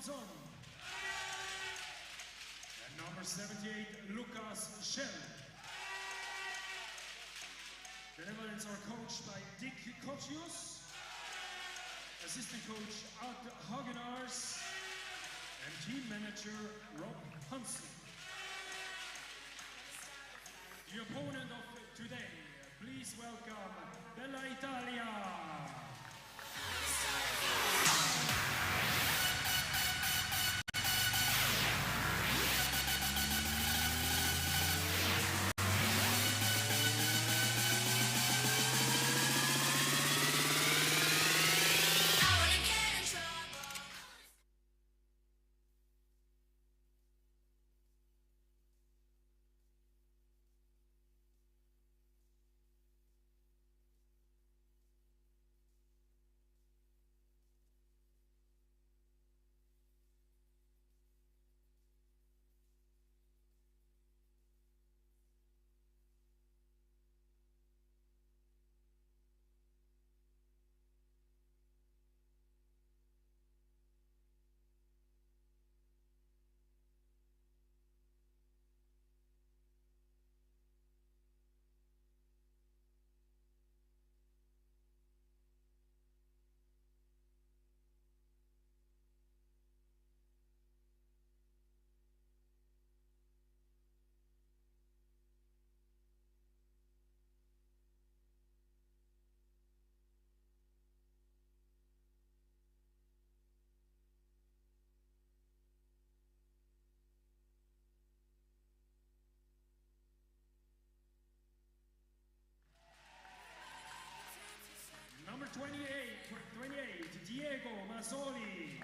Robinson. And number 78, Lucas Schell. The Netherlands are coached by Dick Kochius, assistant coach Art Hagenaars, and team manager Rob Hansen. The opponent of today, please welcome Bella Italia. Number 28, Diego Mazzoli.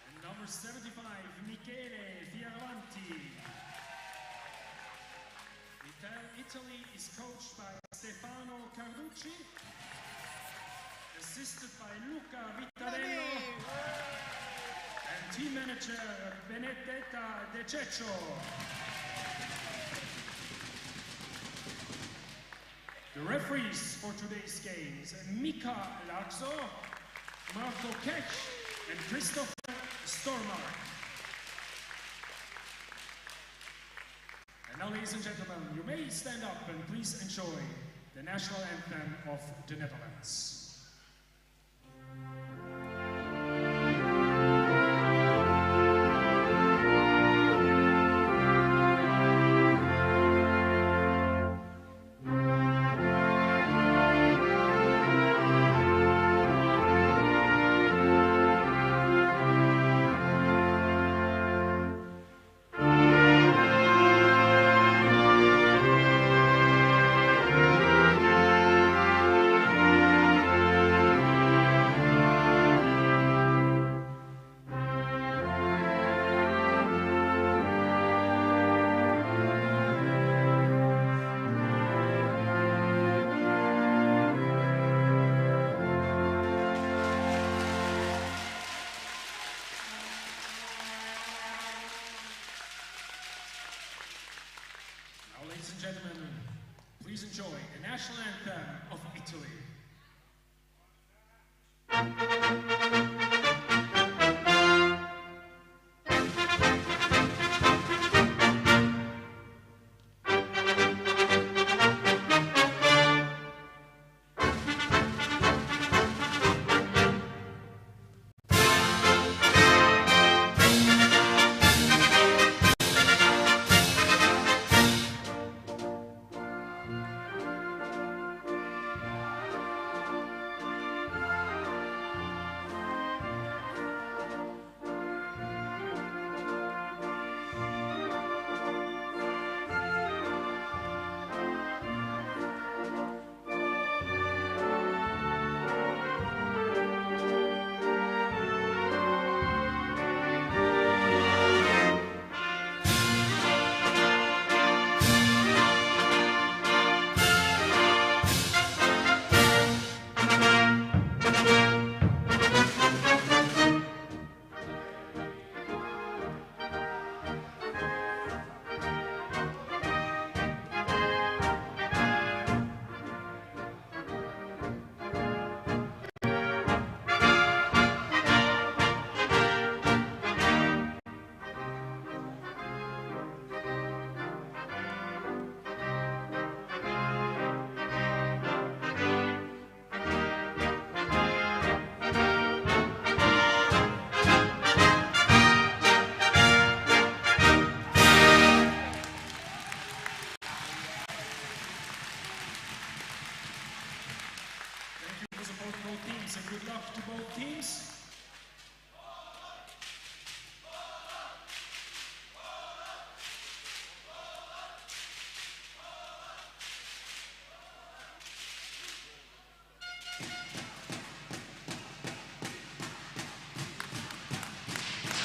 And number 75, Michele Fioravanti. Italy is coached by Stefano Carducci, assisted by Luca Vittarello, and team manager Benedetta De Ceccio. The referees for today's games, Mika Larzo, Marco Kech, and Christopher Stormar. And now, ladies and gentlemen, you may stand up and please enjoy the national anthem of the Netherlands. Ladies and gentlemen, please enjoy the national anthem of Italy.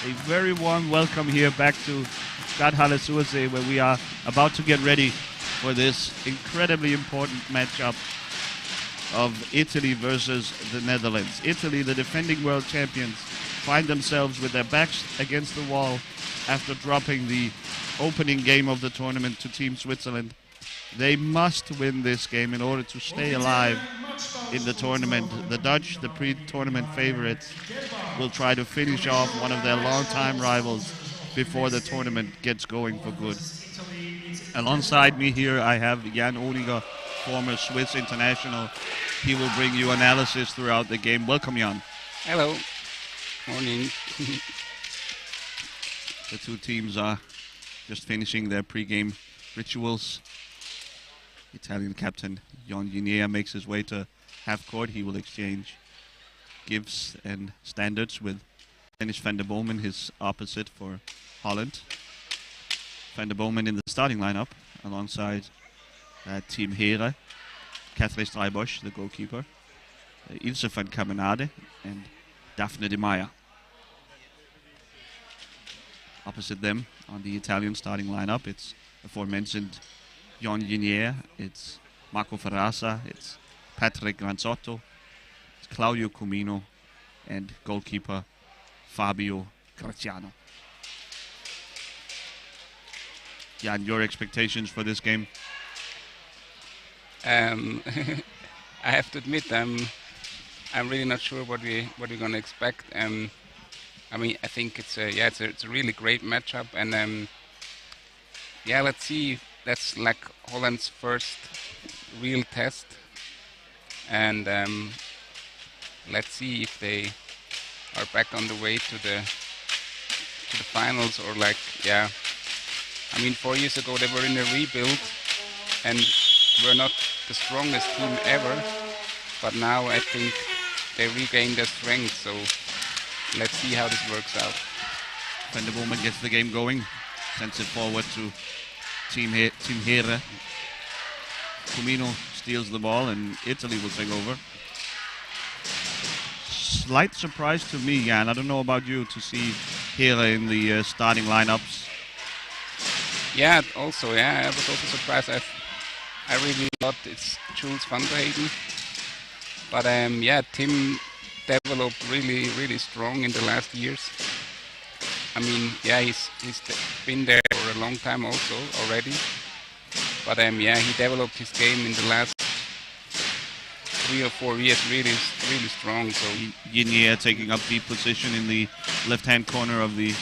A very warm welcome here back to Stadthalle Sursee, where we are about to get ready for this incredibly important matchup of Italy versus the Netherlands. Italy, the defending world champions, find themselves with their backs against the wall after dropping the opening game of the tournament to Team Switzerland. They must win this game in order to stay alive in the tournament. The Dutch, the pre-tournament favorites, will try to finish off one of their longtime rivals before the tournament gets going for good. Alongside me here, I have Jan Oniger, former Swiss international. He will bring you analysis throughout the game. Welcome, Jan. Hello. Morning. The two teams are just finishing their pre-game rituals. Italian captain Jan Ginea makes his way to half court. He will exchange gifts and standards with Dennis van der Bomen, his opposite for Holland. Van der Bomen in the starting lineup alongside Team Heren, Kathleen Strijbosch, the goalkeeper, Ilse van Kamenade and Daphne de Meyer. Opposite them on the Italian starting lineup, it's aforementioned Jan Ginea, it's Marco Ferrasa, it's Patrick Granzotto, it's Claudio Comino, and goalkeeper Fabio Graziano. Jan, your expectations for this game? I have to admit, I'm really not sure what we're gonna expect. I mean, I think it's a really great matchup, and let's see. That's like Holland's first real test, and let's see if they are back on the way to the finals, or I mean, 4 years ago they were in a rebuild and were not the strongest team ever, but now I think they regained their strength. So let's see how this works out. Van der Bomen gets the game going, sends it forward to Team Heren. Comino steals the ball and Italy will take over. Slight surprise to me, Jan. I don't know about you, to see Heren in the starting lineups. Yeah, also, I was also surprised. I really thought it's Jules van der Heyden. But Tim developed really strong in the last years. I mean, he's been there for a long time also already. But he developed his game in the last 3 or 4 years really strong. So Ginea taking up the position in the left-hand corner of the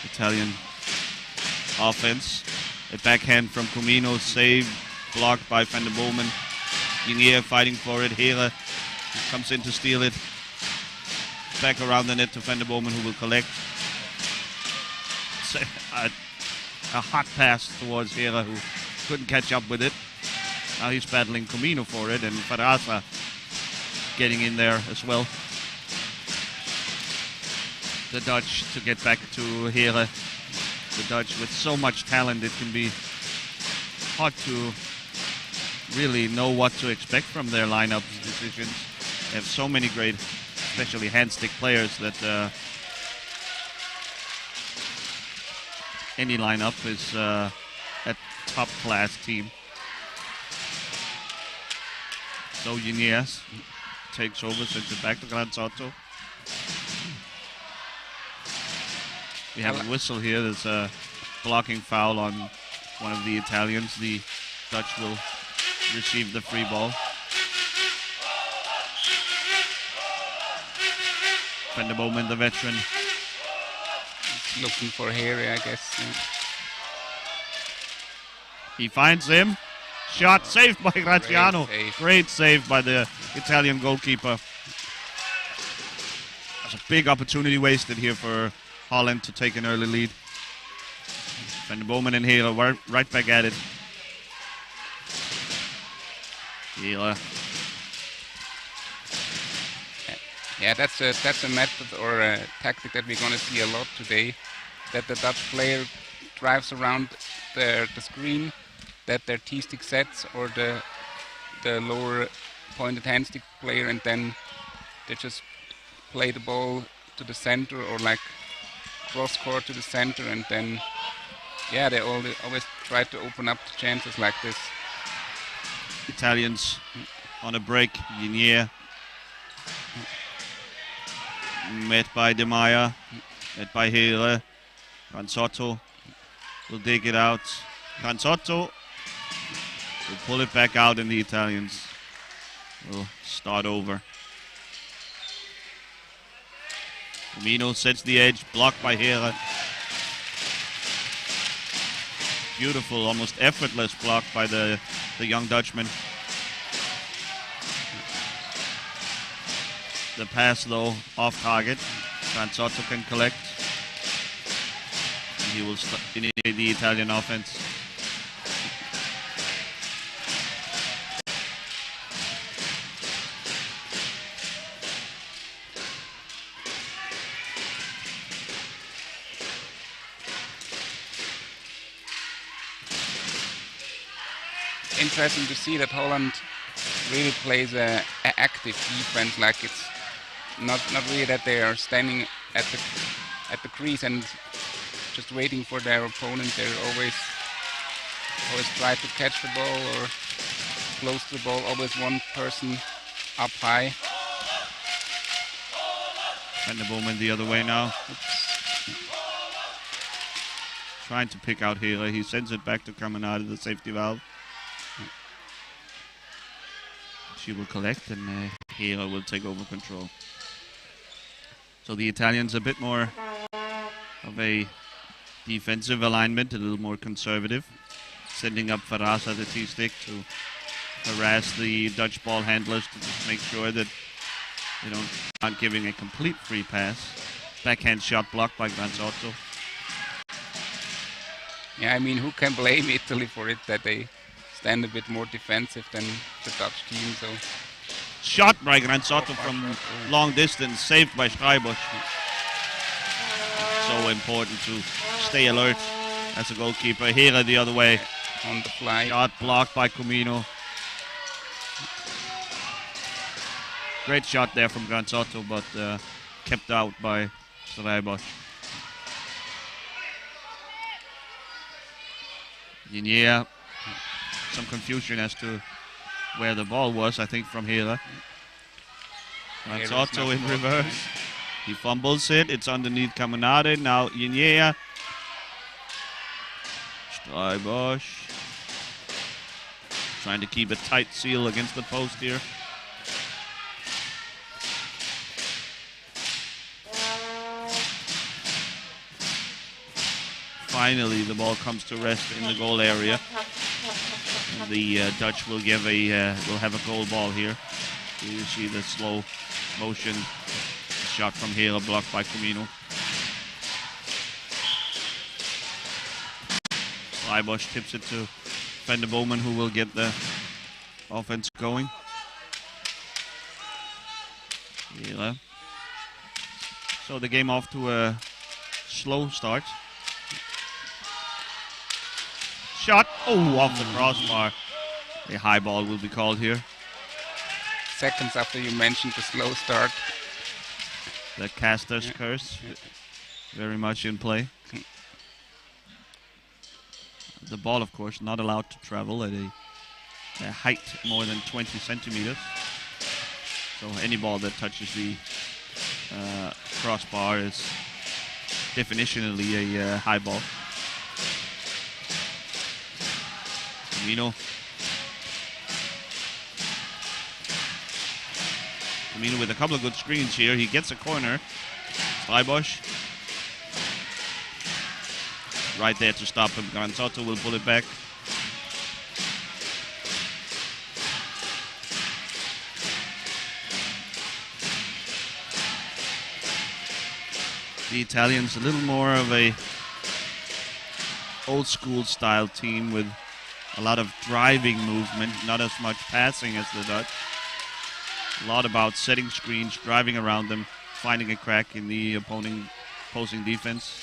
Italian offense. A backhand from Comino, save, blocked by Van der Bomen. Ginea fighting for it. Heren comes in to steal it. Back around the net to Van der Bomen, who will collect. A hot pass towards Heren, who couldn't catch up with it. Now he's battling Comino for it, and Ferrasa getting in there as well. The Dutch to get back to Heren. The Dutch with so much talent, it can be hard to really know what to expect from their lineup decisions. They have so many great, especially hand-stick players, that any lineup is a top-class team. So Ginea takes over, sends it back to Granzotto. We have a whistle here. There's a blocking foul on one of the Italians. The Dutch will receive the free ball. Van der Bomen, the veteran. He's looking for Harry, I guess. He finds him. Shot saved by Graziano. Great save by the Italian goalkeeper. That's a big opportunity wasted here for Holland to take an early lead. Van der Bomen and Heren right back at it. Heren. Yeah, that's a method or a tactic that we're going to see a lot today. That the Dutch player drives around the screen, that their T-stick sets, or the lower pointed hand stick player, and then they just play the ball to the center, or like cross court to the center, and then yeah, they always try to open up the chances like this. Italians on a break. Yinier met by De Maya, met by Hele. Canzotto will dig it out. Canzotto will pull it back out, and the Italians will start over. Comino sets the edge, blocked by Hele. Beautiful, almost effortless block by the young Dutchman. The pass, though, off target. Canzotto can collect. And he will initiate the Italian offense. Interesting to see that Holland really plays a active defense. Like it's not really that they are standing at the crease and just waiting for their opponent. They're always try to catch the ball or close to the ball. Always one person up high. And the Bowman the other way now. Trying to pick out Hele. He sends it back to Caminati, the safety valve. She will collect, and Hele will take over control. So the Italians a bit more of a defensive alignment, a little more conservative, sending up Faras at the T-stick to harass the Dutch ball handlers to just make sure that they aren't giving a complete free pass. Backhand shot blocked by Canzotto. Yeah, I mean, who can blame Italy for it, that they stand a bit more defensive than the Dutch team? So shot by Canzotto from long distance, saved by Streibusch. So important to stay alert as a goalkeeper. Hele the other way. On the fly. Shot blocked by Comino. Great shot there from Canzotto, but kept out by Streibusch. Yinier. Some confusion as to where the ball was, I think, from Hele. Canzotto in reverse. He fumbles it. It's underneath Caminati. Now Yinier. Streibusch. Trying to keep a tight seal against the post here. Finally, the ball comes to rest in the goal area. The Dutch will have a goal ball here. You see the slow motion shot from Hele, blocked by Comino. Streibusch tips it to Van der Bowman, who will get the offense going. Hele. So the game off to a slow start. Shot, off the crossbar. A high ball will be called here. Seconds after you mentioned the slow start. The caster's curse, very much in play. The ball, of course, not allowed to travel at a height more than 20 centimeters. So any ball that touches the crossbar is definitionally a high ball. Comino with a couple of good screens here. He gets a corner. Streibusch right there to stop him. Canzotto will pull it back. The Italians a little more of a old school style team with a lot of driving movement, not as much passing as the Dutch. A lot about setting screens, driving around them, finding a crack in the opposing defense.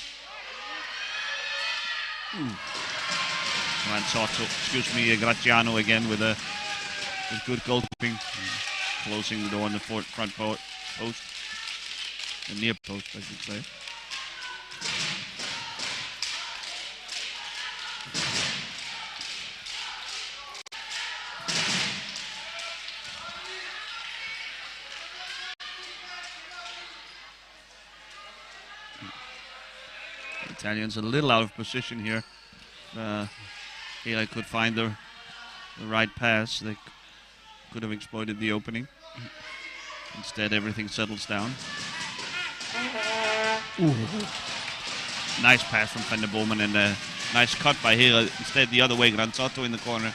Graziano again with good goalkeeping, closing the door on the front post, the near post, I should say. Italians a little out of position here. Here I could find the right pass. They could have exploited the opening. Instead, everything settles down. Ooh. Nice pass from Van der Bomen and a nice cut by Hera. Instead, the other way, Granzotto in the corner.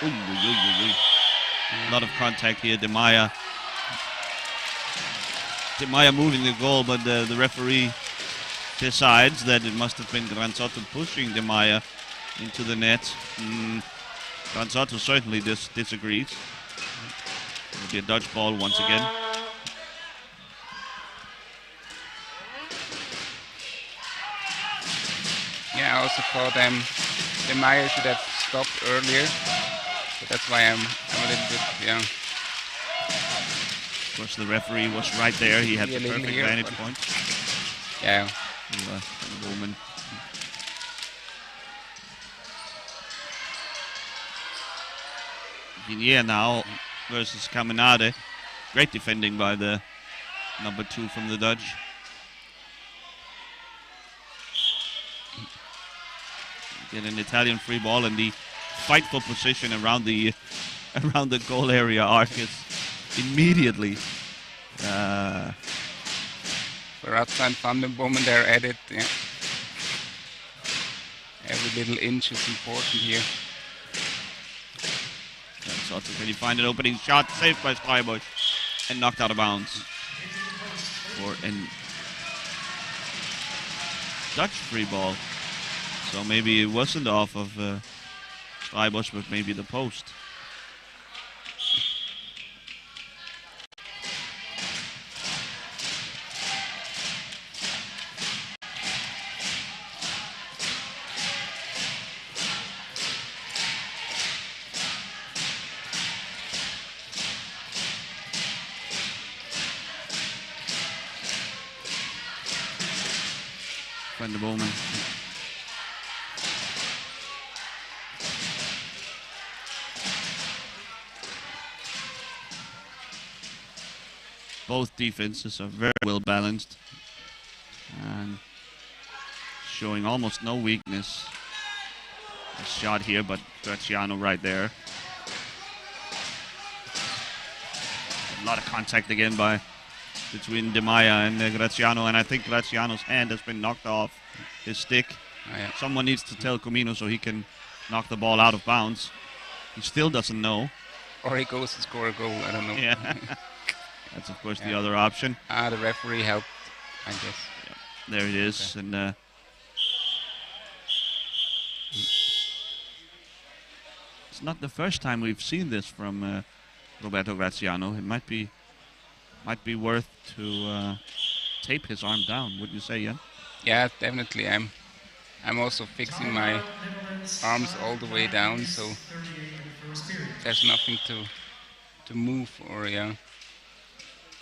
Ooh, a lot of contact here. De Maya moving the goal, but the referee decides that it must have been Granzotto pushing De Maya into the net. Granzotto certainly disagrees. It'll be a Dutch ball once again. Yeah, I also thought De Maya should have stopped earlier. So that's why I'm a little bit, yeah. Of course, the referee was right there. He had the perfect vantage point. Yeah. The woman. Vinier now versus Caminade. Great defending by the number 2 from the Dutch. Get an Italian free ball, and the fight for position around the goal area arc is immediately. Verrazza and Van den Bomen, they're at it. Yeah. Every little inch is important here. So can he find an opening shot? Saved by Freiburg and knocked out of bounds. For a Dutch free ball. So maybe it wasn't off of Freiburg, but maybe the post. Van der Bomen. Both defenses are very well balanced and showing almost no weakness. A shot here, but Graziano right there. A lot of contact again between De Maya and Graziano, and I think Graziano's hand has been knocked off his stick. Oh, yeah. Someone needs to tell Comino so he can knock the ball out of bounds. He still doesn't know. Or he goes to score a goal, I don't know. Yeah. That's of course the other option. The referee helped, I guess. Yep. There it is, okay. And it's not the first time we've seen this from Roberto Graziano. It might be worth to tape his arm down. Wouldn't you say, Jan? Yeah, definitely. I'm also fixing my arms all the way down, so there's nothing to move or yeah.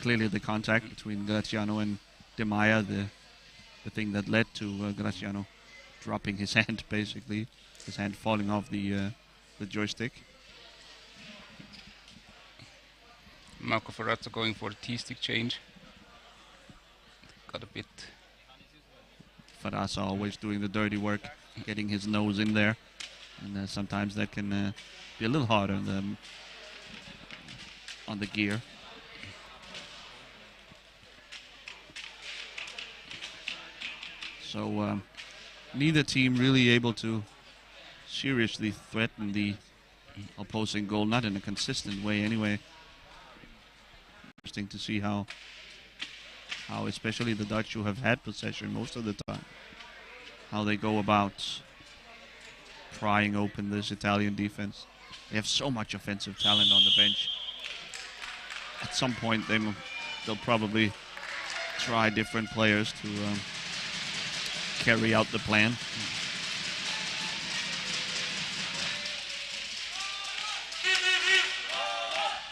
Clearly the contact between Graziano and De Maya, the thing that led to Graziano dropping his hand, basically. His hand falling off the joystick. Marco Verrazza going for a T-stick change. Got a bit. Verrazza always doing the dirty work, getting his nose in there. And sometimes that can be a little hard on the gear. So neither team really able to seriously threaten the opposing goal, not in a consistent way anyway. Interesting to see how especially the Dutch, who have had possession most of the time, how they go about prying open this Italian defense. They have so much offensive talent on the bench. At some point they'll probably try different players to carry out the plan.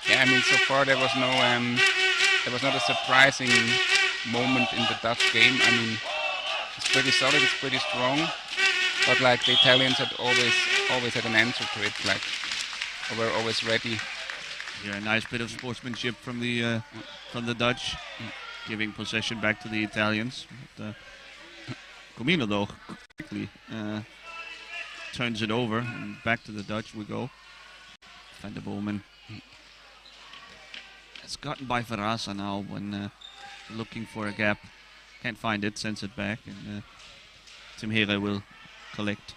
Yeah, I mean, so far there was not a surprising moment in the Dutch game. I mean, it's pretty solid, it's pretty strong, but like the Italians had always had an answer to it, like were always ready. Yeah, a nice bit of sportsmanship from the Dutch. giving possession back to the Italians. But, Comino, though, quickly turns it over, and back to the Dutch we go. Van der Bomen. It's gotten by Verasa now when looking for a gap. Can't find it, sends it back, and Tim Here will collect.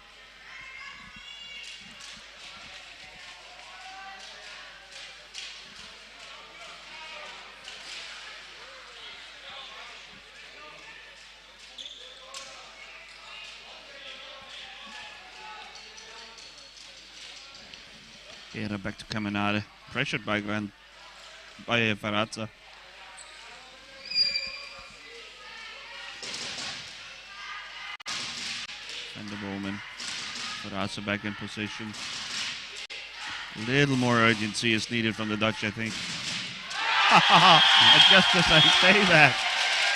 Here back to Caminade, pressured by Verrazza. Van der Bomen. Verrazza back in position. A little more urgency is needed from the Dutch, I think. And just as I say that,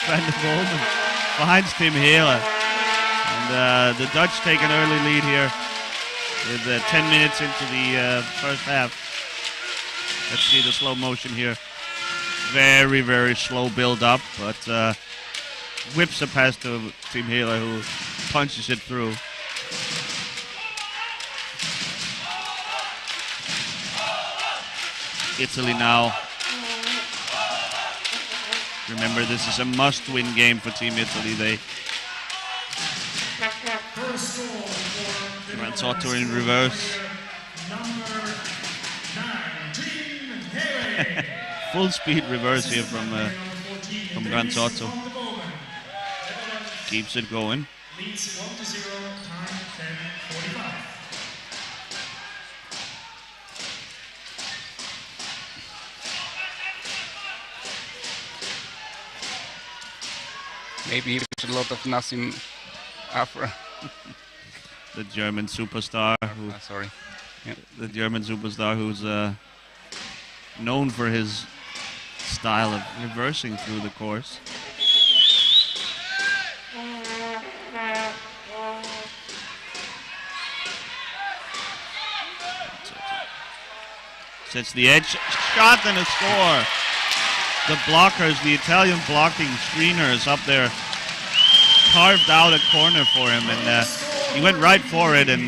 Van der Bomen behind Tim Hele. And the Dutch take an early lead here with 10 minutes into the first half. Let's see the slow motion here. Very, very slow build up, but whips a pass to Tim Hele, who punches it through. Italy now. Remember, this is a must-win game for Team Italy. They Granzotto in reverse. Full speed reverse here from Granzotto. Keeps it going. Leads 1-0, time 10:45. Maybe there's a lot of Nassim Afra. The German superstar. Sorry. Yeah. The German superstar who's known for his style of reversing through the course. Sets the edge, shot and a score. The blockers, the Italian blocking screeners up there, carved out a corner for him, and he went right for it and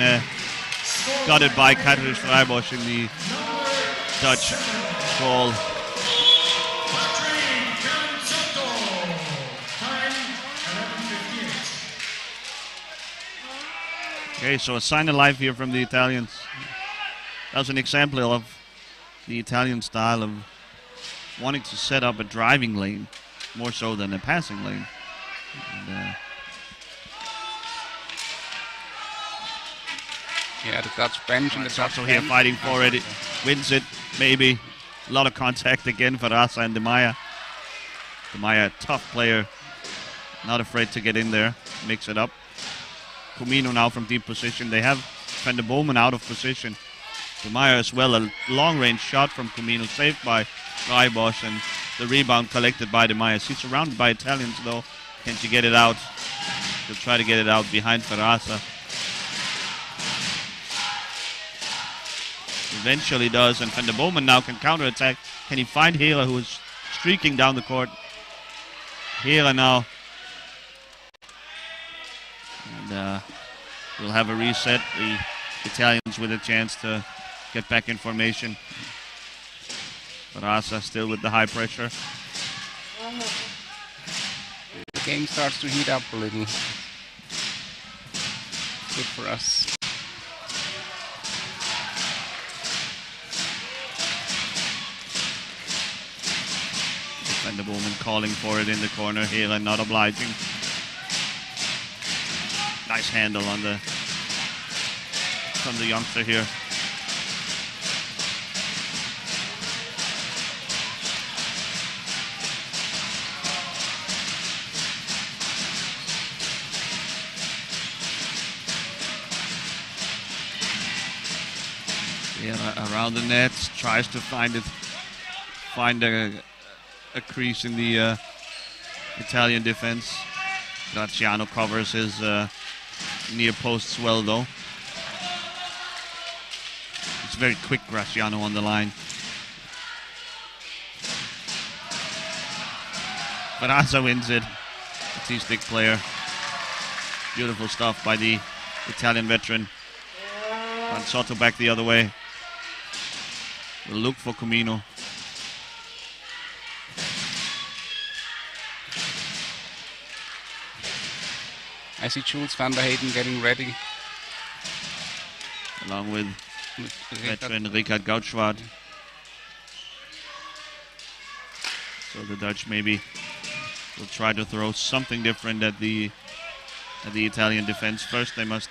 got it by Katarzyna Freibosch in the Dutch goal. Okay, so a sign of life here from the Italians. That was an example of the Italian style of wanting to set up a driving lane more so than a passing lane. And, yeah, the Dutch bench and the Dutch also here fighting for it. It wins it, maybe. A lot of contact again for Verrazza and De Meyer. De Meyer, tough player, not afraid to get in there, mix it up. Comino now from deep position. They have Van der Bomen out of position. De Meyer as well, a long-range shot from Comino, saved by Freibosch, and the rebound collected by De Meyer. He's surrounded by Italians though. Can't you get it out? He'll try to get it out behind Verrazza. Eventually does, and Van der Bomen now can counterattack. Can he find Hele, who is streaking down the court? Hele now. And we'll have a reset. The Italians with a chance to get back in formation. Verrazza still with the high pressure. The game starts to heat up a little. Good for us. Van der Bomen calling for it in the corner. Hele not obliging. Nice handle on from the youngster here. Yeah, around the net, tries to find a crease in the Italian defense. Graziano covers his near posts well though. It's very quick, Graziano on the line. Veraza wins it. A T-stick player. Beautiful stuff by the Italian veteran. Ranzotto back the other way. We'll look for Comino. I see Jules van der Heyden getting ready. Along with veteran Richard Gautschwart. So the Dutch maybe will try to throw something different at the Italian defense. First they must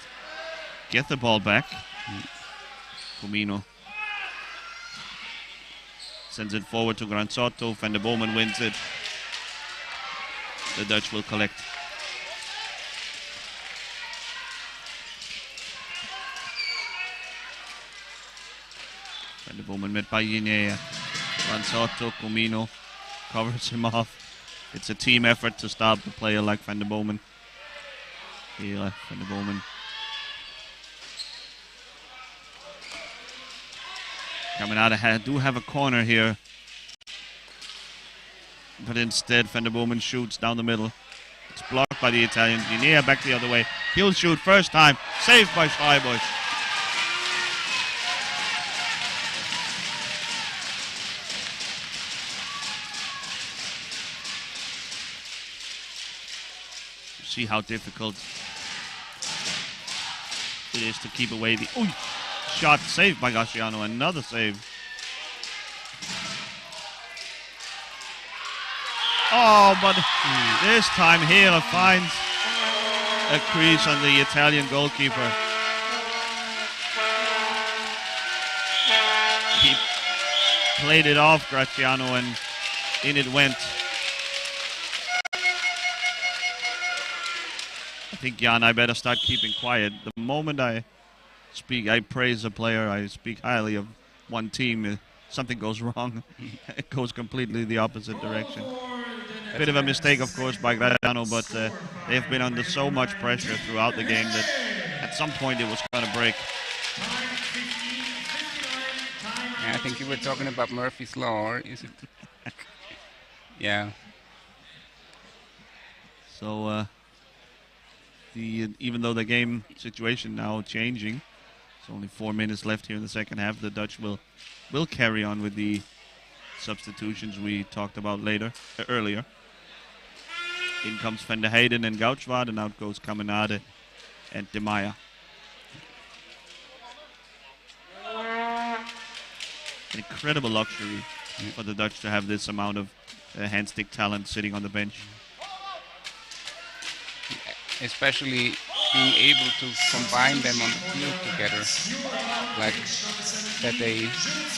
get the ball back. Comino sends it forward to Granzotto. Van der Bomen wins it. The Dutch will collect. Van der Bomen met by Guinea. Granzotto, Comino covers him off. It's a team effort to stop a player like Van der Bomen. Here, Van der Bomen. Coming out ahead, do have a corner here. But instead, Van der Bomen shoots down the middle. It's blocked by the Italians. Guinea back the other way. He'll shoot first time. Saved by Schreibusch. See how difficult it is to keep away the shot saved by Gasciano. Another save. Oh, but this time Hera finds a crease on the Italian goalkeeper. He played it off Graziano and in it went. I think, Jan, I better start keeping quiet. The moment I praise a player, I speak highly of one team, something goes wrong. It goes completely the opposite direction. A bit of a mistake, of course, by Graziano, but they've been under so much pressure throughout the game that at some point it was going to break. Yeah, I think you were talking about Murphy's Law, or is it? Yeah. So, even though the game situation now changing, there's only 4 minutes left here in the second half, the Dutch will carry on with the substitutions we talked about earlier. In comes Van der Heyden and Gautschwart, and out goes Caminade and De Meyer. An incredible luxury for the Dutch to have this amount of hand-stick talent sitting on the bench. Especially being able to combine them on the field together, like that they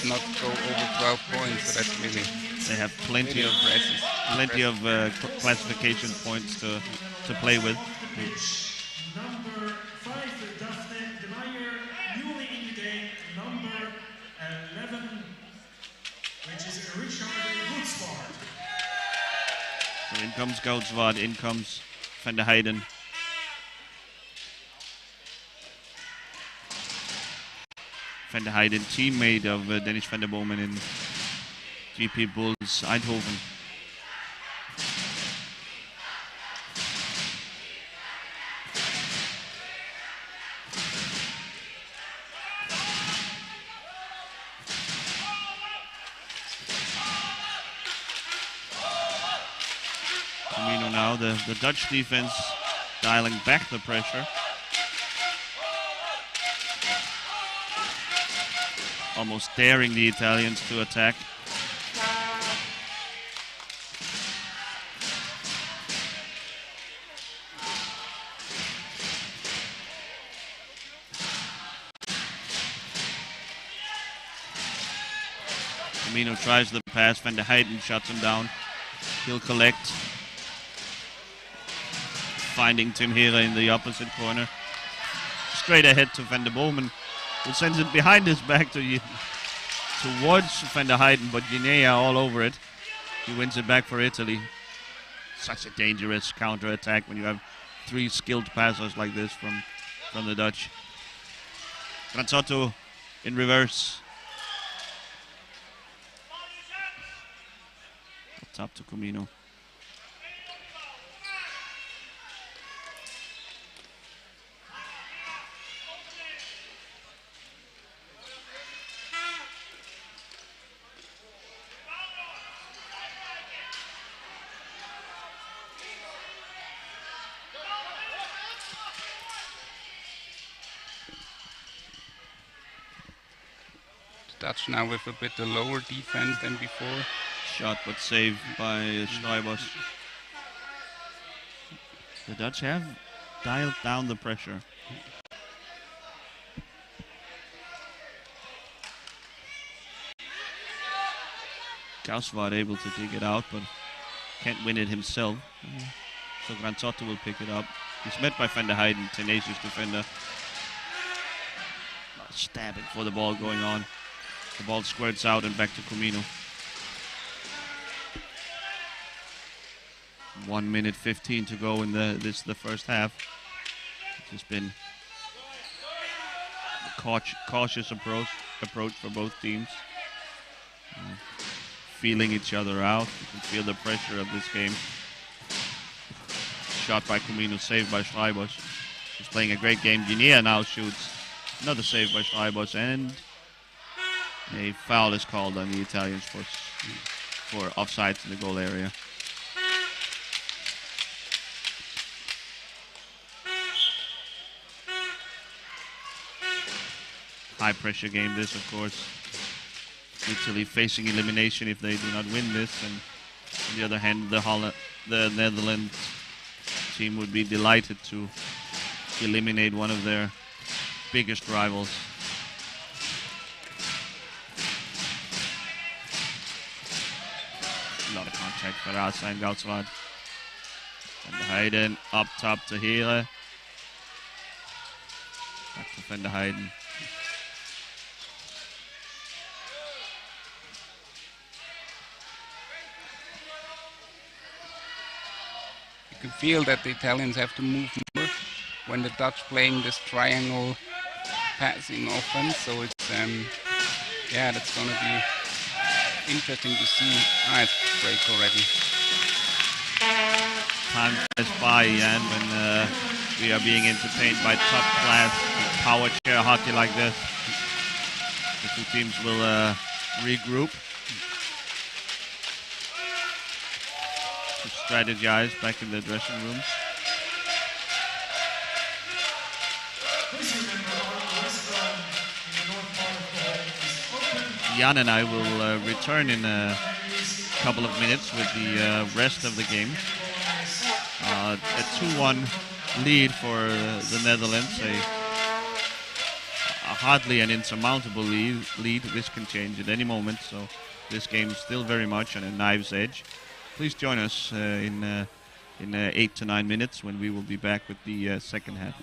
not go over 12 points. So that's really they have plenty of classification points to play with. Number 5, Daphne De Meyer, newly in the game, number 11, which is Richard Gautschwart. So in comes Gautschwart, in comes Van der Heyden. Van der Heyden, teammate of Dennis van der Bomen in GP Bulls Eindhoven. Comino now, the Dutch defense dialing back the pressure. Almost daring the Italians to attack. Comino tries the pass, Van der Heyden shuts him down. He'll collect. Finding Tim Hera in the opposite corner. Straight ahead to Van der Bomen, who sends it behind his back towards Van der Heyden, but Guinea all over it. He wins it back for Italy. Such a dangerous counter-attack when you have 3 skilled passers like this from the Dutch. Granzotto in reverse. Up top to Comino. Dutch now with a bit lower defense than before. Shot but saved by Schreibers. The Dutch have dialed down the pressure. Kausvaart able to dig it out, but can't win it himself. So Granzotto will pick it up. He's met by Van der Heijden, tenacious defender. Stabbing for the ball going on. The ball squirts out and back to Comino. 1 minute 15 to go in the first half. It's just been a cautious approach for both teams. Feeling each other out. You can feel the pressure of this game. Shot by Comino, saved by Schreibers. He's playing a great game. Guinea now shoots. Another save by Schreibers, and a foul is called on the Italians for offsides in the goal area. High pressure game this, of course. Italy facing elimination if they do not win this, and on the other hand, the Netherlands team would be delighted to eliminate one of their biggest rivals. A lot of contact for Rasa and Goudswaard. Van der Heijden up top to Here. Back to Van der Heijden. You can feel that the Italians have to move more when the Dutch playing this triangle passing offense. So it's yeah, that's gonna be interesting to see. It's break already. Time flies by, and when we are being entertained by top-class power chair hockey like this, the two teams will regroup to strategize back in the dressing rooms. Jan and I will return in a couple of minutes with the rest of the game. A 2-1 lead for the Netherlands, a hardly an insurmountable lead. This can change at any moment, so this game is still very much on a knife's edge. Please join us in 8 to 9 minutes when we will be back with the second half.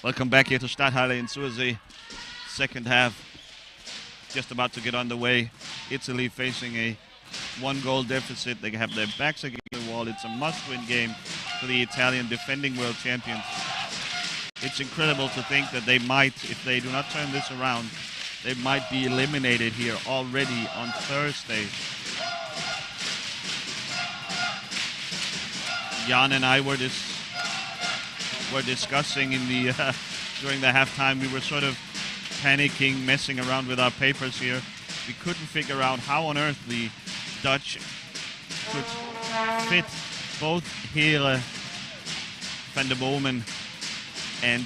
Welcome back here to Stadthalle in Sursee. Second half just about to get underway. Italy facing a 1-goal deficit. They have their backs against the wall. It's a must-win game for the Italian defending world champions. It's incredible to think that they might, if they do not turn this around, they might be eliminated here already on Thursday. Jan and I were discussing in the during the halftime. We were sort of panicking, messing around with our papers here. We couldn't figure out how on earth the Dutch could fit both Heere, Van der Bomen, and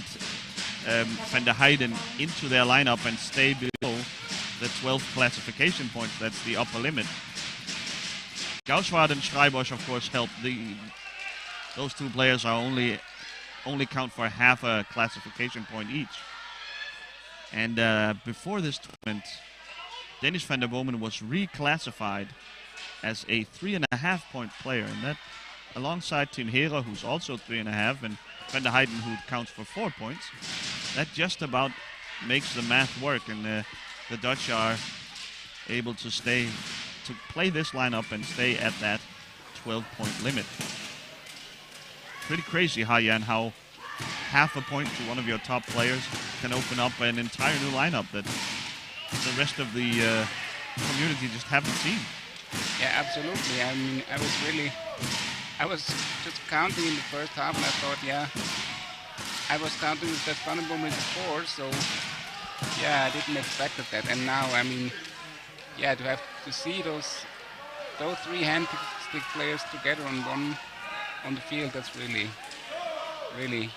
Van der Heijden into their lineup and stay below the 12 classification points. That's the upper limit. Gauchwart and Schreibosch, of course, help. Those two players are only count for half a classification point each. And before this tournament, Dennis Van der Bomen was reclassified as a 3.5 point player, and that alongside Tim Heere, who's also 3.5, and Van der Heijden, who counts for 4 points. That just about makes the math work, and the Dutch are able to play this lineup and stay at that 12-point limit. Pretty crazy, Jan, how half a point to one of your top players can open up an entire new lineup that the rest of the community just haven't seen. Yeah, absolutely. I mean, I was just counting in the first half, and I thought, yeah, I was counting with that Van der Bomen before, so yeah, I didn't expect that. And now, I mean, yeah, to have to see those three hand-stick players together on the field, that's really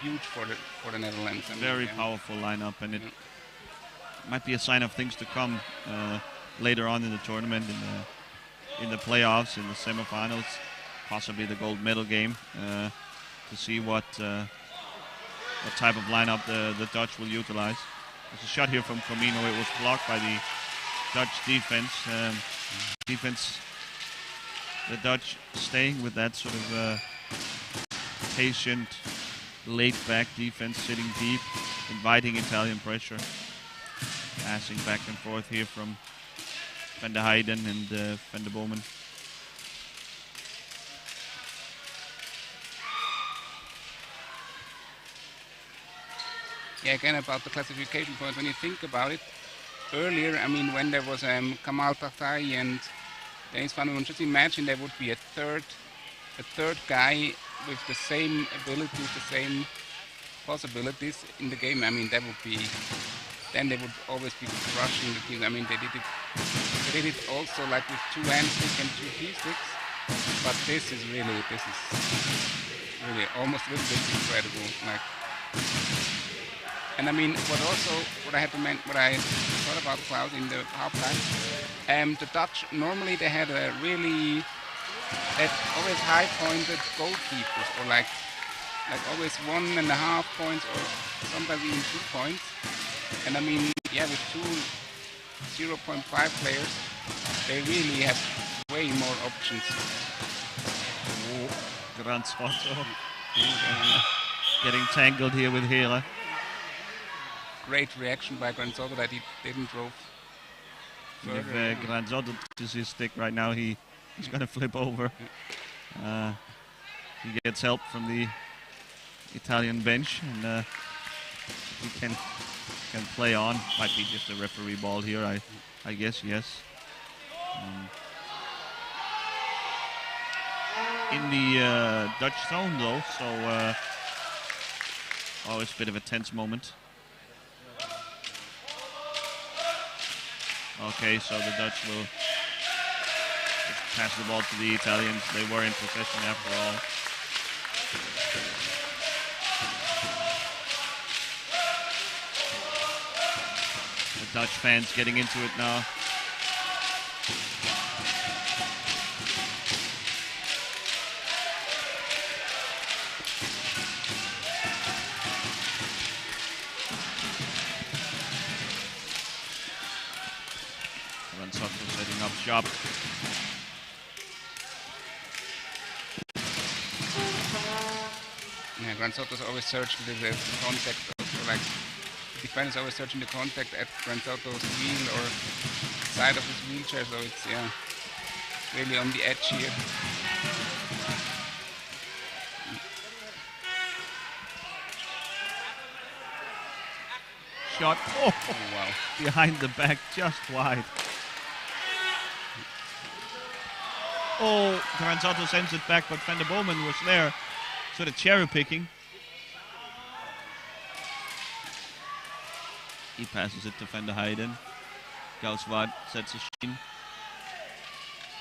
huge for the Netherlands. I mean, very powerful lineup, and it might be a sign of things to come later on in the tournament, in the playoffs, in the semifinals, possibly the gold medal game, to see what type of lineup the Dutch will utilize. There's a shot here from Comino. It was blocked by the Dutch defense. The Dutch staying with that sort of patient, laid-back defense, sitting deep, inviting Italian pressure. Passing back and forth here from Van der Heijden and Van der Bomen. Yeah, again about the classification points, when you think about it, earlier, I mean, when there was Kamal Tartai and Dennis Van der Bomen, just imagine there would be a third guy with the same abilities, the same possibilities in the game. I mean, that would be, then they would always be crushing the team. I mean, they did it also like with 2 hand sticks and 2 key sticks, but this is really almost a little bit incredible. Like, and I mean, what I thought about Klaus in the halftime, the Dutch normally they had a really always high-pointed goalkeepers, or like always 1.5 points, or sometimes even 2 points. And I mean, yeah, with 2 0.5 players, they really have way more options. Grand spot. Getting tangled here with Heere. Great reaction by Granzotto that he didn't drove further. If Granzotto touches his stick right now, he's going to flip over. He gets help from the Italian bench, and he can play on. Might be just a referee ball here, I guess, yes. In the Dutch zone, though, so always a bit of a tense moment. Okay, so the Dutch will just pass the ball to the Italians. They were in possession after all. The Dutch fans getting into it now. Setting up shop. Yeah, Granzotto's always searching the contact of like defenders always searching the contact at Franzotto's wheel or side of his wheelchair, so it's really on the edge here. Shot. Oh, wow. Behind the back, just wide. Oh, Franzotto sends it back, but Van der Bowman was there, sort of cherry picking. He passes it to Van der Heyden. Gauswart sets a sheen.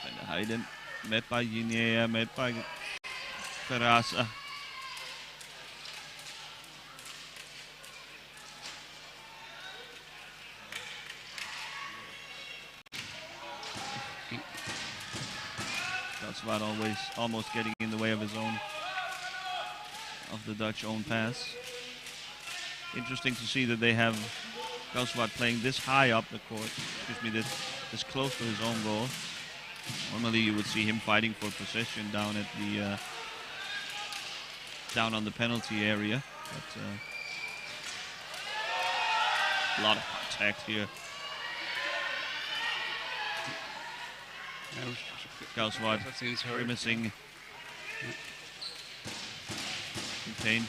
Van der Heyden, met by Jinea, met by Ferrasa. Gauswart always almost getting in the way of the Dutch own pass. Interesting to see that they have Gauswart playing this high up the court, this close to his own goal. Normally you would see him fighting for possession down at the down on the penalty area, but a lot of contact here. Gauswart grimacing in pain.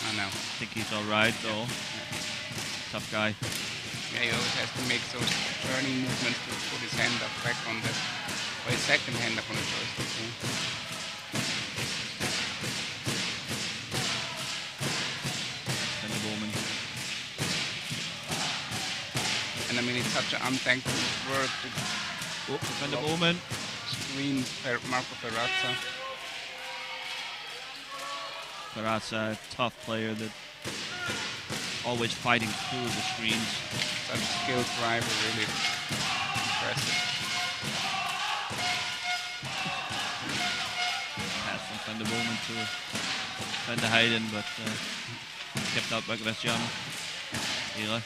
I know. I think he's all right though. Tough guy. Yeah, he always has to make those turning movements to put his hand up back on the, or his second hand up on the joystick. Van der Bowman. And I mean, it's such an unthankful word to Van der Bowman. Screen Marco Ferrazza. Ferrazza, a tough player that always fighting through the screens. Such a skilled driver, really impressive. Pass from Van der Bowman to Van der Heyden, but kept out by Graciano. Here.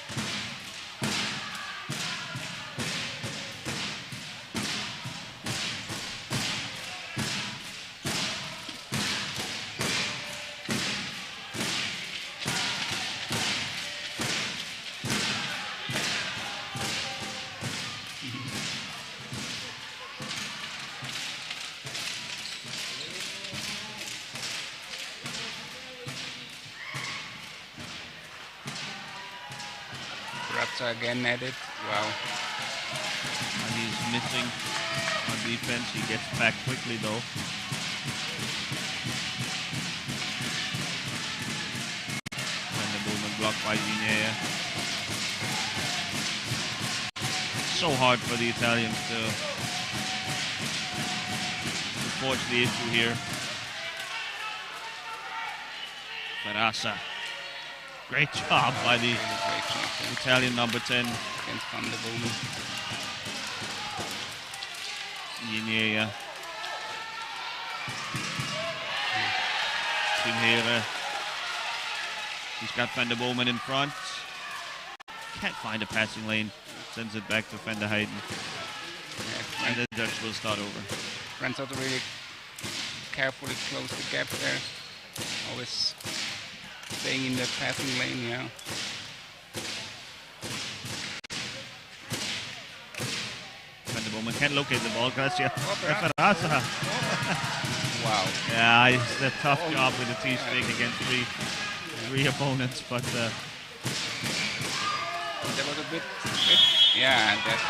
Again at it. Wow. And he's missing on defense. He gets back quickly though. And the movement blocked by Ginea. So hard for the Italians to force the issue here. Ferrasa. Great job by the Italian number 10. Against Van der Bowman. Ginea. Here. He's got Van der Bowman in front. Can't find a passing lane. Sends it back to Van der Heyden. Yeah, and the Dutch will start over. Franzotto really carefully closed the gap there. Always staying in the passing lane, yeah. Van der Bowman can't locate the ball, Gracia. Ferrasa. Wow. Yeah, it's a tough job with the T-stick against three opponents, but there was a bit yeah, that's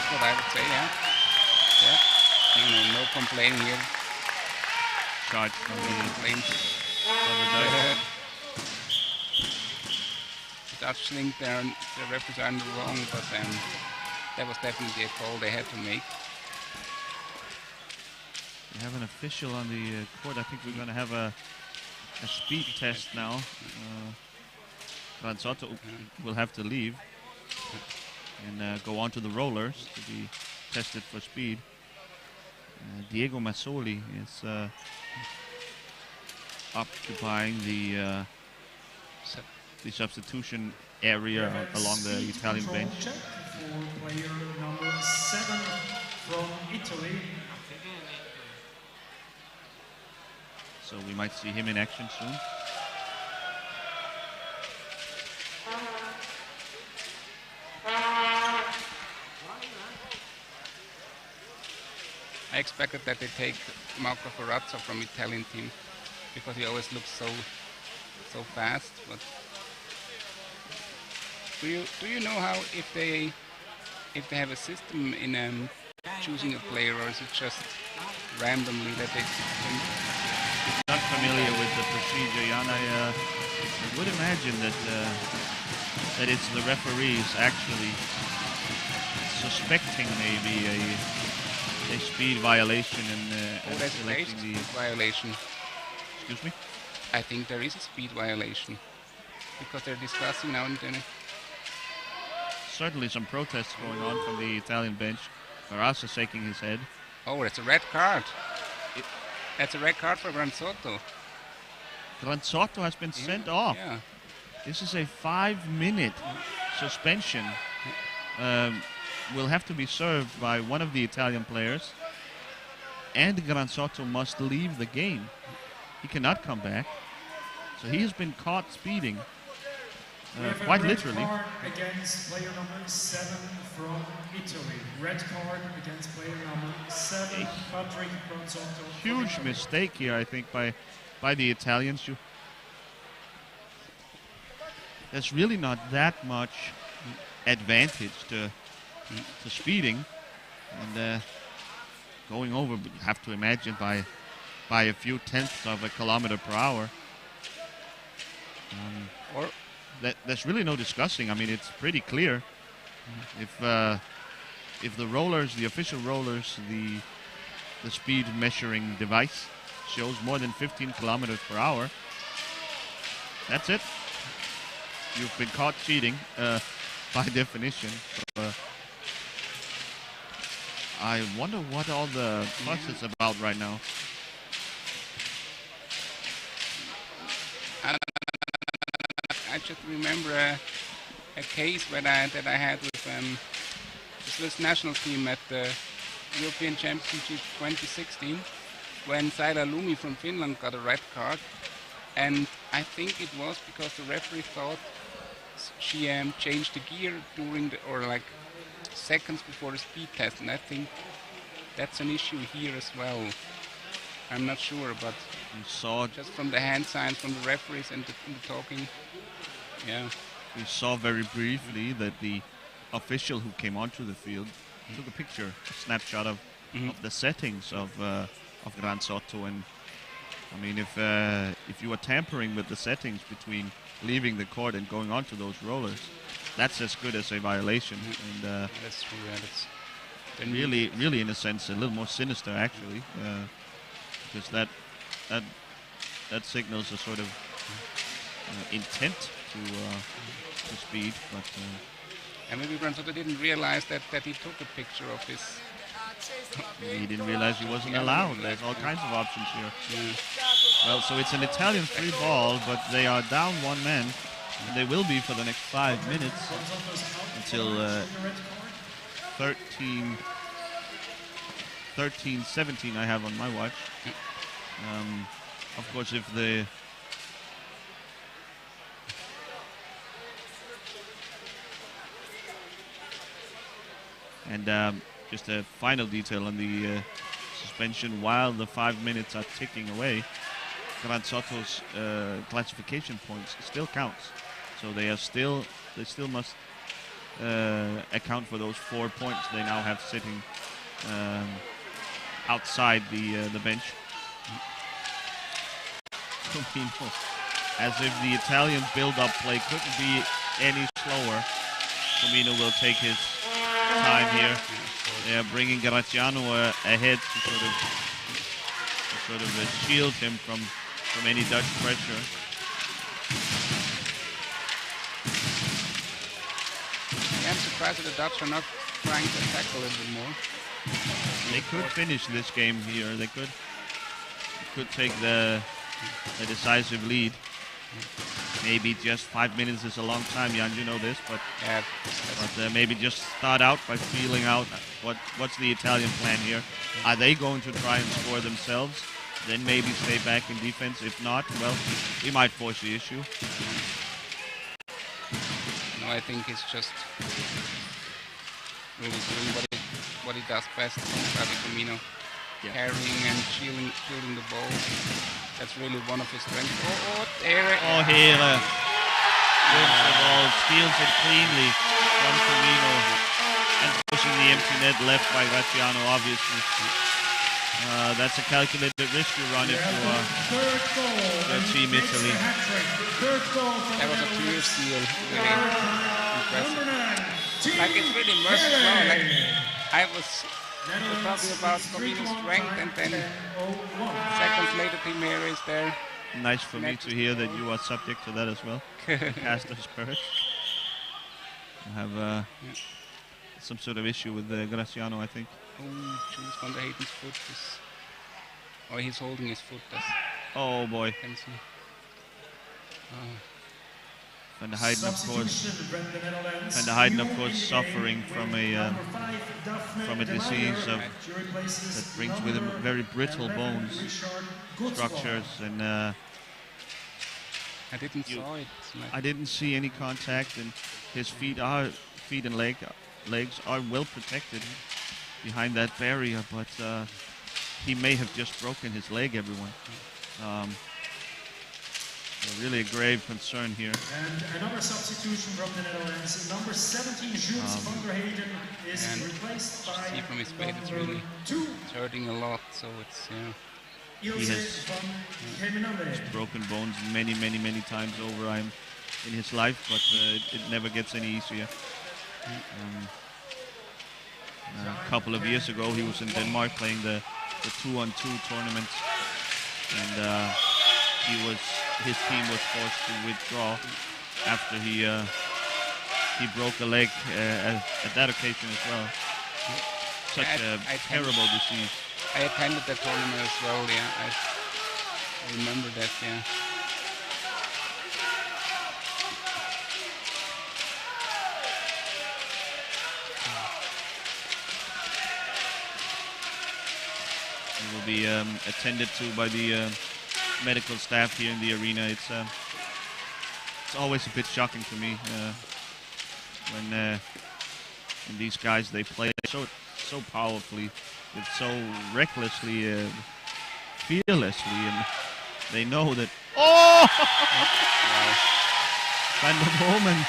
what I would say, yeah. Yeah. No complaining here. Charge from the Dutch. Dutch think the refs are in the wrong, but that was definitely a call they had to make. We have an official on the court. I think we're going to have a speed test now. Franzotto will have to leave and go on to the rollers to be tested for speed. Diego Massoli is occupying the substitution area along the Italian bench. Check for player number 7 from Italy. So we might see him in action soon. expected that they take Marco Ferrazza from Italian team because he always looks so fast. But do you know how if they have a system in choosing a player, or is it just randomly that they think? Not familiar with the procedure, Jan. I would imagine that it's the referees actually suspecting maybe a speed violation and There's selecting a the violation. Excuse me? I think there is a speed violation because they're discussing now and then. Certainly some protests going on from the Italian bench. Barassa shaking his head. Oh, that's a red card. That's a red card for Granzotto. Granzotto has been sent off. Yeah. This is a 5-minute suspension. Will have to be served by one of the Italian players, and Granzotto must leave the game. He cannot come back. So he has been caught speeding, quite literally. Red card against player number 7 from Italy. Red card against player number 7, Patrick Granzotto. Huge mistake here, I think, by the Italians. There's really not that much advantage to speeding, and going over, but you have to imagine by a few tenths of a kilometer per hour. There's really no discussing. I mean, it's pretty clear. If the rollers, the official rollers, the speed measuring device shows more than 15 kilometers per hour, that's it. You've been caught cheating by definition. So, I wonder what all the fuss is about right now. I just remember a case that I had with the Swiss national team at the European Championship 2016 when Saila Lumi from Finland got a red card, and I think it was because the referee thought she changed the gear during or seconds before the speed test, and I think that's an issue here as well. I'm not sure, but you saw just from the hand signs from the referees and the talking. Yeah. We saw very briefly that the official who came onto the field took a picture, a snapshot of the settings of Granzotto, and I mean, if you are tampering with the settings between leaving the court and going onto those rollers, that's as good as a violation. And that's true. Yeah, really, in a sense, a little more sinister actually, because that signals a sort of intent to speed, but and maybe Granzotto didn't realize that he took a picture of this. He didn't realize he wasn't allowed. There's all kinds of options here. Yeah. Well, so it's an Italian free ball, but they are down one man, and they will be for the next 5 minutes until 13-17 I have on my watch. Of course, if the just a final detail on the suspension. While the 5 minutes are ticking away, Granzotto's classification points still counts. So they still must account for those 4 points they now have sitting outside the bench. As if the Italian build-up play couldn't be any slower, Comino will take his time here. They are bringing Graziano ahead to sort of shield him from any Dutch pressure. I'm surprised that the Dutch are not trying to attack a little bit more. They could finish this game here. They could take the decisive lead. Maybe just 5 minutes is a long time, Jan, you know this, but maybe just start out by feeling out what's the Italian plan here. Are they going to try and score themselves? Then maybe stay back in defense. If not, well, we might force the issue. No, I think it's just really doing what he does best, Fabio Comino. carrying and shielding the ball. That's really one of his strengths. Here. Oh, Here wins the ball, steals it cleanly from Firmino, and pushing the empty net left by Graziano, obviously. That's a calculated risk you run if you are Team Italy. That was a clear steal, really impressive. Like, it's really merciful. Like, I was talking about Firmino's strength, and then seconds later Team Here is there. Nice for me to hear that you are subject to that as well. Caster's curse. I have some sort of issue with Graziano, I think. Oh, Jules van der Hayden's foot is... Oh, he's holding his foot. Oh boy. Can see. Van der Hayden, of course, suffering from a disease that brings with him very brittle bones structures, and I didn't saw it. I didn't see any contact, and his feet and legs are well protected behind that barrier, but he may have just broken his leg, everyone. Really a grave concern here. And another substitution from the Netherlands. Number 17, Jules van der Hayden, is replaced by see from his weight, it's really hurting a lot, so it's, he has broken bones many times over in his life, but it never gets any easier. A couple of years ago, he was in Denmark playing the 2-on-2 tournament, and his team was forced to withdraw after he broke a leg at that occasion as well. Such a terrible disease. I attended that tournament as well. Yeah, I remember that. Yeah. It will be attended to by the medical staff here in the arena. It's always a bit shocking to me when these guys, they play so powerfully, with so recklessly, fearlessly, and they know that. Oh! Van der Bomen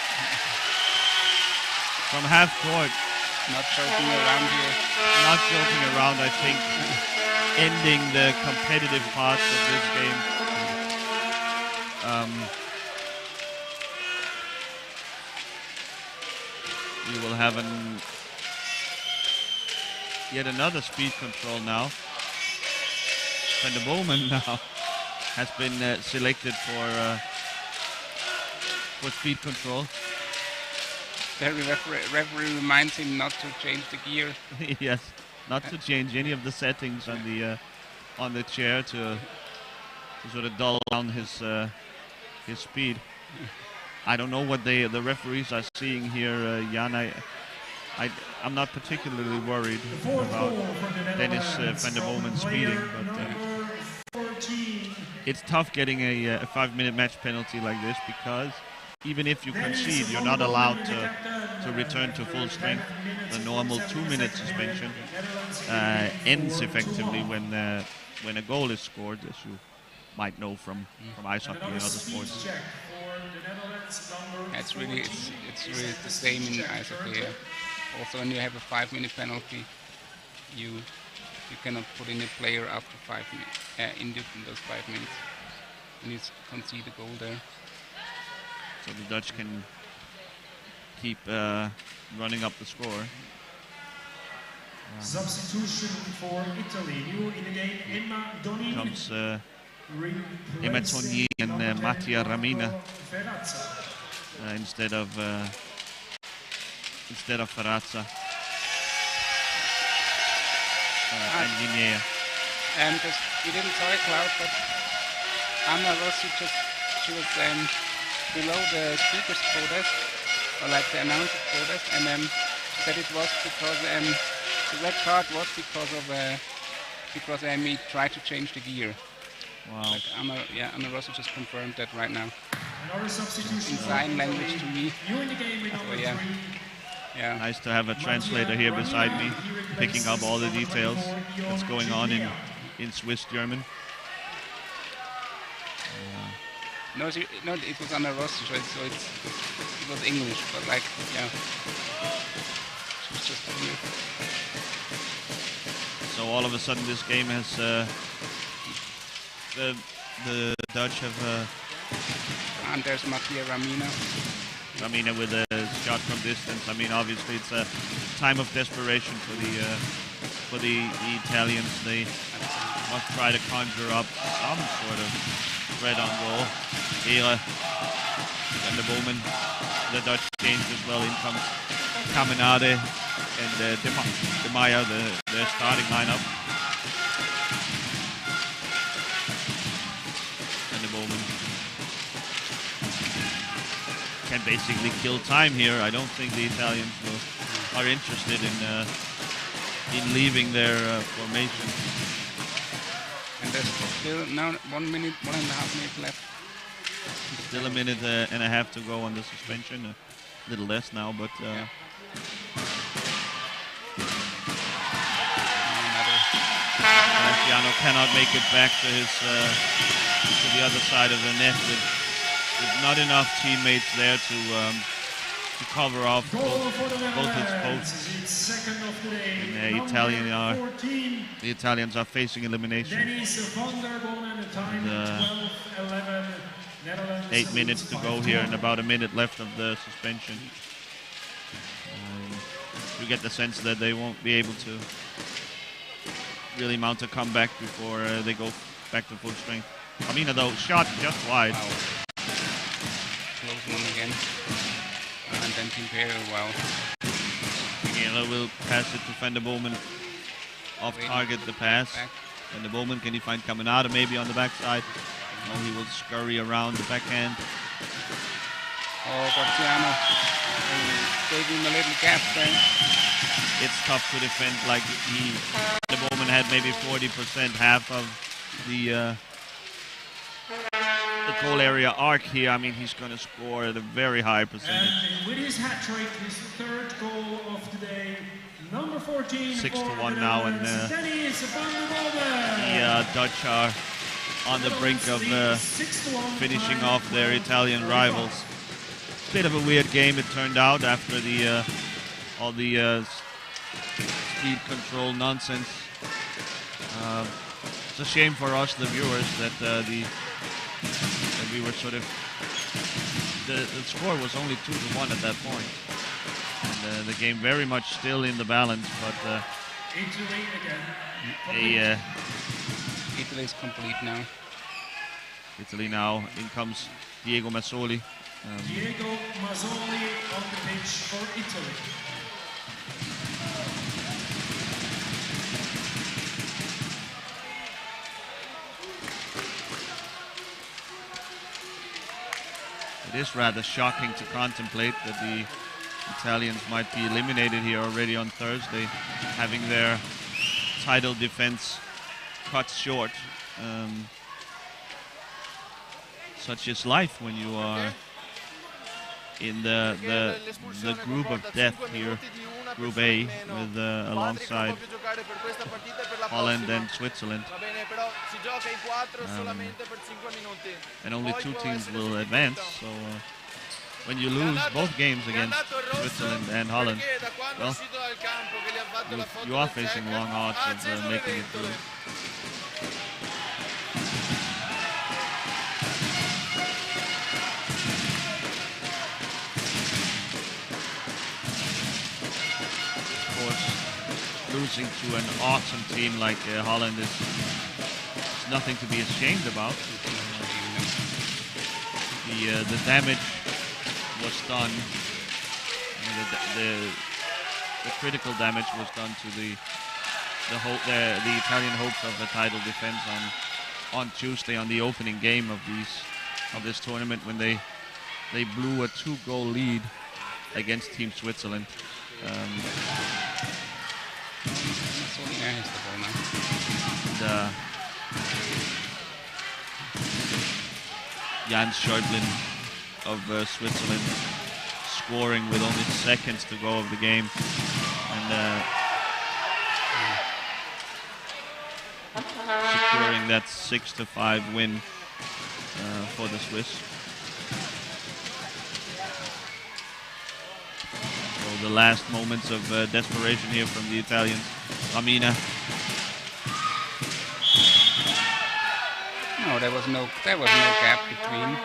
from half court. Not joking around here. Not joking around, I think. Ending the competitive parts of this game. We will have yet another speed control now. Van der Bomen now has been selected for speed control. The referee reminds him not to change the gear. Yes, not to change any of the settings on the chair to sort of dull down his speed. I don't know what the referees are seeing here, Jan. I'm not particularly worried about Dennis van der Bomen speeding, but it's tough getting a 5-minute match penalty like this, because even if you concede, you're not allowed to return to full strength. The normal 2-minute suspension ends effectively when a goal is scored, as you might know from ice hockey and other sports. It's really the same in ice hockey. Also, when you have a 5-minute penalty, you cannot put in a player after 5 minutes in those 5 minutes, and you concede a goal there. So the Dutch can keep running up the score. Substitution for Italy. New in the game, Emma Doni. Comes Emma Doni and Mattia Ramina instead of Ferrazza and Guinea. And we didn't saw it, Cloud, but Anna Rossi she was below the speaker's protest, or like the announcer's protest, and she said it was because the red card was because he tried to change the gear. Wow. Like Anna Rossi just confirmed that right now. Another substitution in sign language to me. New in the game with number 3. Yeah. Nice to have a translator here beside me, picking up all the details that's going on in Swiss German. No, no, it was on a roster, so it was English, but like, yeah, it was just weird. So all of a sudden, this game has the Dutch have. And there's Mattia Ramina. Ramina with a shot from distance. I mean, obviously, it's a time of desperation for the Italians. They must try to conjure up some sort of threat on goal. Here, and the Bowman, the Dutch changed as well. In comes Caminade and De Maya, the starting lineup. And the Bowman can basically kill time here. I don't think the Italians are interested in leaving their formation. And there's still now 1 minute, 1.5 minutes left. Still a minute and a half to go on the suspension. A little less now, but Marciano cannot make it back to his to the other side of the net with not enough teammates there to cover off both his posts. And the Italians are facing elimination. And, 8 minutes to go here and about a minute left of the suspension. You get the sense that they won't be able to really mount a comeback before they go back to full strength. Amina though, shot just wide. Wow. Close one again. And then Timpero, wow. Miguel will pass it to Van der Bowman. Off target the pass. Back. Van der Bowman, can he find Caminada maybe on the backside? No, he will scurry around the backhand. Oh, Marciano gave him a little gap there. It's tough to defend. Like the Bowman had maybe 40%, half of the goal area arc here. I mean, he's going to score at a very high percentage. And with his hat trick, his third goal of the day, number 14. 6-1 now, and Dennis Van der Bowman. the Dutch are on the brink of finishing off their Italian rivals. Bit of a weird game it turned out after all the speed control nonsense. It's a shame for us, the viewers, that we were sort of the score was only 2-1 at that point, and the game very much still in the balance. But Italy is complete now. Italy now. In comes Diego Mazzoli. Diego Mazzoli on the pitch for Italy. It is rather shocking to contemplate that the Italians might be eliminated here already on Thursday, having their title defense cut short. Such is life when you are in the group of death here, Group A, with alongside Holland and Switzerland. And only 2 teams will advance, so when you lose both games against Switzerland and Holland, well, you are facing long odds of making it through. Losing to an awesome team like Holland is nothing to be ashamed about. The damage was done. The critical damage was done to the Italian hopes of a title defense on Tuesday, on the opening game of this tournament, when they blew a 2-goal lead against Team Switzerland. Jan Schäuble of Switzerland scoring with only seconds to go of the game, and securing that 6-5 win for the Swiss. So the last moments of desperation here from the Italians. Ramina. No, there was no gap between.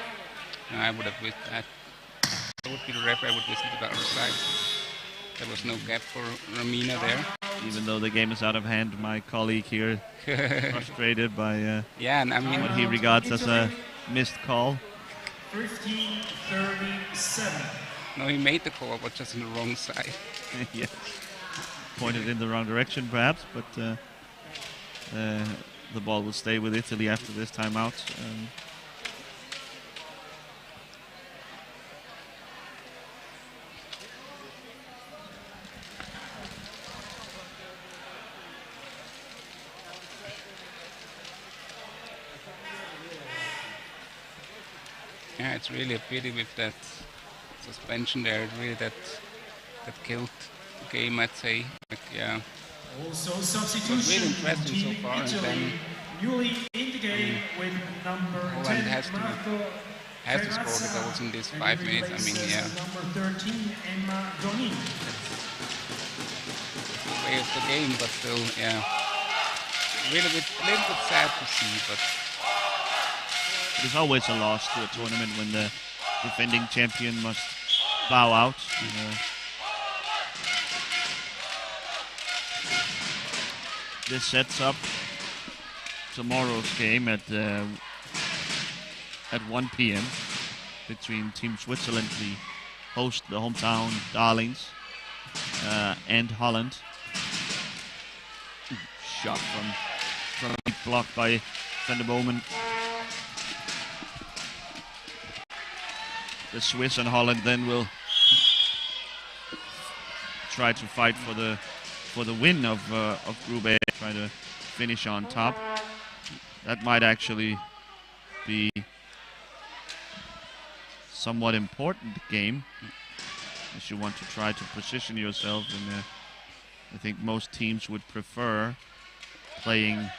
I would have wished that. I would be the referee. I would listen to the other side. There was no gap for Ramina there. Even though the game is out of hand, my colleague here frustrated by yeah, and I mean what he regards as a missed call. 15-37. No, he made the call, but just on the wrong side. Yes, pointed in the wrong direction perhaps, but the ball will stay with Italy after this timeout. Yeah, it's really a pity with that suspension there. It really that killed the game, I'd say. Like, yeah. Also It was substitution. really interesting so Team far, and Italy, then newly in the game with number Holland 10, has to score the goals in these 5 minutes. I mean, yeah. Number 13, Emma Doni. It's the way of the game, but still, yeah. Really a little bit sad to see, but There's always a loss to a tournament when the defending champion must bow out. This sets up tomorrow's game at 1 p.m. between Team Switzerland, the host, the hometown darlings, and Holland. Shot from blocked by Van der Bomen. The Swiss and Holland then will try to fight for the win of Group A, try to finish on top. That might actually be somewhat important game, as you want to try to position yourself. And I think most teams would prefer playing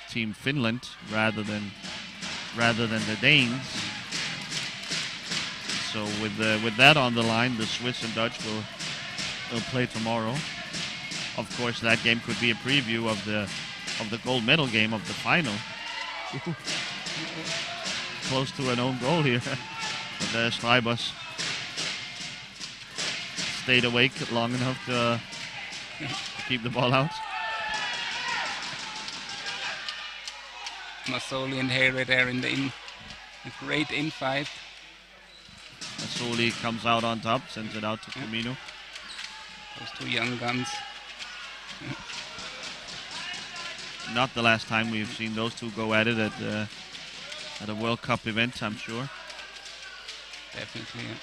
Team Finland rather than the Danes. So with that on the line, the Swiss and Dutch will play tomorrow. Of course, that game could be a preview of the gold medal game of the final. Close to an own goal here. But Schreibers stayed awake long enough to keep the ball out. Mazzoli and Hare there in a great infight. Mazzoli comes out on top, sends it out to Comino. Those two young guns. Not the last time we've seen those two go at it at a World Cup event, I'm sure. Definitely. Yeah.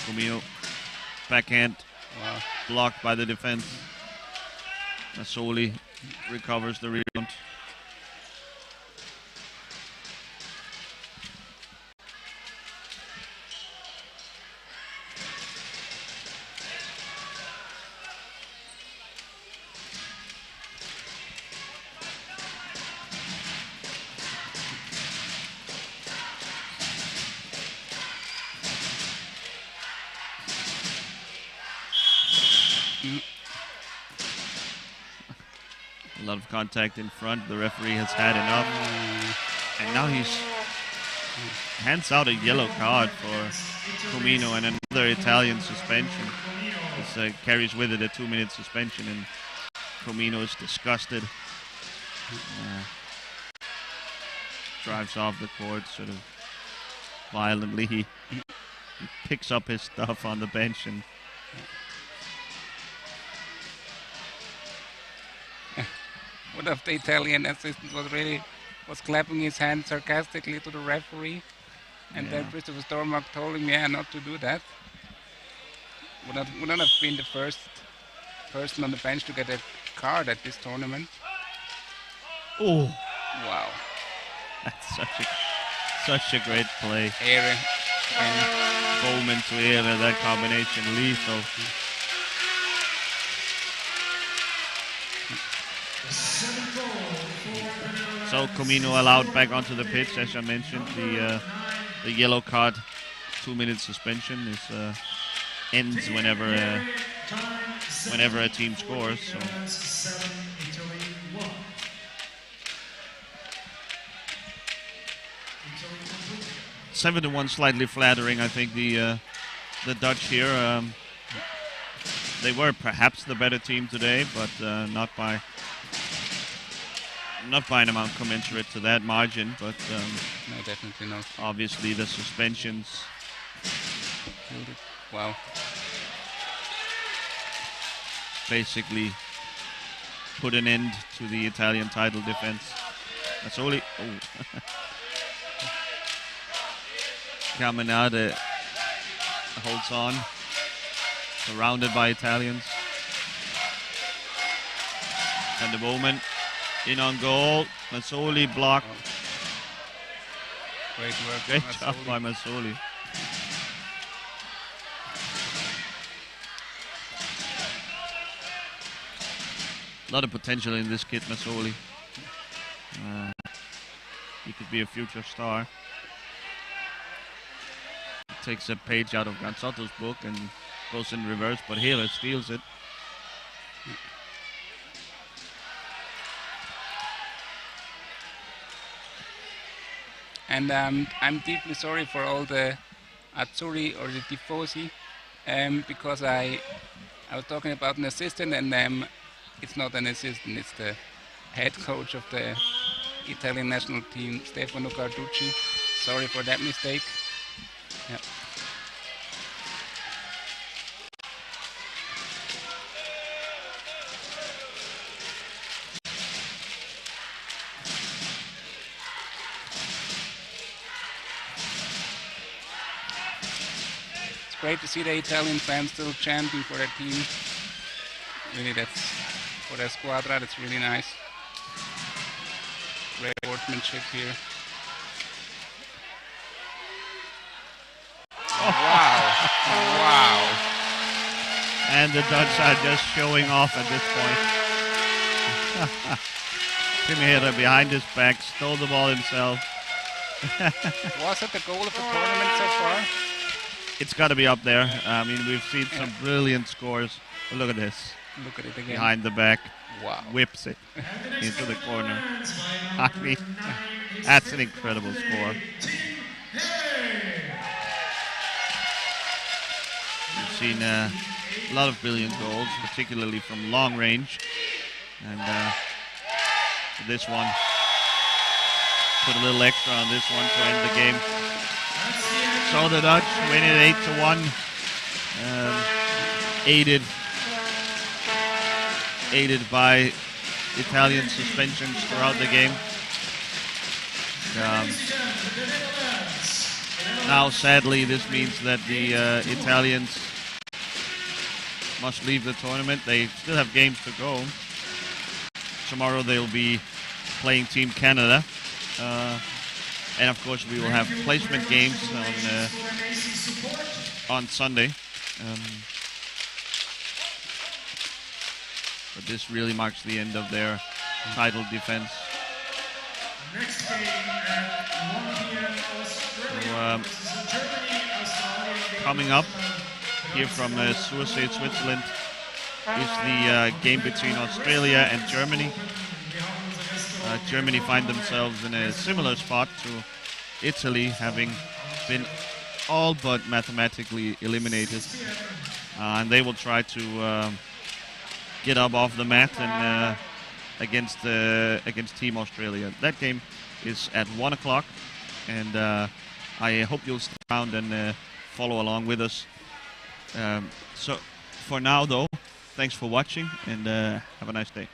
Comino, backhand, Wow. blocked by the defense. Mazzoli recovers the rebound. A lot of contact in front. The referee has had enough. And now he's hands out a yellow card for Comino and another Italian suspension. This carries with it a 2-minute suspension, and Comino is disgusted. Drives off the court sort of violently. He picks up his stuff on the bench and One of the Italian assistants was clapping his hand sarcastically to the referee, and then Christopher Stormark told him, yeah, not to do that. Would not have been the first person on the bench to get a card at this tournament. oh, Wow. that's such a great play. Hare And Bowman to Ehre, that combination lethal. So Comino allowed back onto the pitch, as I mentioned. The yellow card, 2-minute suspension is ends whenever a team scores. So 7-1, slightly flattering. I think the Dutch here. They were perhaps the better team today, but not by an amount commensurate to that margin. But no, definitely not. Obviously, the suspensions Killed it. Wow. basically put an end to the Italian title defense. Mazzoli, Caminada holds on, surrounded by Italians. And the moment in on goal, Mazzoli blocked. Great work. Great from job Mazzoli. by Mazzoli. A lot of potential in this kid, Mazzoli. He could be a future star. Takes a page out of Gansotto's book and goes in reverse, but Hela steals it. And I'm deeply sorry for all the Azzurri or the Tifosi, because I was talking about an assistant, and it's not an assistant, it's the head coach of the Italian national team, Stefano Carducci. Sorry for that mistake. Yeah. It's great to see the Italian fans still chanting for their team. Really, that's for their squadra. That's really nice. Great sportsmanship here. Wow! Wow! And the Dutch are just showing off at this point. Tim Hera behind his back, stole the ball himself. Was it the goal of the tournament so far? It's got to be up there. I mean, we've seen some brilliant scores. But look at this. Look at it again. Behind the back. Wow. Whips it into the corner. I mean, that's an incredible score. We've seen a lot of brilliant goals, particularly from long range. And this one, put a little extra on this one to end the game. So the Dutch win it 8-1, aided by Italian suspensions throughout the game. Now, sadly, this means that the Italians must leave the tournament. They still have games to go. Tomorrow they'll be playing Team Canada. And of course we will have placement games on Sunday. But this really marks the end of their title defense. Next game at 1 p.m. Australia versus Germany, Australia. Coming up here from Sursee, Switzerland, is the game between Australia and Germany. Germany find themselves in a similar spot to Italy, having been all but mathematically eliminated. And they will try to get up off the mat and against Team Australia. That game is at 1 o'clock, and I hope you'll stick around and follow along with us. So for now, though, thanks for watching, and have a nice day.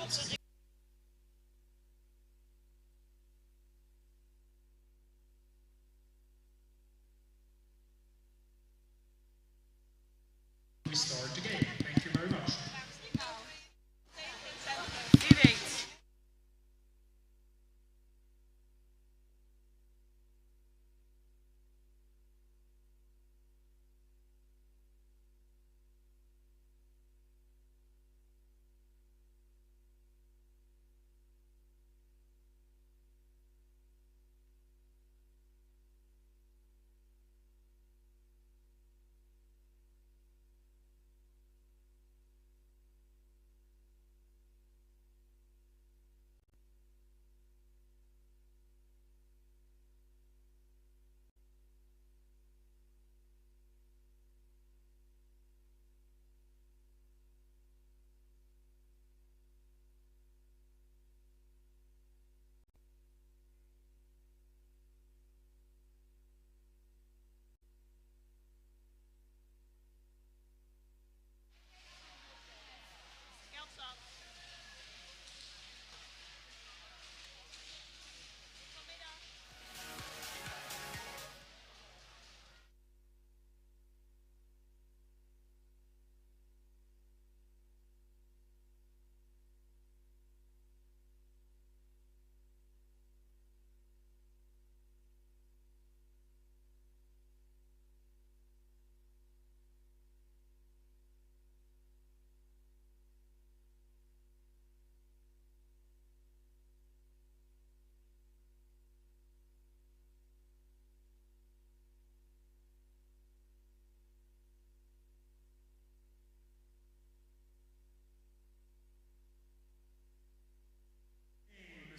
We start the game. Thank you very much.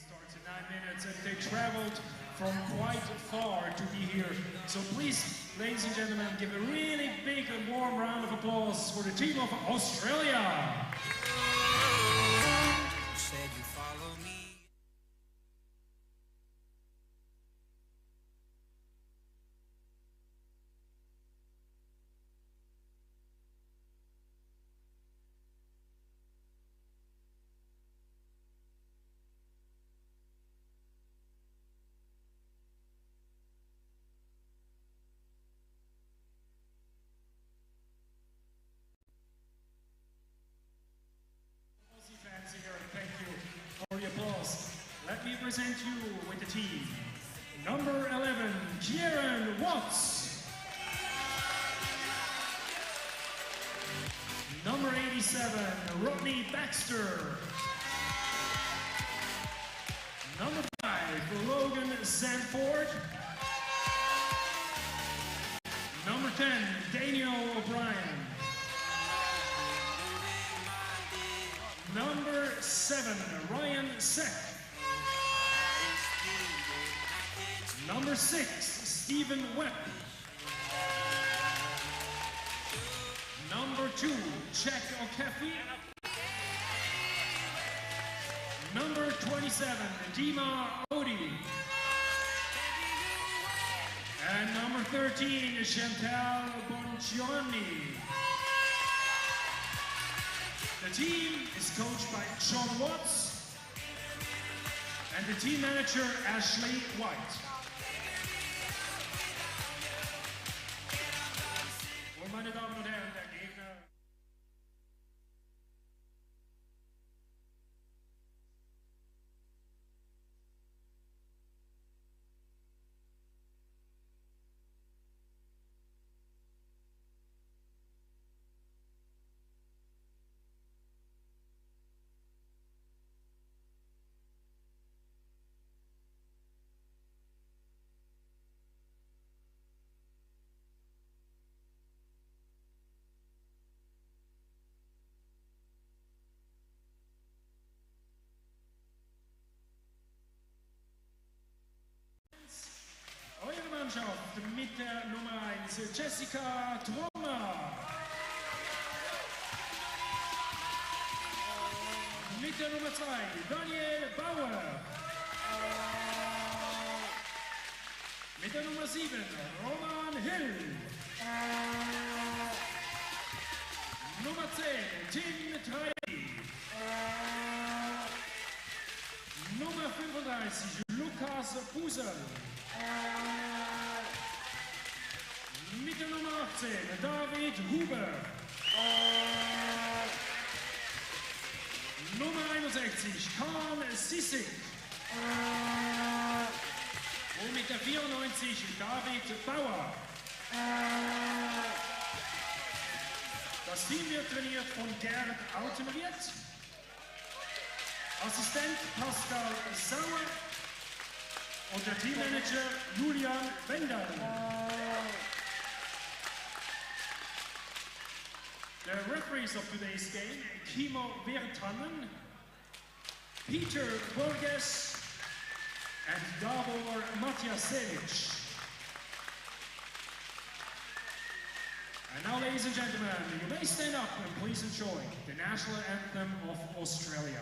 Starts in 9 minutes, and they traveled from quite far to be here. So please, ladies and gentlemen, give a really big and warm round of applause for the team of Australia. Said you follow me. Fans here, thank you for the applause. Let me present you with the team. Number 11, Kieran Watts. Number 87, Rodney Baxter. Number 5, Logan Sanford. Number 10, Daniel O'Brien. Number 7, Ryan Seck. Number 6, Stephen Webb. Number 2, Jack O'Keefe. Number 27, Dima Odie. And number 13, Chantal Bongiorni. The team is coached by Sean Watts and the team manager Ashley White. Und meine Damen und Herren, der Gegner. Eure Mannschaft mit der Nummer 1, Jessica Trommer. Mit der Nummer 2, Daniel Bauer. Mit der Nummer 7, Roman Hill. Nummer 10, Tim Trey. 35, Lukas Pusel. Mit der Nummer 18, David Huber. Nummer 61, Karl Sissig. Und mit der 94, David Bauer. Das Team wird trainiert von Gerd Altenried. Assistent Pascal Sauer und der Teammanager Julian Wendel. The referees of today's game, Kimo Virtanen, Peter Borges and Davor Matjasevich. And now, ladies and gentlemen, you may stand up and please enjoy the national anthem of Australia.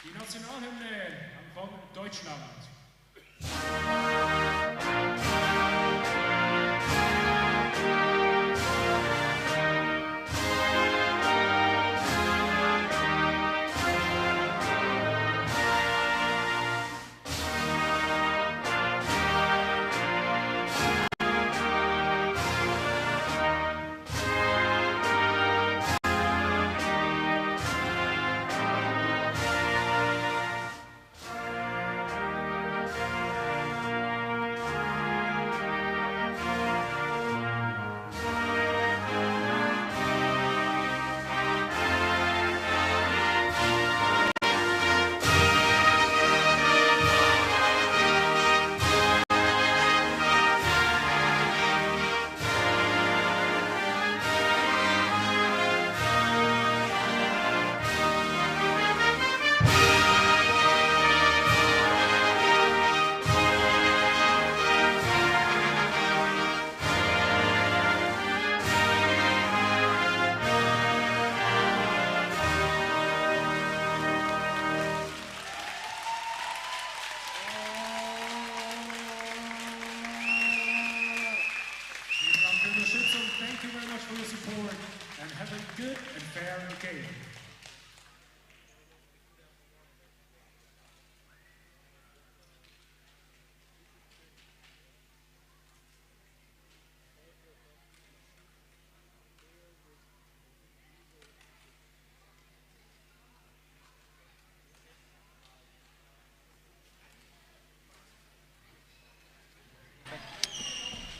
Die Nationalhymne von Deutschland. Thank you very much for your support and have a good and fair game.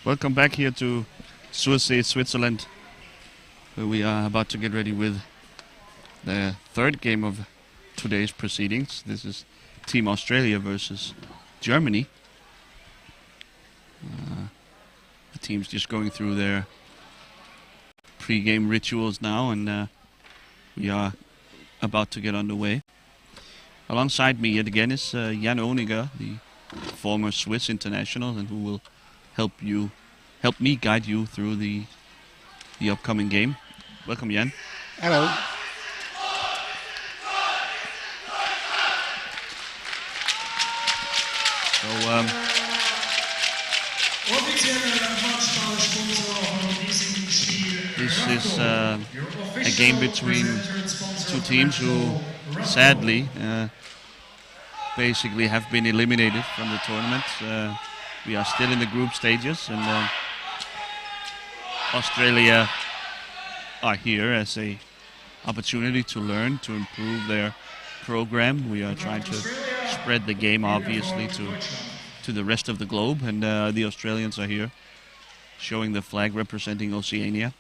Welcome back here to Sursee, Switzerland, where we are about to get ready with the third game of today's proceedings. This is Team Australia versus Germany. The team's just going through their pre-game rituals now, and we are about to get underway. Alongside me yet again is Jan Oniger, the former Swiss international, and who will help me guide you through the upcoming game. Welcome, Jan. Hello. This is a game between two teams who sadly basically have been eliminated from the tournament. We are still in the group stages, and Australia are here as a opportunity to learn, to improve their program. We are trying to spread the game obviously to the rest of the globe, and the Australians are here showing the flag representing Oceania.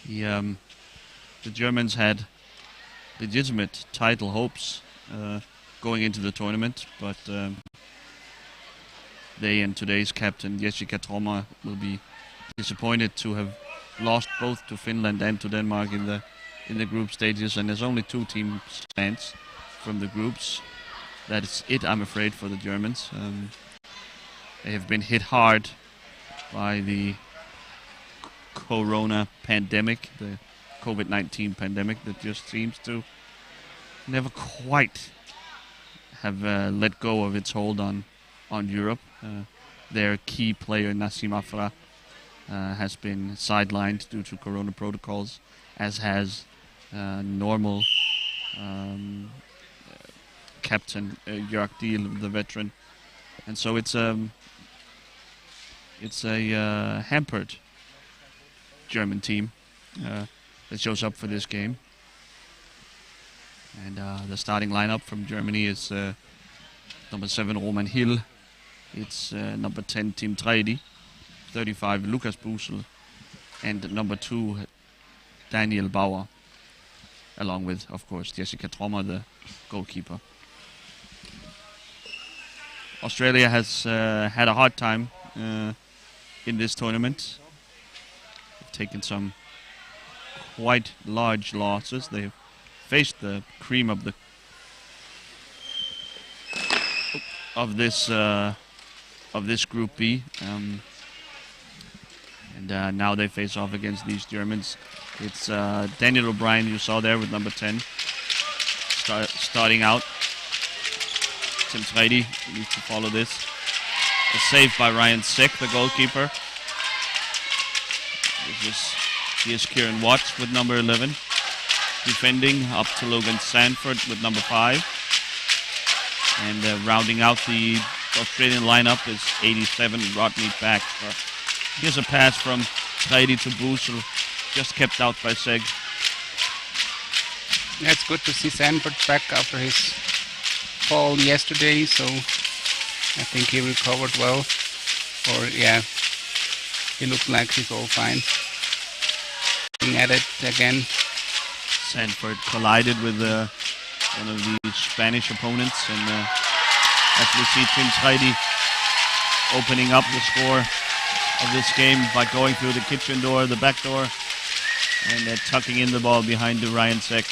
The Germans had legitimate title hopes going into the tournament, but they and today's captain Jessica Trommer will be disappointed to have lost both to Finland and to Denmark in the group stages, and there's only 2 teams advanced from the groups. That's it, I'm afraid, for the Germans. They have been hit hard by the corona pandemic, the COVID-19 pandemic that just seems to never quite have let go of its hold on Europe. Their key player, Nassim Afra, has been sidelined due to corona protocols, as has normal captain Jörg Diel, the veteran. And so it's a hampered German team that shows up for this game. And the starting lineup from Germany is number 7 Roman Hill, it's number 10 Tim Tredi, 35 Lukas Busel, and number 2 Daniel Bauer, along with, of course, Jessica Trommer, the goalkeeper. Australia has had a hard time in this tournament. They've taken some quite large losses. They've faced the cream of this Group B, and now they face off against these Germans. It's Daniel O'Brien, you saw there, with number 10, starting out. Tim Tredi needs to follow this. A save by Ryan Seck, the goalkeeper. Here's Kieran Watts with number 11. Defending up to Logan Sanford with number 5. And rounding out the Australian lineup is 87 Rodney Baxter. Here's a pass from Tredi to Busel, just kept out by Seg. Yeah, it's good to see Sanford back after his fall yesterday, so I think he recovered well. Or yeah, he looked like he's all fine. Looking at it again. Sanford collided with one of the Spanish opponents, and as we see Tim Tredi opening up the score of this game by going through the kitchen door, the back door, and tucking in the ball behind Ryan Seck.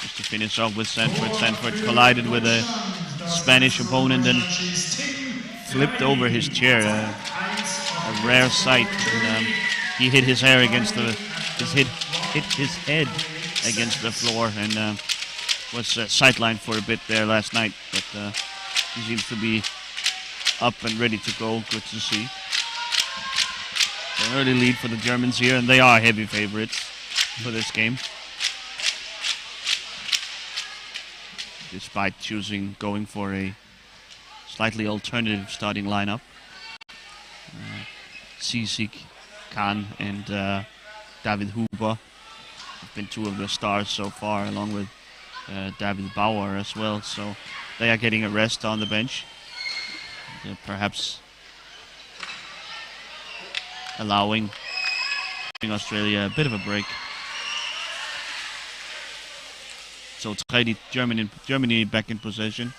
Just to finish off with Sanford. Sanford collided with a Spanish opponent and flipped over his chair. A rare sight. And, he hit his hair against hit his head against the floor, and was sidelined for a bit there last night. But he seems to be up and ready to go. Good to see. An early lead for the Germans here, and they are heavy favorites for this game, despite going for a slightly alternative starting lineup. Sisik, Khan, and David Huber have been 2 of the stars so far, along with David Bauer as well. So they are getting a rest on the bench, perhaps allowing Australia a bit of a break. So Tredi, Germany back in possession.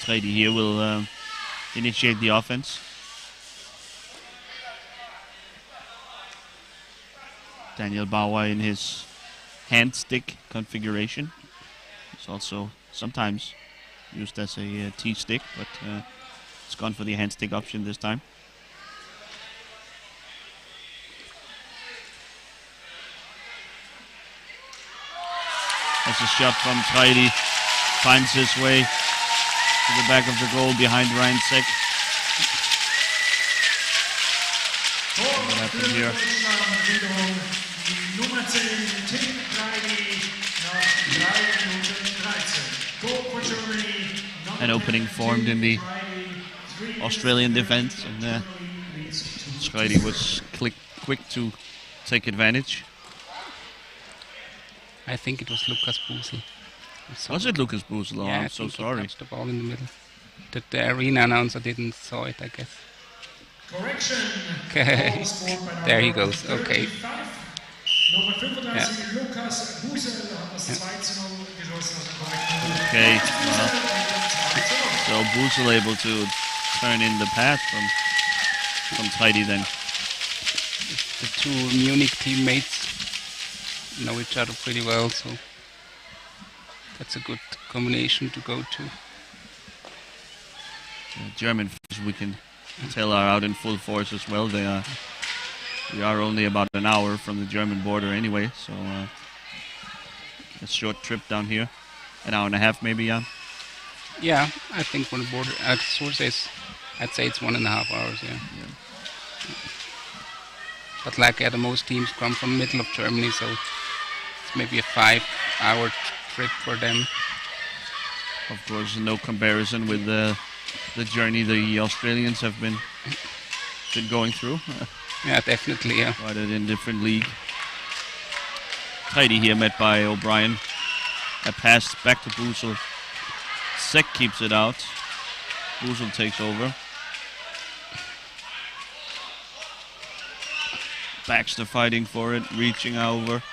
Tredi here will initiate the offense. Daniel Bauer in his hand stick configuration. It's also sometimes used as a T-stick, but it's gone for the hand stick option this time. That's a shot from Tredi. Finds his way to the back of the goal behind Ryan Seck. What happened here? An opening formed in the Australian defense, and Tredi was quick to take advantage. I think it was Lukas Busel. Was it Lucas Busel? Oh, Yeah, I I'm so think he sorry. touched the ball in the middle. The arena announcer didn't saw it, I guess. Correction. Okay. Goal scored by There he number goes. Okay. 35. Nummer 35, Lukas Busel hat das 2:0 geschossen, also korrekt. Okay, well, so Busel able to turn in the pass from Heidi then. The two Munich teammates know each other pretty well, so that's a good combination to go to. German fans, we can tell, are out in full force as well. We are only about an hour from the German border anyway, so a short trip down here, an hour and a half maybe, Jan. Yeah, I think from the border, sources, I'd say it's 1.5 hours, yeah. But like, the most teams come from the middle of Germany, so it's maybe a 5-hour trip for them. Of course, no comparison with the journey the Australians have been going through. Yeah, definitely, yeah. Quite in different league. Heidi here met by O'Brien. A pass back to Busel. Sek keeps it out. Busel takes over. Baxter fighting for it, reaching over.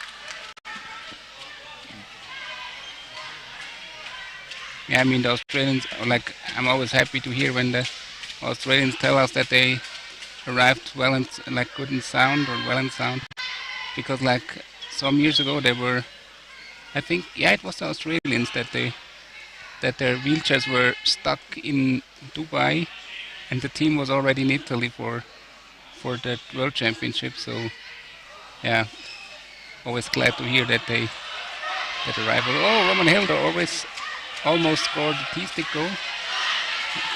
Yeah, I mean, the Australians, like, I'm always happy to hear when the Australians tell us that they arrived well and like good in sound or well in sound, because like some years ago they were, I think, yeah, it was the Australians that their wheelchairs were stuck in Dubai, and the team was already in Italy for the World Championship. So yeah, always glad to hear that arrival. Oh, Roman Hilder almost scored the T-stick goal.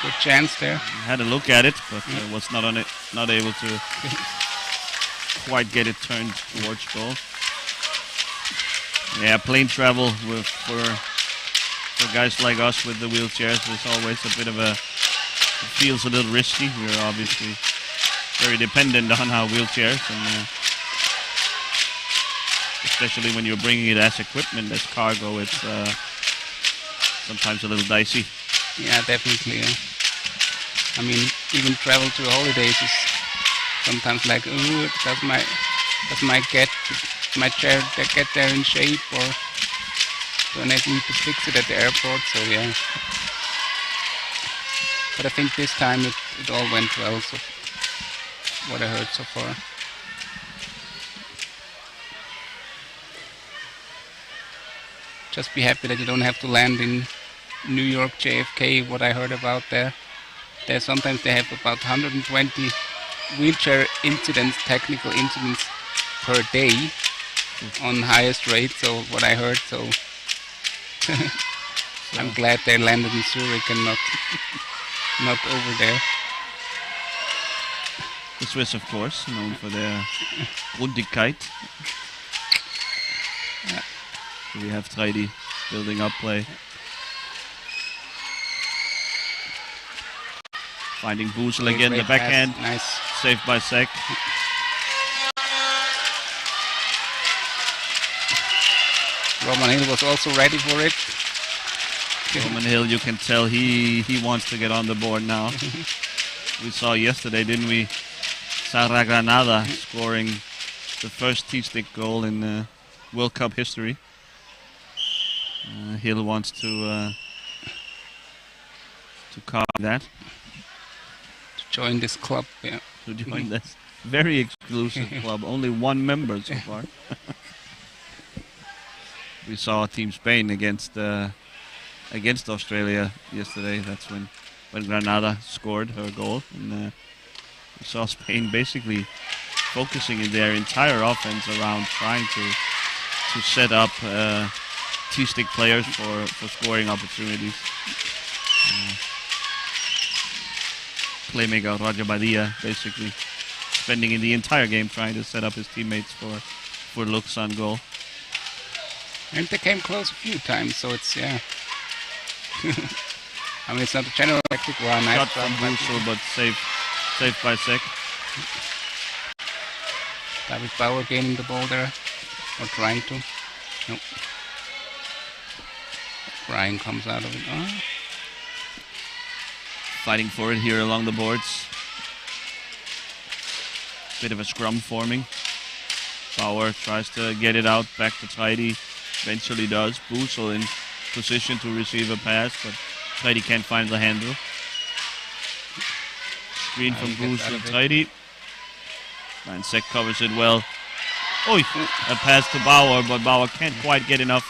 Good chance there. Had a look at it, but was not able to quite get it turned towards goal. Yeah, plane travel for guys like us with the wheelchairs is always a bit of it feels a little risky. We're obviously very dependent on our wheelchairs, and especially when you're bringing it as equipment, as cargo, it's sometimes a little dicey. Yeah, definitely. Yeah. I mean, even travel to holidays is sometimes like, ooh, does my chair get there in shape, or do I need to fix it at the airport? So yeah. But I think this time it all went well. So what I heard so far. Just be happy that you don't have to land in New York JFK. What I heard about there sometimes they have about 120 wheelchair incidents, technical incidents per day on highest rate. So what I heard, so I'm glad they landed in Zurich and not over there. The Swiss, of course, known for their Grundigkeit. Yeah. We have Treidi building up play. Finding Busel again, the backhand. Nice. Saved by Sek. Roman Hill was also ready for it. Roman Hill, you can tell he wants to get on the board now. We saw yesterday, didn't we? Sarra Granada scoring the first T-stick goal in World Cup history. Hill wants to copy that. To join this club, yeah. To join this very exclusive club. Only one member so far. We saw Team Spain against Australia yesterday. That's when Granada scored her goal, and we saw Spain basically focusing in their entire offense around trying to set up T-stick players for scoring opportunities. Playmaker Roger Badia basically spending in the entire game trying to set up his teammates for looks on goal. And they came close a few times, so it's, yeah. I mean, it's not a general tactic. Well, nice shot from Busel, but saved by Sek. David Bauer gaining the ball there, or trying to. Nope. Brian comes out of it. Oh. Fighting for it here along the boards. Bit of a scrum forming. Bauer tries to get it out back to Tidy. Eventually does. Busel in position to receive a pass, but Tidy can't find the handle. Screen from Busel. Tidy. Van Sek covers it well. Oh, a pass to Bauer, but Bauer can't quite get enough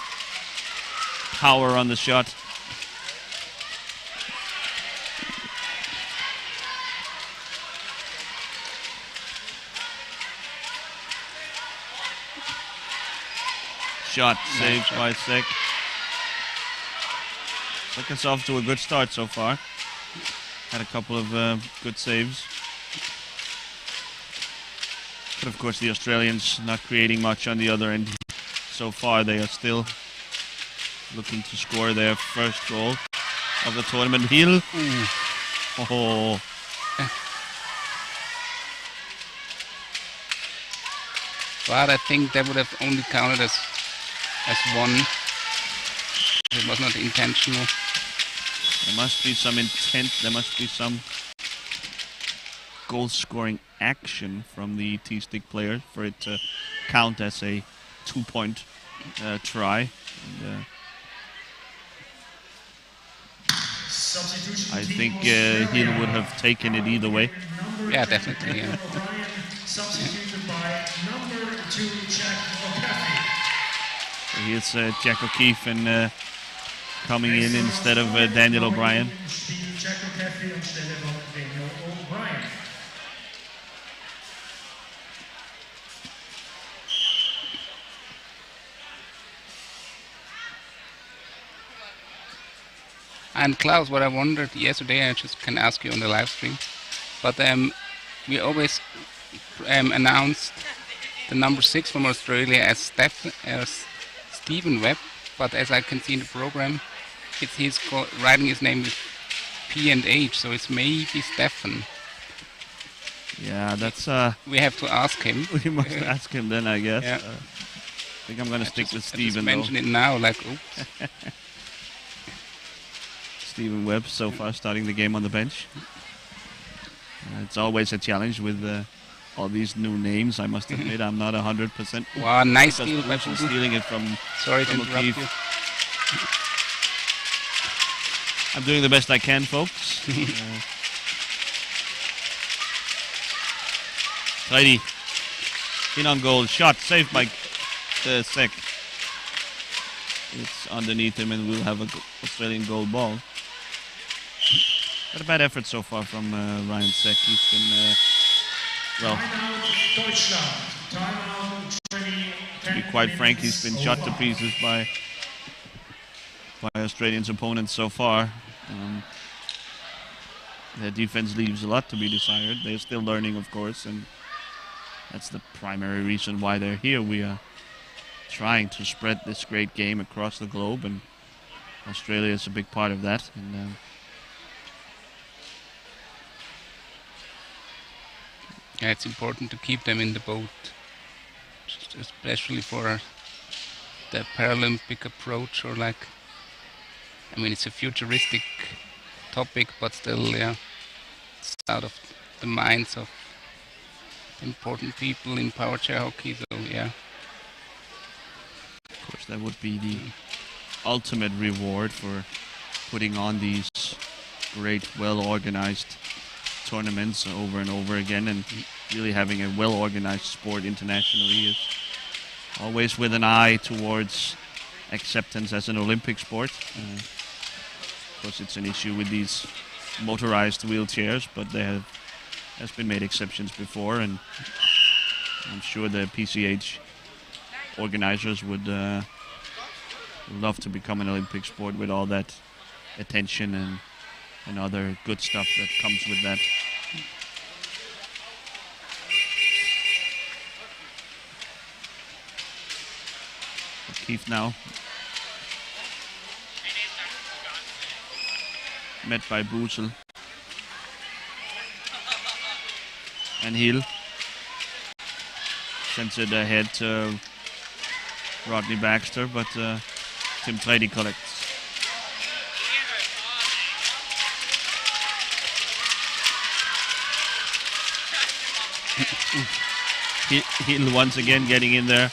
power on the shot. Shot saved by Sek. Sek is off to a good start so far. Had a couple of good saves. But of course the Australians not creating much on the other end. So far they are still looking to score their first goal of the tournament. Hill. Oh. But I think that would have only counted as one. It was not intentional. There must be some intent. There must be some goal-scoring action from the T-stick player for it to count as a 2-point try. And, I think Hill would have taken it either way. Yeah, definitely. Yeah. Substituted by number 2, Jack O'Keefe. Here's Jack O'Keefe and coming in instead of Daniel O'Brien. Jack O'Keefe anstelle von Daniel O'Brien. And Klaus, what I wondered yesterday, I just can ask you on the live stream, but we always announced the number 6 from Australia as Stephen Webb, but as I can see in the program, he's writing his name with P and H, so it's maybe Stefan. Yeah, that's... we have to ask him. We must ask him then, I guess. Yeah. I think I'm going to stick with Stephen, though. Mention it now, like, oops. Stephen Webb so far starting the game on the bench. It's always a challenge with all these new names. I must admit, I'm not 100%. Wow, nice steal by Bubu. Stealing it from. Sorry from to interrupt you. I'm doing the best I can, folks. Tidy. In on goal. Shot saved by Sek. It's underneath him, and we'll have an Australian goal ball. Not a bad effort so far from Ryan Sek. He's been, well, to be quite frank, he's been shot to pieces by Australians' opponents so far. Their defense leaves a lot to be desired. They're still learning, of course, and that's the primary reason why they're here. We are trying to spread this great game across the globe, and Australia is a big part of that. And yeah, it's important to keep them in the boat, especially for the Paralympic approach, or like, I mean, it's a futuristic topic, but still, yeah, it's out of the minds of important people in power chair hockey, so yeah. Of course, that would be the ultimate reward for putting on these great, well-organized tournaments over and over again, and really having a well-organized sport internationally is always with an eye towards acceptance as an Olympic sport. Of course, it's an issue with these motorized wheelchairs, but there has been made exceptions before, and I'm sure the PCH organizers would love to become an Olympic sport with all that attention and other good stuff that comes with that. Keith now. Met by Busel. And Hill sends it ahead to Rodney Baxter, but Tim Trady collects. Hill once again getting in there,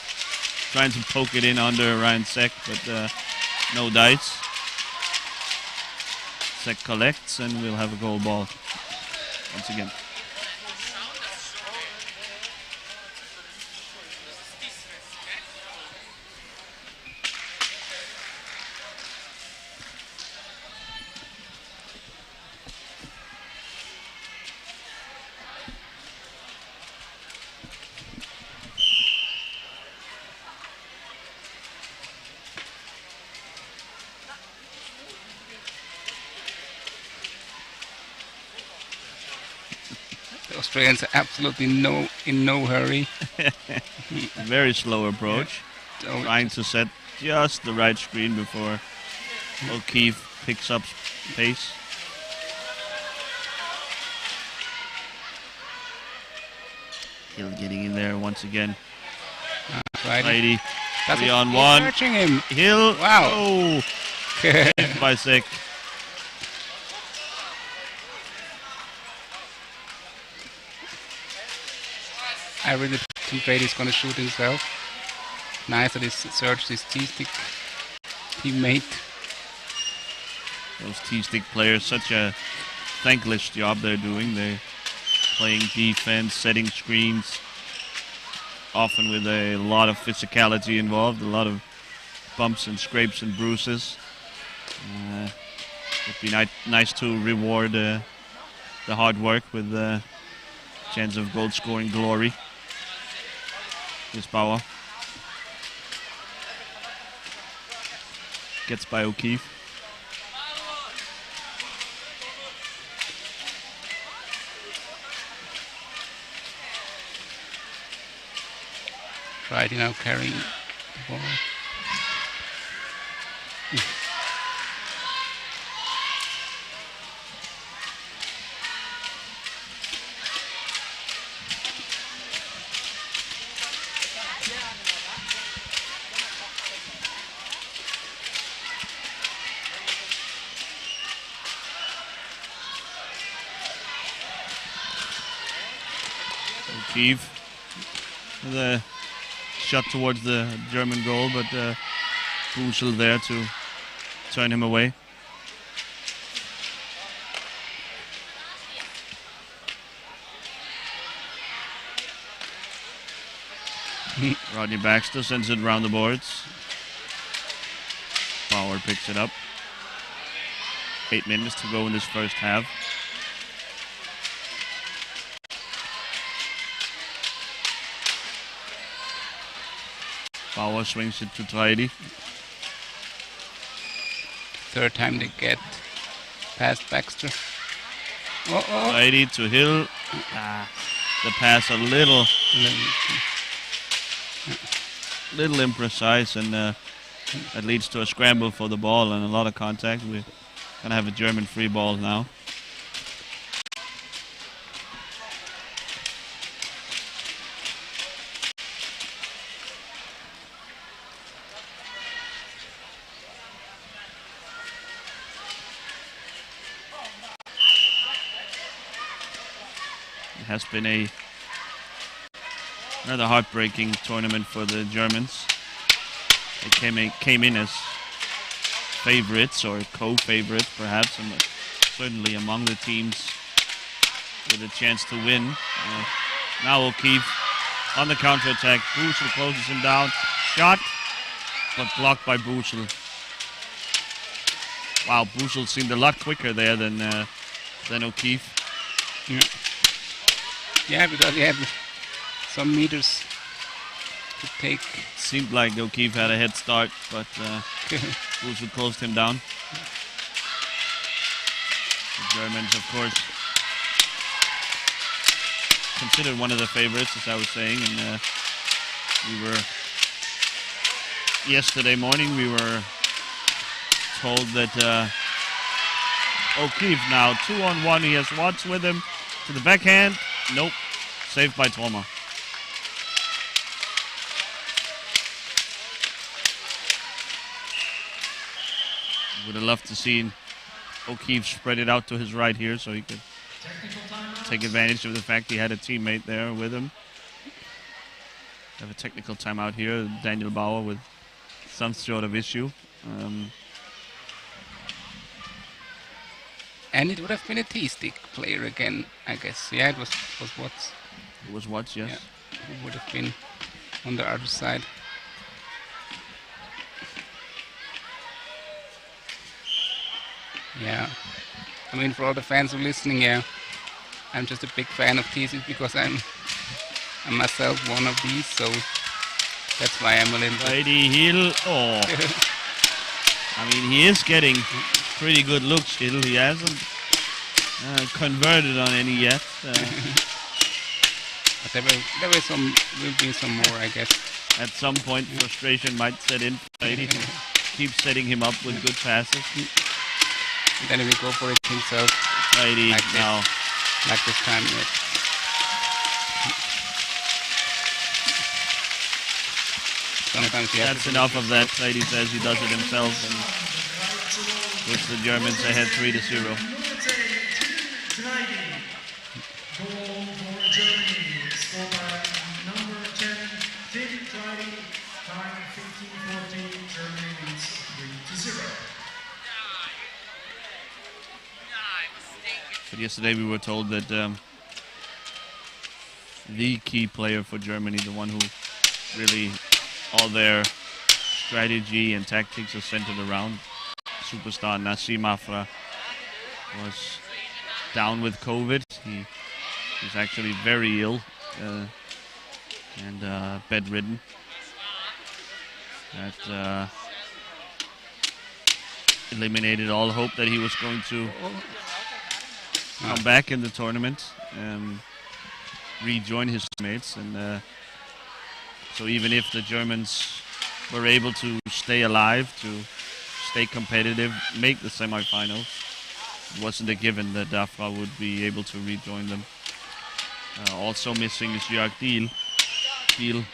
trying to poke it in under Ryan Seck, but no dice. Seck collects, and we'll have a goal ball once again. The Australians are absolutely in no hurry. Very slow approach. So Trying to set just the right screen before O'Keefe picks up pace. Hill getting in there once again. Friday. Friday, 3 on 1. Searching him. Hill, Wow. oh, hit by Seck. I really think Brady's going to shoot himself. Nice that he searched his T-stick teammate. Those T-stick players, such a thankless job they're doing. They're playing defense, setting screens, often with a lot of physicality involved, a lot of bumps and scrapes and bruises. It'd be nice to reward the hard work with a chance of goal scoring glory. Here's Bauer. Gets by O'Keefe. Friday now carrying the ball. O'Keefe with a shot towards the German goal, but Buschel there to turn him away. Rodney Baxter sends it around the boards. Bauer picks it up. 8 minutes to go in this first half. Bauer swings it to Trady. Third time they get past Baxter. Oh. Trady to Hill. The pass a little imprecise, and that leads to a scramble for the ball and a lot of contact. We're gonna have a German free ball now. Has been another heartbreaking tournament for the Germans. They came in as favorites or co-favorites perhaps, and certainly among the teams with a chance to win. Now O'Keefe on the counter-attack. Buschel closes him down. Shot, but blocked by Buschel. Wow, Buschel seemed a lot quicker there than O'Keefe. Yeah, because he had some meters to take. Seemed like O'Keefe had a head start, but Buschel closed him down. The Germans, of course, considered one of the favorites, as I was saying, and yesterday morning we were told that O'Keefe now 2-on-1. He has Watts with him to the backhand. Nope. Saved by Tolma. Would have loved to see O'Keefe spread it out to his right here so he could take advantage of the fact he had a teammate there with him. Have a technical timeout here. Daniel Bauer with some sort of issue. And it would have been a T-stick player again, I guess. Yeah, it was Watts. It was Watts, yes. Yeah, who would have been on the other side. Yeah, I mean, for all the fans who are listening, yeah, I'm just a big fan of T-sticks because I'm myself one of these, so that's why I'm a little bit... Righty heel. Oh. I mean, he is getting pretty good looks still. He hasn't converted on any yet. But there will be some more, I guess. At some point, frustration might set in. Righty keep setting him up with good passes. And then he will go for it himself. Righty now. Like this time, yes. Sometimes you have That's enough of that. Righty says he does it himself and puts the Germans ahead 3-0. Goal for Germany. Scored by number 10, Tim Tridy. Time 15-14. Germany leads 3-0. But yesterday we were told that the key player for Germany, the one who really all their strategy and tactics are centered around, superstar Nassim Afra, was down with COVID. He's actually very ill and bedridden. That eliminated all hope that he was going to come back in the tournament, rejoin his teammates, and so even if the Germans were able to stay alive, to stay competitive, make the semifinals, it wasn't a given that Afra would be able to rejoin them. Also missing is Jörg Diel. Diel,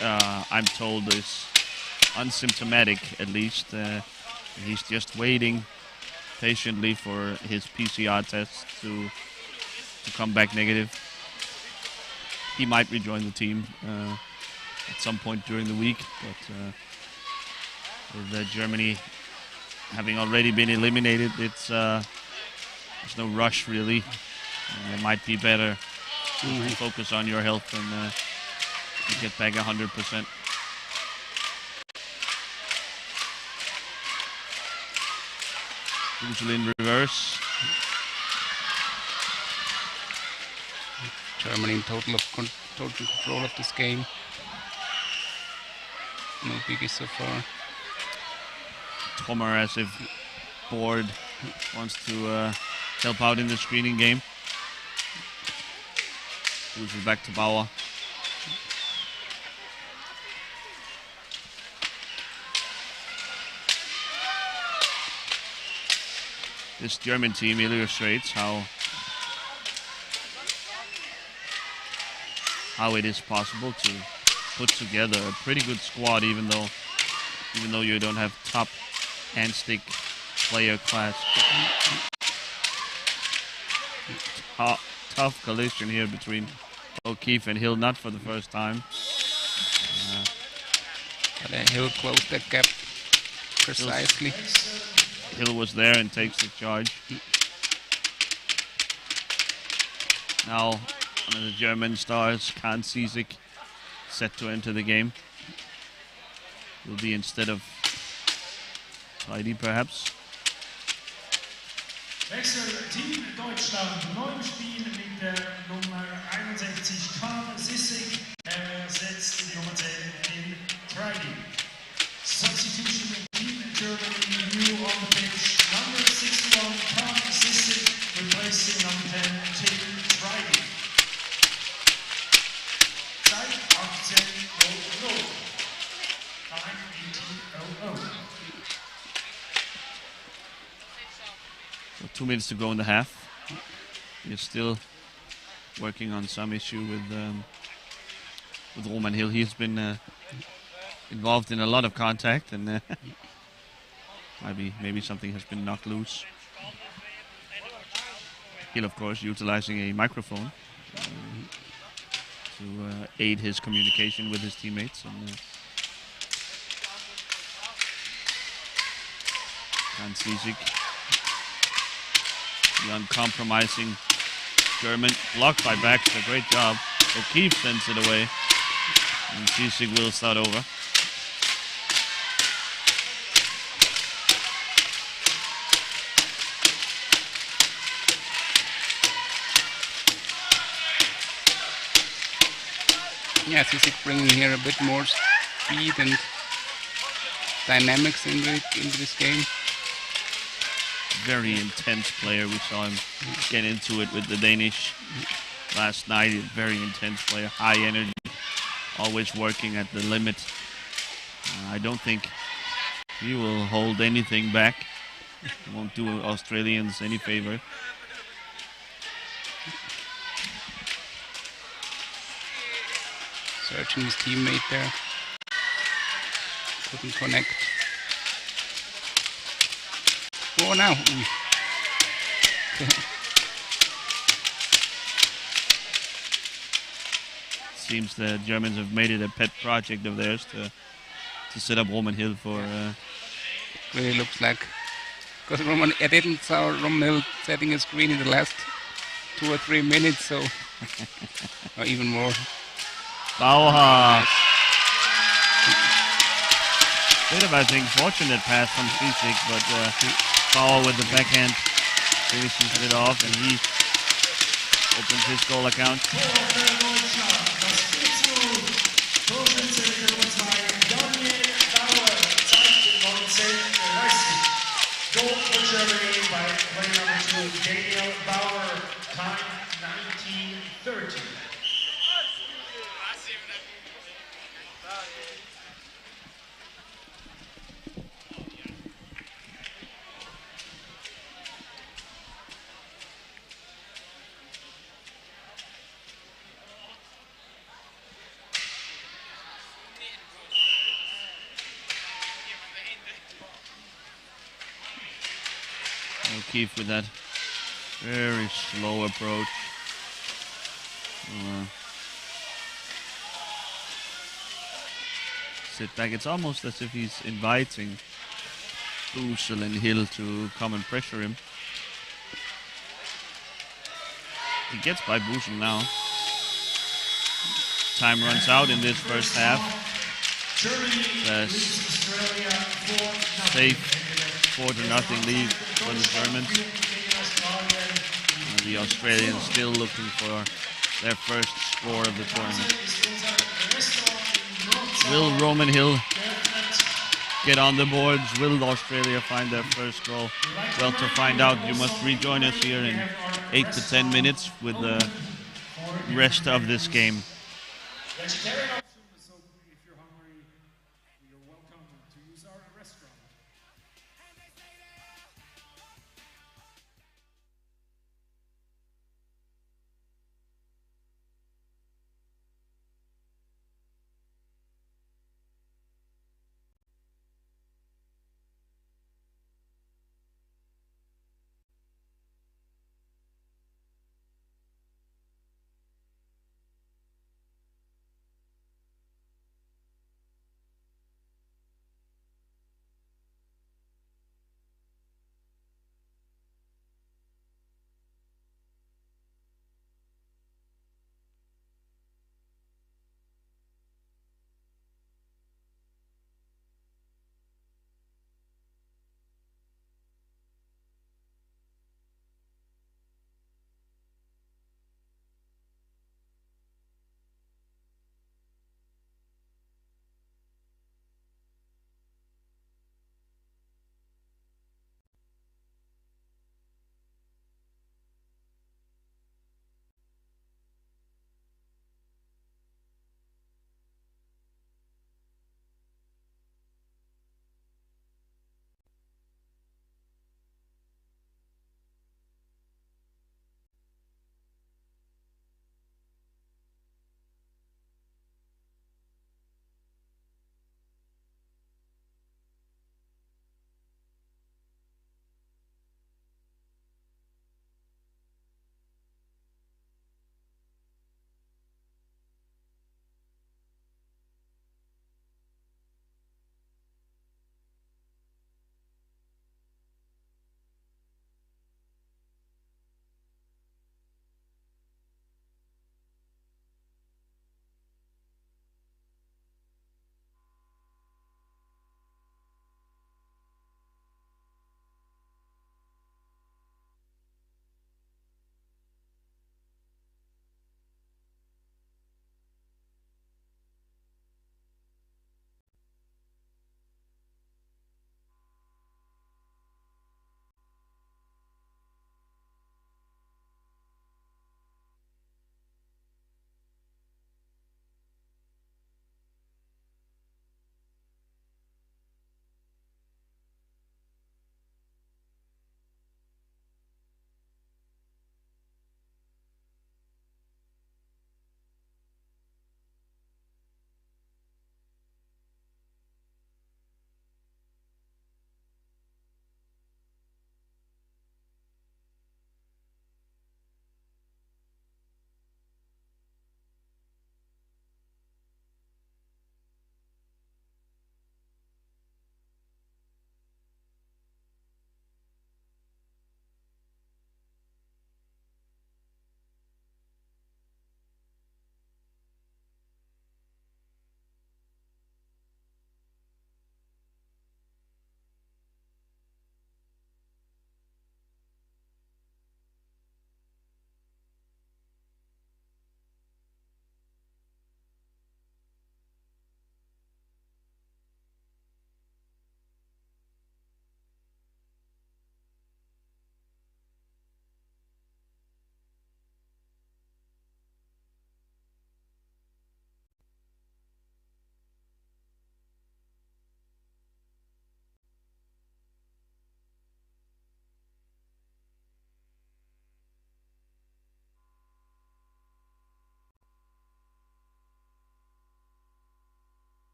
I'm told, is unsymptomatic at least. He's just waiting patiently for his PCR test to come back negative. He might rejoin the team at some point during the week, but with Germany having already been eliminated, there's no rush really. It might be better to focus on your health and get back 100%. Usually in reverse. Germany in total control of this game. No biggie so far. Tomer, as if bored, wants to help out in the screening game. Loses back to Bauer. This German team illustrates how it is possible to put together a pretty good squad, even though you don't have top hand stick player class. Tough collision here between O'Keefe and Hill, not for the first time. But Hill closed that gap precisely. Hill was there and takes the charge. Now, one of the German stars, Kahn Ciesig, set to enter the game. Will be instead of Heidi, perhaps. Wechsel Team Deutschland, neues Spiel mit der Nummer 61 Kahn Ciesig. Ersetzt die Nummer 10 Tim Tridy. Substitution Team Germany, new on the pitch. Number 61 Kahn Ciesig, replacing number 10 Tim Tridy. Zeit 18:00. Time 18:00. So 2 minutes to go in the half. We're still working on some issue with Roman Hill. He's been involved in a lot of contact, and Maybe something has been knocked loose. Hill, of course, utilizing a microphone to aid his communication with his teammates. And Jan Sisik, the uncompromising German, blocked by Baxter. Great job. O'Keefe sends it away, and Sisik will start over. Yeah, Sisik bringing here a bit more speed and dynamics into this game. Very intense player. We saw him get into it with the Danish last night. Very intense player, high energy, always working at the limit. I don't think he will hold anything back. Won't do Australians any favor. Searching his teammate there. Couldn't connect. Oh, now. Seems the Germans have made it a pet project of theirs to set up Roman Hill for. Really looks like. Because I didn't saw Roman Hill setting a screen in the last 2 or 3 minutes, so. Or even more. Bauer. Bit of, I think, fortunate pass from Sisik, but Bauer with the backhand finishes it off, and he opens his goal account. Goal for Germany by player number 2, Daniel Bauer, time 19:30. O'Keefe with that very slow approach. Sit back. It's almost as if he's inviting Busel and Hill to come and pressure him. He gets by Busel now. Time runs out in this first half. Safe 4-0 lead for the Germans. The Australians still looking for their first score of the tournament. Will Roman Hill get on the boards? Will Australia find their first goal? Well, to find out, you must rejoin us here in 8 to 10 minutes with the rest of this game. So if you're hungry, you're welcome to use our restaurant.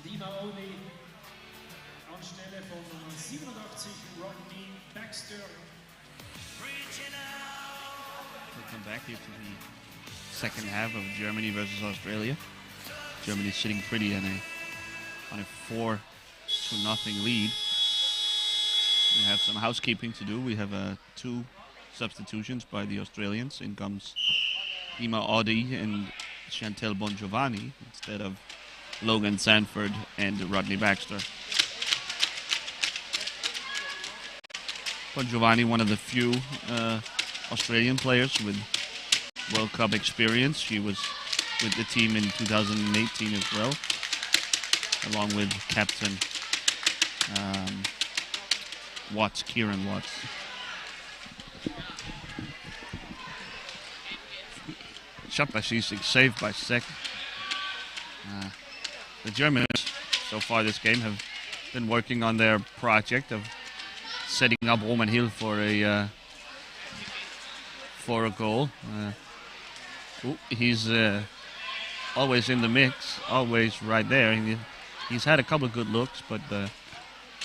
Dima Oni anstelle von Nummer 87 Rodney Baxter. We'll come back here to the second half of Germany versus Australia. Germany sitting pretty on a 4-0 lead. We have some housekeeping to do. We have 2 substitutions by the Australians. In comes Dima Audi and Chantel Bongiovanni instead of Logan Sanford and Rodney Baxter. Bongiovanni, one of the few Australian players with World Cup experience. She was with the team in 2018 as well, along with Captain Watts, Kieran Watts. Shot by Sisik, saved by Sek. The Germans, so far this game, have been working on their project of setting up Roman Hill for a goal. He's always in the mix, always right there. He's had a couple of good looks, but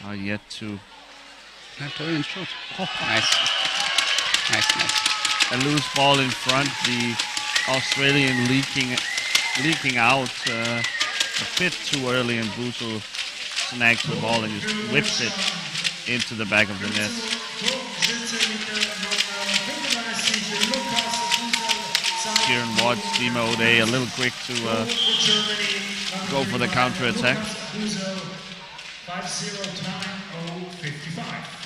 are yet to. Turn shot. Oh, nice. A loose ball in front. The Australian leaking out a bit too early, and Busel snags the ball and just whips it into the back of the net. Kieran Watts, Dima O'Day a little quick to go for the counter-attack. 5-0 time, 0:55.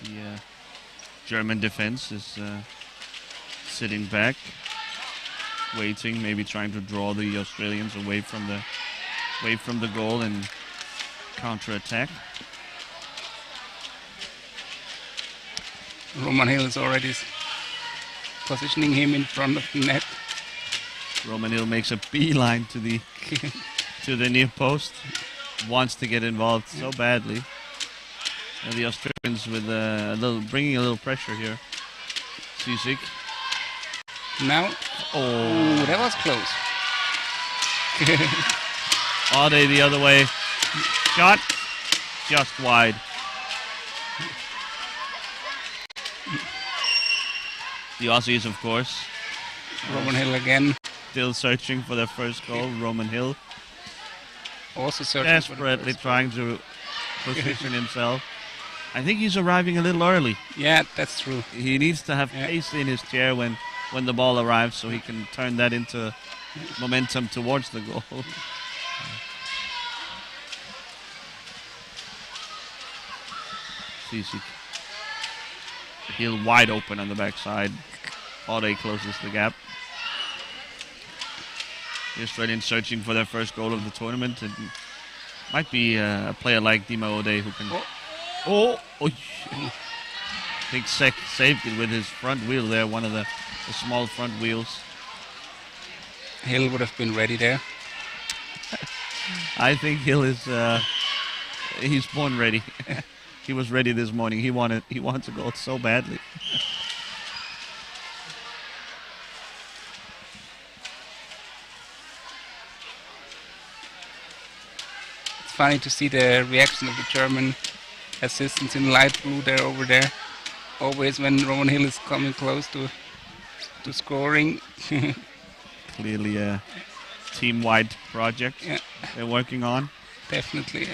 The German defense is sitting back, waiting, maybe trying to draw the Australians away from the goal and counter-attack. Roman Hill is already positioning him in front of the net. Roman Hill makes a beeline to the near post, wants to get involved so badly. And the Australians with bringing a little pressure here. Sisik. Now, oh, that was close. Ade the other way. Shot just wide. The Aussies, of course. Roman Hill again. Still searching for their first goal. Roman Hill. Also searching desperately trying to position himself. I think he's arriving a little early. Yeah, that's true. He needs to have pace in his chair when the ball arrives, so he can turn that into momentum towards the goal. Sisik. Hill wide open on the backside. Ade closes the gap. The Australians searching for their first goal of the tournament. It might be a player like Dima O'Day who can. I think Sek saved it with his front wheel there, one of the small front wheels. Hill would have been ready there. I think Hill is he's born ready. He was ready this morning. He wants a goal so badly. It's funny to see the reaction of the German assistants in light blue there over there. Always when Roman Hill is coming close to scoring. Clearly a team-wide project they're working on. Definitely.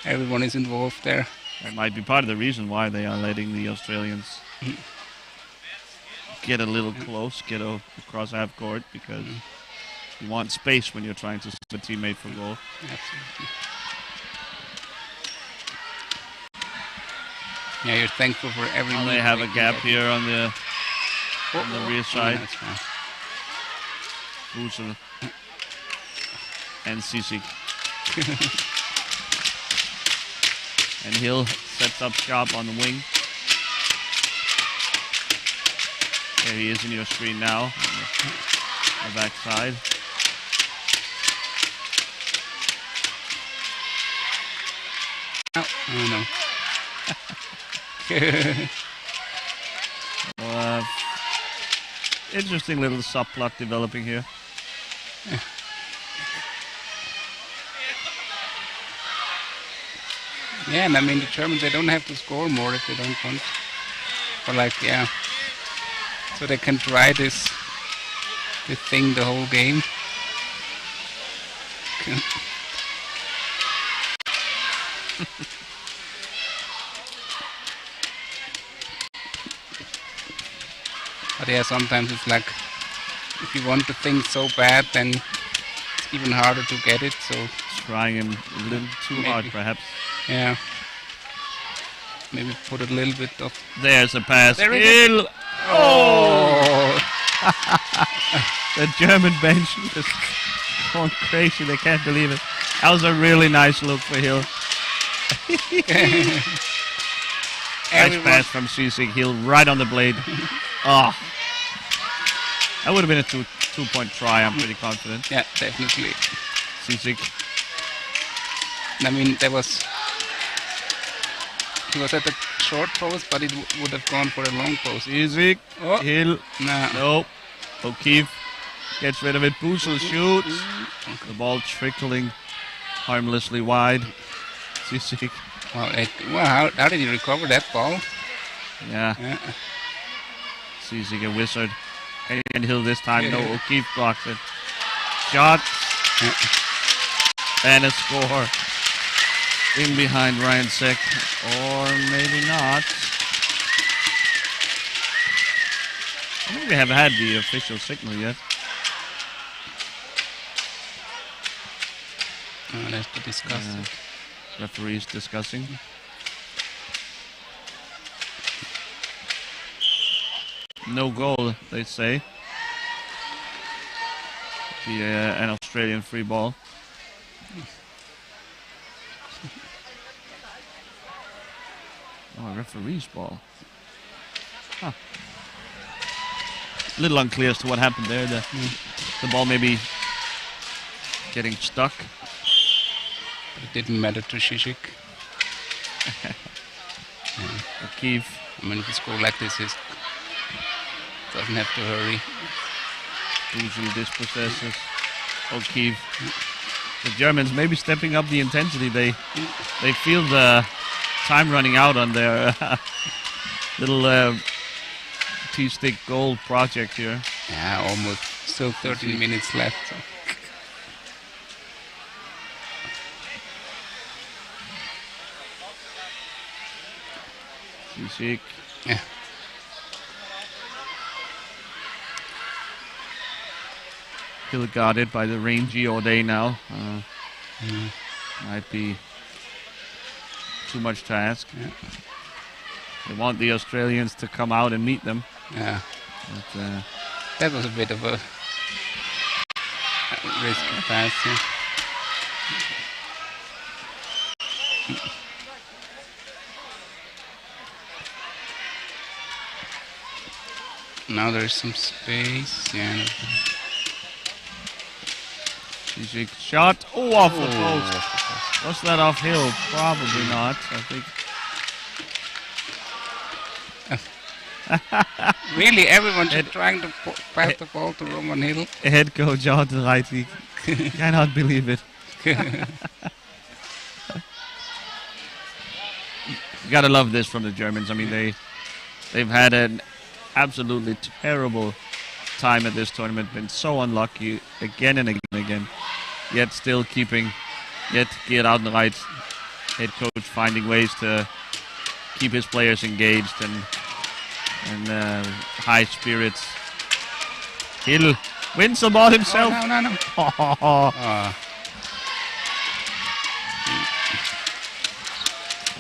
Everyone is involved there. That might be part of the reason why they are letting the Australians get a little close, get across half court, because you want space when you're trying to save a teammate for goal. Absolutely. Yeah, you're thankful for every. Now they have a gap here on the on the rear side. That's fine. Busel and Sisik. And Hill sets up sharp on the wing. There he is in your screen now, on the back side. Oh no. Interesting little subplot developing here. Yeah, and I mean the Germans, they don't have to score more if they don't want. But like, yeah, so they can try this thing the whole game. But yeah, sometimes it's like if you want the thing so bad, then it's even harder to get it. So Trying him a little too hard, perhaps. yeah, maybe put a little bit of. There's a pass. There it Hill. Oh, The German bench is going crazy. They can't believe it. That was a really nice look for Hill. Nice pass from Sisik. Hill right on the blade. Oh. That would have been a two-point try, I'm pretty confident. yeah, definitely. Sisik. I mean, he was at the short post, but it would have gone for a long post. Sisik. Oh. Hill. Nah. Nope. O'Keefe gets rid of it. Busel shoots. The ball trickling harmlessly wide. Sisik. Well, how did he recover that ball? Yeah. Yeah. Sisik a wizard. And Hill this time. No, O'Keefe blocks it. Shot. And a score. In behind Ryan Seck. Or maybe not. I think we haven't had the official signal yet. Let's to discuss it. Referees discussing. No goal, they say. An Australian free ball. Oh, a referee's ball. Huh. A little unclear as to what happened there. The ball maybe getting stuck. It didn't matter to Shishik. O'Keefe. I mean, if you score like this, he doesn't have to hurry. Busel dispossesses. O'Keefe. The Germans maybe stepping up the intensity. They feel the time running out on their little T-stick goal project here. Yeah, almost. Still 13 minutes left. So. Sisik. Yeah. Still guarded by the rangy O'Day now. Might be too much to ask. Yeah. They want the Australians to come out and meet them. Yeah. But, that was a bit of a risky pass. Yeah. Now there's some space. Yeah. Sisik shot. Oh, off the post. Was that off Hill? Probably not. I think. Really, everyone just trying to pass the ball to Roman Hill. Head coach out the right. He cannot believe it. You gotta love this from the Germans. I mean, they've had an absolutely terrible time at this tournament. Been so unlucky again and again and again. Yet still keeping. Yet Geert Oudenreit, head coach, finding ways to keep his players engaged and high spirits. Hill wins the ball himself. Oh, no.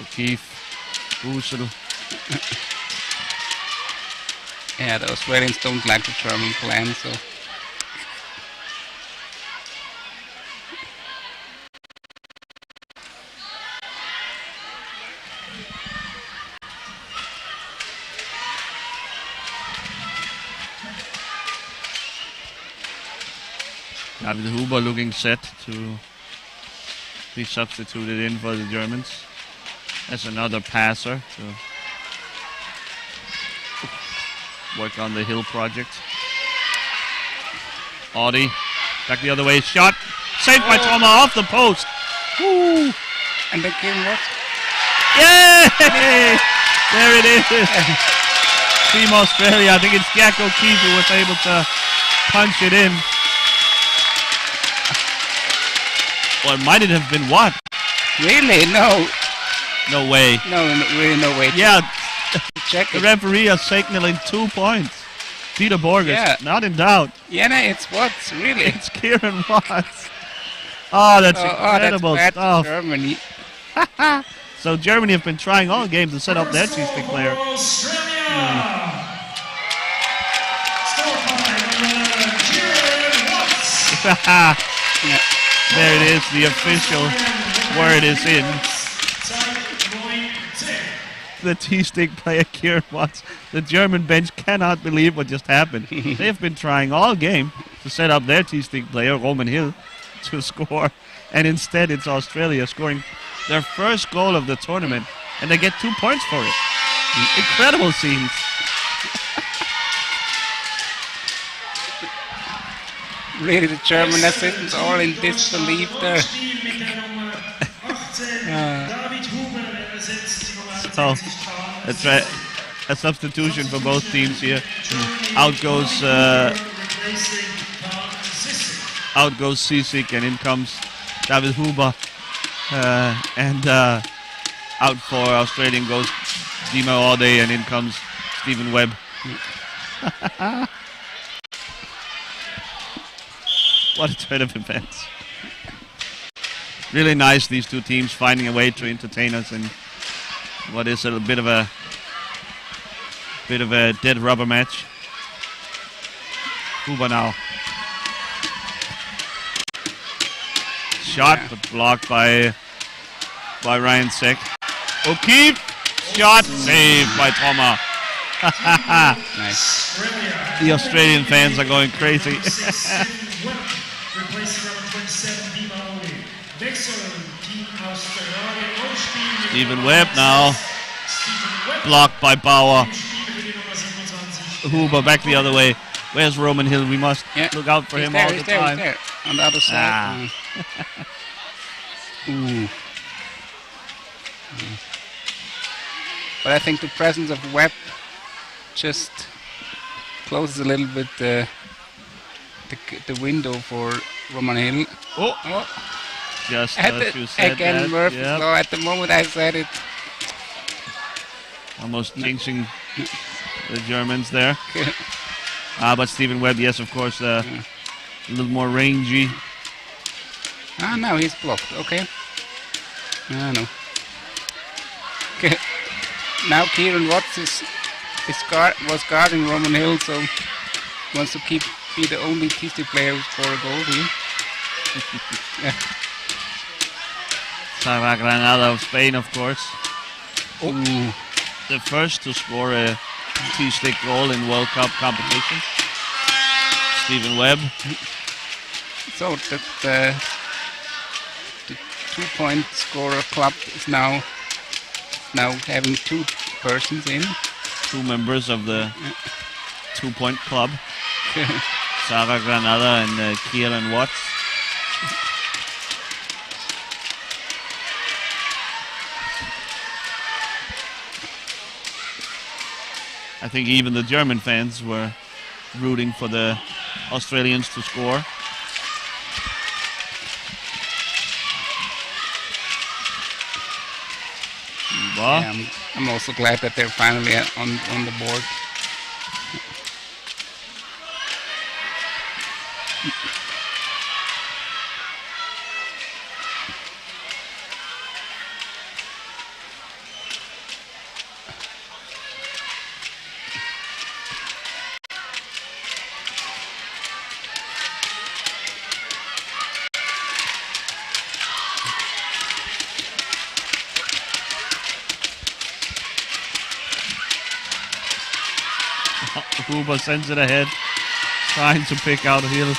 O'Keefe, Busel. Yeah, the Australians don't like the German plan, so. David Huber looking set to be substituted in for the Germans as another passer to work on the Hill project. Audi, back the other way, shot, saved by Toma off the post. Woo! And the game what? Yay! There it is. Team Australia, I think it's Jack O'Keefe who was able to punch it in. Or might it have been what? Really? No. No way. No, really no way. Yeah, Check the it. referee is signaling 2 points. Peter Borges, Yeah. not in doubt. Yeah, no, it's Watts, really. It's Kieran Watts. Oh, that's incredible that's bad stuff. Germany. So Germany have been trying all game to set up their cheese player. Australia. Score time, Kieran Watts. Yeah. There it is, the official word is in. The T-stick player Kieran Watts. The German bench cannot believe what just happened. They've been trying all game to set up their T-stick player, Roman Hill, to score. And instead it's Australia scoring their first goal of the tournament. And they get 2 points for it. Incredible scenes. Really, the German assistants all in disbelief there. So that's right. A substitution for both teams here. Out goes Sisik and in comes David Huber. And out for Australian goes Dima Ode and in comes Stephen Webb. What a turn of events. Really nice, these two teams finding a way to entertain us in what is a bit of a dead rubber match. Huber now. Shot, but blocked by Ryan Seck. O'Keefe, shot, saved by Toma. Nice. The Australian fans are going crazy. Stephen Webb now. Blocked by Bauer. Huber back the other way. Where's Roman Hill? We must look out for him all the time. He's there, on the other side. Ooh. But I think the presence of Webb just closes a little bit the window for Roman Hill. Oh. Just as you said again, that. Murphy's Yep. Law. At the moment I said it. Almost jinxing the Germans there. But Stephen Webb, yes, of course, a little more rangy. Now he's blocked. Okay. No. Okay. Now Kieran Watts was guarding Roman Hill, so wants to be the only TC player who scored a goal here. Yeah. Sara Granada of Spain, of course. Ooh. The first to score a T-stick goal in World Cup competition. Stephen Webb. So the 2-point scorer club is now having 2 persons in. 2 members of the 2-point club. Sara Granada and Kieran Watts. I think even the German fans were rooting for the Australians to score. Yeah, I'm also glad that they're finally on the board. Huber sends it ahead, trying to pick out Hill.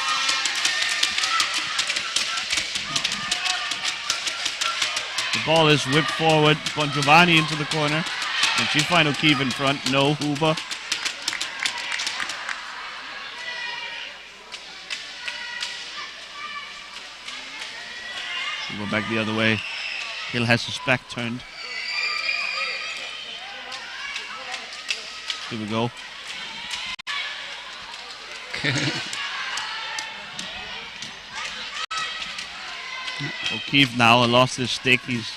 The ball is whipped forward. Bongiovanni into the corner. Can she find O'Keefe in front? No, Huber. Huber back the other way. Hill has his back turned. Here we go. O'Keefe now lost his stick. He's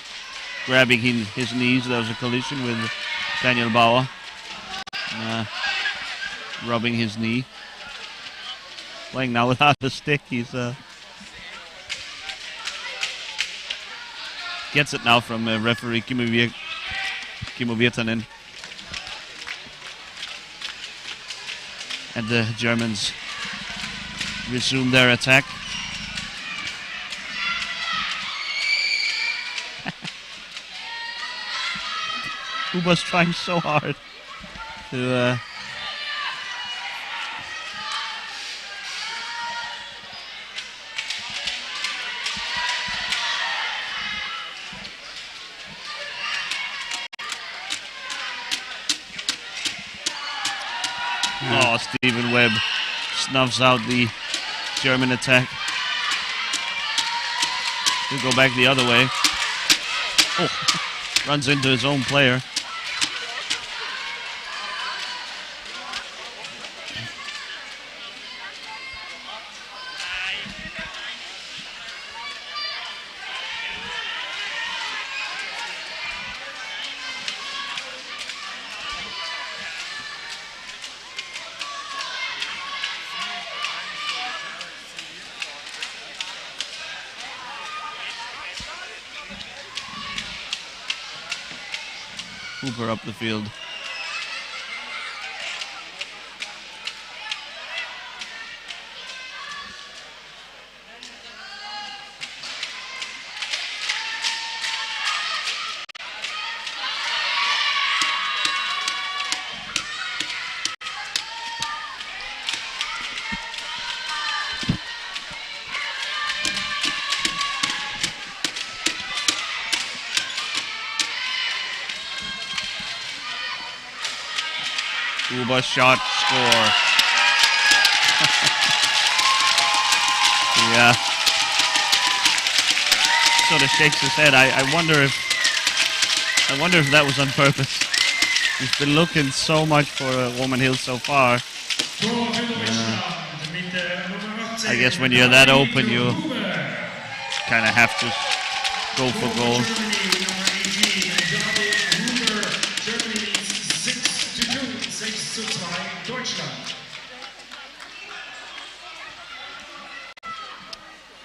grabbing his knees. There was a collision with Daniel Bauer. Rubbing his knee. Playing now without a stick. He's gets it now from referee Kimmo Virtanen. And the Germans resume their attack. Huber's trying so hard to Stephen Webb snuffs out the German attack. He'll go back the other way. Oh, runs into his own player. Hooper up the field. Huber shot, score. Yeah. Sort of shakes his head. I wonder if that was on purpose. He's been looking so much for Roman Hill so far. I guess when you're that open, you kind of have to go for goal.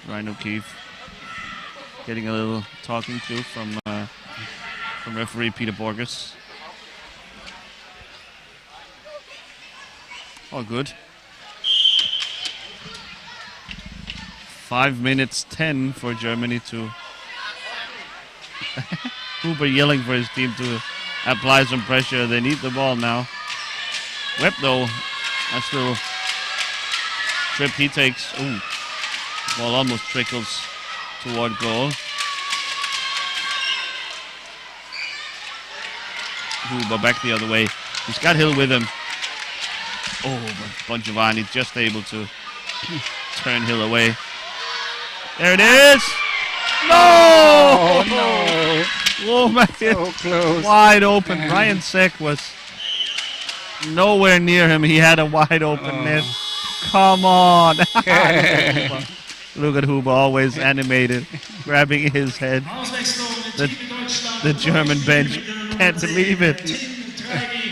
Ryan O'Keefe getting a little talking to from referee Peter Borges. All good. 5 minutes 10 for Germany to Huber yelling for his team to apply some pressure. They need the ball now. Webb though, that's little trip he takes. Ooh. Ball almost trickles toward goal. Huber back the other way. He's got Hill with him. Oh, but Bongiovanni just able to turn Hill away. There it is! No! Oh, no! Oh, man. So close. Wide open. Ryan Seck was nowhere near him. He had a wide open net. Come on! Look at Huber, always animated, grabbing his head. The German bench can't believe it.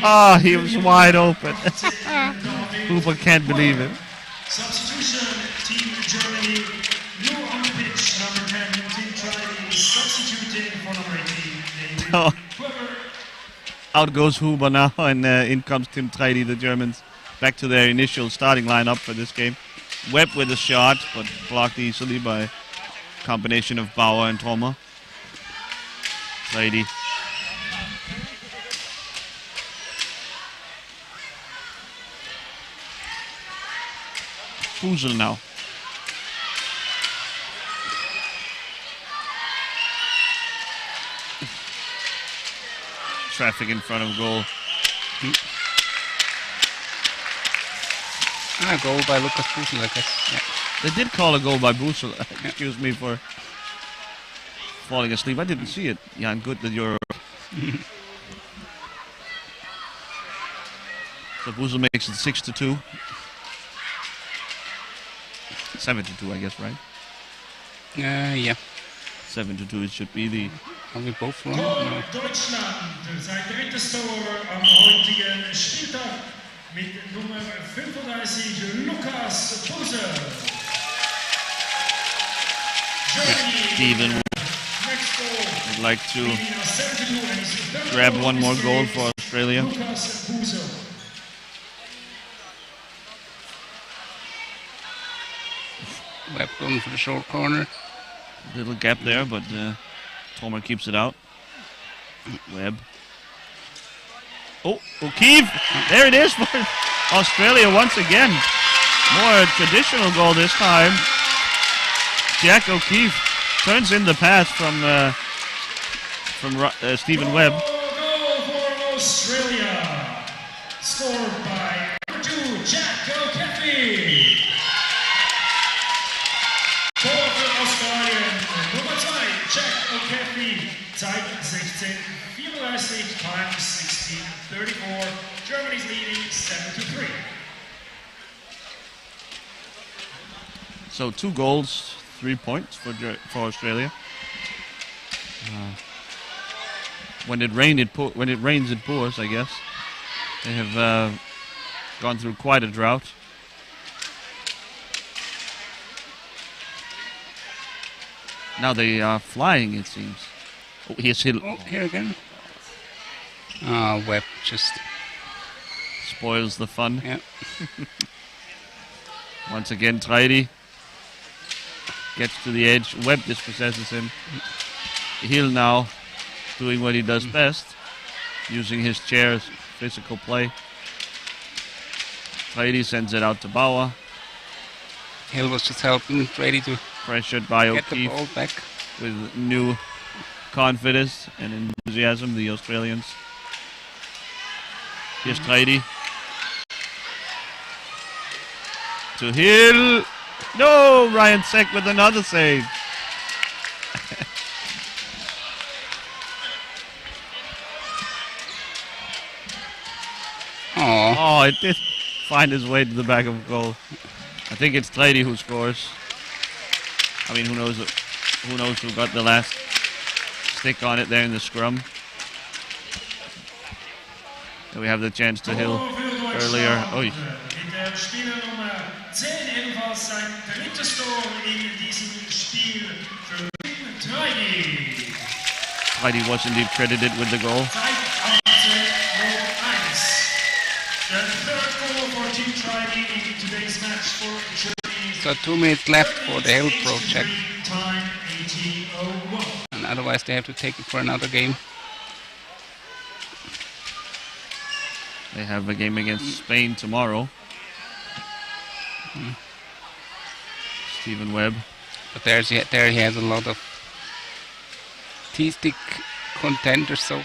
Oh, he was wide open. Huber can't believe it. Substitution, Team Germany. New on the pitch, number 10, Team Trinity, substituting for number 18. Oh. Out goes Huber now, and in comes Tim Treidi, the Germans, back to their initial starting lineup for this game. Webb with a shot, but blocked easily by a combination of Bauer and Trommer. Treidi. Busel now. Traffic in front of goal. A goal by Lucas Busel, I guess. Yeah. They did call a goal by Busel. Excuse me for falling asleep. I didn't see it. Yeah, good that you're... So Busel makes it 6-2. 7-2, I guess, right? Yeah. 7-2, it should be the... Are we both wrong? Tor No. Deutschland, sein drittes Tor am heutigen Spieltag mit Nummer 35, Lukas Busel. Germany, Steven next goal. would like to Leading now 7-2, and his third grab goal one of more his goal career. for Australia. Lukas Busel. Webb going for the short corner. Little gap there, but Tomer keeps it out. Webb. Oh, O'Keefe! There it is for Australia once again. More traditional goal this time. Jack O'Keefe turns in the pass from Stephen Webb. Goal for Australia. Scored by number 2, Jack O'Keefe. Tor für Australien. Nummer 2, Jack O'Keefe. Zeit 16:34, time 16:34. Germany's leading 7-3. So 2 goals, 3 points for Australia. When it rains, it pours, I guess. They have gone through quite a drought. Now they are flying, it seems. Oh, here's Hill. Oh, here again. Webb just... Spoils the fun. Yeah. Once again, Treidi gets to the edge. Webb dispossesses him. Hill now doing what he does best, using his chair's physical play. Treidi sends it out to Bauer. Hill was just helping Brady to Pressured by get the O'Keefe ball back. with new confidence and enthusiasm, the Australians. Here's Treidi. To Hill. No, Ryan Seck with another save. Oh, it did find his way to the back of goal. I think it's Treidi who scores. I mean, who knows who got the last stick on it there in the scrum. And we have the chance to Hill earlier. Oh, Mit der Spieler Nummer 10 ebenfalls sein drittes Tor in diesem Spiel für Treidi. Treidi was indeed credited with the goal. Zeit 18:01. The third goal for Team Treidi in today's match for Germany. So 2 minutes left for the Hill project. Time 18:01. And otherwise they have to take it for another game. They have a game against Spain tomorrow. Stephen Webb. But there he has a lot of T-stick contenders, so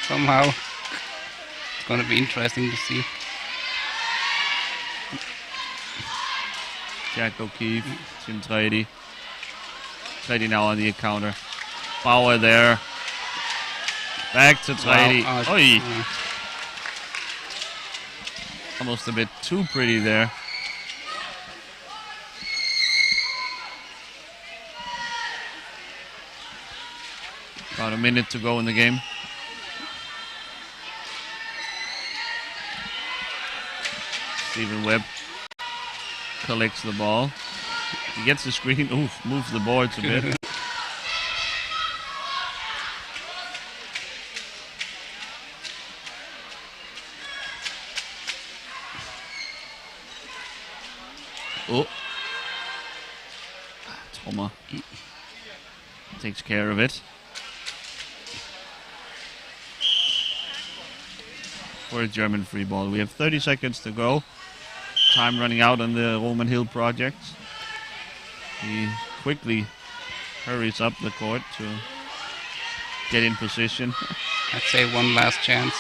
somehow it's going to be interesting to see. Jack O'Keefe, Tim Treidi. Treidi now on the counter. Bauer there. Back to Treidi. Wow, Oi. Almost a bit too pretty there. About a minute to go in the game. Stephen Webb collects the ball. He gets the screen. Oof, moves the boards a bit. Oh. Tomer takes care of it. For a German free ball. We have 30 seconds to go. time running out on the Roman Hill projects. He quickly hurries up the court to get in position. I'd say one last chance.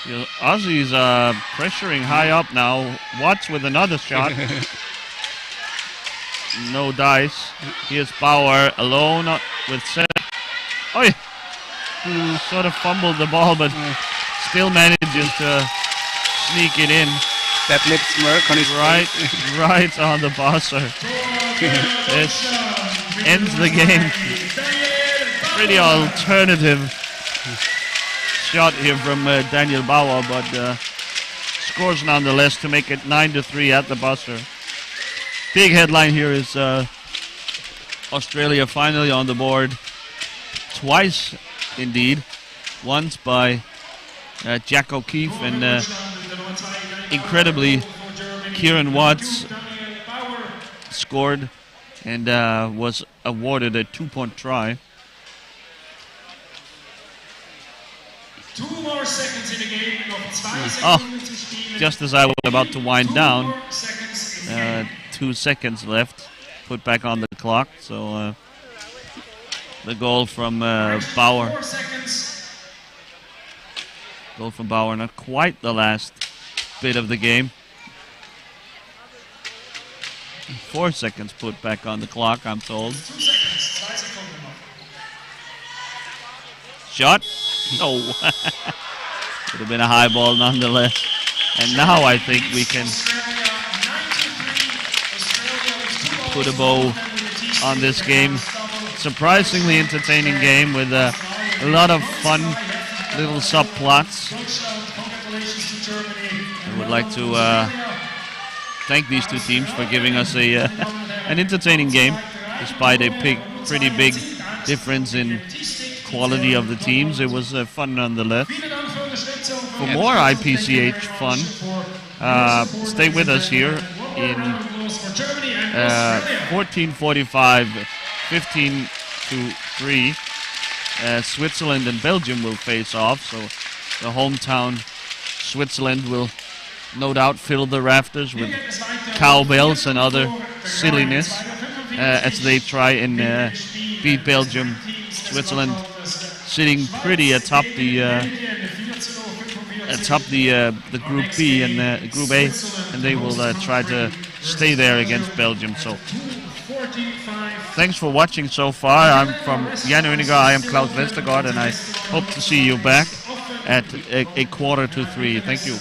The Aussies are pressuring high up now. Watts with another shot. No dice. Here's Bauer alone with set. Oh, yeah. Sort of fumbled the ball, but still manages to sneak it in. That lip smirk on his face. Right on the buzzer. This ends the game. Pretty alternative shot here from Daniel Bauer, but scores nonetheless to make it 9-3 at the buzzer. Big headline here is Australia finally on the board. Twice, indeed. Once by Jack O'Keefe and incredibly Kieran Watts scored and was awarded a 2-point try. 2 more seconds in the game. Just as I was about to wind down, 2 seconds left. Put back on the clock. So the goal from Bauer. Goal from Bauer, not quite the last bit of the game. 4 seconds put back on the clock, I'm told. Shot. No. Would have been a high ball nonetheless. And now I think we can put a bow on this game. Surprisingly entertaining game with a lot of fun little subplots. I would like to thank these two teams for giving us an entertaining game, despite a pretty big difference in quality of the teams. It was fun nonetheless. For more IPCH fun, stay with us here in 14:45, 15-3. Switzerland and Belgium will face off, so the hometown Switzerland will no doubt fill the rafters with cowbells and other silliness as they try and beat Belgium. Switzerland sitting pretty atop the Group B and Group A, and they will try to stay there against Belgium. So thanks for watching so far. I'm from Jan Uniger. I am Klaus Westergaard, and I hope to see you back at a 2:45. Thank you.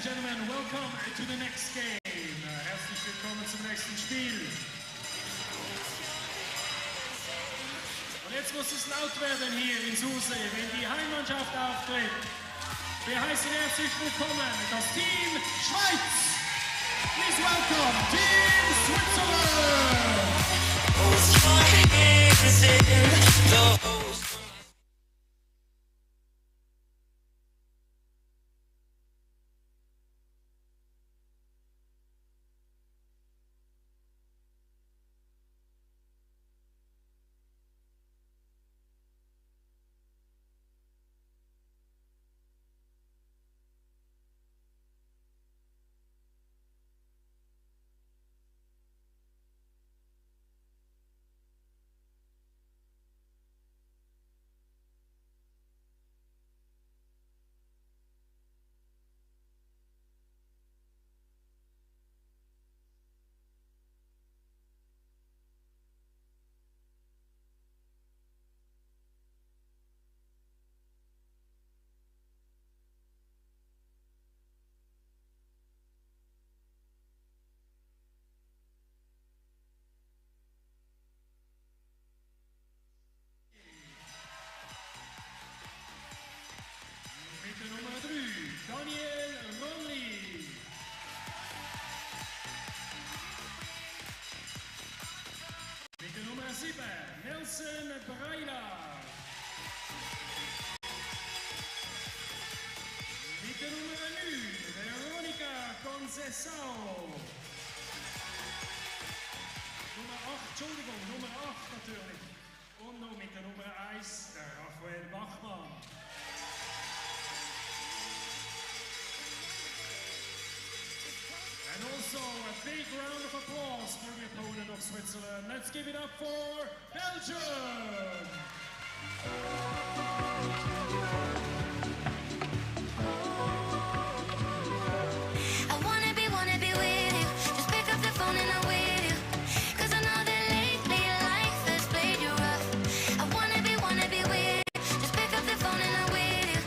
and gentlemen, welcome to the next game. Herzlich willkommen zum nächsten Spiel. Und jetzt muss es laut werden hier in Susee, wenn die Heimmannschaft auftritt. Wir heißen herzlich willkommen das Team Schweiz. Please welcome Team Switzerland. Nummer 8 natürlich. Und noch mit der Nummer 1, der Raphael Bachmann. And also a big round of applause for the opponent of Switzerland. Let's give it up for Belgium! I wanna be with you. Just pick up the phone and I'm with you. 'Cause I know that lately life has played you rough. I wanna be with you. Just pick up the phone and I'm with you.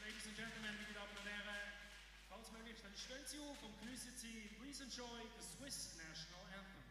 Ladies and gentlemen, meine Damen und Herren, falls möglich, dann stehen Sie auf und genießen Sie, please enjoy the Swiss National Anthem.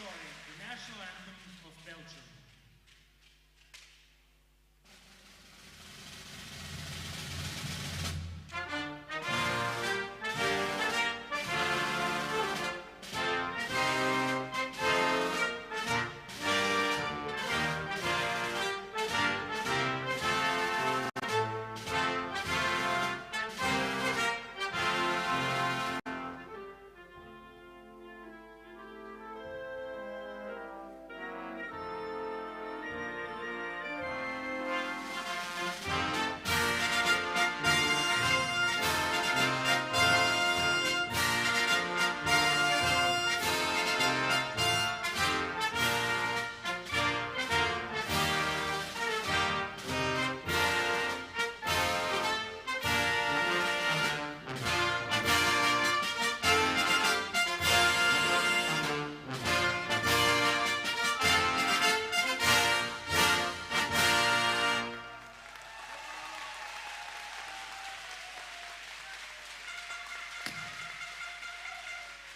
story, the national anthem of Belgium.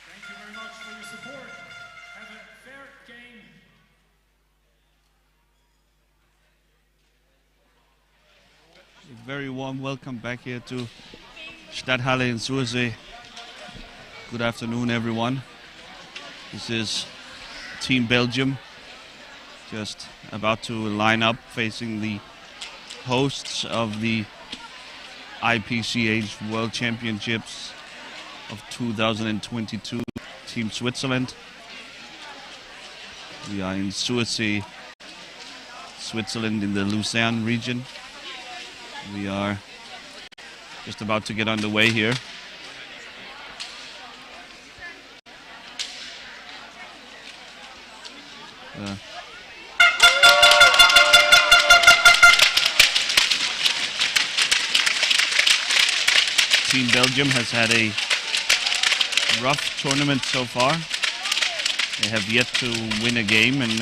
Thank you very much for your support. Have a fair game. A very warm welcome back here to Stadthalle in Sursee. Good afternoon, everyone. This is Team Belgium, just about to line up facing the hosts of the IPCH World Championships of 2022, Team Switzerland. We are in Sursee, Switzerland, in the Lucerne region. We are just about to get underway here. Team Belgium has had a rough tournament so far. They have yet to win a game, and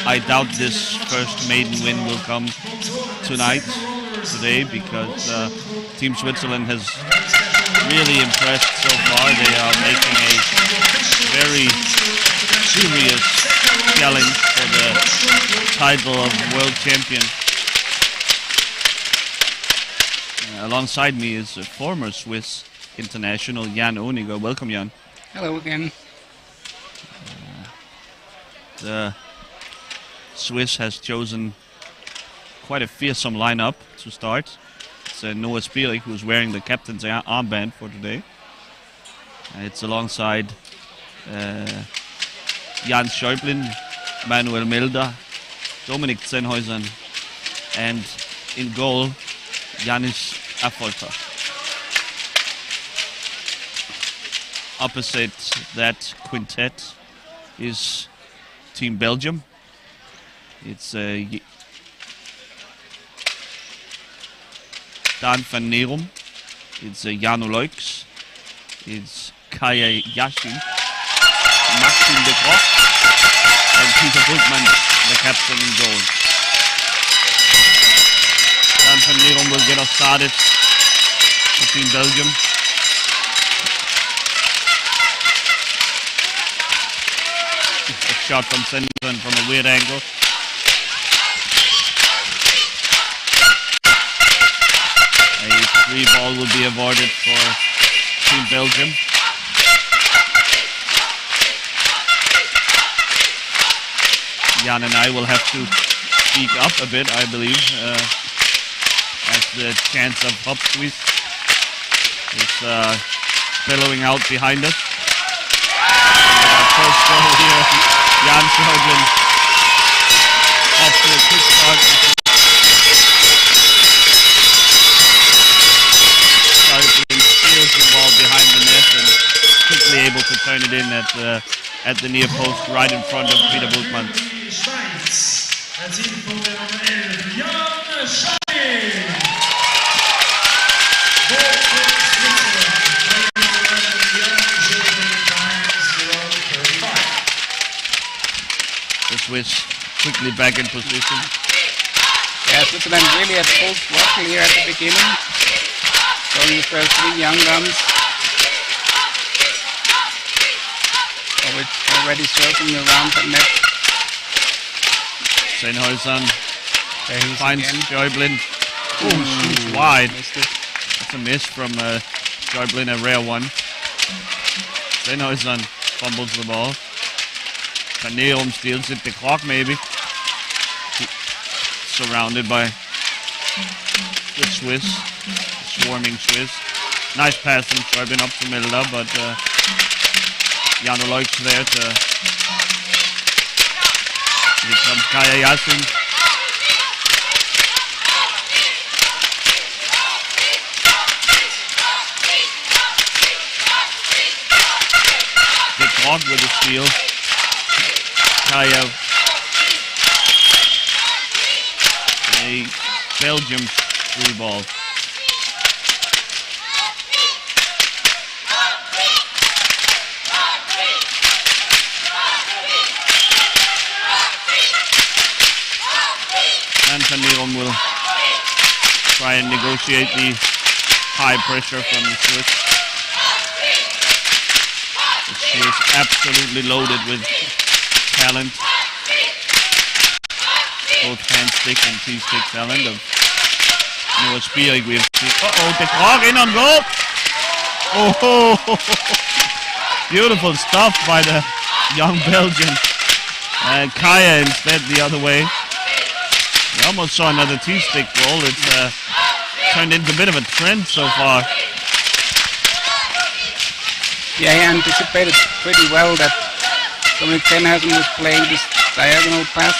I doubt this first maiden win will come today, because Team Switzerland has really impressed so far. They are making a very serious challenge for the title of world champion. Alongside me is a former Swiss international, Jan Oniger. Welcome, Jan. Hello again. The Swiss has chosen quite a fearsome lineup to start. It's Noah Spierig, who's wearing the captain's armband for today. It's alongside Jan Schäublin, Manuel Melder, Dominik Zenhäusern, and in goal, Janis Affolter. Opposite that quintet is Team Belgium. It's Dan van Neerum. It's Jano Leux. It's Kaya Yashin, Maxim de Groot, and Peter Bultmann, the captain in goal. Dan van Neerum will get us started for Team Belgium. A shot from Sendren from a weird angle. A free ball will be awarded for Team Belgium. Jan and I will have to speak up a bit, I believe, as the chants of Hop Swiss is bellowing out behind us. First goal here, Jan Schäublin off to a quick start. Schäublin steals the ball behind the net and quickly able to turn it in at the near post right in front of Peter Bultmann. The Swiss quickly back in position. Yeah, Switzerland really at full throttle here at the beginning. Showing the first three young guns. We're already circling around the net. Sennhäuser There he is finds again. Schäublin. Oh, shoots wide. Missed it. That's a miss from Schäublin, a rare one. Sennhäuser fumbles the ball. Van Neerum steals it. The clock maybe. Surrounded by the Swiss, swarming Swiss. Nice pass from Schäublin up to Milder, but Jano Leuk's there to... Here comes Kaya Yasin. The clock with the steal. Kaya. A Belgium free ball. And Van Neerum will try and negotiate the high pressure from the Swiss. The Swiss absolutely loaded with talent. Both hand stick and T-stick talent of Noah Spierig. We have seen. The clock in on goal. Oh, beautiful stuff by the young Belgian. And Kaya instead the other way. We almost saw another T-stick goal. It's turned into a bit of a trend so far. Yeah, he anticipated pretty well that Dominic Sennhäuser was playing this diagonal pass.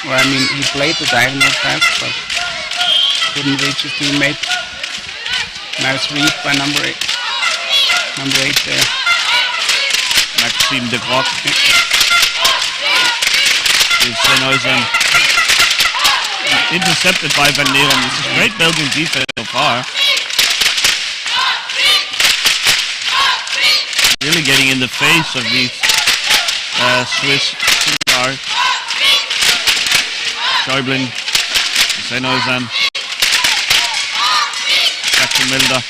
Well, I mean, he played the diagonal pass, but couldn't reach his teammate. Nice read by number 8. Number 8 there. Maxime de Groot. Sennhäuser intercepted by Van Neerum. This is great Belgian defense so far. Really getting in the face of these Swiss stars. Schäublin, Sennhäuser, back to Milder.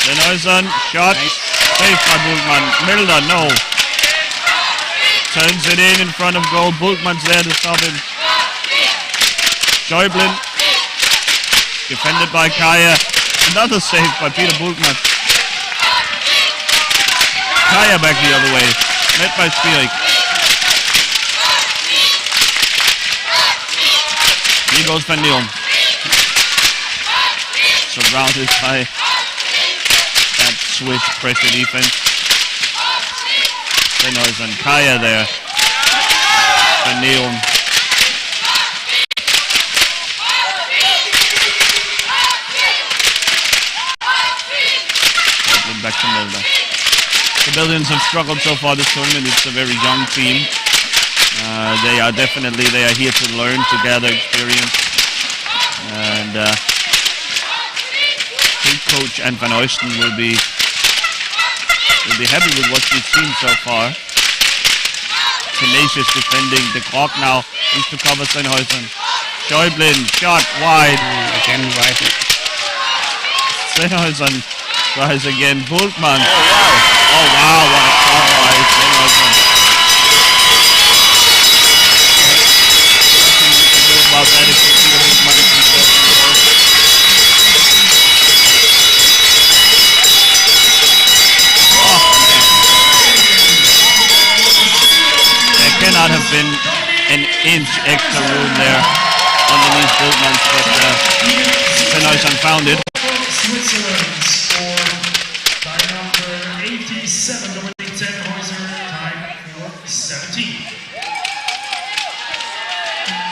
Sennhäuser, shot, saved by Bultmann. Milder, no. Turns it in front of goal. Bultmann's there to stop him. Schäublin, defended by Kaya. Another save by Peter Bultmann. Kaya back the other way. Met by Spierig. Here goes Van Neerum. Surrounded by that Swiss pressure defense. Sennhäuser and Kaya there. Van Neerum. Back to Milder. The Belgians have struggled so far this tournament. It's a very young team. They are here to learn, to gather experience. And head coach and Van Oysten will be happy with what we've seen so far. Tenacious defending. The clock now is to cover Sennhäuser. Schäublin, shot wide. Again, right. Sennhäuser tries again. Bultmann. Oh wow, what a shot by Sennhäuser. About that if you see Bultmann is There cannot have been an inch extra room there underneath Bultmann, but Sennhäuser found it. Switzerland scored by number 87, Dominic Sennhäuser, time for 17.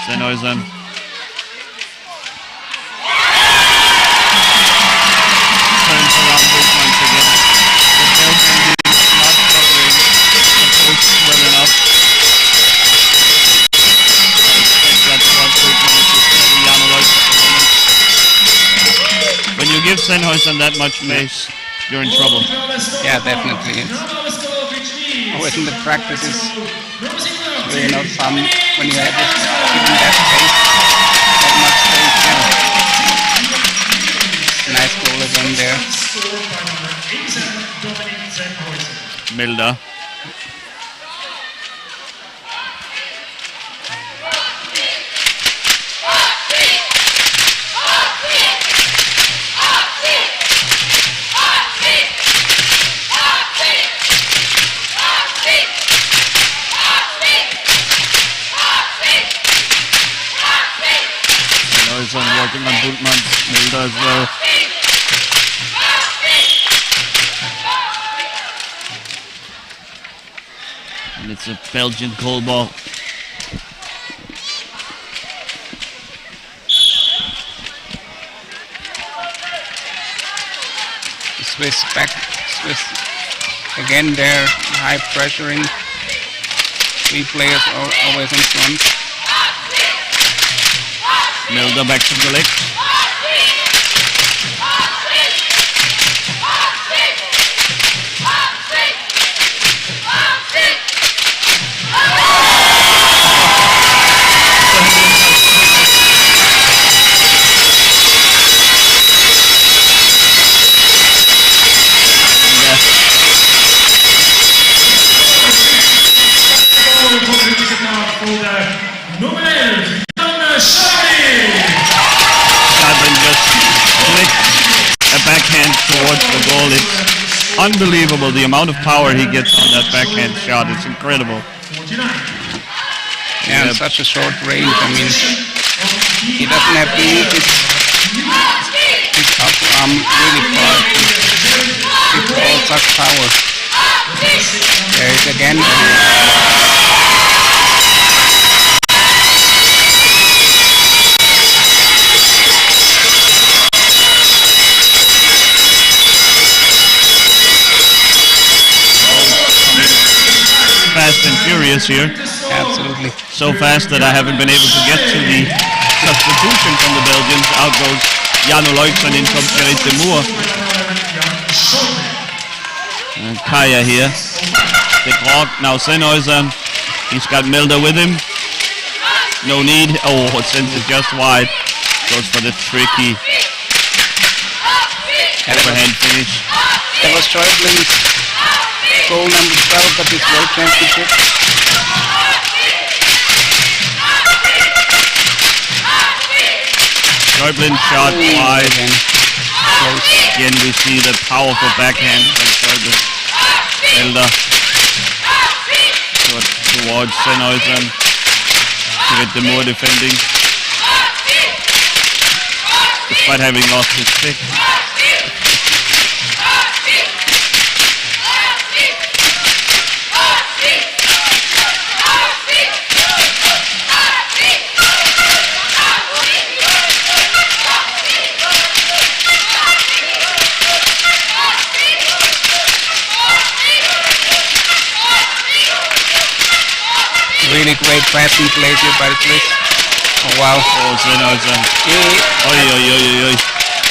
Sennhäuser. Turns around Bultmann again. The Belgian team not covering the post well enough. I expect that was Bultmann to carry Jano Leuk at the moment. When you give Sennhäuser that much space, you're in trouble. Yeah, definitely. Always in the practices, really not fun when you have it given that space, that much space. Yeah. Nice goal again there. Milder. Working on Bultmann's Milder as well. And it's a Belgian goal ball. The Swiss again there, high pressuring. 3 players always in front. Milder back to collect. Backhand towards the goal. It's unbelievable the amount of power he gets on that backhand shot. It's incredible. Yeah, such a short range. I mean, he doesn't have to use his upper arm really far. It's all such power. There it is again. Fast and furious here. Absolutely. So fast that I haven't been able to get to the substitution from the Belgians. Out goes Jano Leuks and in comes Gerrit de Moor. And Kaya here. De Groot, now Sennhäuser. He's got Milder with him. No need. Oh, it sends it just wide. Goes for the tricky overhand finish. That was Schäublin's goal number 12 of his World Championship. Schäublin shot wide. Close. Again we see the powerful backhand from Schäublin. Milder towards Sennhäuser. Gerrit de Moor defending. Despite having lost his stick. Really great passing plays here by the Swiss. Oh wow. Oh, Sennhäuser.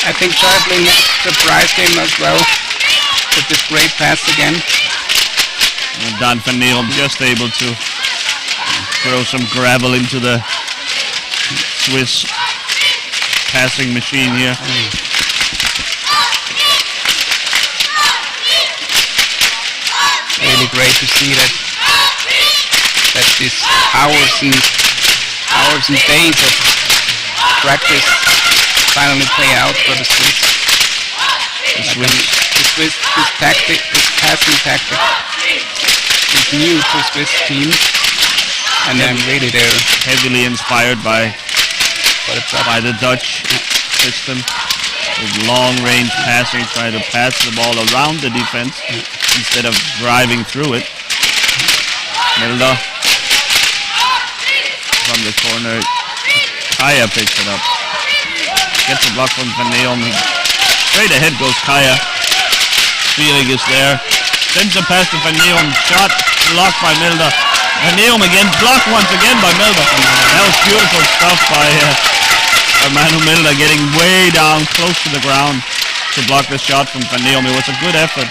I think Schäublin surprised him as well with this great pass again. And Dan van Neom just able to throw some gravel into the Swiss passing machine here. Really great to see that these hours and days of practice finally play out for the Swiss. This passing tactic is new to Swiss team, and I'm really they're heavily inspired by the Dutch system with long range passing, trying to pass the ball around the defense instead of driving through it. Milder from the corner. Kaya picks it up. Gets a block from Van Neom. Straight ahead goes Kaya. Schwierig is there. Sends a pass to Van Neom. Shot blocked by Milder. Van Neom again. Blocked once again by Milder. That was beautiful stuff by Manu Milder, getting way down close to the ground to block the shot from Van Neom. It was a good effort.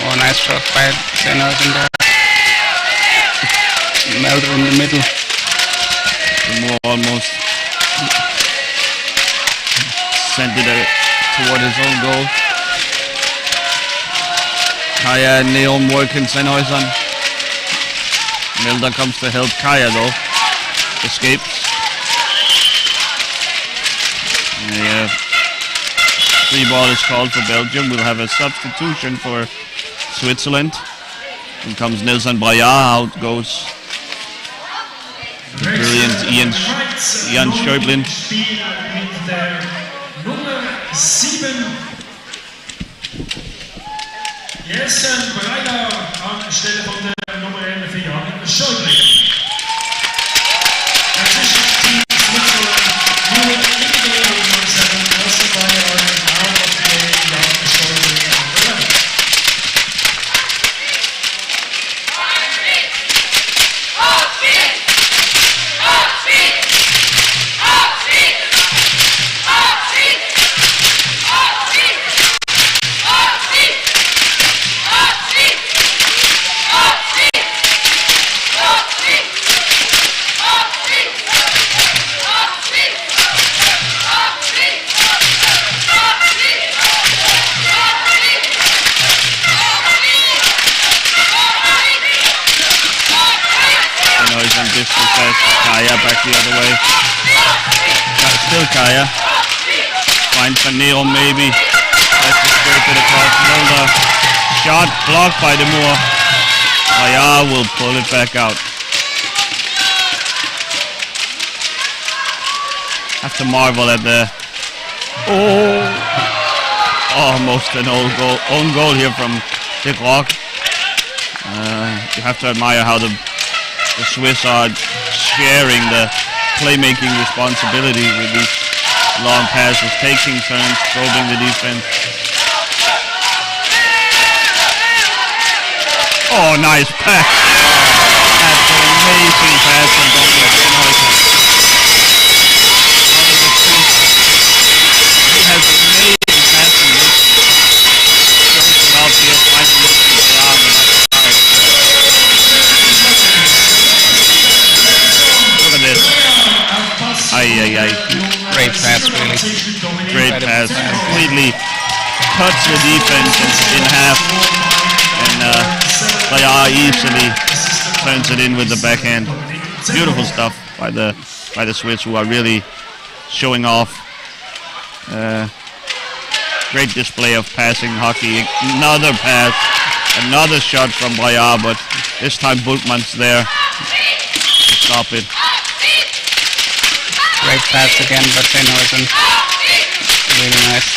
Oh, nice shot by Sennhäuser there. Melder in the middle. Moore almost sent it toward his own goal. Kaya and Neon working Sennhäusern. Milder comes to help Kaya though. Escapes. Yeah. Free ball is called for Belgium. We'll have a substitution for Switzerland. In comes Nilsson Braillard. Out goes brilliant Ian Schäublin. Mit der Nummer 7. Jessen Breiter anstelle von der Nummer 11 Ian Schäublin. Das ist Team Switzerland. Nur in the game Nummer 7. Also by our out of the game Ian Schäublin. Kaya back the other way. Still Kaya. Finds Van Neel maybe. Tries to scrape it across Mulder. Shot blocked by De Moor. Kaya will pull it back out. Have to marvel at the almost an own goal here from Dick Rock. You have to admire how the Swiss are sharing the playmaking responsibility with these long passes, taking turns, probing the defense. Oh, nice pass. That's an amazing pass from Dominik Sennhäuser. He has amazing passing. Shows it off here, finding the arm and look at this. Great pass, really. Great pass. Completely cuts the defense in half. And Bayard easily turns it in with the backhand. Beautiful stuff by the Swiss, who are really showing off. Great display of passing hockey. Another pass. Another shot from Bayard, but this time Bultmann's there to stop it. Great pass again by Sennhäusern. Really nice.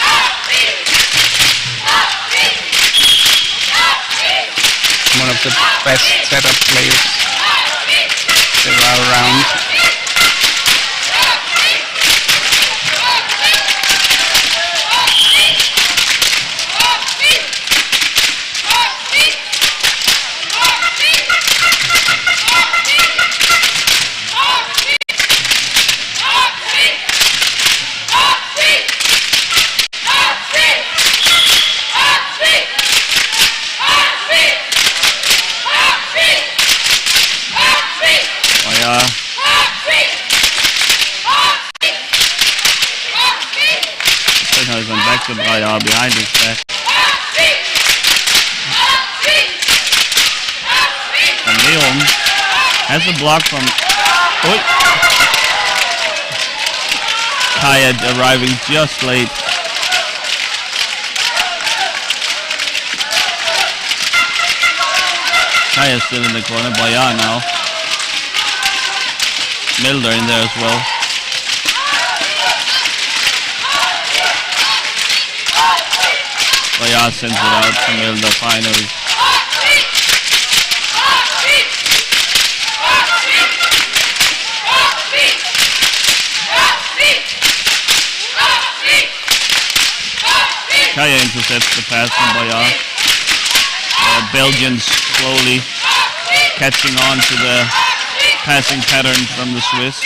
One of the best setup players there are around. Back to Breyer behind his back. And Leon has a block from Kaya arriving just late. Kaya still in the corner. Breyer now. Milder in there as well. Bayard sends it out to Milder finally. Kaya intercepts the pass from Bayard. Belgians slowly catching on to the passing pattern from the Swiss.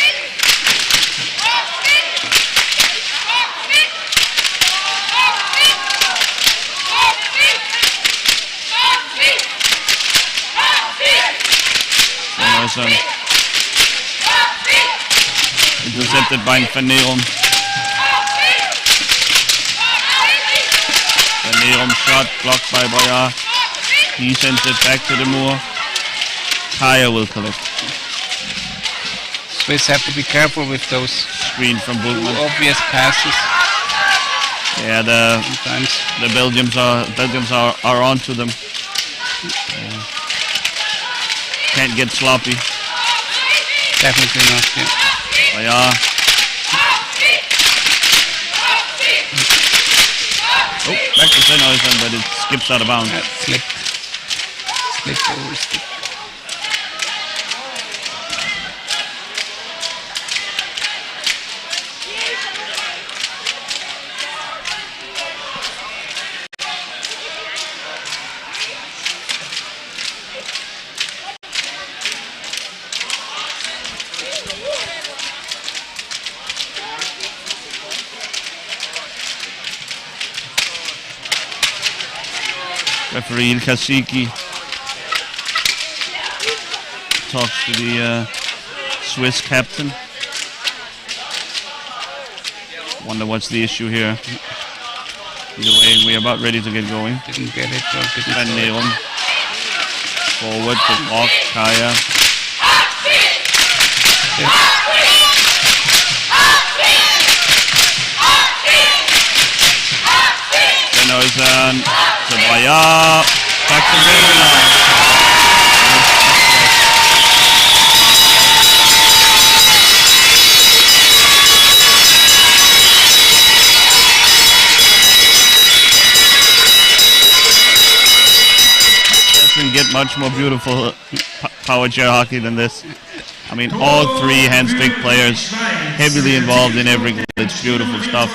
Neusen. Intercepted by Van Nerum. Van Nerum shot blocked by Boyar. He sends it back to the Moor. Kaya will collect. Swiss have to be careful with those Screen from Bultmann. obvious passes Yeah, the sometimes. Belgians are onto them. Can't get sloppy. Definitely not, yeah. Boyar. Oh, back to Sennhausen, but it skips out of bounds. That slipped over stick. Referee Kasiki talks to the Swiss captain. Wonder what's the issue here. Either way, we're about ready to get going. Didn't get it or didn't Van throw it. Nerum forward to Rock, Kaya. Sennhausen to Boyar. Back to Sennhausen. Doesn't get much more beautiful power chair hockey than this. I mean, all three handstick players heavily involved in every. It's beautiful stuff.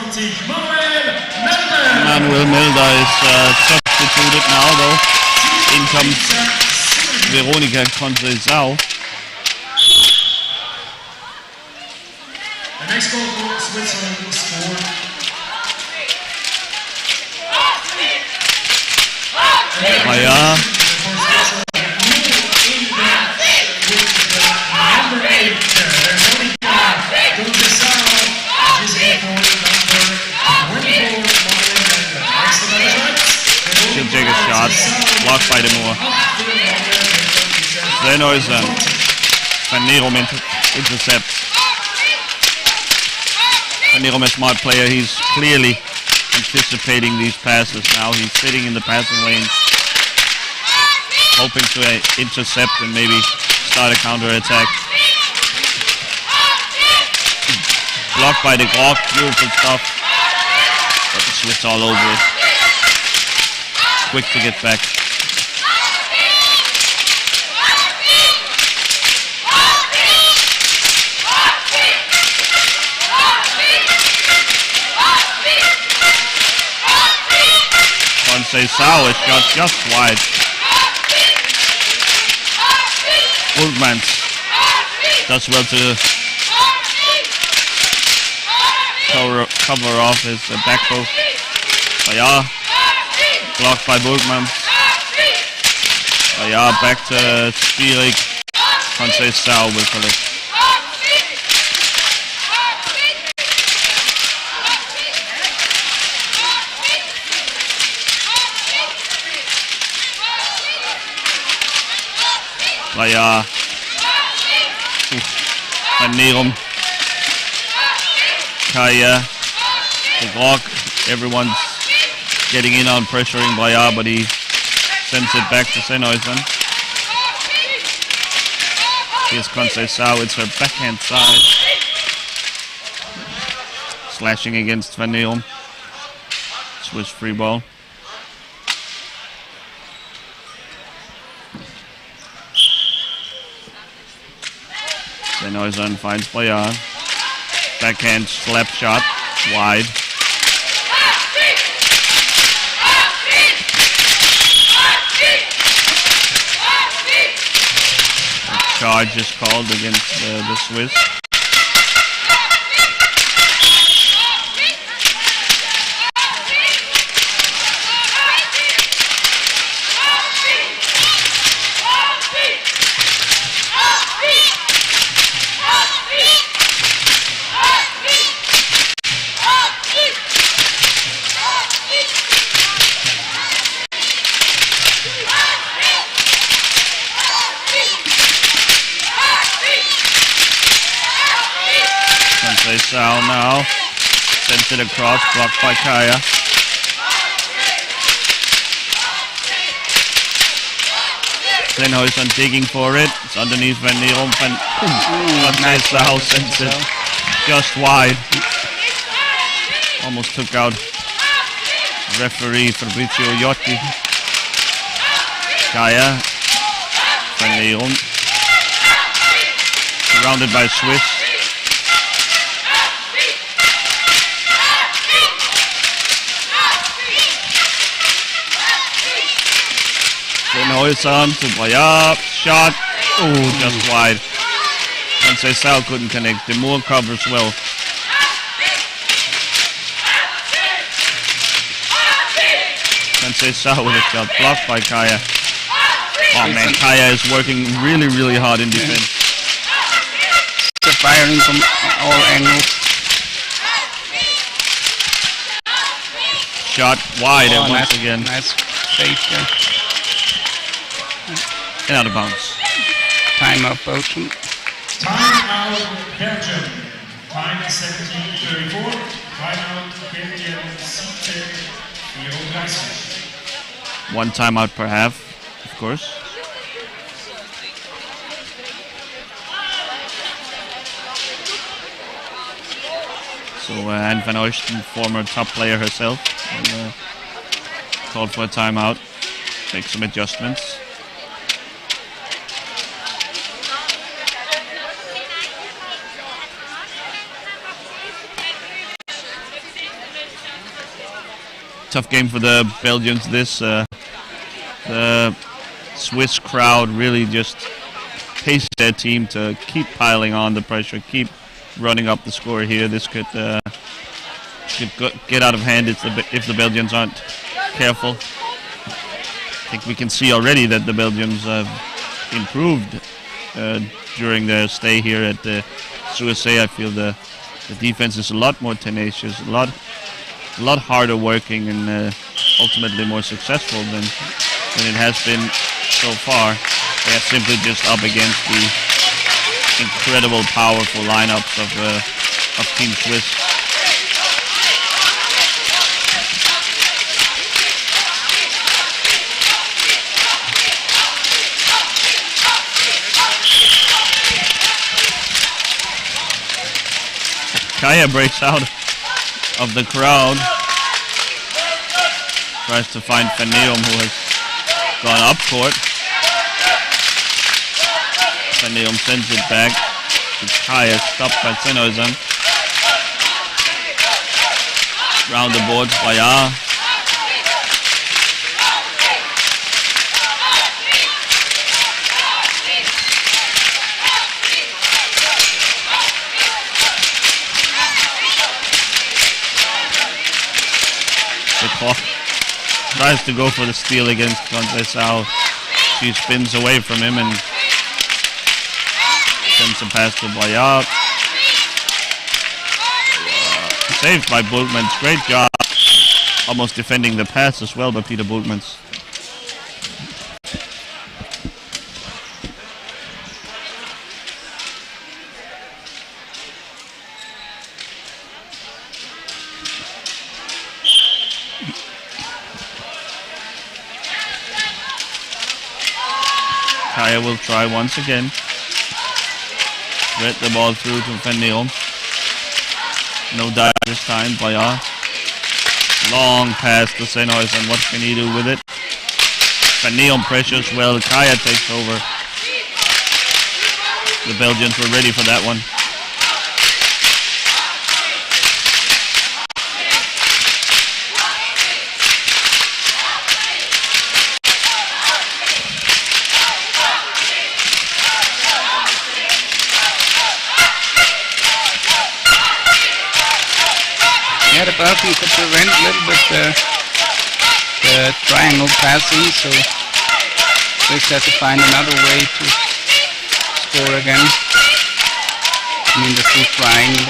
Manuel Milder is substituted now, though. In comes Veronika Conceição. The next goal for Switzerland was scored. Boyar. Number 8, Veronika Conceição, is in for number 24, Next to that, She'll take a shot. Blocked by the Moor. Sennhausen. Van Nerum intercepts. Van Nerum, a smart player. He's clearly anticipating these passes now. He's sitting in the passing lane, hoping to intercept and maybe start a counter-attack. Blocked by the Grog. Beautiful stuff. But the Swiss all over it. Quick to get back. Conceição is shot just wide. Bultmann does well to cover off his back post. Boyar blocked by Bultmann. Boyar back to Spierig. Conceição will collect. Boyar. Van Nerum. Kaya. The Grog. Everyone's getting in on pressuring Boyar, but he sends it back to Sennhausen. Here's Conceição. It's her backhand side. Slashing against Van Nerum. Swiss free ball. Sennhausen finds Boyar. Backhand slap shot. Wide. A charge is called against the Swiss. Sao now sends it across, blocked by Kaya. Sennhuisen digging for it. It's underneath Van Neerum. Nice Sao sends it just wide. Almost took out referee Fabrizio Iotti. Kaya. Van Neerum. Surrounded by Swiss. Sennhuisen to Bayab. Shot. Oh, just wide. Sao couldn't connect. The Moore covers well. Sao with a shot blocked by Kaya. Oh man, Kaya is working really, really hard in defense. They're firing from all angles. Shot wide once nice, again. Nice save there. And out of bounds. Timeout Belgium. Timeout Belgium. Time 17:34. Timeout Belgium. 34. One timeout per half, of course. So Anne van Oosten, former top player herself, and, called for a timeout, make some adjustments. Tough game for the Belgians. The Swiss crowd really just paced their team to keep piling on the pressure, keep running up the score here. This could get out of hand if the Belgians aren't careful. I think we can see already that the Belgians have improved during their stay here at the USA. I feel the defense is a lot more tenacious, a lot harder working, and ultimately more successful than it has been so far. They are simply just up against the incredible, powerful lineups of Team Swiss. Kaya breaks out of the crowd. Tries to find Van Neerum, who has gone up court. Van Neerum sends it back to Kaya, stopped by Sennhuisen. Round the boards, Bayard. Tries to go for the steal against Sao. She spins away from him and sends a pass to Bayard. Saved by Bultmans. Great job. Almost defending the pass as well by Peter Bultmans. Kaya will try once again. Thread the ball through to Van Neerum. No dive this time. Bayard. Long pass to Sennhuisen. What can he do with it? Van Neerum pressures well. Kaya takes over. The Belgians were ready for that one. Yeah, the Belgians could prevent a little bit the triangle passing, so Swiss has to find another way to score again. I mean, the full triangle.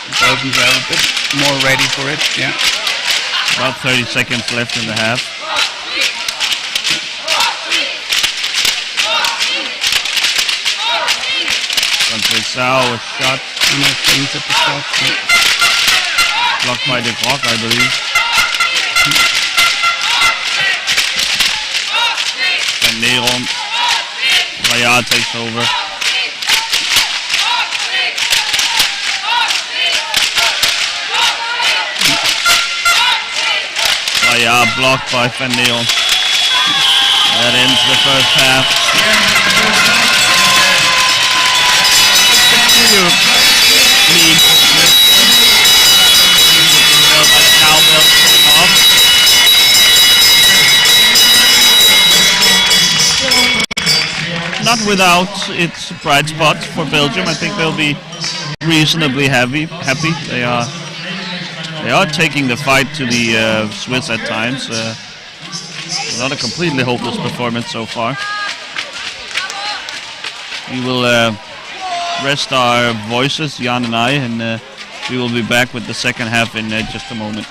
The Belgians are a bit more ready for it, yeah. About 30 seconds left in the half. Sao, a shot things at the start. So. Blocked by the Grog, I believe. Van Neron. Raya takes over. Raya blocked by Van Neron. That ends the first half. Continue lead. By the cowbell going off. Not without its bright spots for Belgium. I think they'll be reasonably happy. They are taking the fight to the Swiss at times. Not a completely hopeless performance so far. We will rest our voices, Jan and I, and we will be back with the second half in just a moment.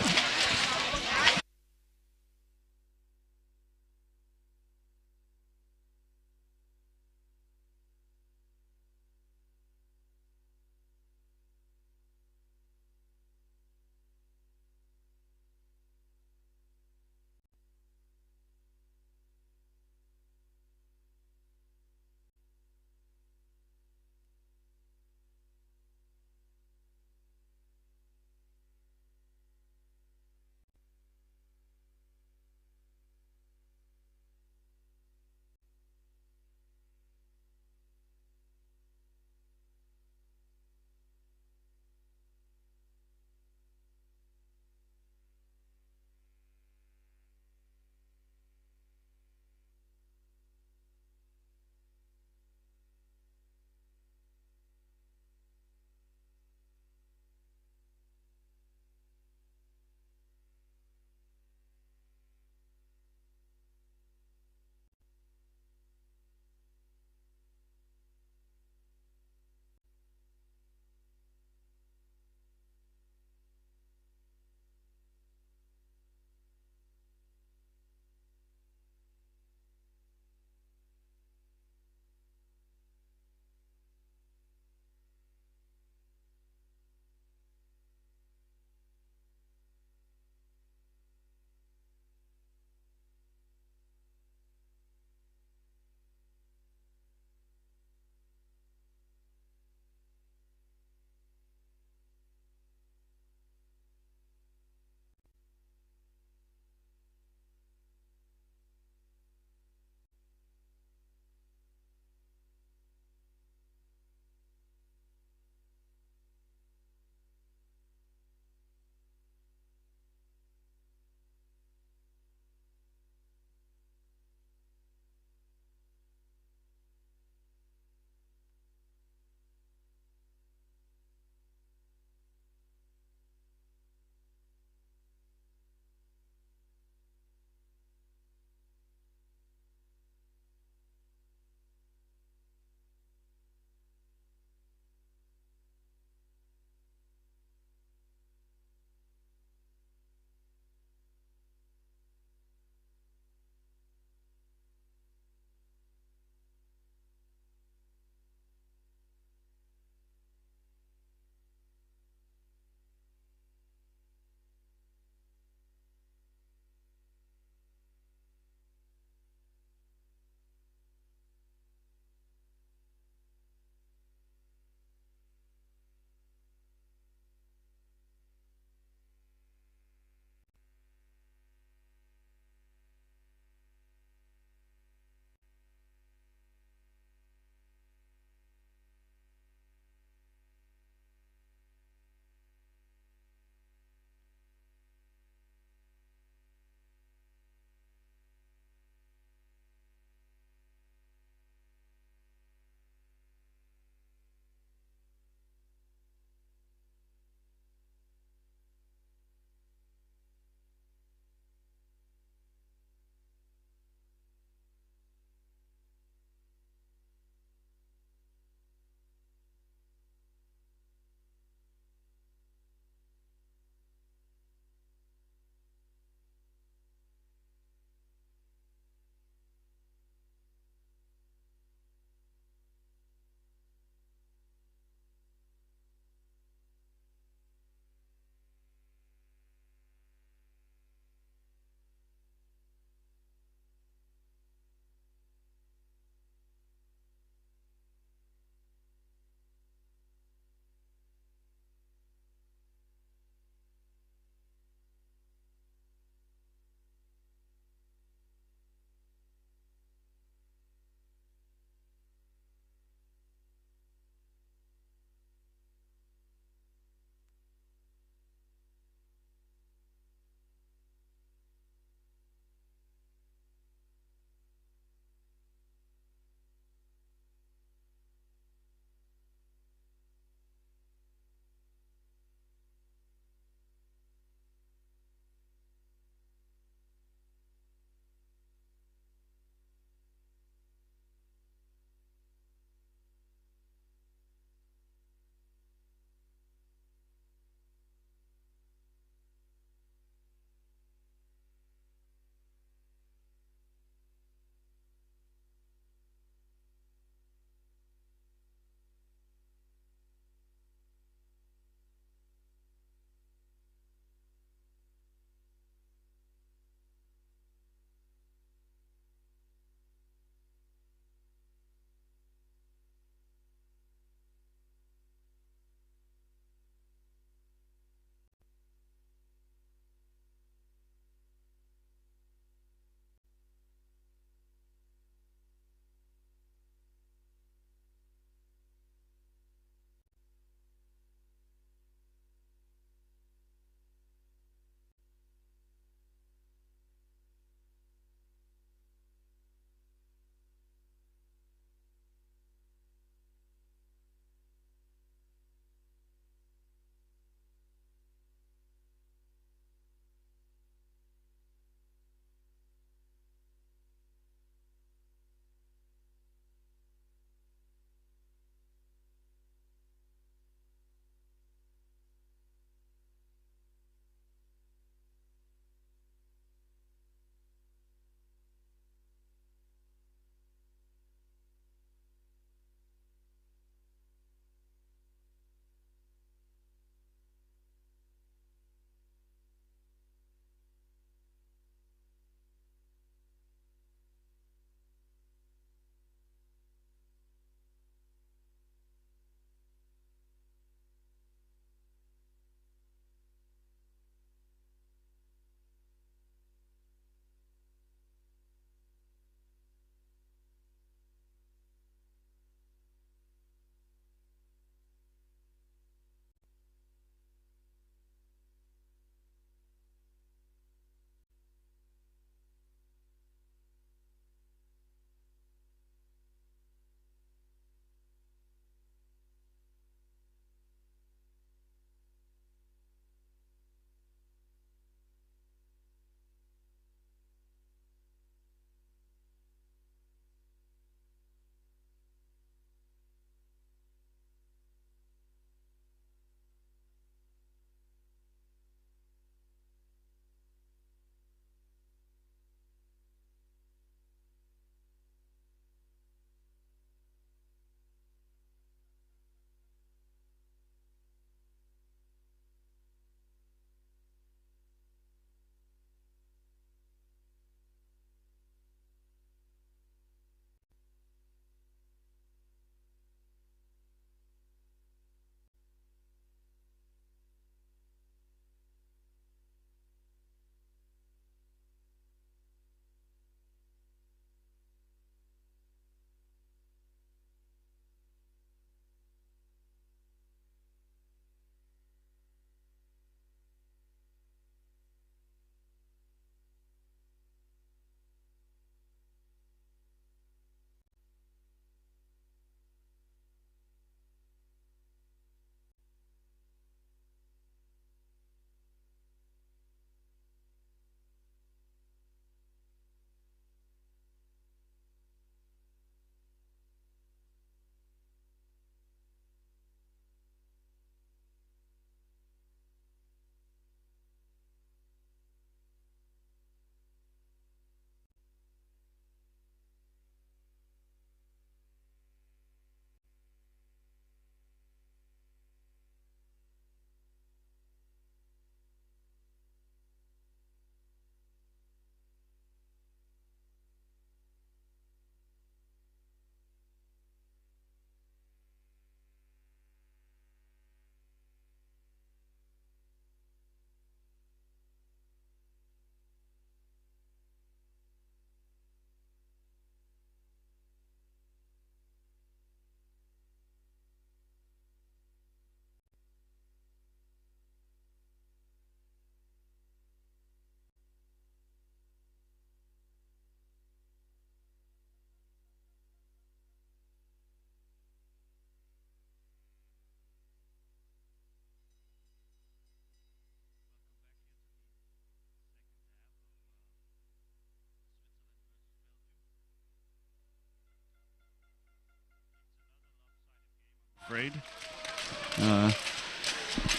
afraid.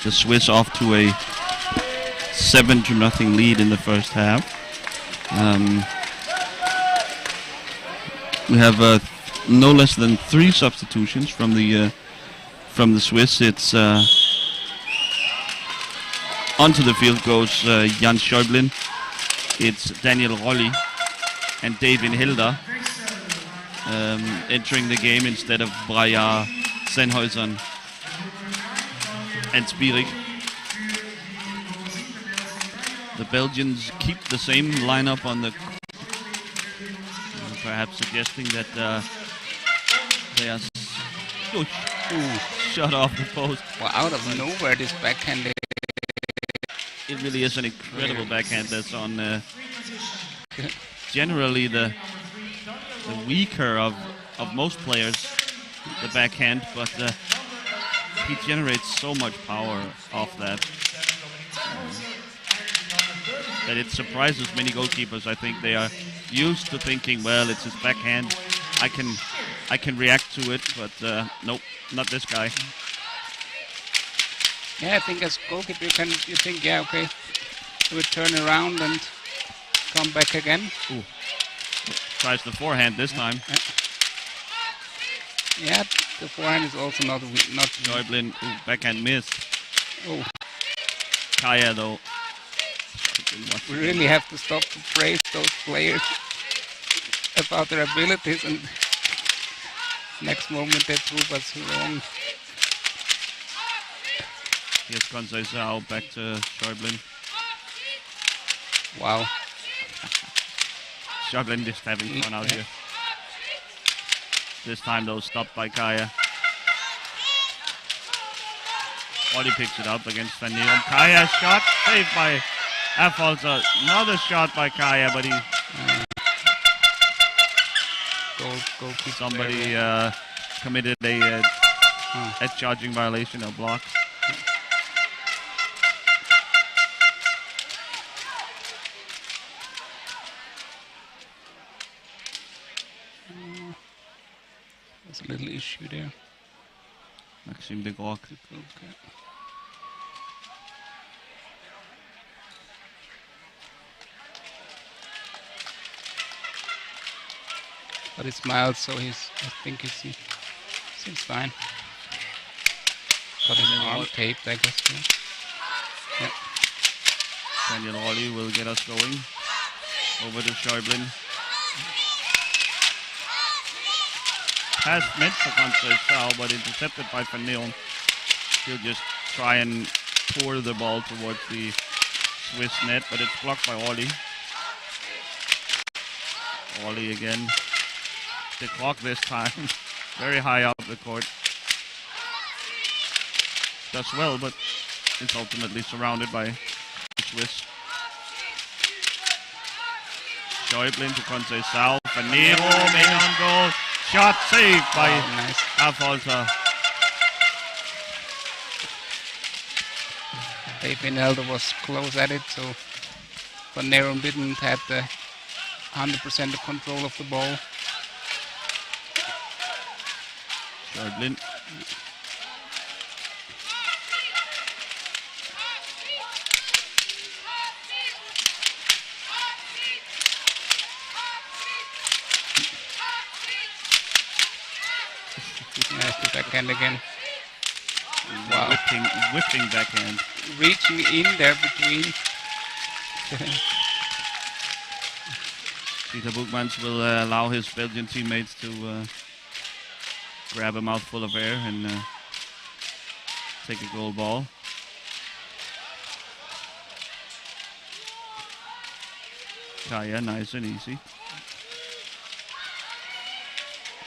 The Swiss off to a 7-0 lead in the first half. We have no less than 3 substitutions from the Swiss. It's onto the field goes Jan Schäublin. It's Daniel Rolli and David Hilda entering the game instead of Braillard, Sennhäusern and Spirik. The Belgians keep the same lineup on the perhaps suggesting that they are shut off the post. Well, out of nowhere, this backhand. It really is an incredible backhand that's on generally the weaker of most players, the backhand, but he generates so much power off that that it surprises many goalkeepers. I think they are used to thinking, well, it's his backhand, I can react to it, but nope, not this guy. Yeah, I think as goalkeeper you think, yeah, okay, he would turn around and come back again. Ooh. Tries the forehand this time. Yeah, the forehand is also not. Schäublin, backhand miss. Oh, Kaya though. we really have to stop to praise those players about their abilities, and next moment they prove us wrong. Here's Conceição back to Schäublin. Wow. Schäublin just having fun out here. This time though stopped by Kaya. Ollie picks it up against Van Nieren. Kaya shot saved by Affolter. Another shot by Kaya, but he somebody committed a charging violation of blocks. There's a little issue there. Maxime de Groc. Okay. But he smiles, so I think he seems fine. Got his arm taped, I guess. Yeah. Daniel Rolli will get us going. Over to Schäublin. Pass meant for Conceição, but intercepted by Van Nieren. He'll just try and pour the ball towards the Swiss net, but it's blocked by Ollie. Ollie again. The clock this time. Very high up the court. Does well, but is ultimately surrounded by the Swiss. Schäublin to Conceição. Van Nieren, main on goal. Shot saved by Affolter. David Elder was close at it, so Van Nieren didn't have the 100% control of the ball. Schäublin. Nice to backhand again. Wow. Whipping backhand. Reaching in there between. Peter Boekmans will allow his Belgian teammates to grab a mouthful of air and take a goal ball. Kaya, nice and easy.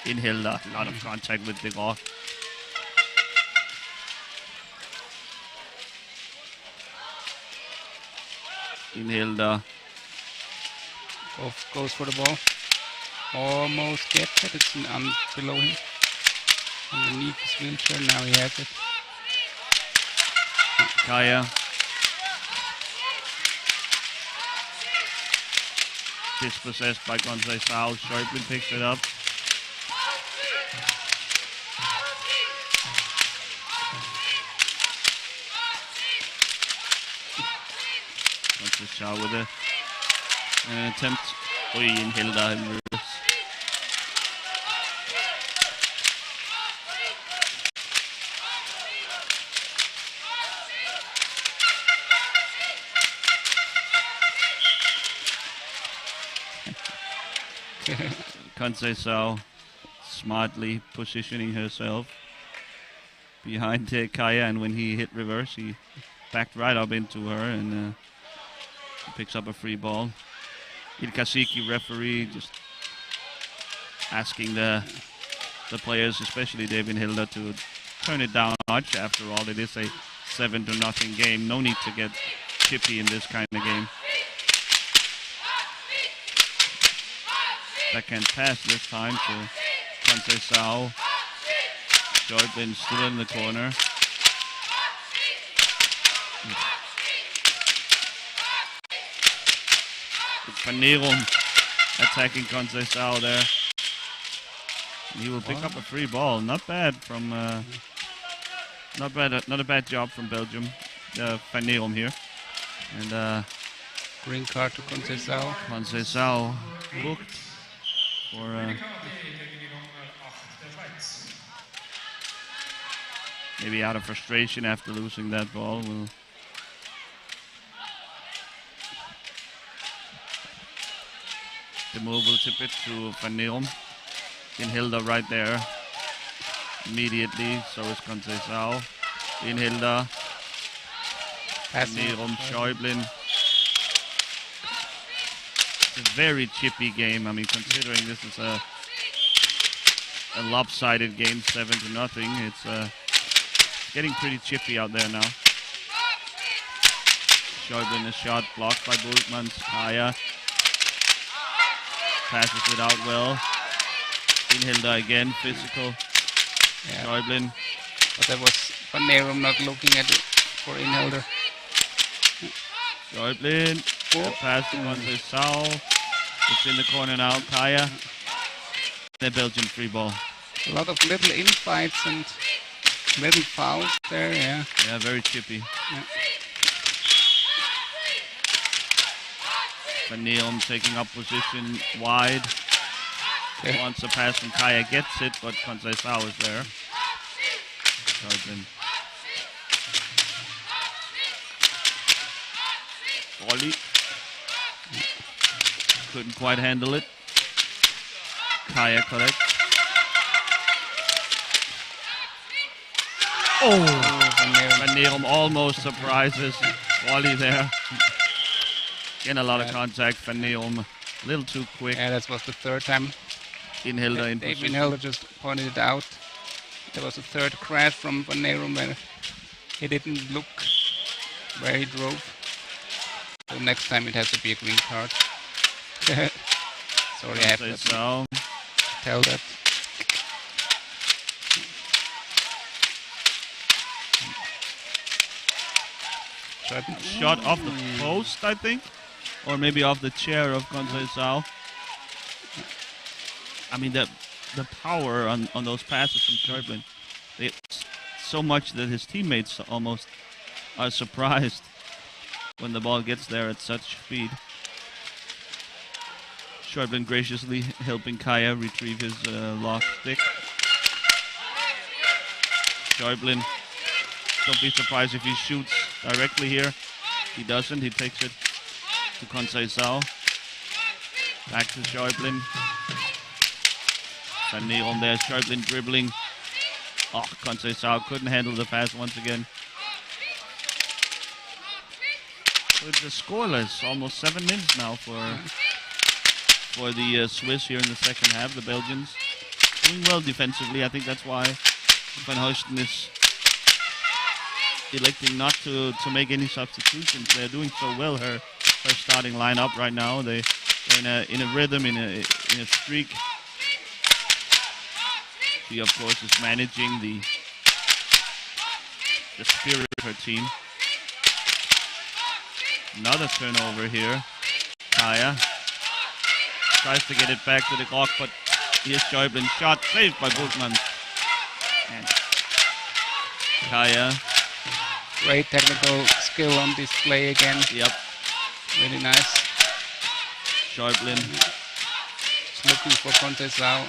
In Hilda, a lot of contact with de Groc. In Hilda. Goes for the ball. Almost gets it. It's below him. Underneath his wheelchair. Now he has it. Kaya. Dispossessed by Conceição. Schäublin picks it up. Zhao with an attempt. Oi, in Hilda in reverse. Kansai Zhao smartly positioning herself behind Kaya, and when he hit reverse, he backed right up into her and picks up a free ball. Ilkasiki referee just asking the players, especially David Hilda, to turn it down a notch. After all, it is a 7-0 game. No need to get chippy in this kind of game. Backhand pass this time to Kansai Zhao. Jordan still in the corner. It's Van Neerum attacking Kansai Zhao there. He will pick up a free ball. Not bad from not a bad job from Belgium. Van Neerum here. And Green card to Kansai Zhao. Kansai Zhao booked for maybe out of frustration after losing that ball. The move will tip it to Van Neerum. In Hilda right there immediately. So is Kansai Zhao. In Hilda. Van Neerum, Schäublin. It's a very chippy game. I mean, considering this is a lopsided game, 7-0, it's getting pretty chippy out there now. Schäublin, a shot blocked by Bultmans. Kaya passes it out well. In Hilda again, physical. Yeah. Schäublin. But that was Van Neerum not looking at it for Inhelder. Schäublin. Pass to Kansai Zhao. It's in the corner now. Kaya. The Belgian free ball. A lot of little infights and little fouls there, yeah. Yeah, very chippy. Yeah. Van Neerum taking up position wide. Okay. Wants a pass from Kaya, gets it, but Kansai Zhao is there. Schäublin. Volley. Couldn't quite handle it. Kaya collects. Oh! Van Neerum almost surprises Wally there. Getting a lot of contact. Van Neerum a little too quick. Yeah, that was the third time. In Hilda in David position. Hilda just pointed it out. There was a third crash from Van Neerum where he didn't look where he drove. So next time it has to be a green card. Sorry, I have to So tell that. shot off the post, I think, or maybe off the chair of Kansai Zhao. I mean, the power on those passes from Schäublin, it's so much that his teammates almost are surprised when the ball gets there at such speed. Schäublin graciously helping Kaya retrieve his lost stick. Schäublin, don't be surprised if he shoots directly here. He doesn't, he takes it to Kansai Zhao. Back to Schäublin. Van Neerum there, Schäublin dribbling. Oh, Kansai Zhao couldn't handle the pass once again. So it's scoreless, almost 7 minutes now for the Swiss here in the second half. The Belgians doing well defensively. I think that's why Van Hoosten is electing not to make any substitutions. They're doing so well. Her starting lineup right now. They're in a rhythm, in a streak. She of course is managing the spirit of her team. Another turnover here. Kaya tries to get it back to the clock, but here's Schäublin. Shot saved by Bultmann. And Kaya. Great technical skill on display again. Yep. Really nice. Schäublin. Just looking for Conceição.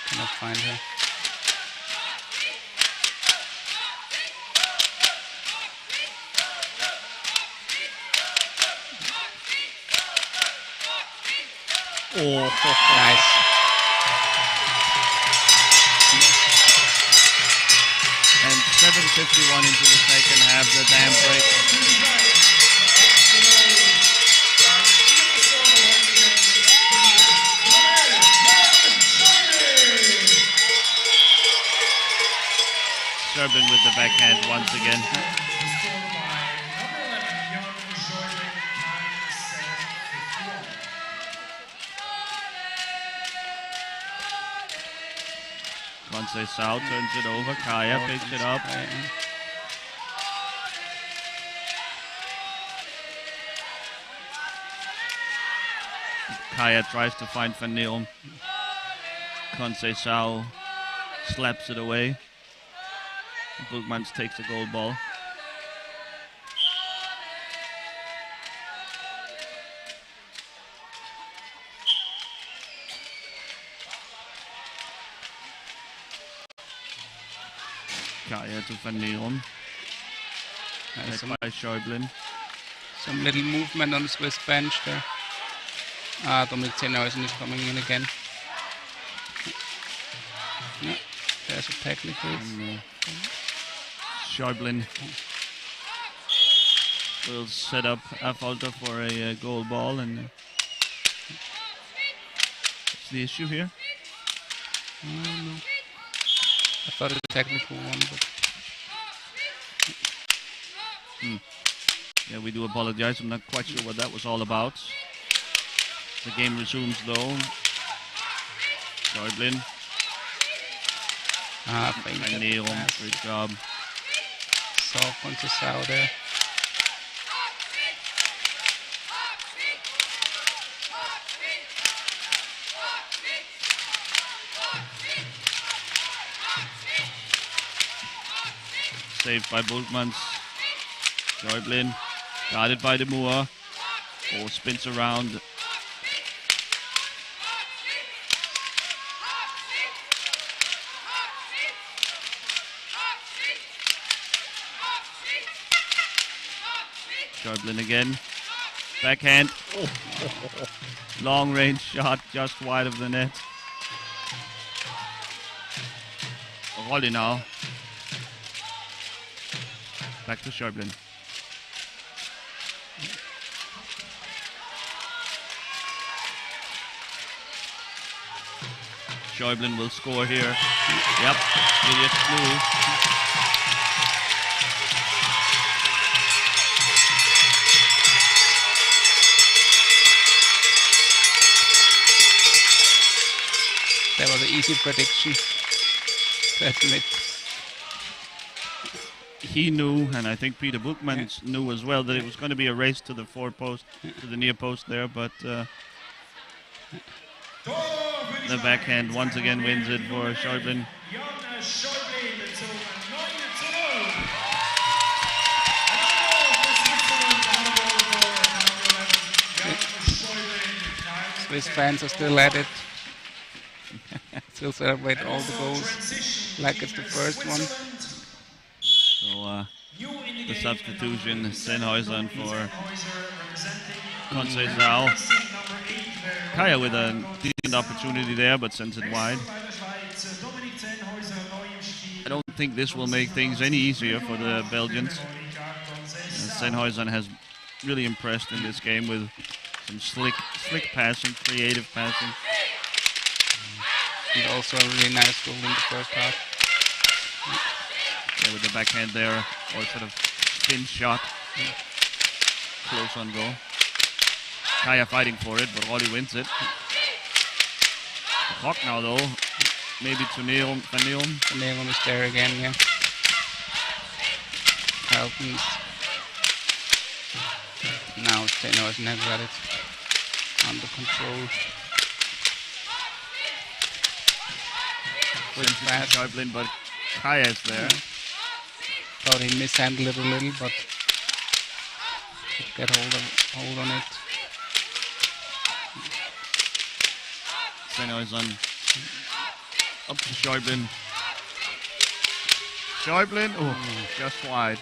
Cannot find her. Oh, Nice. and 7:51 into the second half, the dam break. Schäublin with the backhand once again. Conceição turns it over. Kaya picks it up. Kaya tries to find Van Neon. Conceição slaps it away. Boekmans takes the gold ball. Kaya to Van Neon. Led by Schäublin. Some little movement on the Swiss bench there. Dominik Zennhausen is coming in again. No, there's a technical. Schäublin will set up Affolter for a goal ball, and what's the issue here? No. I thought it was a technical one, but Yeah, we do apologize. I'm not quite sure what that was all about. The game resumes though. Schäublin, Van Neon, great job. saw Conceição there. Saved by Boekmans. Schäublin, guarded by De Moor. Oh, spins around. Schäublin again. Backhand. Oh. Long range shot just wide of the net. Rolli now. Back to Schäublin. Schäublin will score here. Yep, idiot move. That was an easy prediction to admit. He knew, and I think Peter Boekmans knew as well, that it was going to be a race to the far post, to the near post there, but the backhand once again wins it for Schäublin. Swiss fans are still at it. Still celebrate all the goals like it's the first one. So the substitution, Zennhausen for Conceição. Kaya with a decent opportunity there, but sends it wide. I don't think this will make things any easier for the Belgians. Zennhausen has really impressed in this game with some slick passing, creative passing. And also a really nice goal in the first half. Yeah, with the backhand there, or sort of spin shot. Close on goal. Kaya fighting for it, but Rolli wins it. The clock now though, maybe to Van Neon. Van Neon is there again, yeah. Helpens. Now Zennhausen has got it under control. Quick pass. Schäublin, but Kaya is there. Thought he mishandled it a little, but could get hold of it. hold on it. Sennhuysen up to Schäuble. Schäuble, oh, just wide.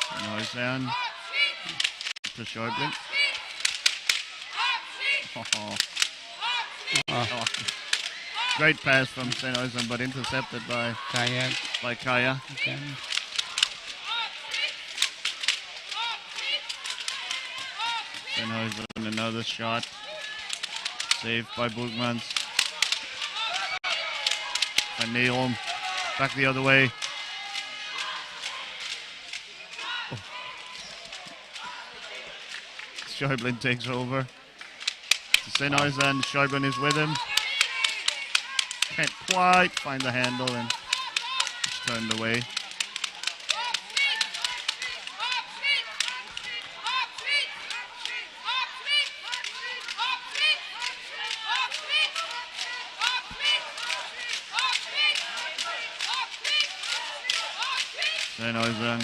Sennhuysen to Schäuble. Oh. Great pass from Sennhuysen, but intercepted by Kaya. Again. Sennhuysen, another shot. Saved by Burgmans. And Neom back the other way. Oh. Schäuble takes over. Sennhuysen, Schäuble is with him. Can't quite find the handle and it's turned away. Sennhuysen,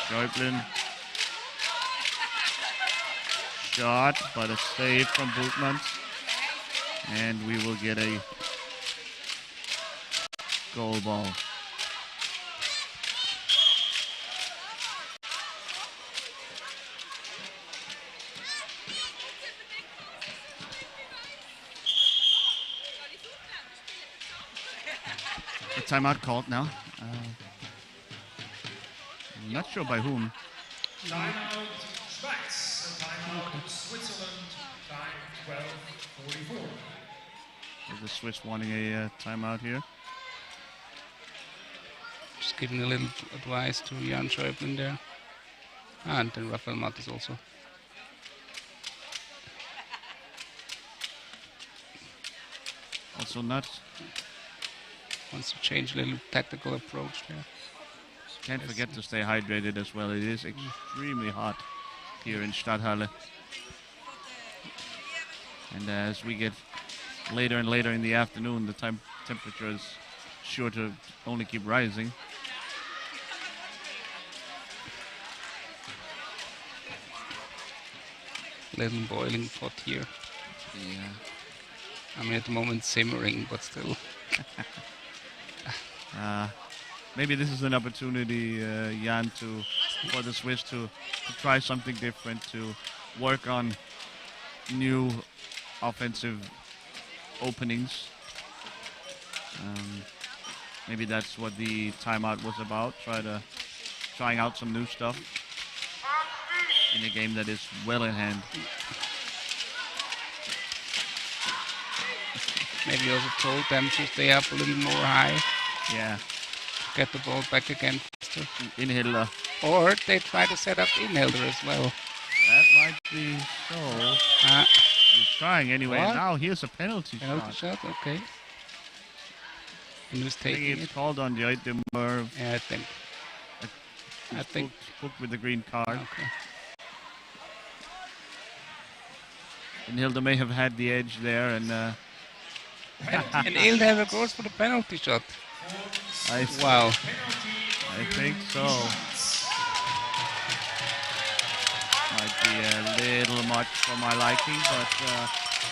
Schäuble. Shot, but a save from Burgmans. And we will get a goal ball. A timeout called now. I'm not sure by whom. Timeout Schweiz. Timeout Switzerland. Time 12:44. The Swiss wanting a timeout here. Just giving a little advice to Jan Schäuble there. And then Rafael Mattes also. Also not. Wants to change a little tactical approach there. Can't forget to stay hydrated as well. It is extremely hot here in Stadthalle. And as we get later and later in the afternoon, the temperature is sure to only keep rising. Little boiling pot here. Yeah. I mean, at the moment simmering, but still. Maybe this is an opportunity, Jan, for the Swiss to try something different, to work on new offensive openings. Maybe that's what the timeout was about, trying out some new stuff in a game that is well in hand. Maybe also told them to stay up a little more high. Yeah. Get the ball back again faster. Inhilder. Or they try to set up Inhilder as well. That might be so. He's trying anyway. What? Now here's a penalty Penalty shot. shot, okay. And who's I think taking it's it? called on the Demur. Yeah, I think. Booked with the green card. Okay. Inhilder may have had the edge there, and And Inhilder goes for the penalty shot. Wow. I think so. Might be a little much for my liking, but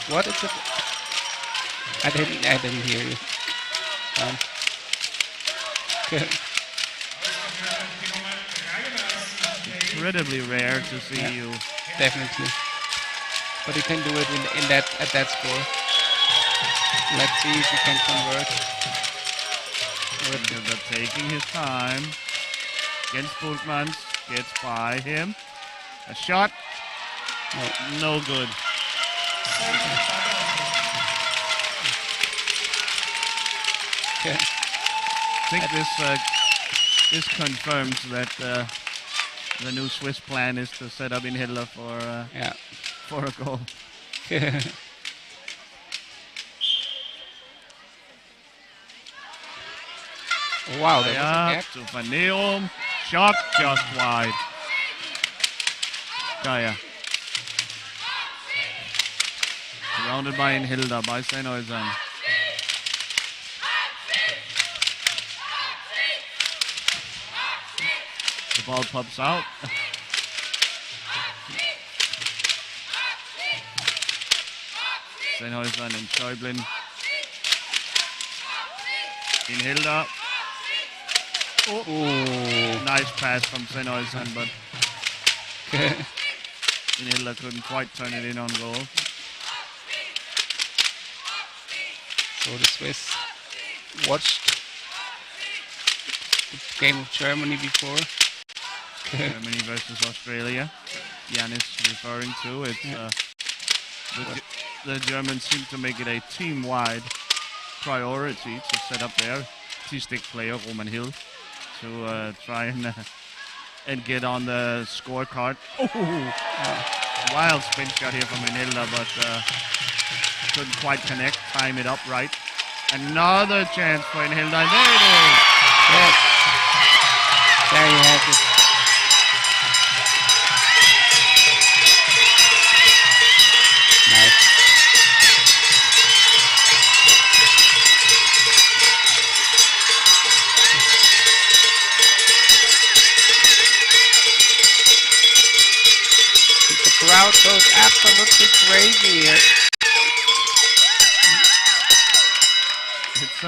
What is it? I didn't hear you. Okay. incredibly rare to see you. Definitely. But you can do it at that score. Let's see if you can convert. Inhilder taking his time. Against Burgmans. Gets by him. A shot. No good. Okay. I think this confirms that the new Swiss plan is to set up Inhilder for a goal. Wow, that was a Up gap. to Van Neom. Shot just wide. Kaya. Surrounded by Inhilder, by Sennhuysen. Ball pops out. Sennhäusern and Schäublin. In Hilda. Oh, nice pass from Sennhäusern, but Hilda couldn't quite turn it in on goal. So the Swiss watched the game of Germany before. Germany versus Australia. Jan is referring to it. The Germans seem to make it a team-wide priority to set up their T-stick player Roman Hill to try and get on the scorecard. Wild spin shot here from Hilda, but couldn't quite connect, time it up right. Another chance for Hilda, and there it is. Yes. There you have it. Nice. The crowd goes absolutely crazy here. It's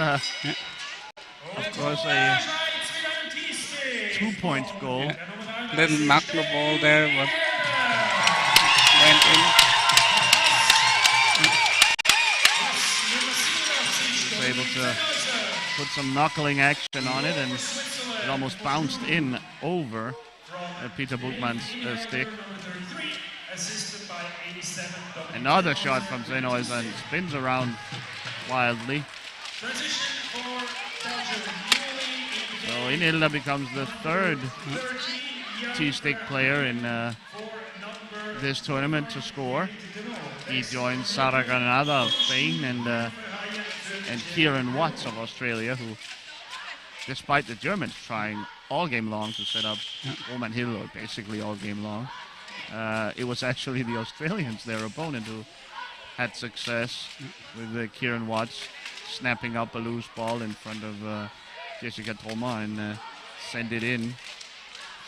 of course a 2-point goal. Yeah. Little knuckle ball there, but went in. Was able to put some knuckling action on it, and it almost bounced in over Peter Buchmann's stick. Another shot from Sennhäusern, spins around wildly. So Inhilda becomes the third T-stick player in this tournament to score. He joins Sara Granada of Spain and Kieran Watts of Australia, who, despite the Germans trying all game long to set up Roman Hill, or basically all game long, it was actually the Australians, their opponent, who had success with Kieran Watts snapping up a loose ball in front of Jessica Troma and send it in.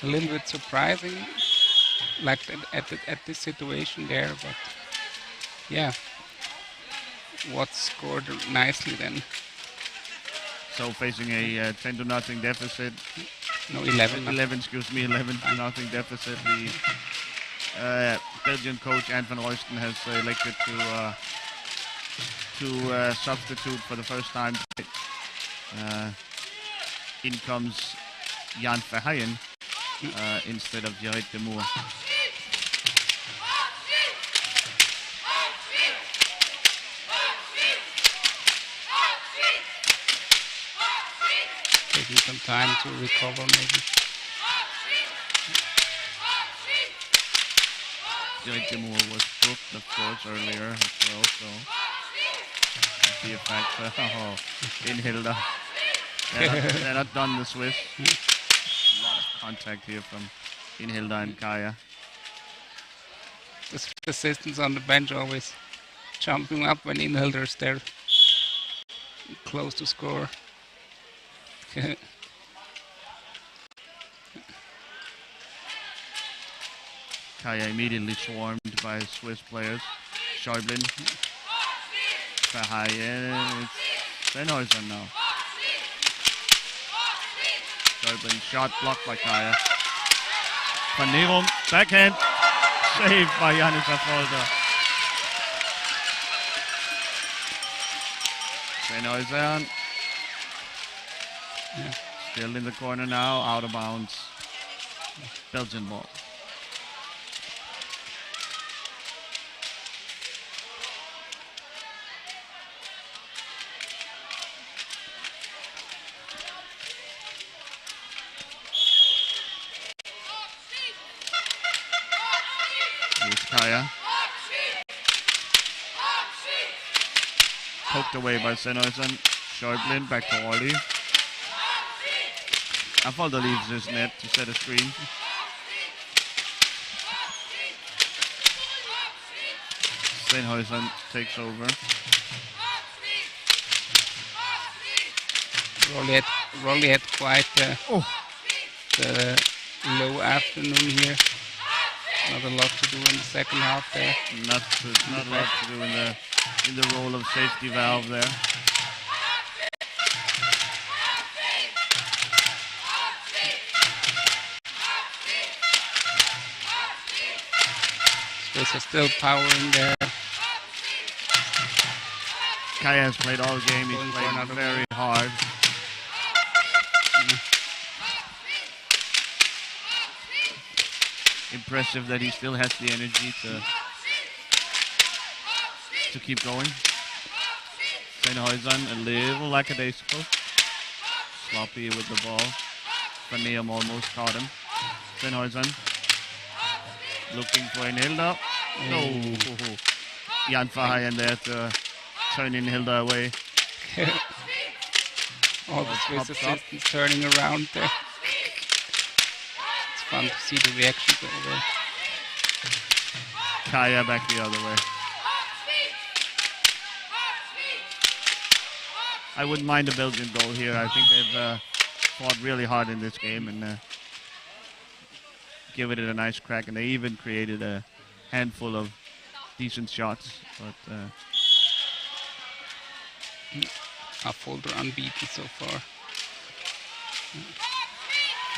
A little bit surprising, like at this situation there, but yeah, Watts scored nicely then. So facing a 10-0 deficit. No, 11. 11 11-0 deficit. The Belgian coach Ant van Royston has elected to substitute for the first time. In comes Jan Verheyen instead of Jared de Moor. Taking some time to recover maybe. Jared de Moor was booked, of course, earlier as well, so the effect in Hilda. They're not done, the Swiss. A lot of contact here from Inhilda and Kaya. The assistants on the bench always jumping up when Inhilda's there, close to score. Kaya immediately swarmed by Swiss players. Schäublin, Verheyen, it's Sennhäusern now. Schäublin, shot blocked by Kaya. Verneerung, backhand, saved by Janis Affolter. Sennhäusern, still in the corner now, out of bounds. Belgian ball. Kaya. Poked away by Sennhäusern. Schäublin back to Ollie. Affolter leaves his net to set a screen. Sennhäusern takes over. Rolly had quite the low afternoon here. Not a lot to do in the second half there. Not a lot to do in the role of safety valve there. Swiss are still powering there. Kaya has played all game. He's Going for played another very hard. Impressive that he still has the energy to keep going. Sennhuisen a little lackadaisical. Sloppy with the ball. Van Neum almost caught him. Sennhuisen looking for Hilda. No. Jan Verheyen there to turn Hilda away. All the Swiss popped up. assistants turning around there. It's fun to see the reactions over there. Kaya back the other way. I wouldn't mind a Belgian goal here. I think they've fought really hard in this game and given it a nice crack. And they even created a handful of decent shots. But Affolter unbeaten so far.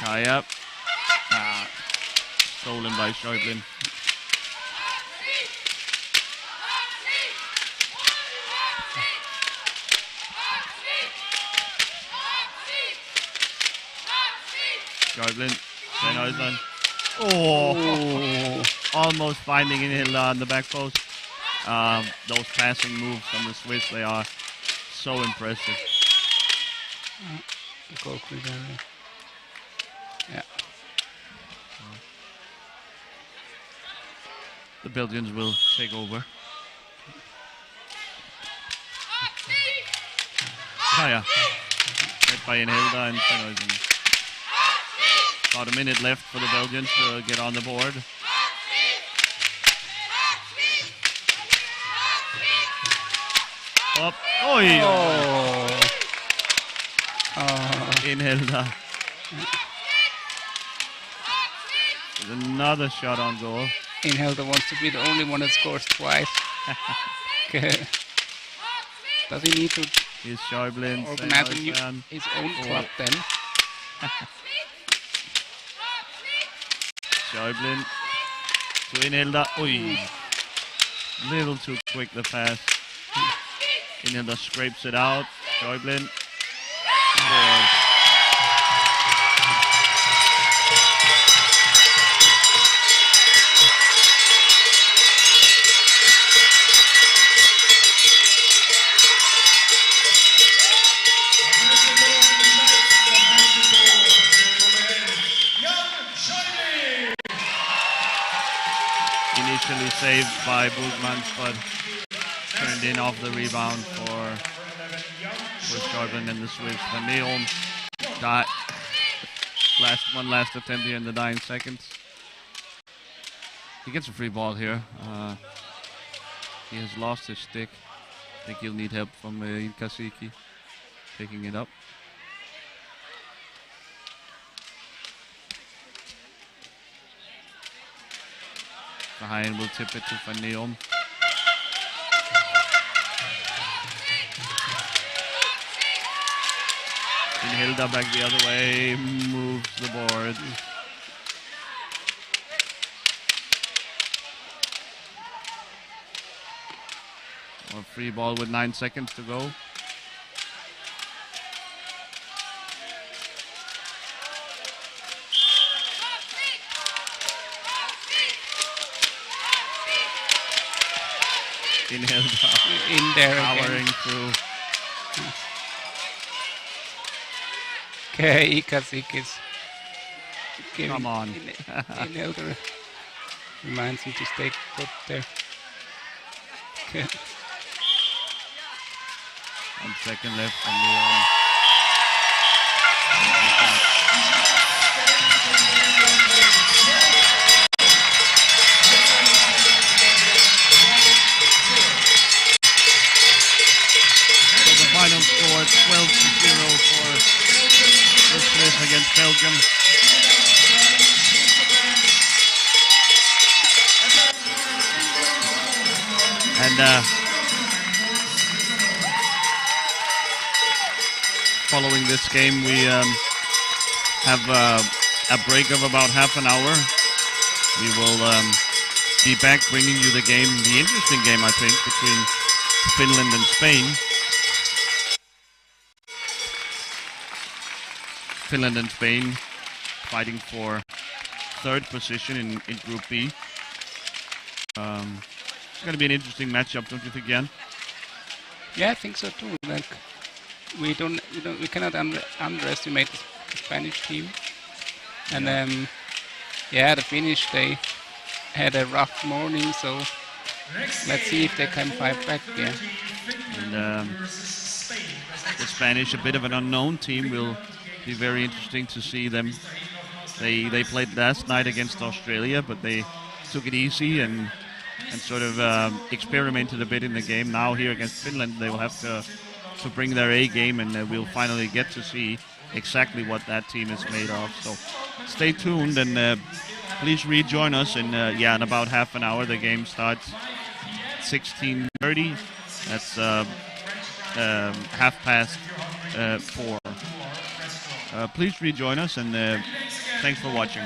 Kaya. Stolen by Schäublin. Schäublin. Sennhuisen. Oh, almost finding Hilda on the back post. Those passing moves from the Swiss, they are so impressive. Goal clear. Yeah. The Belgians will take over. Kaya. Led by Hilda and Sennhuisen. About a minute left for the Belgians to get on the board. Up. Oi! Hilda. There's another shot on goal. Hilda wants to be the only one that scores twice. Does he need to Here's Schäublin. organize Sennhuisen. his own club then? Schäublin to Hilda. Oi! Little too quick the pass. Hilda scrapes it out. Schäublin. Scores. Initially saved by Boegmans, but turned in off the rebound for Schäublin and the Swiss. Van Neum got last attempt here in the 9 seconds. He gets a free ball here. He has lost his stick. I think he'll need help from Kasiki picking it up. Verheyen will tip it to Van Neum. Hilda back the other way, moves the board. A free ball with 9 seconds to go. Hilda In there powering again. through. Okay, Kasik is giving Come on. Hilda reminds him to stay put there. Okay. 1 second left on the final score 12-0 for the Swiss against Belgium. following this game, we have a break of about half an hour. We will be back bringing you the interesting game, I think, between Finland and Spain. Finland and Spain fighting for third position in Group B. It's going to be an interesting matchup, don't you think, Jan? Yeah, I think so too. Like we cannot underestimate the Spanish team. And the Finnish, they had a rough morning, so let's see if they can fight back. Yeah. And the Spanish, a bit of an unknown team, will be very interesting to see them. They played last night against Australia, but they took it easy and sort of experimented a bit in the game. Now here against Finland, they will have to bring their A game, and we'll finally get to see exactly what that team is made of. So stay tuned, and please rejoin us in about half an hour. The game starts 16:30. That's 4:30. Please rejoin us, and thanks for watching.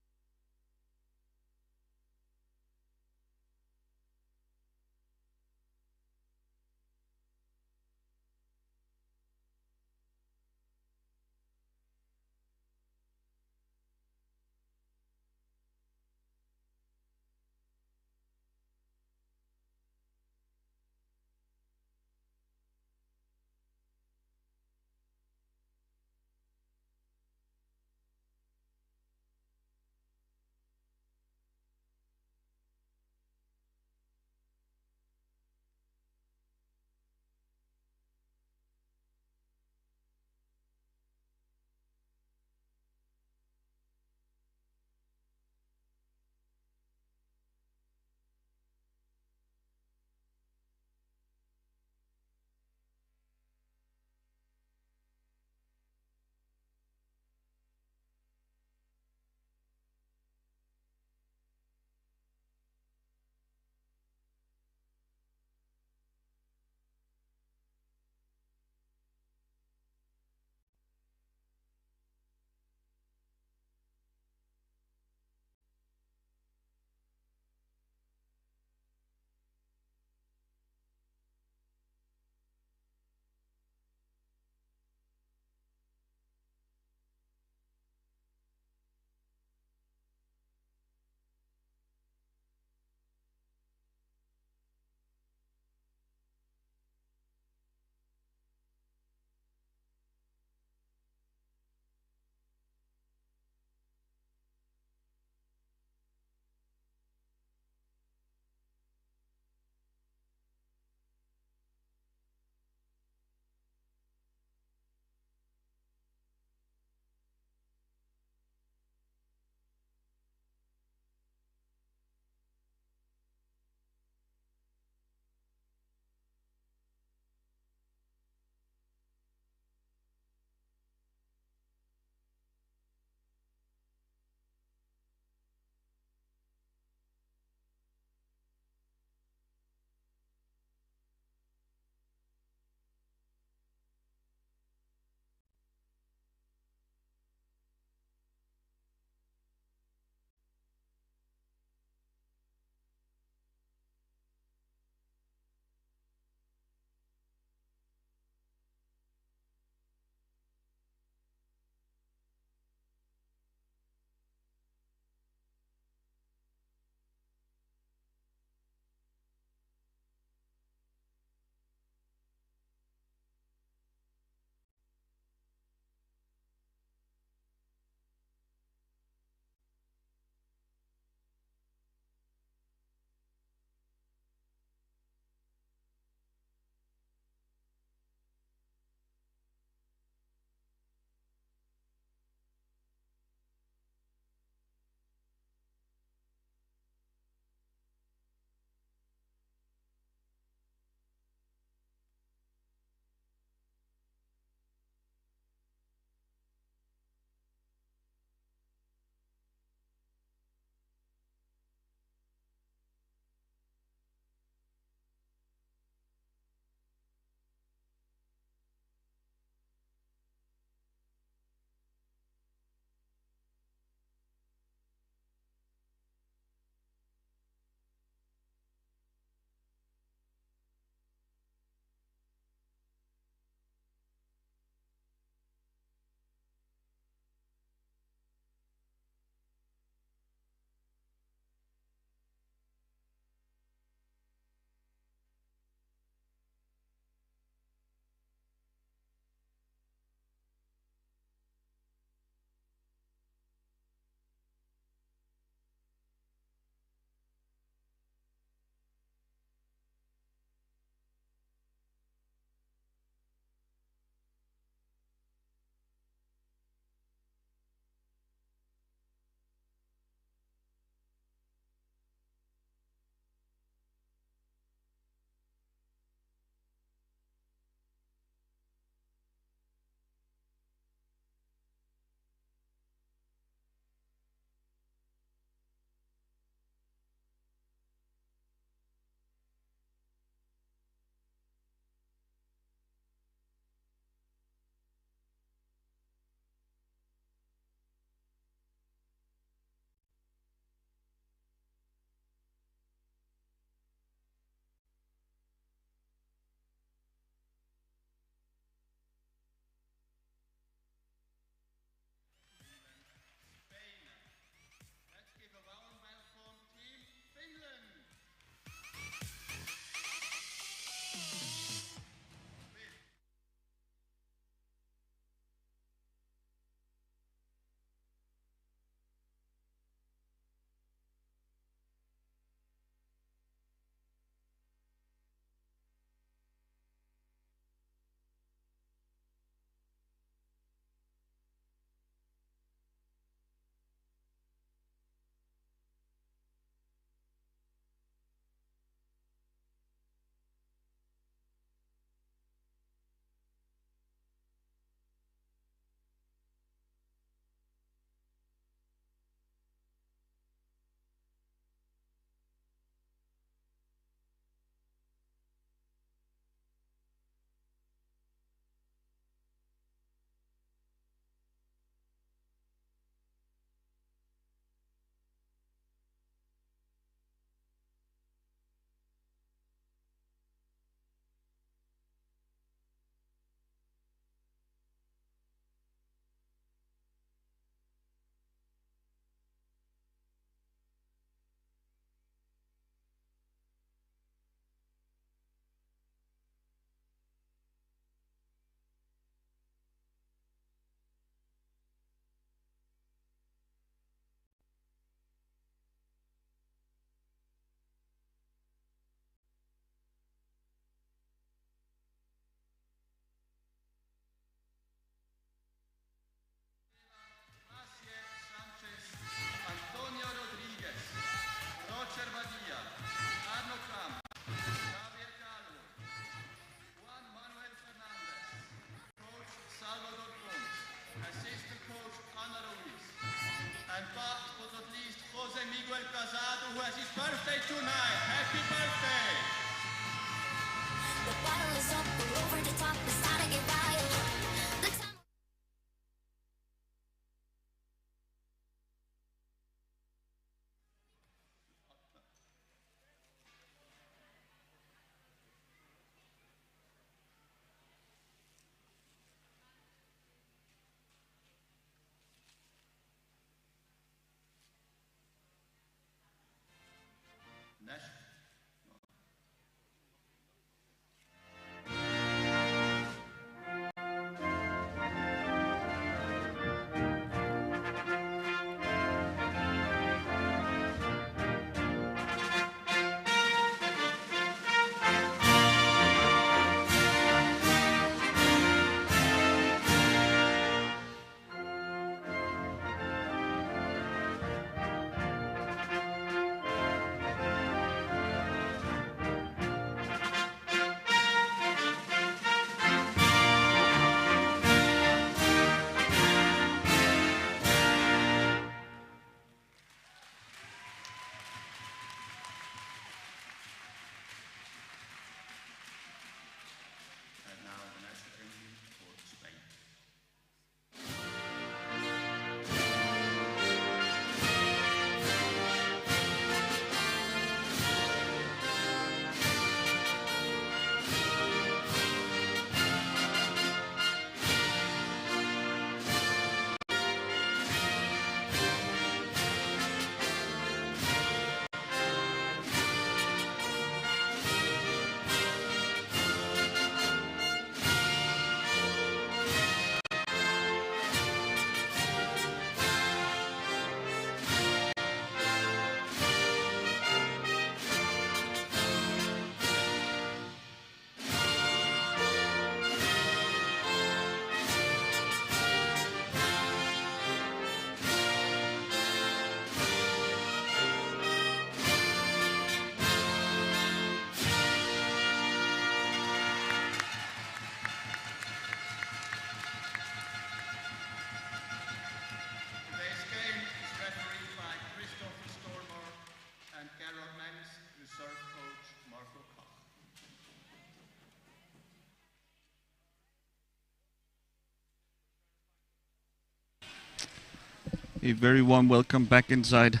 A very warm welcome back inside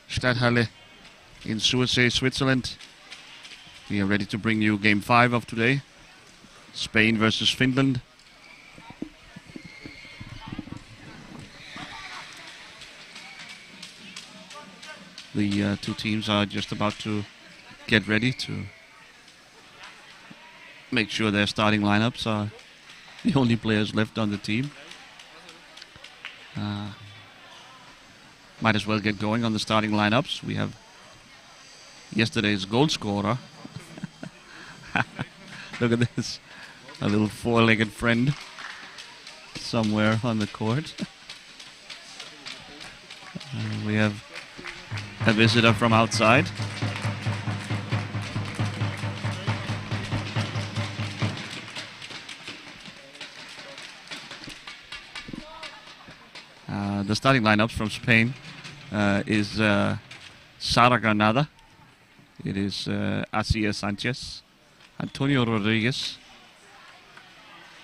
Stadthalle in Sursee, Switzerland. We are ready to bring you Game 5 of today. Spain versus Finland. The two teams are just about to get ready to make sure their starting lineups are the only players left on the team. Might as well get going on the starting lineups. We have yesterday's goal scorer. Look at this. A little four-legged friend somewhere on the court. We have a visitor from outside. The starting lineups from Spain is Sara Granada. It is Asier Sanchez, Antonio Rodriguez,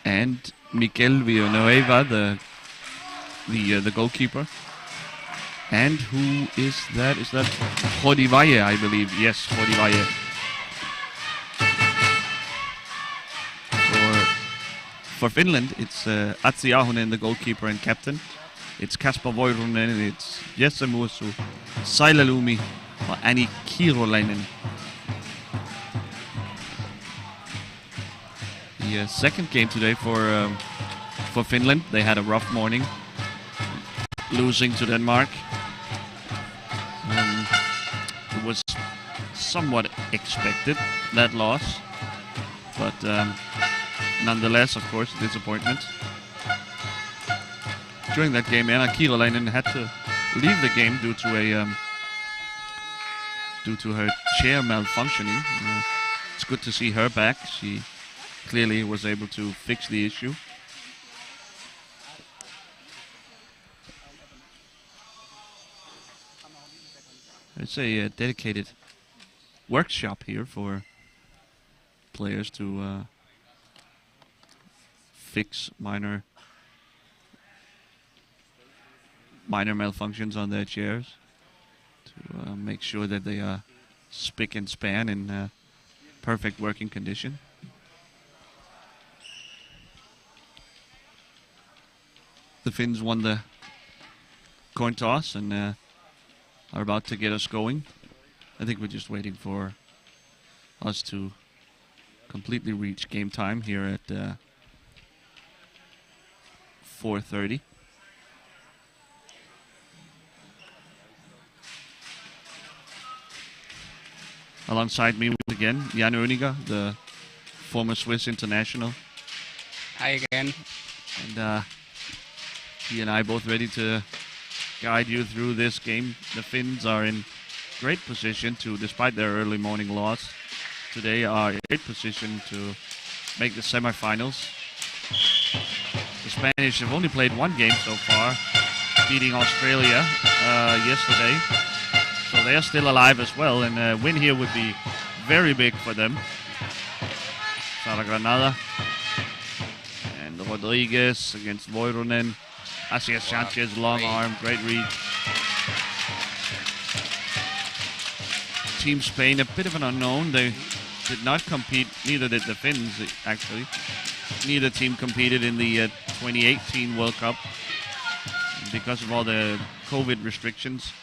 and Miquel Villanueva, the goalkeeper. And who is that? Is that Jordi Valle, I believe? Yes, Jordi Valle. For Finland, it's Atsi Ahonen, the goalkeeper and captain. It's Kasper Voirunen, it's Jesse Mursu, Saila Lumi, or Anni Kirolainen. The second game today for Finland. They had a rough morning, losing to Denmark. It was somewhat expected, that loss, but nonetheless, of course, disappointment. During that game, Anna Kirolainen had to leave the game due to her chair malfunctioning. It's good to see her back. She clearly was able to fix the issue. It's a dedicated workshop here for players to fix minor malfunctions on their chairs, to make sure that they are spick and span in perfect working condition. The Finns won the coin toss and are about to get us going. I think we're just waiting for us to completely reach game time here at 4:30. Alongside me once again, Jan Oeniger, the former Swiss international. Hi again. And he and I both ready to guide you through this game. The Finns are in great position to, despite their early morning loss today, are in great position to make the semifinals. The Spanish have only played one game so far, beating Australia yesterday. So they are still alive as well, and a win here would be very big for them. Sara Granada and Rodriguez against Voirunen. Asier Sanchez, long arm, great reach. Team Spain, a bit of an unknown. They did not compete, neither did the Finns actually. Neither team competed in the 2018 World Cup because of all the COVID restrictions.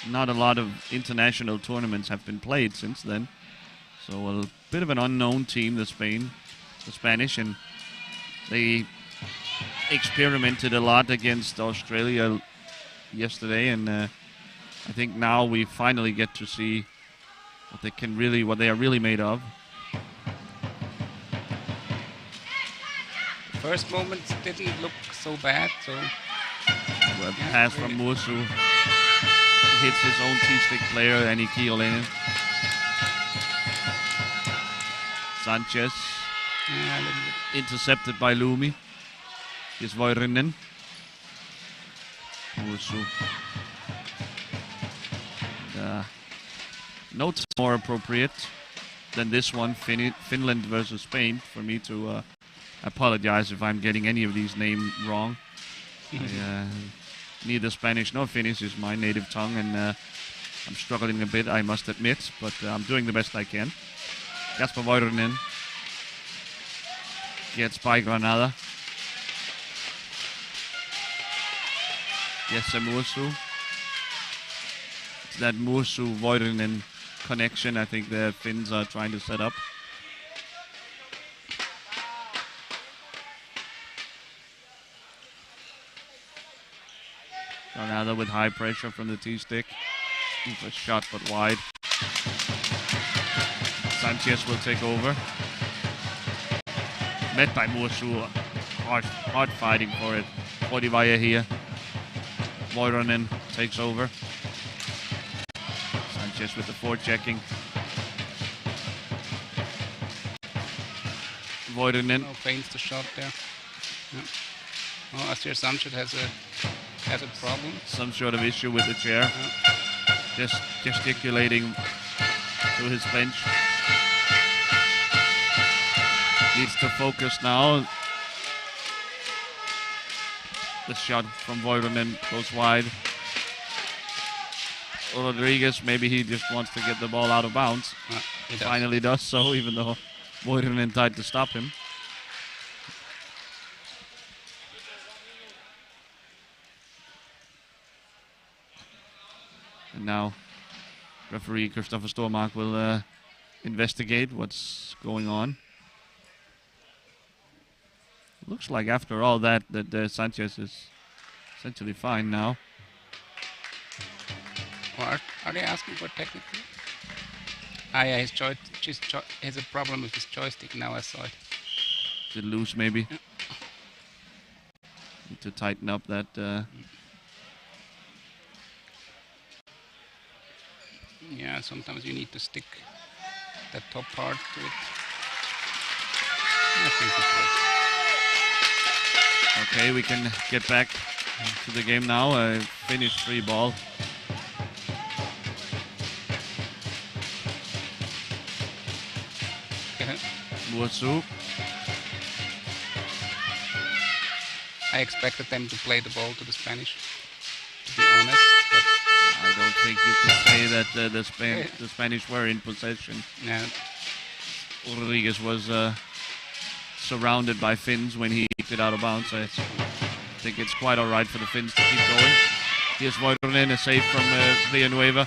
Not a lot of international tournaments have been played since then. So a bit of an unknown team, the Spanish, and they experimented a lot against Australia yesterday, and I think now we finally get to see what they are really made of. First moments didn't look so bad, so Well, pass from Mursu hits his own T-stick player, Anni Kirolainen. Sanchez yeah, a little bit. intercepted by Lumi. Here's Voirunen. Mursu. Notes more appropriate than this one, Finland versus Spain, for me to apologize if I'm getting any of these names wrong. I neither Spanish nor Finnish is my native tongue, and I'm struggling a bit, I must admit, but I'm doing the best I can. Jasper Voironen gets by Granada. Jesse Mursu. It's that Mursu-Voironen connection I think the Finns are trying to set up. Granada with high pressure from the T-stick. A shot but wide. Sanchez will take over. Met by Mursu. Hard fighting for it. Kodivaya here. Voironen takes over. Sanchez with the forechecking. Voironen. No feints the shot there. Yeah. Oh, Asir Sanchez has a problem. Some sort of issue with the chair. Yeah. Just gesticulating to his bench. Needs to focus now. The shot from Voironen goes wide. Rodriguez, maybe he just wants to get the ball out of bounds. He Finally does so, even though Voironen tried to stop him. And now referee Christopher Stormark will investigate what's going on. Looks like after all that Sanchez is essentially fine now. Are they asking for technical? Yeah, his has a problem with his joystick now, I saw it. Is it loose maybe? Yeah. Need to tighten up that. Yeah, sometimes you need to stick that top part to it. I think it works. Okay, we can get back to the game now. Finnish free ball. Mursu. I expected them to play the ball to the Spanish, to be honest. But I don't think you could say that the Spanish were in possession. yeah, Rodriguez was surrounded by Finns when he kicked it out of bounds. I think it's quite all right for the Finns to keep going. Here's Voironen, a save from Villanueva.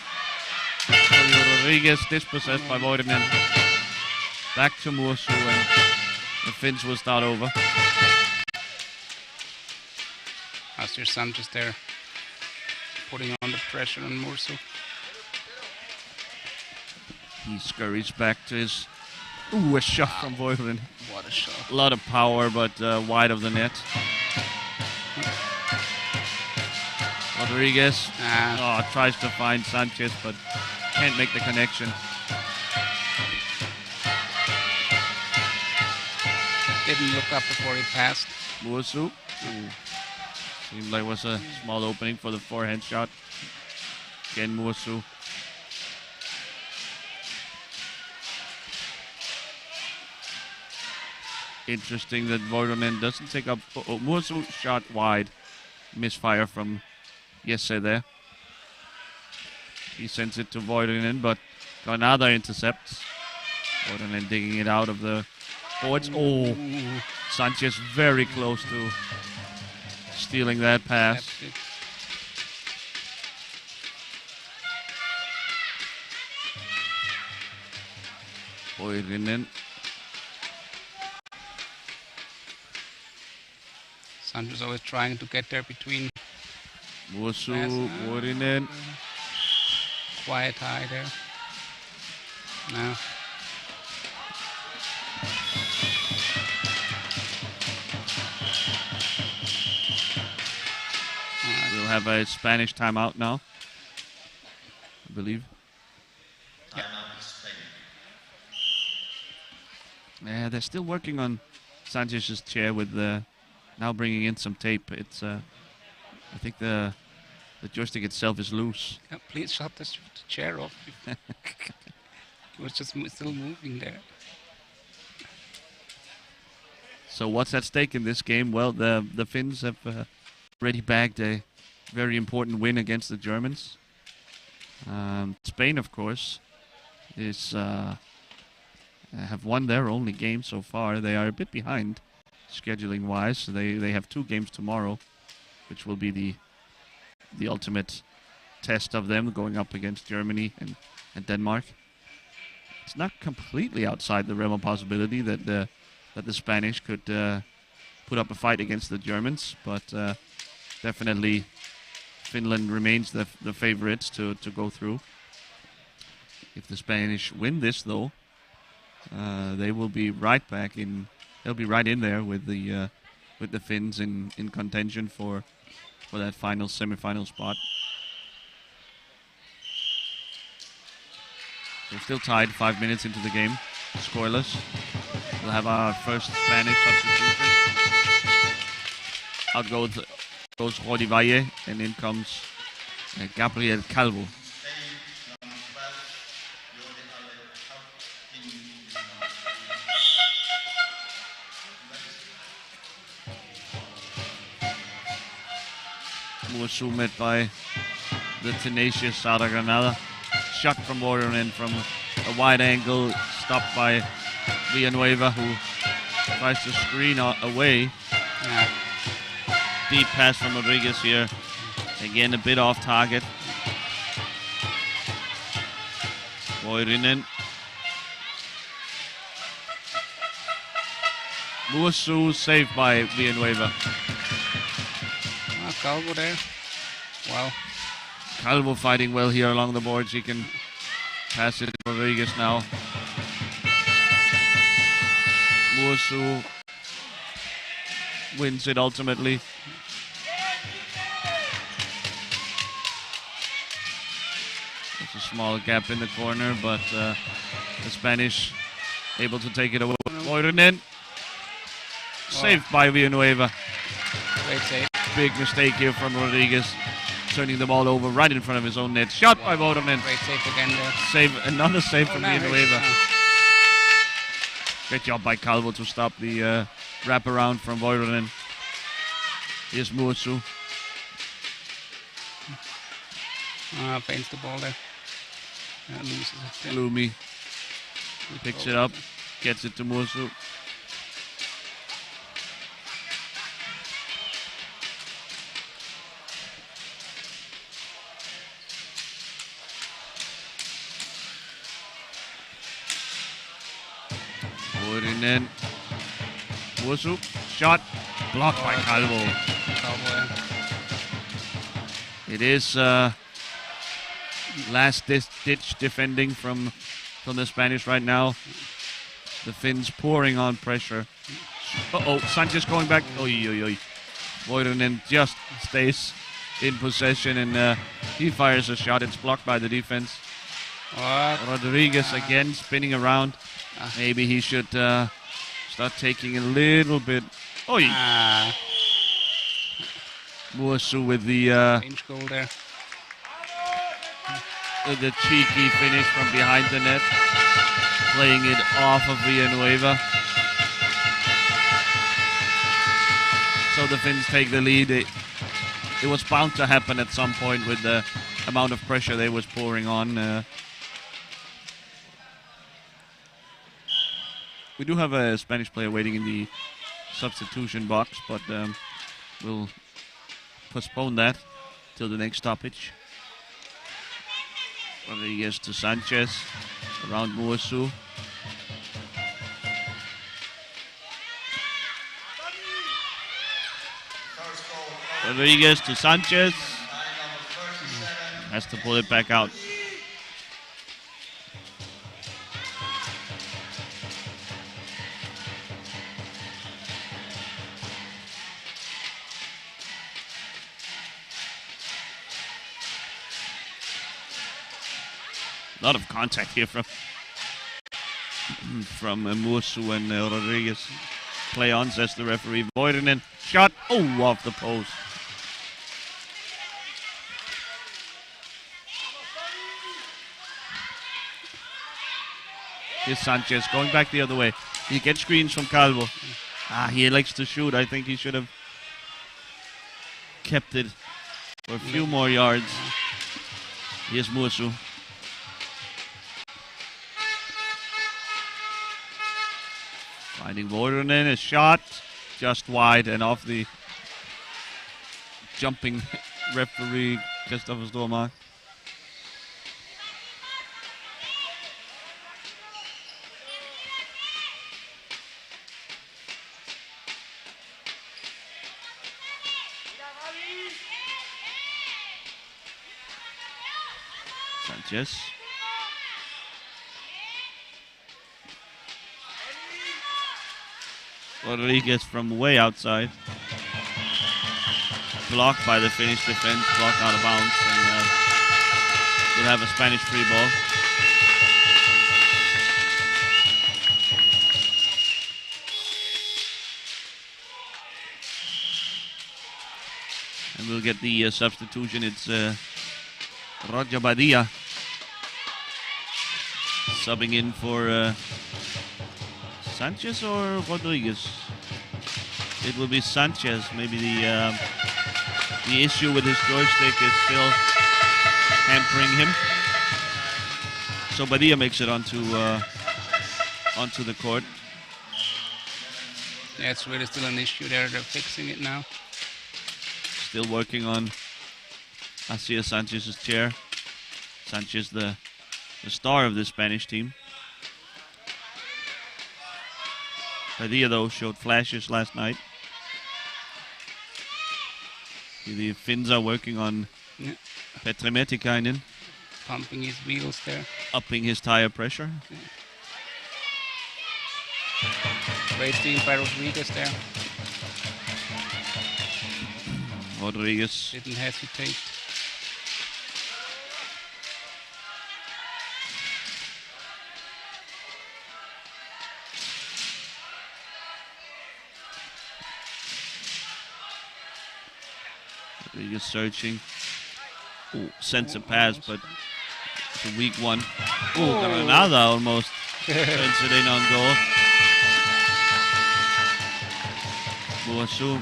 Rodriguez dispossessed by Voironen. Back to Mursu, and the Finns will start over. Asir Sanchez there putting on the pressure on Mursu. He scurries back to his... Ooh, a shot from Voironen. What a shot. A lot of power, but wide of the net. Rodriguez tries to find Sanchez, but can't make the connection. Didn't look up before he passed. Mursu. Seemed like it was a small opening for the forehand shot. Again, Mursu. Interesting that Voironen doesn't take up... Mursu shot wide. Misfire from Jesse there. He sends it to Voironen, but Granada intercepts. Voironen digging it out of the boards. Oh, Sanchez very close to stealing that pass. That's it. Voironen. Sanchez always trying to get there between. Mursu, Voironen. Quiet high there. Now. We'll have a Spanish timeout now, I believe. Yeah, they're still working on Sanchez's chair with now bringing in some tape. It's I think the joystick itself is loose. Yeah, please shut the chair off. It was just still moving there. So what's at stake in this game? Well, the Finns have already bagged a very important win against the Germans. Spain, of course, is have won their only game so far. They are a bit behind scheduling-wise. So they have 2 games tomorrow, which will be the ultimate test of them going up against Germany and Denmark. It's not completely outside the realm of possibility that the Spanish could put up a fight against the Germans, but definitely Finland remains the favorites to go through. If the Spanish win this, though, they will be right back in. They'll be right in there with the Finns in contention for that final semi-final spot. So still tied 5 minutes into the game, scoreless. We'll have our first Spanish substitution. Out goes Rodi Valle, and in comes Gabriel Calvo. Musu met by the tenacious Sada Granada. Shot from Waterman from a wide angle, stopped by Villanueva, who tries to screen away. Yeah. Deep pass from Rodriguez here. Again, a bit off target. Voirinen. Musu saved by Villanueva. Calvo there. Wow. Calvo fighting well here along the boards. He can pass it to Rodriguez now. Musu wins it ultimately. There's a small gap in the corner, but the Spanish able to take it away. Voirinen. Saved by Villanueva. Great save. Big mistake here from Rodriguez. Turning the ball over right in front of his own net. Shot by Voirinen. Great save again there. Another save from nice. Villanueva. Great job by Calvo to stop the wraparound from Voirinen. Here's Musu. Paints the ball there. Loses it. Lumi picks it up, gets it to Musu. Voirinen. Musu. Shot. Blocked by Calvo. It is last ditch defending from the Spanish right now. The Finns pouring on pressure. Sanchez going back. Voirinen just stays in possession, and he fires a shot. It's blocked by the defense. Rodriguez again spinning around. Maybe he should start taking a little bit. Musu with the Inch goal there. The cheeky finish from behind the net, playing it off of Villanueva. So the Finns take the lead. It was bound to happen at some point with the amount of pressure they was pouring on. We do have a Spanish player waiting in the substitution box, but we'll postpone that till the next stoppage. Rodriguez to Sanchez, around Musu. Rodriguez to Sanchez. Has to pull it back out. A lot of contact here from Musu and Rodriguez. Play on, says the referee. Voirinen. Shot. Off the post. Here's Sanchez going back the other way. He gets screens from Calvo. He likes to shoot. I think he should have kept it for a few more yards. Here's Muasu. Finding Voironen, a shot just wide and off the jumping referee Christopher Stormark. Sanchez. Rodriguez from way outside. Blocked by the Finnish defense, blocked out of bounds, and we'll have a Spanish free ball. And we'll get the substitution. It's Roger Badia subbing in for Sanchez or Rodriguez. It will be Sanchez. Maybe the issue with his joystick is still hampering him. So Badia makes it onto the court. Yeah, it's really still an issue there. They're fixing it now. Still working on Asier Sanchez's chair. Sanchez, the star of the Spanish team. Badia, though, showed flashes last night. The Finns are working on Petri Metikainen. Pumping his wheels there. Upping his tire pressure. Great steal by Rodriguez there. Rodriguez. Didn't hesitate. Rodriguez searching. Ooh, sends a pass, but it's a weak one. Ooh, Granada almost turns it in on goal. Muasu.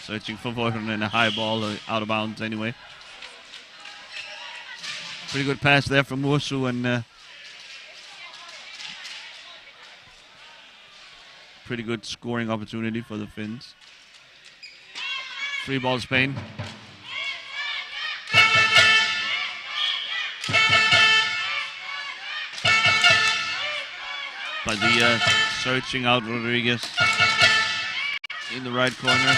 Searching for Voironen and a high ball out of bounds anyway. Pretty good pass there from Muasu and pretty good scoring opportunity for the Finns. Free ball Spain. Badia searching out Rodriguez in the right corner.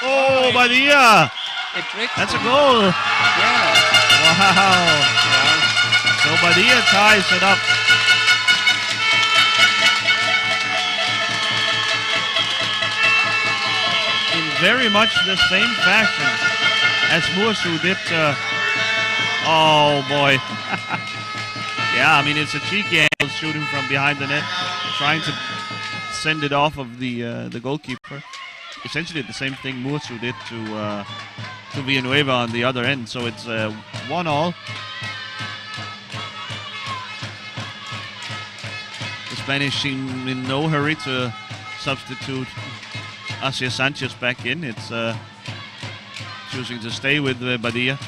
Oh, Badia! That's a goal! Yeah. Wow! So Badia ties it up. In very much the same fashion as Muasu did. Oh boy. Yeah, I mean, it's a cheeky angle shooting from behind the net, trying to send it off of the goalkeeper. Essentially the same thing Muasu did to Villanueva on the other end. So it's 1-1. The Spanish seem in no hurry to substitute Asier Sanchez back in. It's choosing to stay with Badia.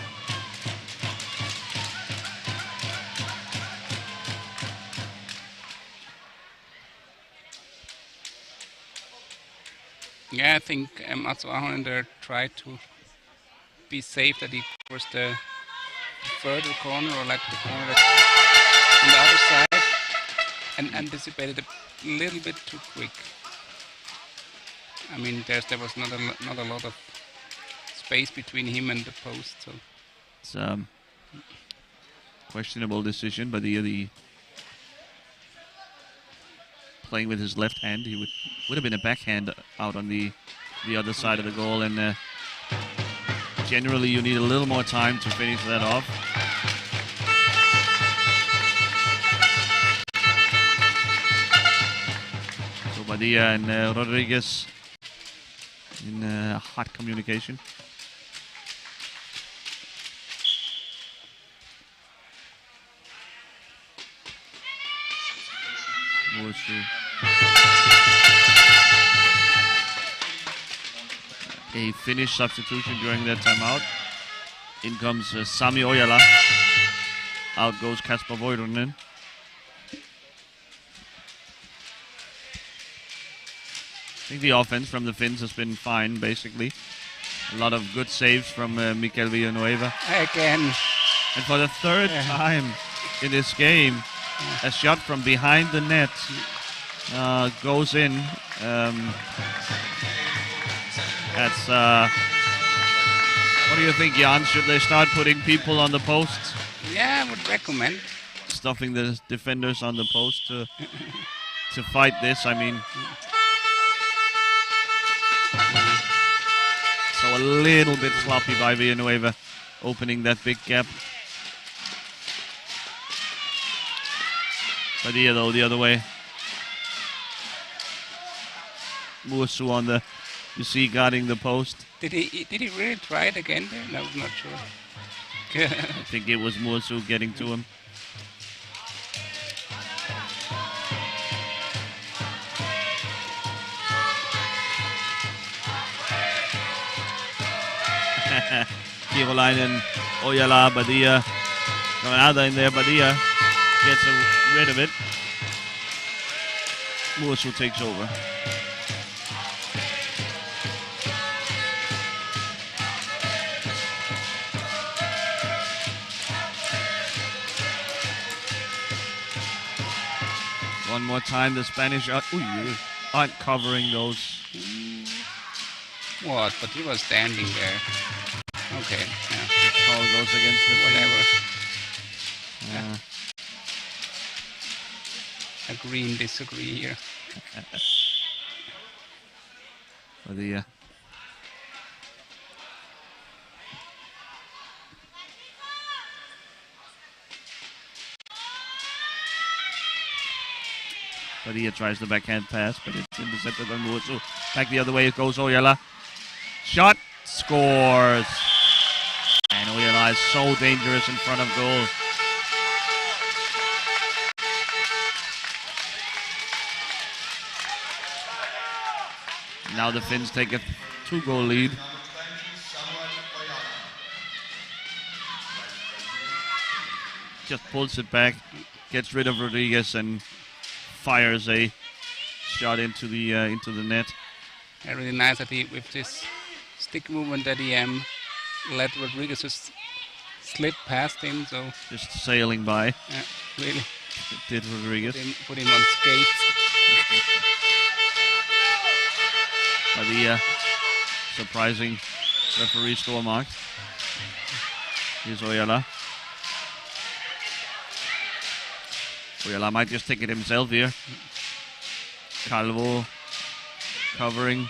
Yeah, I think Mats Ahonen there tried to be safe that he covers the further corner or like the corner that's on the other side and anticipated a little bit too quick. I mean, there was not a lot of space between him and the post. So it's questionable decision, but the playing with his left hand, he would have been a backhand out on the other side of the goal, and generally you need a little more time to finish that off. So Badia and Rodriguez in hot communication. Musu. A Finnish substitution during that timeout. In comes Sami Ojala. Out goes Kasper Voironen. I think the offense from the Finns has been fine, basically. A lot of good saves from Mikael Villanueva. Again. And for the third time in this game, a shot from behind the net goes in. That's... what do you think, Jan? Should they start putting people on the posts? Yeah, I would recommend. Stuffing the defenders on the post to fight this, I mean... So a little bit sloppy by Villanueva, opening that big gap. Padilla though, the other way. Musu on the, you see, guarding the post. Did he really try it again there? No, I'm not sure. I think it was Musu getting to him. Kirolainen, Ojala, Badia. Granada in there, Badia gets rid of it. Musu takes over. One more time, the Spanish aren't covering those. What? But he was standing there. Okay, yeah. Call goes against the Whatever. Yeah. Agree and disagree here. For the Padilla tries the backhand pass, but it's intercepted by Musu. Back the other way it goes Ojala. Shot, scores. And Ojala is so dangerous in front of goal. Now the Finns take a 2-goal lead. Just pulls it back, gets rid of Rodriguez, and fires a shot into the net. Yeah, really nice that he, with this stick movement, that he let Rodriguez just slip past him. So Just sailing by. yeah, really Did Rodriguez. put him on skates. Padilla, surprising referee score mark. Here's Ojala. Ojala might just take it himself here. Calvo covering.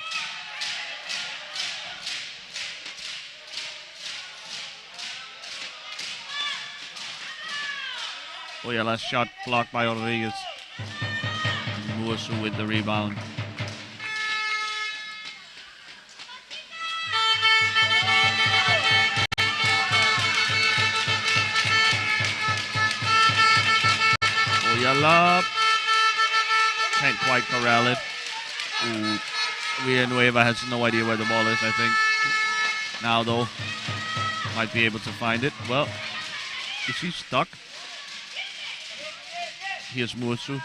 Ojala's shot blocked by Rodriguez. Musu with the rebound. Ojala can't quite corral it. Villanueva has no idea where the ball is, I think. Now, though, might be able to find it. Well, is he stuck? Here's Musu.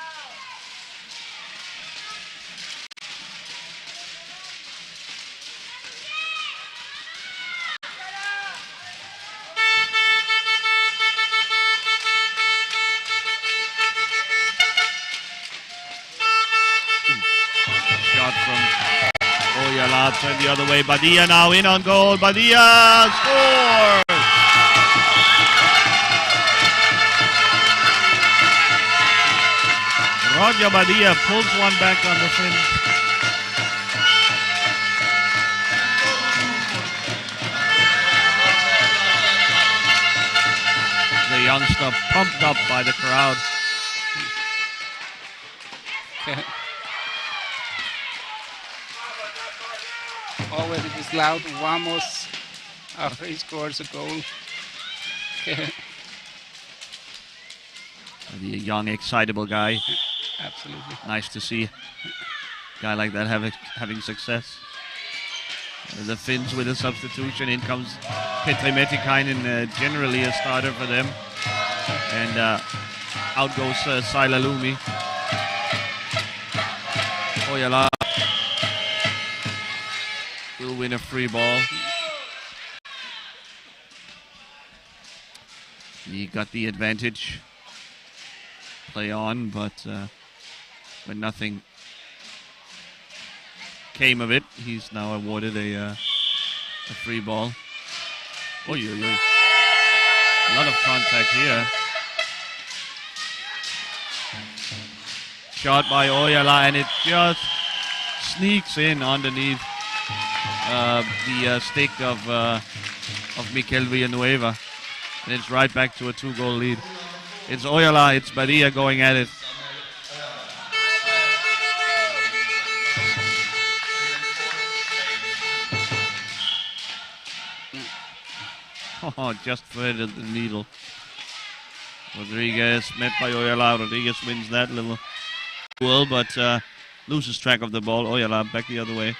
Shot from Ojala, turn the other way. Badia now in on goal. Badia scores! Roger Badia pulls one back on the Finns. The youngster pumped up by the crowd. Always it is loud vamos after he scores a goal. The young, excitable guy. Absolutely. Nice to see a guy like that having success. The Finns with a substitution. In comes Petri Metikainen, generally a starter for them. And out goes Saila Lumi. Ojala will win a free ball. He got the advantage. Play on, but when nothing came of it, he's now awarded a free ball. Oy, oy, oy. A lot of contact here. Shot by Ojala, and it just sneaks in underneath the stick of Mikel Villanueva. And it's right back to a 2-goal lead. It's Ojala, it's Badia going at it. Oh, just threaded the needle. Rodriguez met by Ojala. Rodriguez wins that little duel, but loses track of the ball. Ojala back the other way.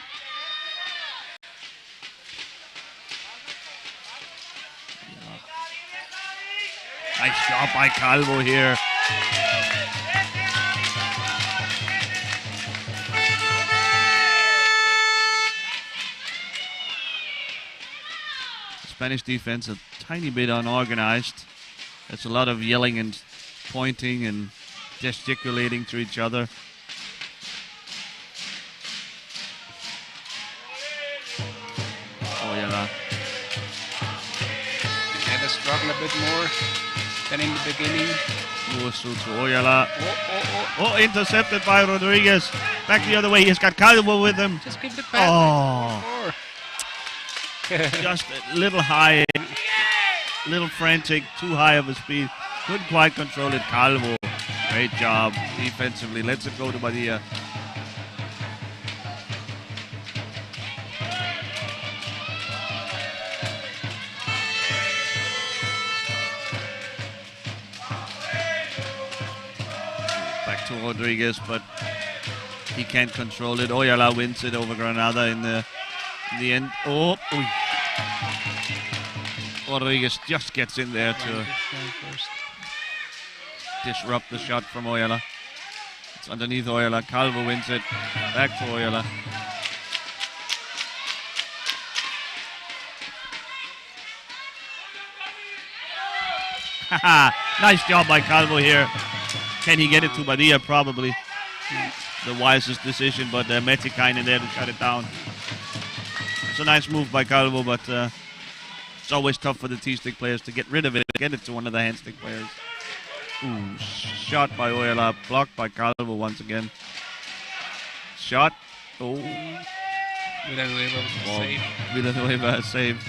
Nice job by Calvo here. Spanish defense a tiny bit unorganized. There's a lot of yelling and pointing and gesticulating to each other. Ojala. Had to struggle a bit more than in the beginning. Musu to Ojala. Oh, intercepted by Rodriguez. Back the other way. He's got Calvo with him. Just give it back. Oh. Just a little high, little frantic, too high of a speed. Couldn't quite control it. Calvo, great job defensively. Lets it go to Badia. Back to Rodriguez, but he can't control it. Ojala wins it over Granada in the end. Oh, oy. Rodriguez just gets in there to disrupt the shot from Ojala. It's underneath Ojala. Calvo wins it. Back to Ojala. Nice job by Calvo here. Can he get it to Badia? Probably. The wisest decision, but Metikainen there to shut it down. It's a nice move by Calvo, but it's always tough for the T-stick players to get rid of it, get it to one of the hand-stick players. Ooh, shot by Ojala, blocked by Calvo once again. Shot. Oh. Villanueva save.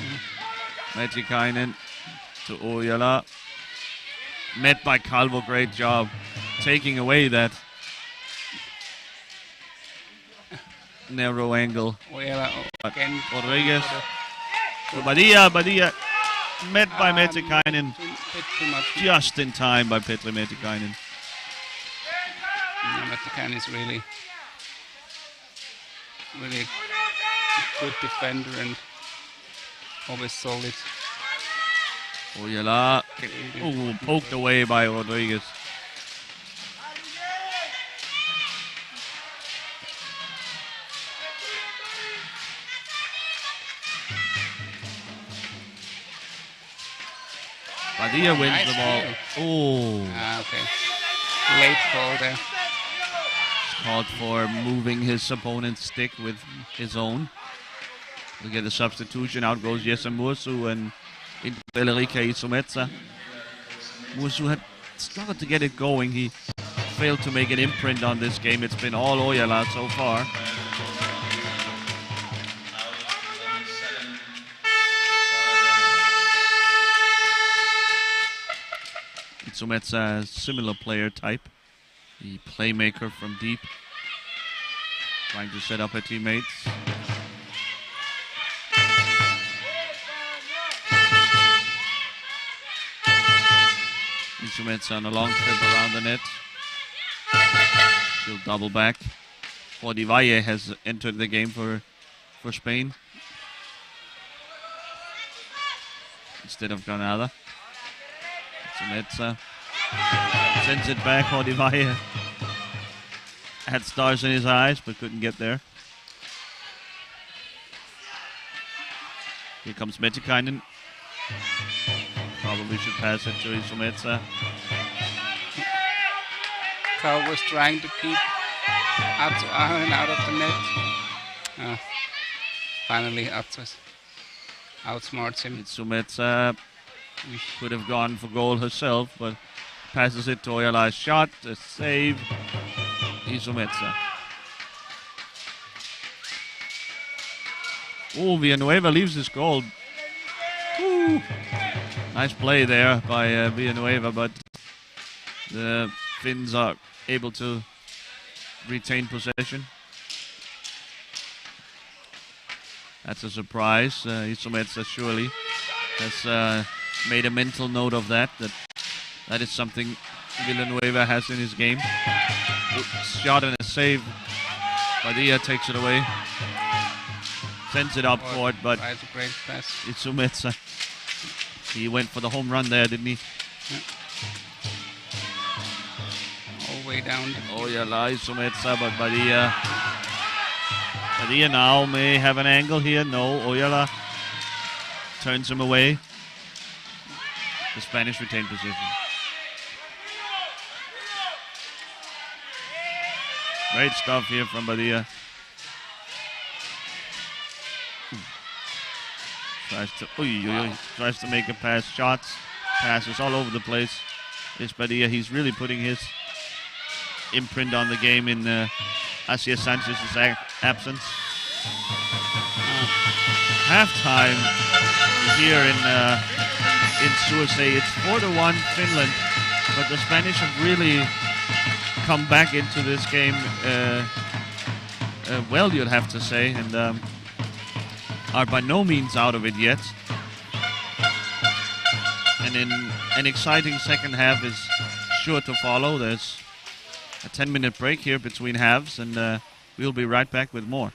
Metikainen to Ojala. Met by Calvo, great job. Taking away that narrow angle. Again. Rodriguez. So Badia met by Metikainen. Just in time by Petri Metikainen. Metikainen is really good defender and always solid. Ojala. Oh, poked away by Rodriguez. Badia wins Nice the ball. steal. Oh. Okay. Late call there. It's called for moving his opponent's stick with his own. We get a substitution. Out goes Jesse Mursu and into Elrica Isometsa. Mursu had struggled to get it going. He failed to make an imprint on this game. It's been all Ojala so far. Isometsa, similar player type. The playmaker from deep. Trying to set up her teammates. Isometsa on a long trip around the net. Still double back. Valle has entered the game for Spain instead of Granada. Zumeta sends it back. Valle had stars in his eyes but couldn't get there. Here comes Metikainen. Probably should pass it to Isometa. Carl was trying to keep Atsu Ahonen out of the net. Finally, Atsu outsmarts him. Isometa could have gone for goal herself, but passes it to Oyala's shot. A save. Isometa. Oh, Villanueva leaves his goal. Ooh. Nice play there by Villanueva, but the Finns are able to retain possession. That's a surprise. Isometa surely has made a mental note of that is something Villanueva has in his game. Shot and a save. Padilla takes it away. Sends it up for it, but That's a great pass. Isometa, he went for the home run there, didn't he? All the way down. Oyala, Isometa, but Padilla now may have an angle here. No, Oyala turns him away. The Spanish retain position. Great stuff here from Padilla. Tries to make a pass. Shots, passes all over the place. Is Padilla. He's really putting his imprint on the game in Asia Sanchez's absence. Halftime here in Sursee. It's 4-1 Finland, but the Spanish have really come back into this game well, you'd have to say, and are by no means out of it yet. And in an exciting second half is sure to follow. There's a 10-minute break here between halves, and we'll be right back with more.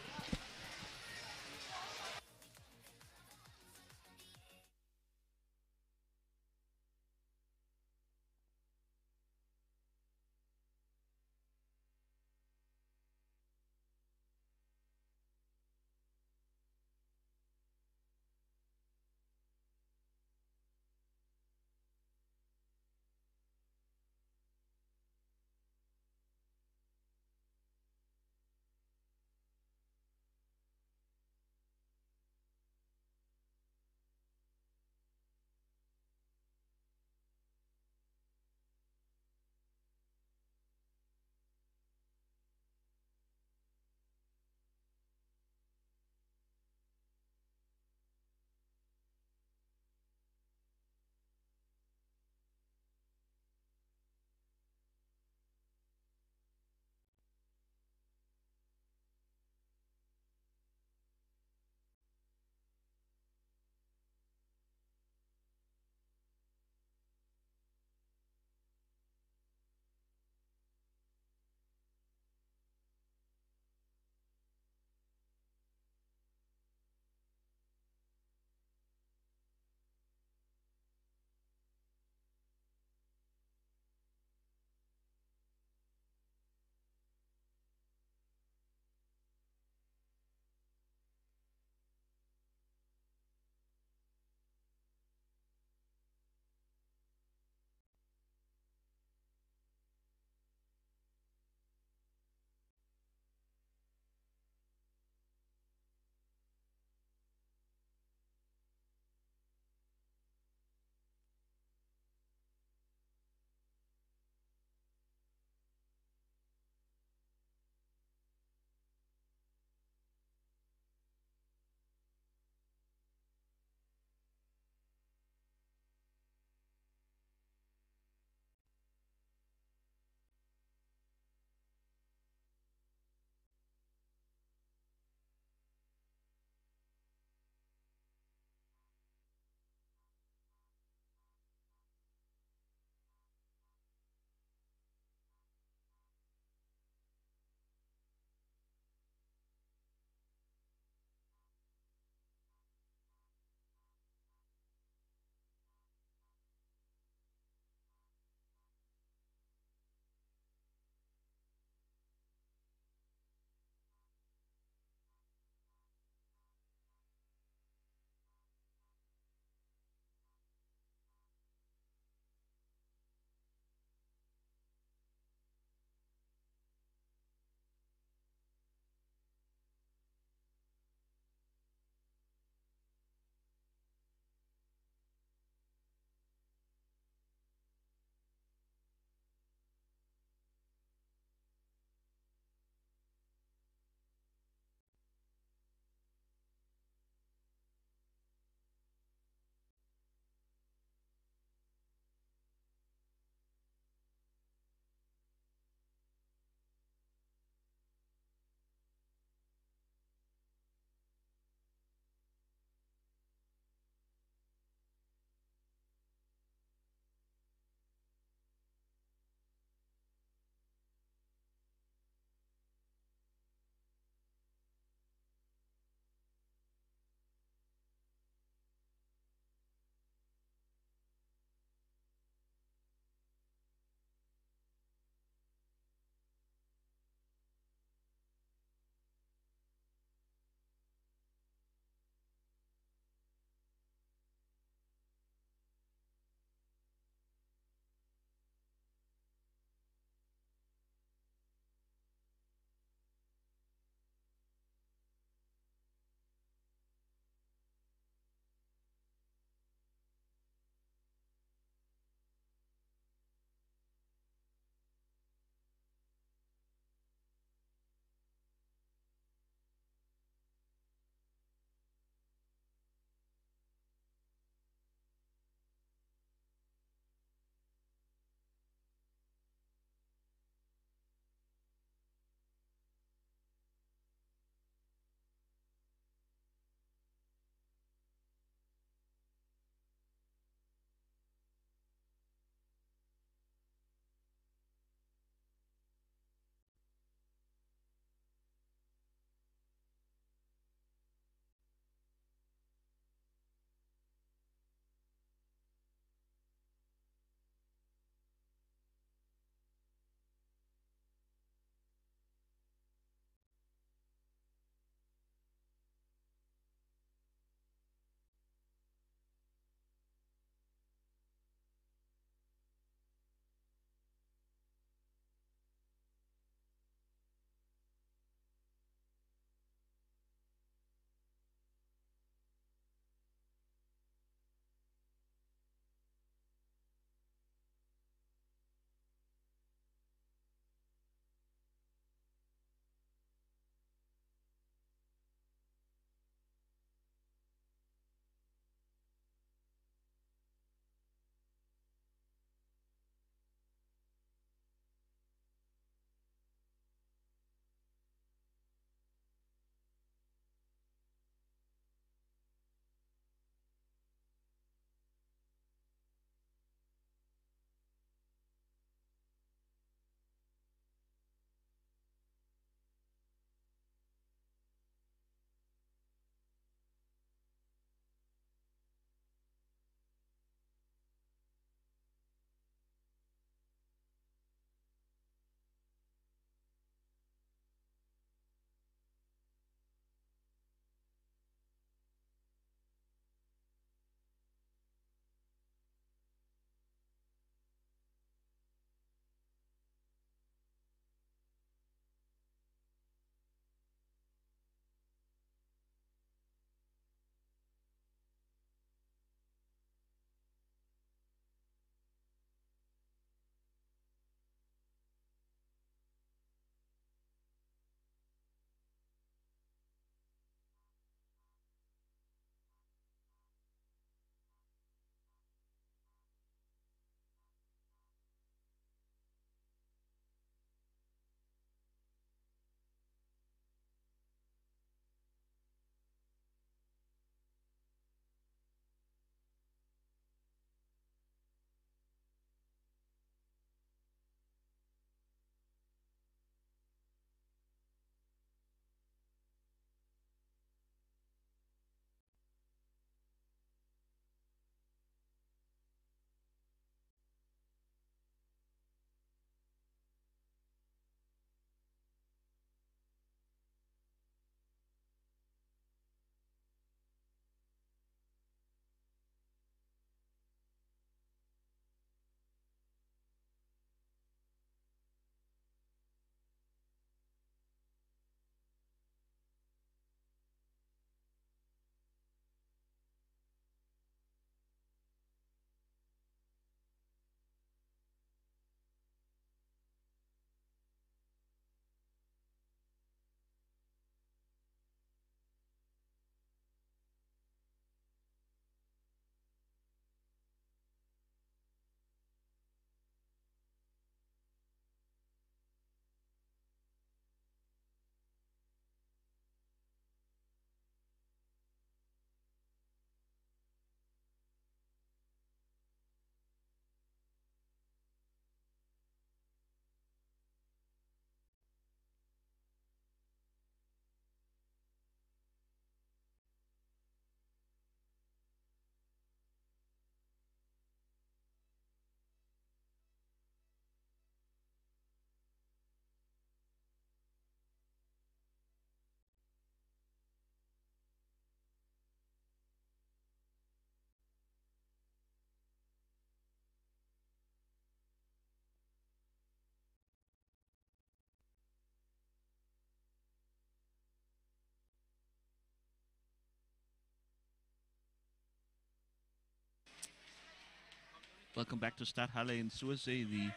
Welcome back to Stadthalle in Sursee. The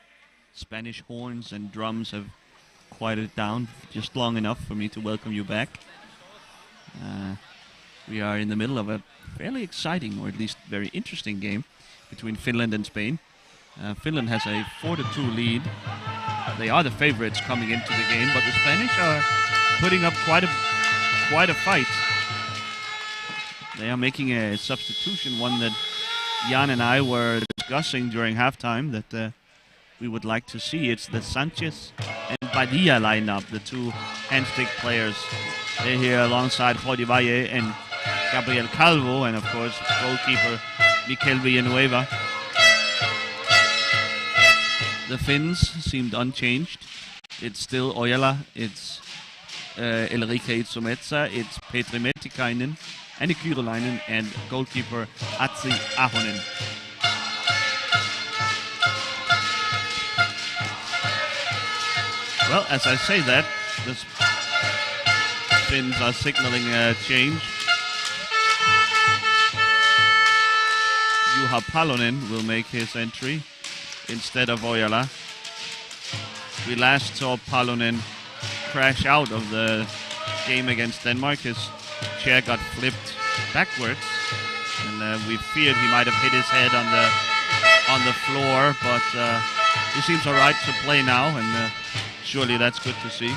Spanish horns and drums have quieted down just long enough for me to welcome you back. We are in the middle of a fairly exciting, or at least very interesting game between Finland and Spain. Finland has a 4-2 lead. They are the favorites coming into the game, but the Spanish are putting up quite a fight. They are making a substitution, one that Jan and I were discussing during halftime that we would like to see. It's the Sanchez and Padilla lineup, the two handstick players. They're here alongside Jordi Valle and Gabriel Calvo, and of course goalkeeper Mikel Villanueva. The Finns seemed unchanged. It's still Ojala, it's Elrike Itsometsa, it's Petri Metikainen, Anni Kyryläinen, and goalkeeper Atsi Ahonen. Well, as I say that, the Finns are signaling a change. Juha Palonen will make his entry instead of Ojala. We last saw Palonen crash out of the game against Denmark. His chair got flipped backwards, and we feared he might have hit his head on the floor, but he seems all right to play now, and surely that's good to see.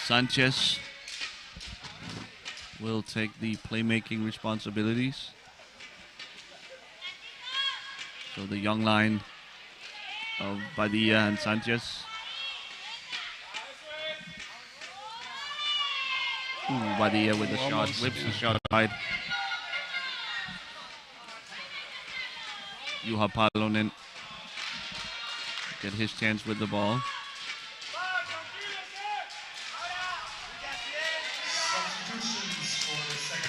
Sanchez will take the playmaking responsibilities. So the young line of Padilla and Sanchez. Padilla with the shot, whips the shot wide. Juha Palonen get his chance with the ball.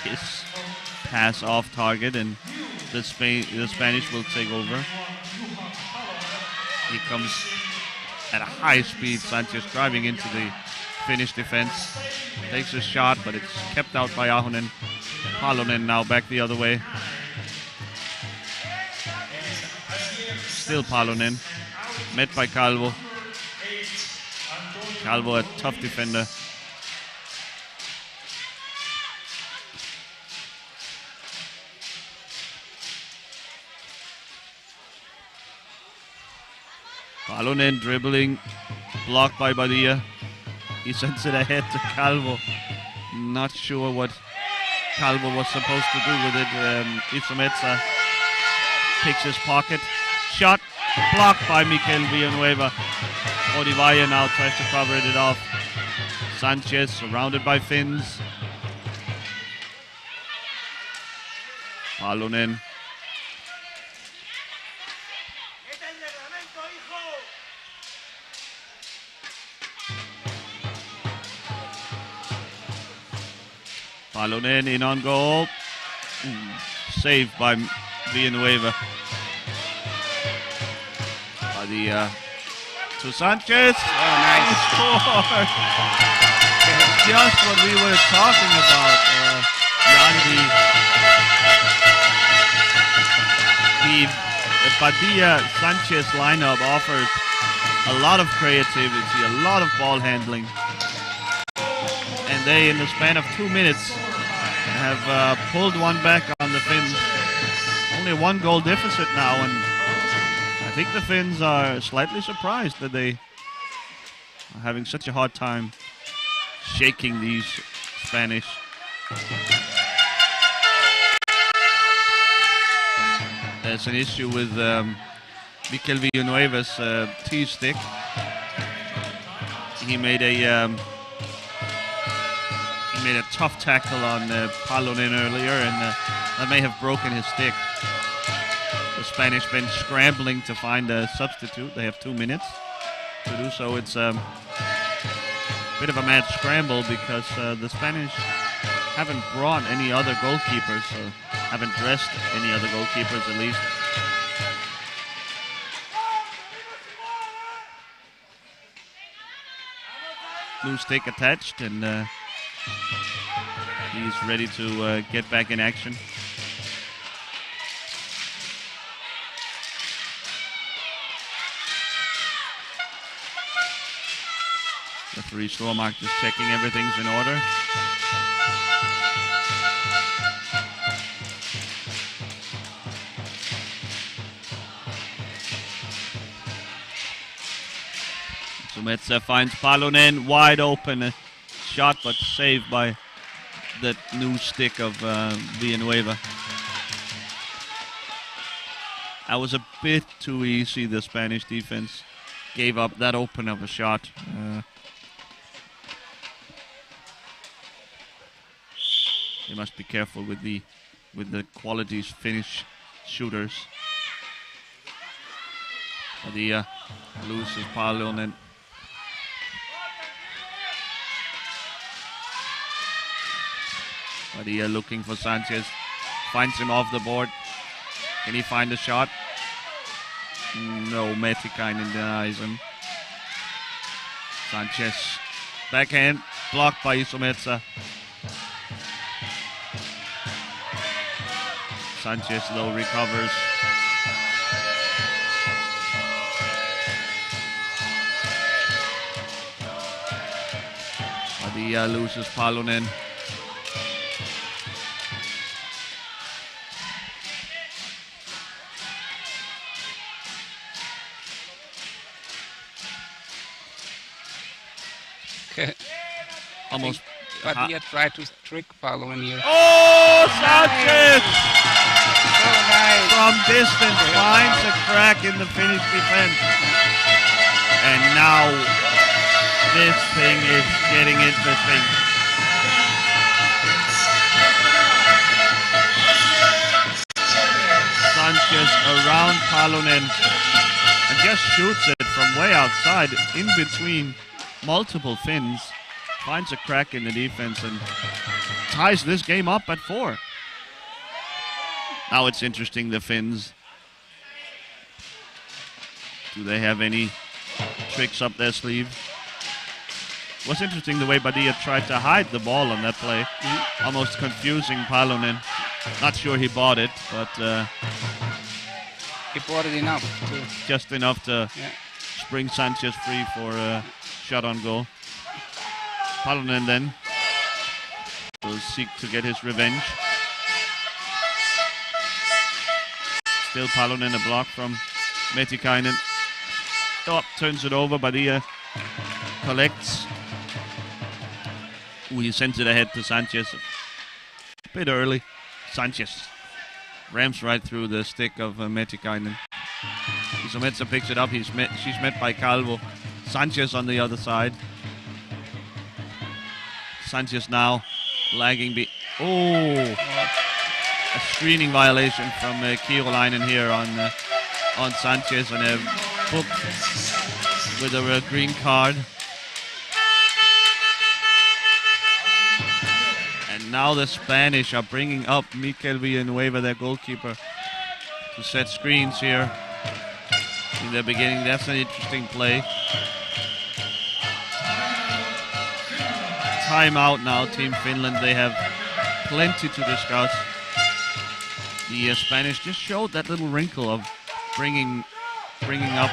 His pass off target, and the Spanish will take over. He comes at a high speed. Sanchez driving into the Finnish defense. Takes a shot, but it's kept out by Ahonen. Palonen now back the other way. Still Palonen. Met by Calvo. Calvo, a tough defender. Palonen dribbling, blocked by Padilla. He sends it ahead to Calvo. Not sure what Calvo was supposed to do with it. Itsometsa picks his pocket. Shot blocked by Mikel Villanueva. Odivaya now tries to cover it off. Sanchez surrounded by Finns. Palonen. Palonen in on goal. Saved by Villanueva. Padilla to Sanchez. Oh, nice. Just what we were talking about. The Padilla-Sanchez lineup offers a lot of creativity, a lot of ball handling. And they, in the span of 2 minutes, have pulled one back on the Finns. Only 1 goal deficit now, and I think the Finns are slightly surprised that they are having such a hard time shaking these Spanish. There's an issue with Mikel Villanueva's T-stick. He made a tough tackle on Palonen earlier, and that may have broken his stick. The Spanish been scrambling to find a substitute. They have 2 minutes to do so. It's a bit of a mad scramble because the Spanish haven't brought any other goalkeepers, so haven't dressed any other goalkeepers at least. Blue stick attached, and He's ready to get back in action. Referee Stormark just checking everything's in order. Sumetsa finds Palonen wide open. A shot but saved by that new stick of Villanueva. That was a bit too easy. The Spanish defense gave up that open of a shot. They must be careful with the qualities Finnish shooters. Padilla loses Palonen. Padilla looking for Sanchez. Finds him off the board. Can he find a shot? No, Metikainen denies him. Sanchez. Backhand. Blocked by Isometsa. Sanchez though recovers. Padilla loses Palonen. Almost. Padilla tried to trick Palonen here. Oh, Sanchez! So nice. From distance finds a crack in the Finnish defense. And now this thing is getting interesting. Sanchez around Palonen and just shoots it from way outside in between multiple Finns. Finds a crack in the defense and ties this game up at 4. Now it's interesting, the Finns. Do they have any tricks up their sleeve? Was interesting the way Padilla tried to hide the ball on that play. Almost confusing Palonen. Not sure he bought it, but He bought it enough to just enough to spring Sanchez free for a shot on goal. Palonen then will seek to get his revenge. Still Palonen, a block from Metikainen. Oh, turns it over. Padilla collects. Ooh, he sends it ahead to Sanchez. A bit early. Sanchez rams right through the stick of Metikainen. Isometsa picks it up. She's met by Calvo. Sanchez on the other side. Sanchez now lagging. A screening violation from Kiirolainen here on Sanchez, and a book with a green card. And now the Spanish are bringing up Mikel Villanueva, their goalkeeper, to set screens here in the beginning. That's an interesting play. Timeout now, Team Finland. They have plenty to discuss. The Spanish just showed that little wrinkle of bringing up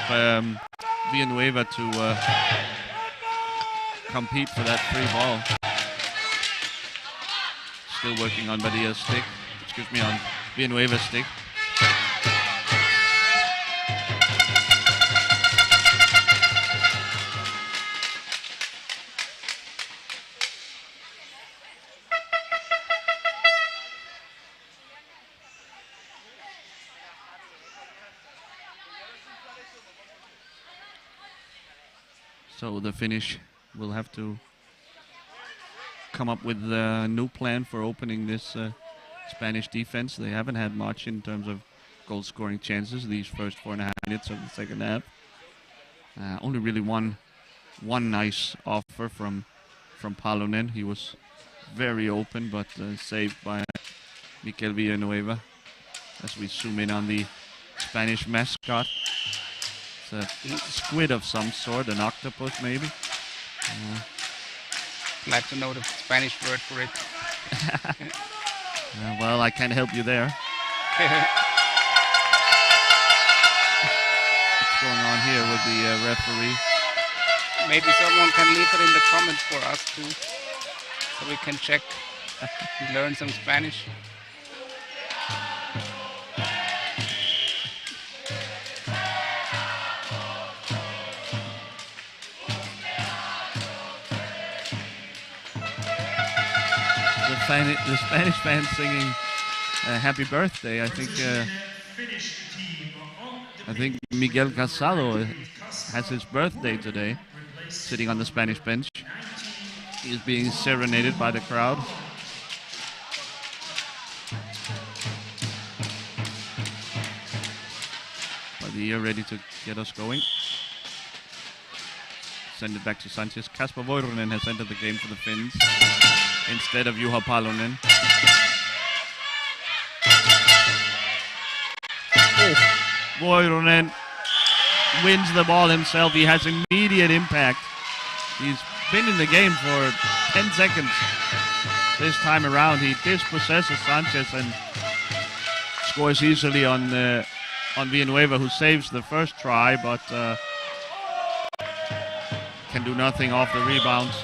Villanueva to compete for that free ball. Still working on Badia's stick. Excuse me, on Villanueva's stick. So the Finnish will have to come up with a new plan for opening this Spanish defense. They haven't had much in terms of goal-scoring chances these first 4.5 minutes of the second half. Only really one nice offer from Palonen. He was very open, but saved by Mikel Villanueva. As we zoom in on the Spanish mascot. It's a squid of some sort, an octopus maybe. I'd like to know the Spanish word for it. Well, I can't help you there. What's going on here with the referee? Maybe someone can leave it in the comments for us too, so we can check and learn some Spanish. The Spanish fans singing "Happy Birthday." I think Miguel Casado has his birthday today, sitting on the Spanish bench. He is being serenaded by the crowd. Padilla ready to get us going. Send it back to Sanchez. Kasper Voironen has entered the game for the Finns instead of Juha Palonen. Voironen wins the ball himself. He has immediate impact. He's been in the game for 10 seconds this time around. He dispossesses Sanchez and scores easily on Villanueva, who saves the first try, but can do nothing off the rebounds.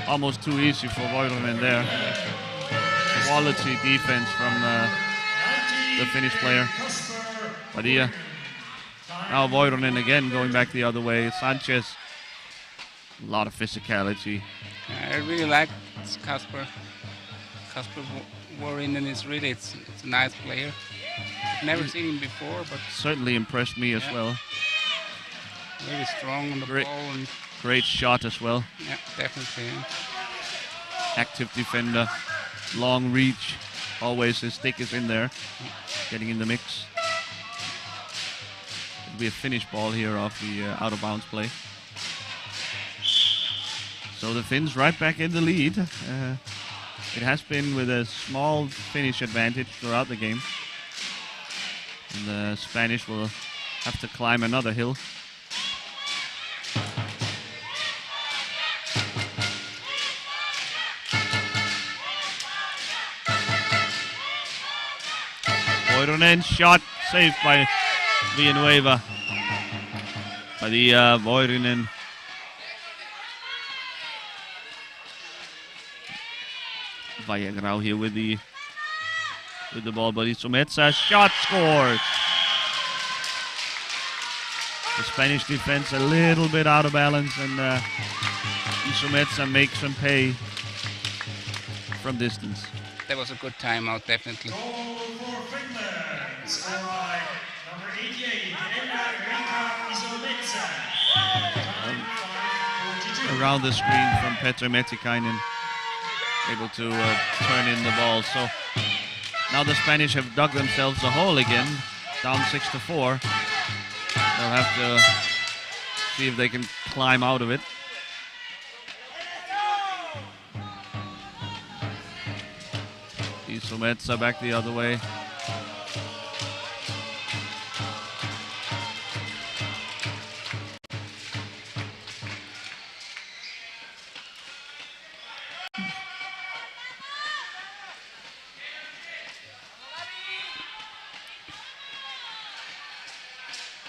Almost too easy for Voironen there. Quality defense from the Finnish player. Padilla. Now Voironen again going back the other way. Sanchez. A lot of physicality. I really like Kasper. Kasper Voironen is really, it's a nice player. I've never seen him before, but certainly impressed me as well. Very strong on the ball. And great shot as well. yeah, definitely. Yeah. Active defender. Long reach. Always his stick is in there. Getting in the mix. It'll be a Finnish ball here off the out of bounds play. So the Finns right back in the lead. It has been with a small Finnish advantage throughout the game. And the Spanish will have to climb another hill. Voironen shot saved by Villanueva. Padilla, Voironen. Vallagrau here with the ball, but Isometsa shot scores. The Spanish defense a little bit out of balance, and Isometsa makes them pay from distance. That was a good timeout, definitely. Goal for Finland, scored by number 88, Elina Isometsa. Around the screen from Petr Metikainen, able to turn in the ball. So now the Spanish have dug themselves a hole again, down 6-4. They'll have to see if they can climb out of it. Isometsa back the other way.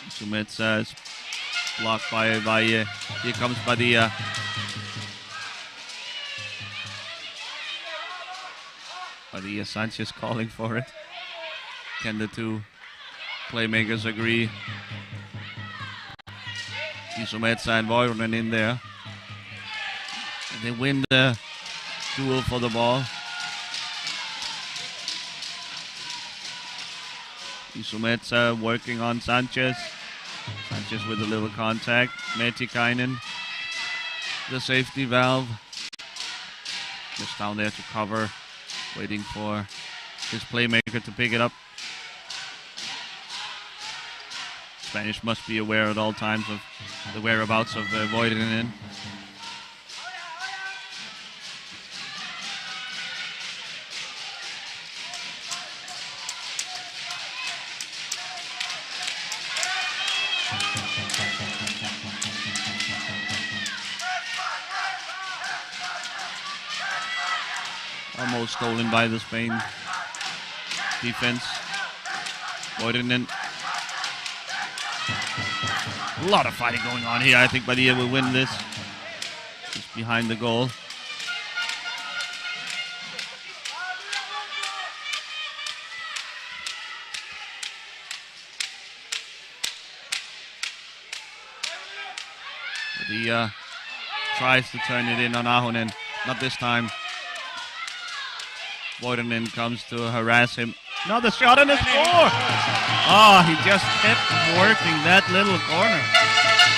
Isometsa is blocked by Valle. Here comes Padilla. Padilla, Sanchez calling for it. Can the two playmakers agree? Isometsa and Voironen in there. And they win the duel for the ball. Isometsa working on Sanchez. Sanchez with a little contact. Metikainen, the safety valve. Just down there to cover. Waiting for his playmaker to pick it up. Spanish must be aware at all times of the whereabouts of Voironen. Almost stolen by the Spain defense. Voironen. A lot of fighting going on here. I think Badia will win this. Just behind the goal. Badia tries to turn it in on Ahonen. Not this time. Voironen comes to harass him. Another shot and a score! Oh, he just kept working that little corner.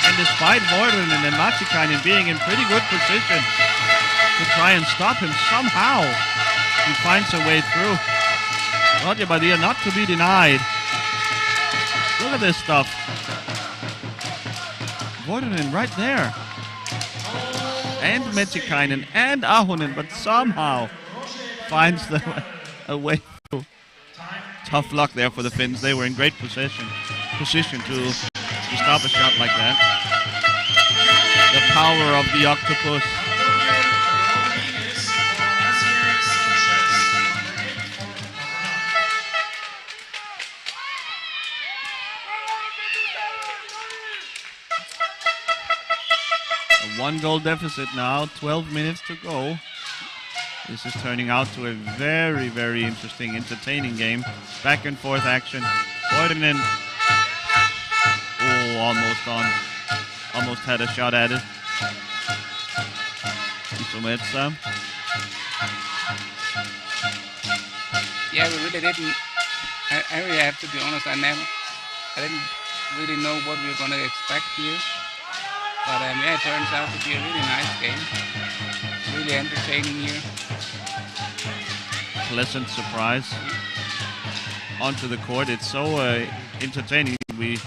And despite Voironen and Matikainen being in pretty good position to try and stop him, somehow he finds a way through. Roger Badia not to be denied. Look at this stuff. Voironen right there. And Matikainen and Ahonen, but somehow finds a way through. Tough luck there for the Finns. They were in great position to stop a shot like that. The power of the octopus. A 1-goal deficit now, 12 minutes to go. This is turning out to a very, very interesting, entertaining game. Back and forth action. Voironen. Oh, almost on. Almost had a shot at it. Isometsa. Yeah, we really didn't. I really have to be honest. I didn't really know what we were going to expect here. But yeah, it turns out to be a really nice game. Really entertaining here. Pleasant surprise. Onto the court. It's so entertaining. We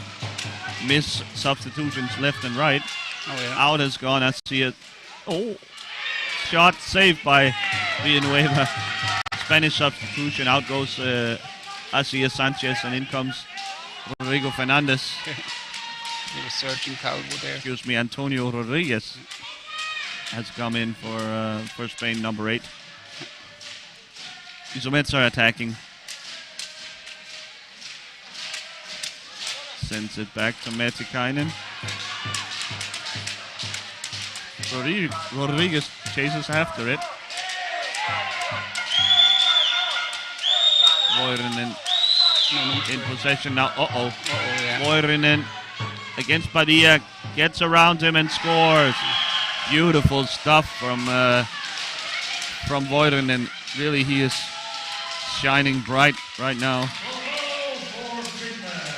miss substitutions left and right. Oh, yeah. Out has gone. I see it. Oh, shot saved by Villanueva. Spanish substitution. Out goes Asier Sanchez, and in comes Rodrigo Fernandez. He was searching Calvo there. Excuse me, Antonio Rodriguez has come in for Spain, number 8. Isomets are attacking. Sends it back to Matikainen. Rodriguez chases after it. Voironen in possession now. Yeah. Voironen against Badia, gets around him and scores. Beautiful stuff from Voironen. Really, he is shining bright right now.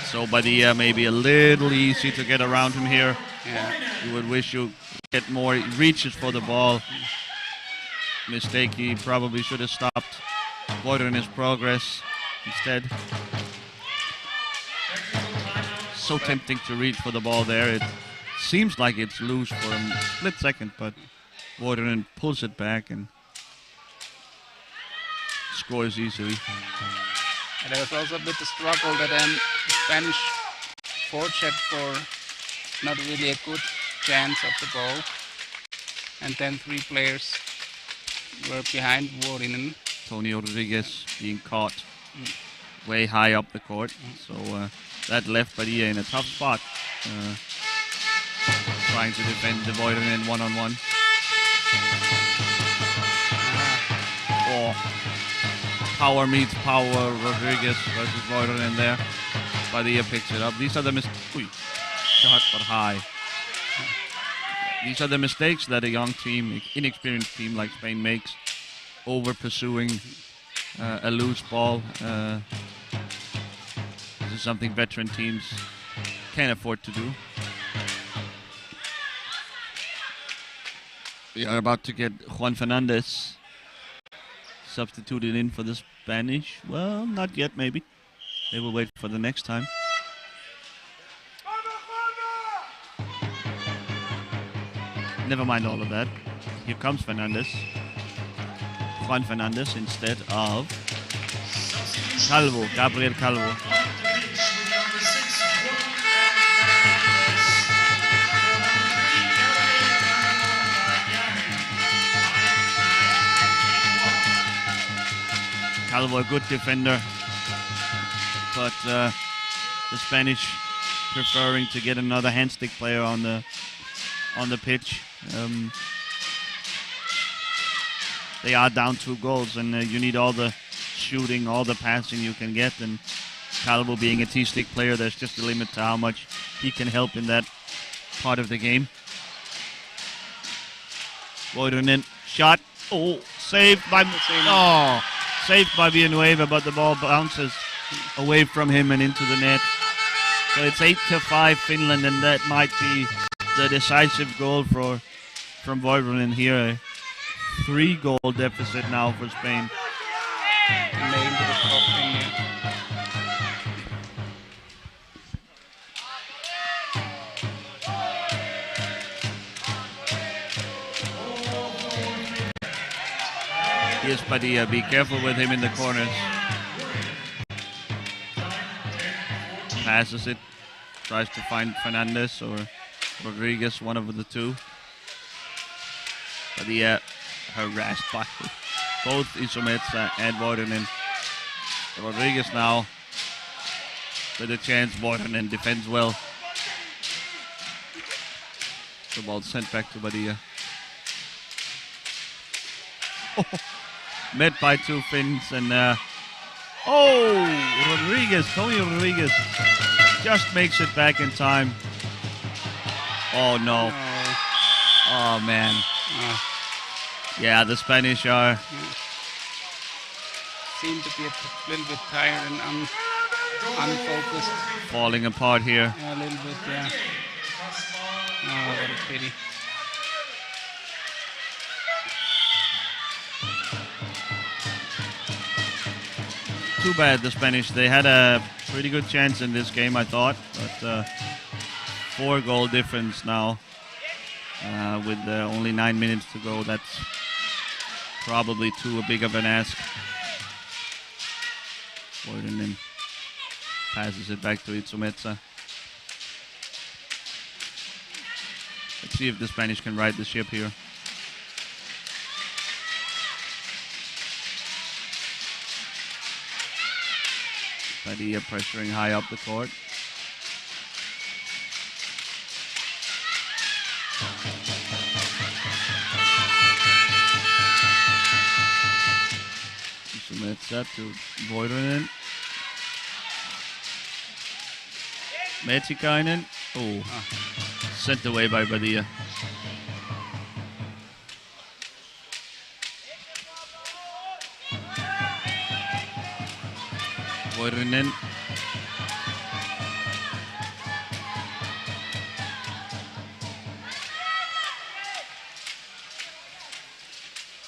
So Badia maybe a little easy to get around him here. Yeah. You would wish you get more reaches for the ball. Mistake, he probably should have stopped Voironen's progress instead. So tempting to reach for the ball there. It seems like it's loose for a split second, but Voironen pulls it back and scores easily. And there was also a bit of struggle that Spanish forecheck for not really a good chance of the ball. And then 3 players were behind Voironen. Tony Rodriguez being caught way high up the court. So that left Badia in a tough spot. Trying to defend the Voironen one-on-one. Oh. Power meets power. Rodriguez versus Voironen there. Badia picks it up. These are the shot but high. These are the mistakes that a young team, inexperienced team like Spain makes, over pursuing a loose ball. This is something veteran teams can't afford to do. We are about to get Juan Fernandez substituted in for the Spanish. Well, not yet, maybe. They will wait for the next time. Never mind all of that. Here comes Fernandez. Juan Fernandez instead of Calvo, Gabriel Calvo. Calvo, a good defender, but the Spanish preferring to get another handstick player on the pitch. They are down 2 goals, and you need all the shooting, all the passing you can get. And Calvo being a T-stick player, there's just a limit to how much he can help in that part of the game. Voironen shot. Oh, saved by Villanueva, but the ball bounces away from him and into the net. So it's 8-5 Finland, and that might be the decisive goal from Voironen here. 3-goal deficit now for Spain. Here's Padilla. Be careful with him in the corners. Passes it. Tries to find Fernandez or Rodriguez, one of the two. Padilla harassed by both Isometsa and Voironen. Rodriguez now with a chance. Voironen defends well. The ball sent back to Padilla. Met by 2 Finns, and Tony Rodriguez just makes it back in time. Oh no. Oh man. Yeah, the Spanish are seem to be a little bit tired and unfocused. Falling apart here. Yeah, a little bit, yeah. Oh, what a pity. Too bad, the Spanish. They had a pretty good chance in this game, I thought, but 4-goal difference now with only 9 minutes to go. That's probably too big of an ask. Voironen passes it back to Itsumetsa. Let's see if the Spanish can right the ship here. Padilla pressuring high up the court. Itsumetsa to Voironen. Metikainen. Oh, sent away by Padilla. Voironen.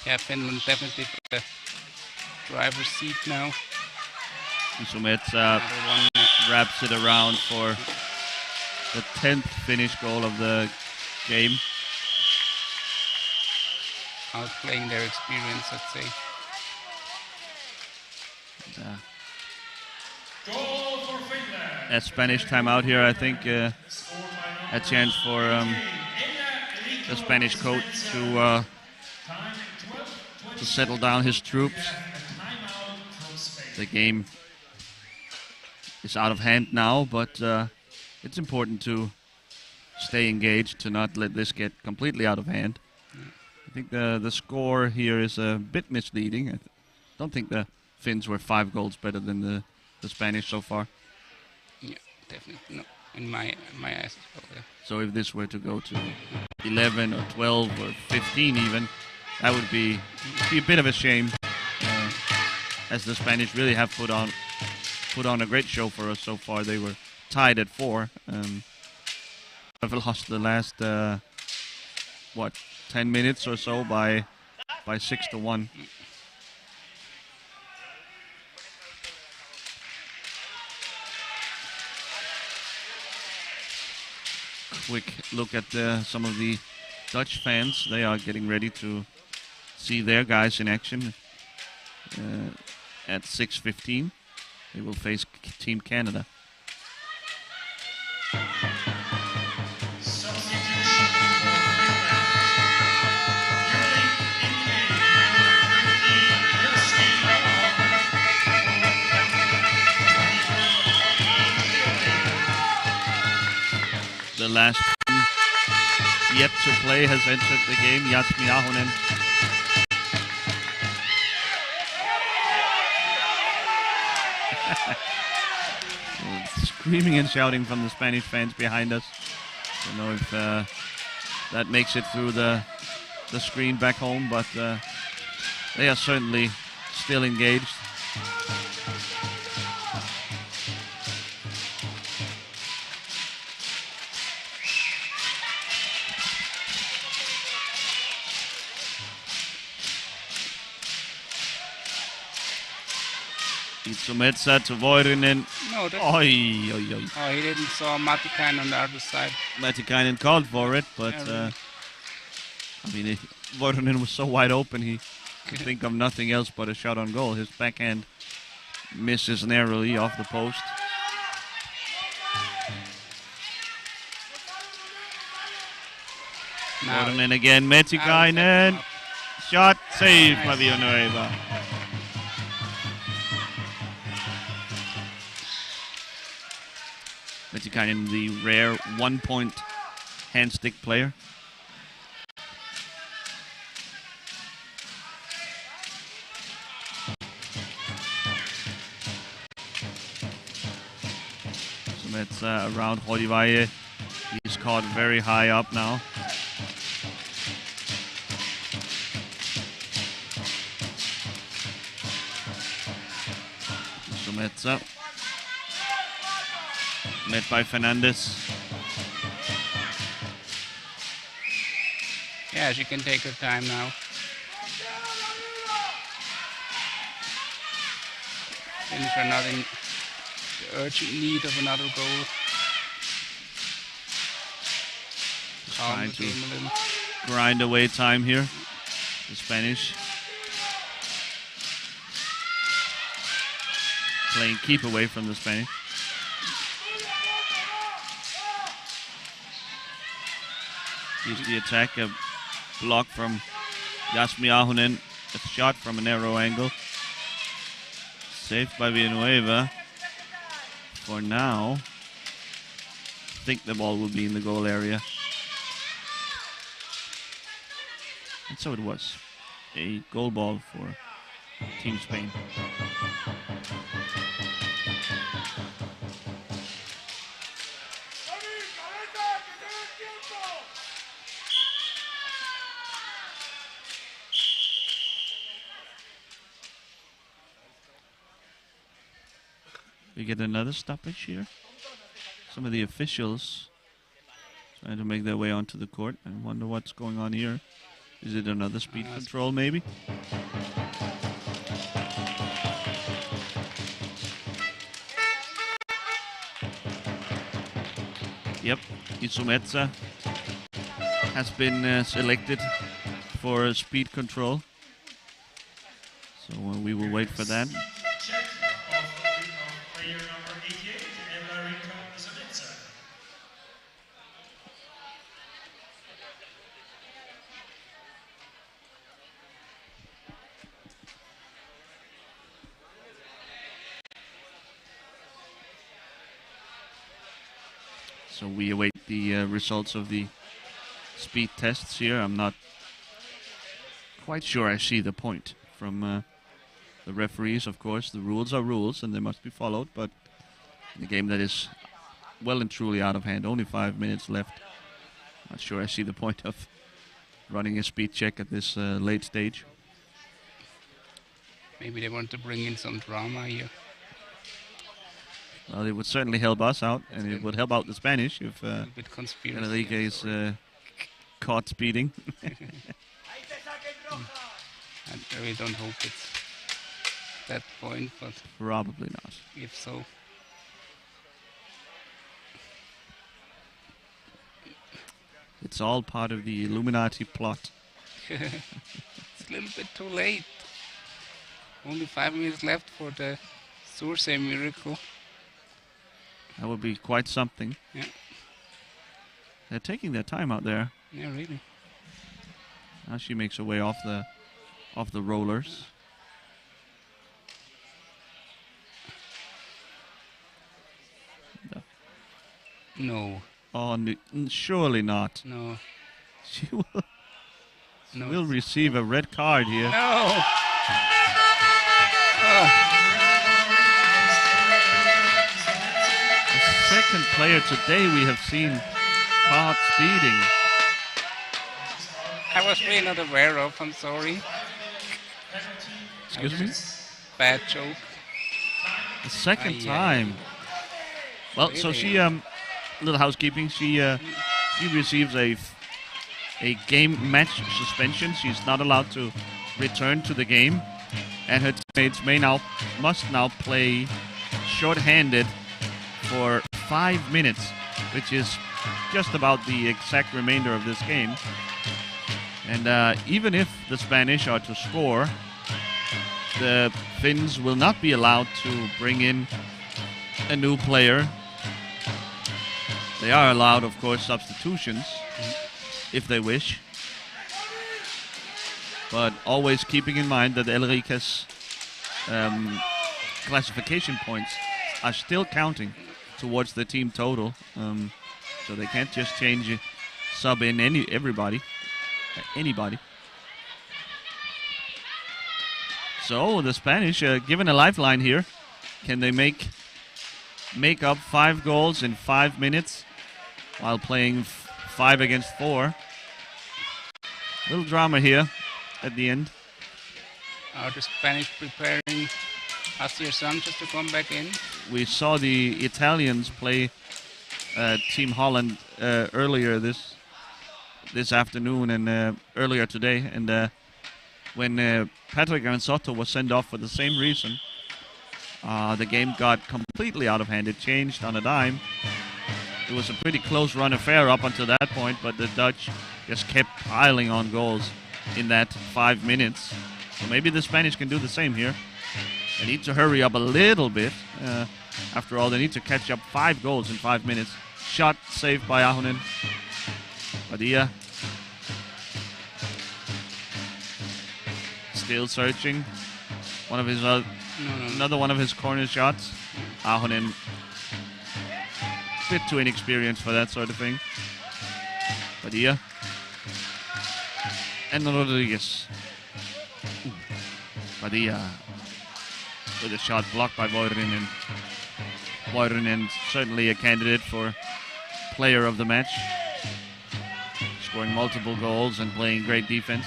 Yeah, Finland definitely the driver's seat now. Isometsa wraps it around for the 10th Finnish goal of the game. Outplaying their experience, I'd say. Goal for Finland. A Spanish timeout here, I think. A chance for the Spanish coach to settle down his troops. The game is out of hand now, but it's important to stay engaged, to not let this get completely out of hand. I think the score here is a bit misleading. I don't think the Finns were 5 goals better than the Spanish so far. Yeah, definitely. No, in my eyes as well, yeah. So if this were to go to 11 or 12 or 15 even, that would be a bit of a shame, as the Spanish really have put on a great show for us so far. They were tied at 4. Have lost the last 10 minutes or so by 6-1. Quick look at some of the Dutch fans. They are getting ready to see their guys in action at 6:15. They will face Team Canada. last yet to play has entered the game, Jasmi Ahonen. Screaming and shouting from the Spanish fans behind us. Don't know if that makes it through the screen back home, but they are certainly still engaged. Itsumetsa to Voirinen. No, that, Oi, oi, oi. oh, he didn't saw Matikainen on the other side. Matikainen called for it, but Yeah, really. Voirinen was so wide open he could think of nothing else but a shot on goal. His backhand misses narrowly off the post. Now, Voirinen again, Matikainen. Shot saved by Villanueva. Matikainen, the rare 1-point hand stick player. So that's around Hodivaye. He's caught very high up now. So Metsa. Met by Fernandez. yeah, she can take her time now. Finnish are not in the urgent need of another goal. Calm Trying the to game a little. grind away time here. The Spanish playing keep away from the Spanish. Here's the attack, a block from Jasmi Ahonen, a shot from a narrow angle. Saved by Villanueva. For now, I think the ball will be in the goal area. And so it was. A goal ball for Team Spain. We get another stoppage here. Some of the officials trying to make their way onto the court. I wonder what's going on here. Is it another speed control, maybe? Yep, Itsumetsa has been selected for speed control. So we will wait for that. Check of player number 88, Elarika Zamitsa. So we await the results of the speed tests here. I'm not quite sure I see the point from the referees. Of course, the rules are rules and they must be followed, but in a game that is well and truly out of hand, only 5 minutes left, not sure I see the point of running a speed check at this late stage. Maybe they want to bring in some drama here. Well, it would certainly help us out, and it would help out the Spanish if A bit conspiracy. Enrique is caught speeding. I really don't hope it's that point, but Probably not. if so, It's all part of the Illuminati plot. it's a little bit too late. Only 5 minutes left for the Sursey miracle. That would be quite something. Yeah. They're taking their time out there. Yeah, really. Now she makes her way off the rollers. No. Oh, surely not. No. She will, No. will receive a red card here. No. Oh, The second player today we have seen caught speeding. I was really not aware of. I'm sorry. Excuse me? Bad joke. The second Aye, time. Well, so Really? she little housekeeping. She receives a game match suspension. She's not allowed to return to the game, and her teammates must now play short-handed for 5 minutes, which is just about the exact remainder of this game. And even if the Spanish are to score, the Finns will not be allowed to bring in a new player. They are allowed, of course, substitutions if they wish. But always keeping in mind that Elrika's classification points are still counting towards the team total. So they can't just sub in anybody. So the Spanish given a lifeline here. Can they make up 5 goals in 5 minutes while playing 5 against 4? Little drama here at the end. Are the Spanish preparing Asier Sanchez to come back in? We saw the Italians play Team Holland earlier this afternoon and earlier today, and when Patrick Ansotto was sent off for the same reason, the game got completely out of hand. It changed on a dime. It was a pretty close run affair up until that point, but the Dutch just kept piling on goals in that 5 minutes. So maybe the Spanish can do the same here. They need to hurry up a little bit. After all, they need to catch up 5 goals in 5 minutes. Shot saved by Ahonen. Padilla still searching. Another one of his corner shots. Ahonen, bit too inexperienced for that sort of thing. Padilla and Rodriguez. Padilla with a shot blocked by Voirinen. Voirinen certainly a candidate for player of the match, scoring multiple goals and playing great defense.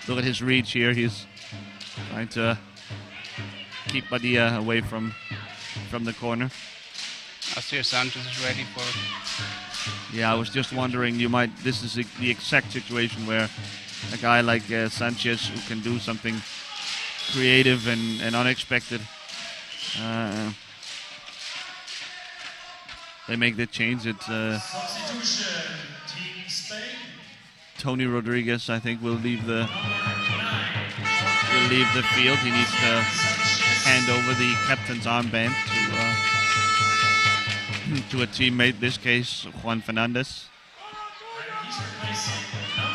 Look at his reach here. He's trying to keep Padilla away from the corner. Asier Sanchez is ready for. Yeah, I was just wondering, this is the exact situation where a guy like Sanchez, who can do something creative and unexpected, they make the change. It's Substitution, Team Spain. Tony Rodriguez, I think, will leave the field. He needs to hand over the captain's armband to a teammate, this case Juan Fernandez.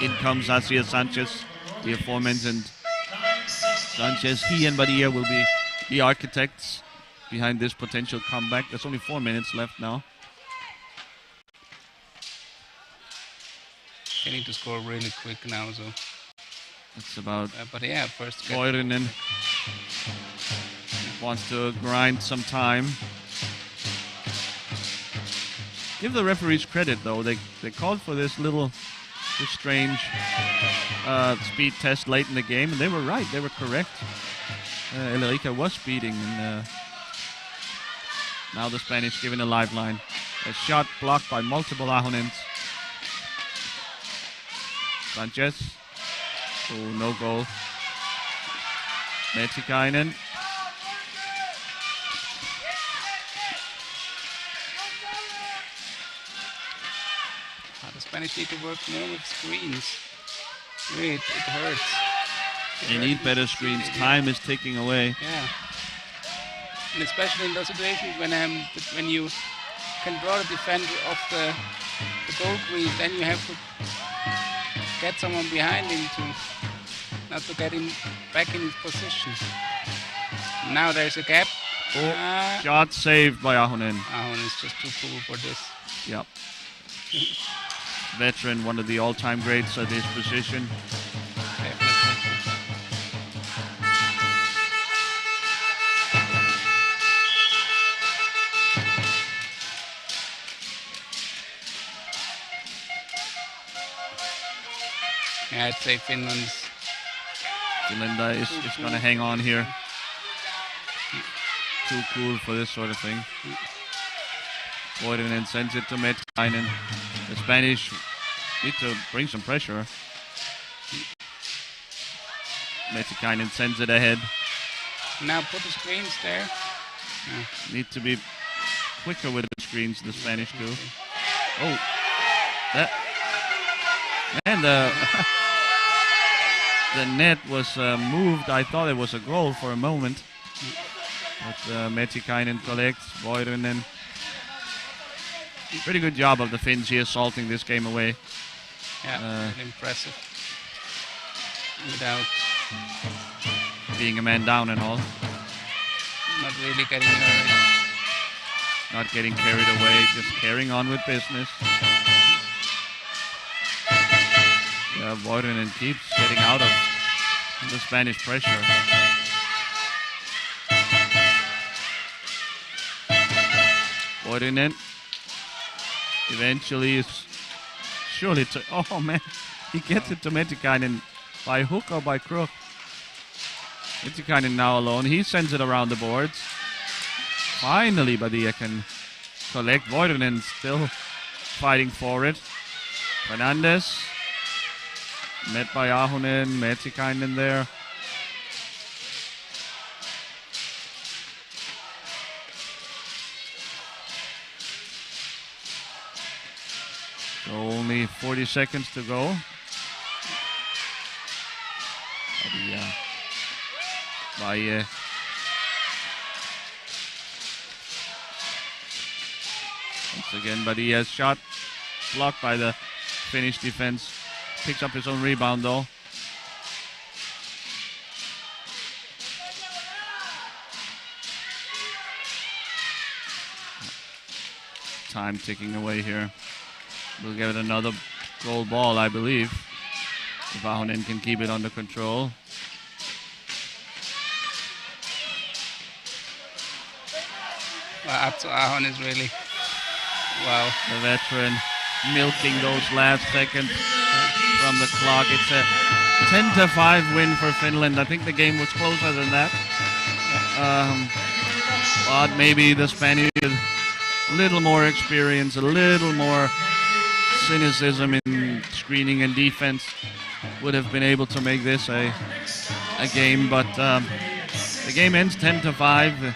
In comes Asier Sanchez, the aforementioned Sanchez. He and Badia will be the architects behind this potential comeback. There's only 4 minutes left now. They need to score really quick now, so. It's about But yeah, first. Voirinen wants to grind some time. Give the referees credit, though. They called for this strange speed test late in the game, and they were right. They were correct. Elrica was speeding, and now the Spanish given a lifeline. A shot blocked by multiple Ahonens. Sanchez. Oh, no goal. Metikainen. The Spanish need to work more with screens. Really, it hurts. They need better screens. Time is ticking away. Yeah. And especially in those situations when you can draw the defender off the goal crease, then you have to get someone behind him not to get him back in his position. Now there's a gap. Oh, shot saved by Ahonen. Ahonen is just too cool for this. Yep. Veteran, one of the all-time greats at his position. Definitely. Yeah, I'd say Finland's Finland is going to hang on here. Too cool for this sort of thing. Voivonen sends it to Metikainen. The Spanish need to bring some pressure. Metikainen sends it ahead. now put the screens there. Need to be quicker with the screens, the Spanish do. Oh, that. Man, the net was moved. I thought it was a goal for a moment. But Metikainen collects, Voivonen. Pretty good job of the Finns here salting this game away. Yeah, impressive. Without being a man down and all. not really getting hurt. Not getting carried away, just carrying on with business. Yeah, Voivonen keeps getting out of the Spanish pressure. Voivonen eventually is surely to, oh man, he gets it to Metikainen by hook or by crook. Metikainen now alone, he sends it around the boards. Finally Badia can collect. Voivonen still fighting for it. Fernandez met by Ahonen, Metikainen there. So only 40 seconds to go. Badia. Once again, Badia's shot blocked by the Finnish defense. Picks up his own rebound though. Time ticking away here. We'll give it another goal ball, I believe. If Ahonen can keep it under control. Well, up to Ahon is really wow. The veteran milking those last seconds from the clock. It's a 10-5 win for Finland. I think the game was closer than that. But maybe the Spanish with a little more experience, a little more cynicism in screening and defense would have been able to make this a game. But the game ends 10-5.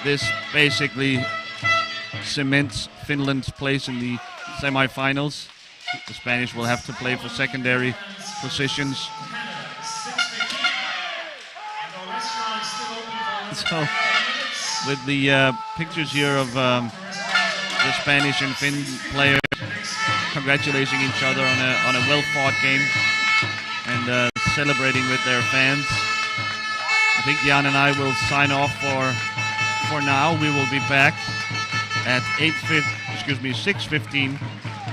This basically cements Finland's place in the semifinals. The Spanish will have to play for secondary positions. So, with the pictures here of the Spanish and Finn players congratulating each other on a well-fought game and celebrating with their fans. I think Jan and I will sign off for now. We will be back at 6:15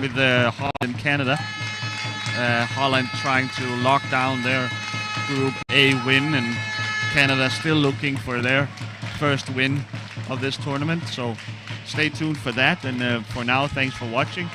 with Holland, Canada. Holland trying to lock down their Group A win, and Canada still looking for their first win of this tournament. So stay tuned for that. And for now, thanks for watching.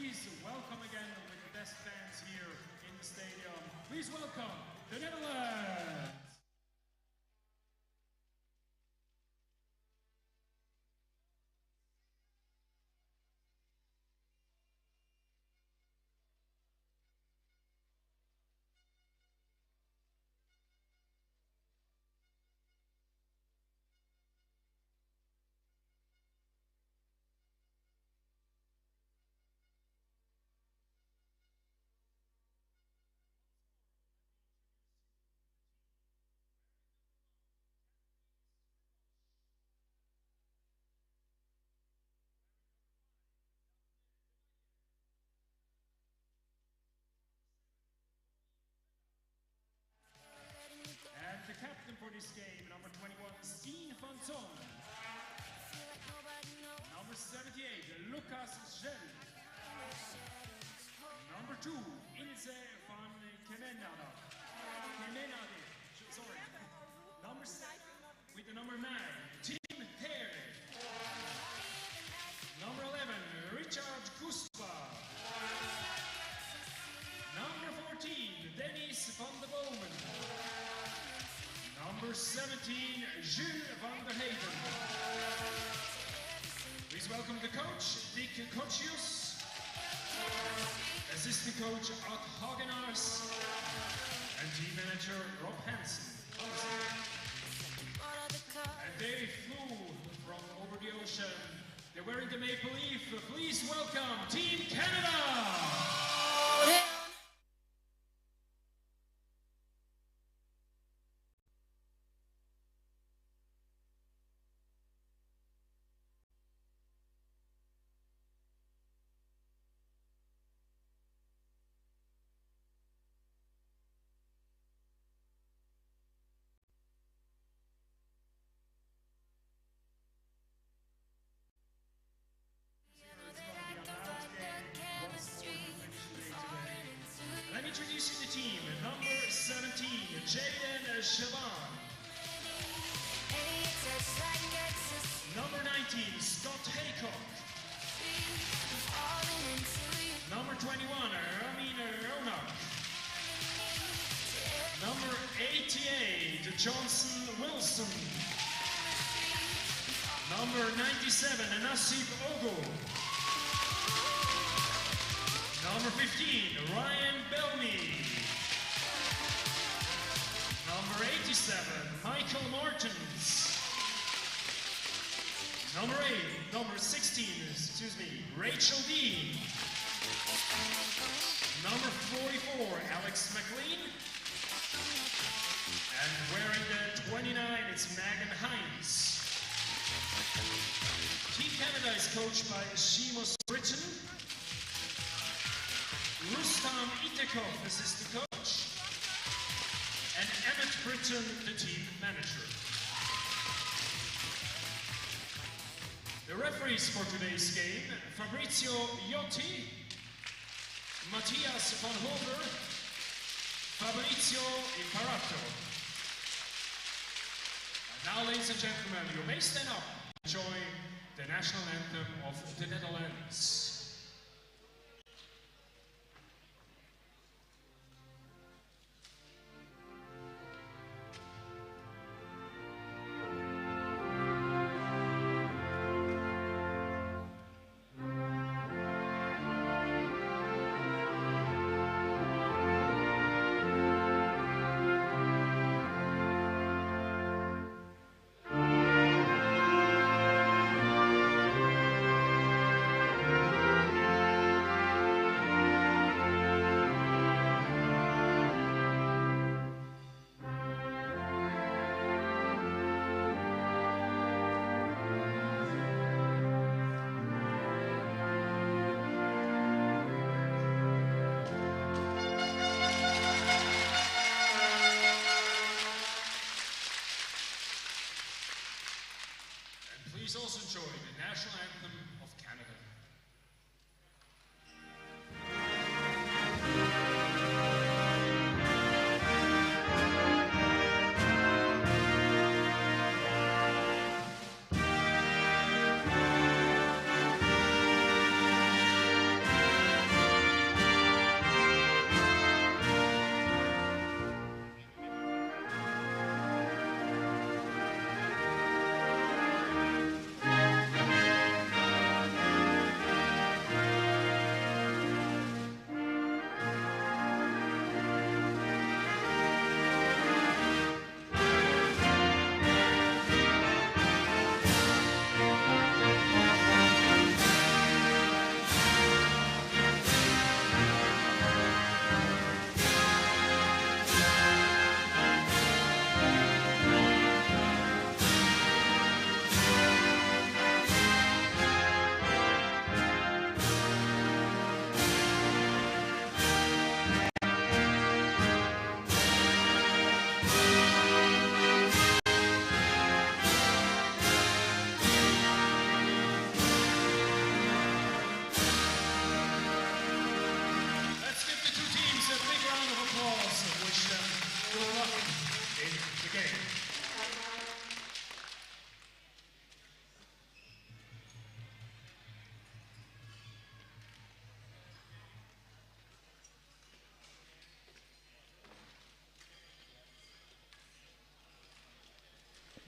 please welcome again with the best fans here in the stadium. Please welcome the Netherlands. And the captain for this game, number 21, Steen van Zon. Number 78, Lucas Gel. Number 2, Ilse van Kemenade. Sorry. Number 7, with the number 9, Tim Hare. Number 11, Richard Guspa. Number 14, Dennis van der Bomen. Number 17, Jules van der Heyden. Please welcome the coach, Dick Kochius. Assistant coach, Ad Hagenaars. And team manager, Rob Hansen. And they flew from over the ocean. They're wearing the maple leaf. Please welcome Team Canada! Let me introduce you to the team. Number 17, Jaden Shaban. Number 19, Scott Haycock. Number 21, Ramin Ronak. Number 88, Johnson Wilson. Number 97, Nasib Ogo. Number 15, Ryan Bellamy. Number 87, Michael Martins. Number 16, Rachel Dean. Number 44, Alex McLean. And wearing the 29, it's Megan Hines. Team Canada is coached by Seamus Britton. Rustam Itekov, assistant coach, and Emmett Britton, the team manager. The referees for today's game, Fabrizio Iotti, Matthias van Hover, Fabrizio Imparato. And now, ladies and gentlemen, you may stand up and enjoy the national anthem of the Netherlands.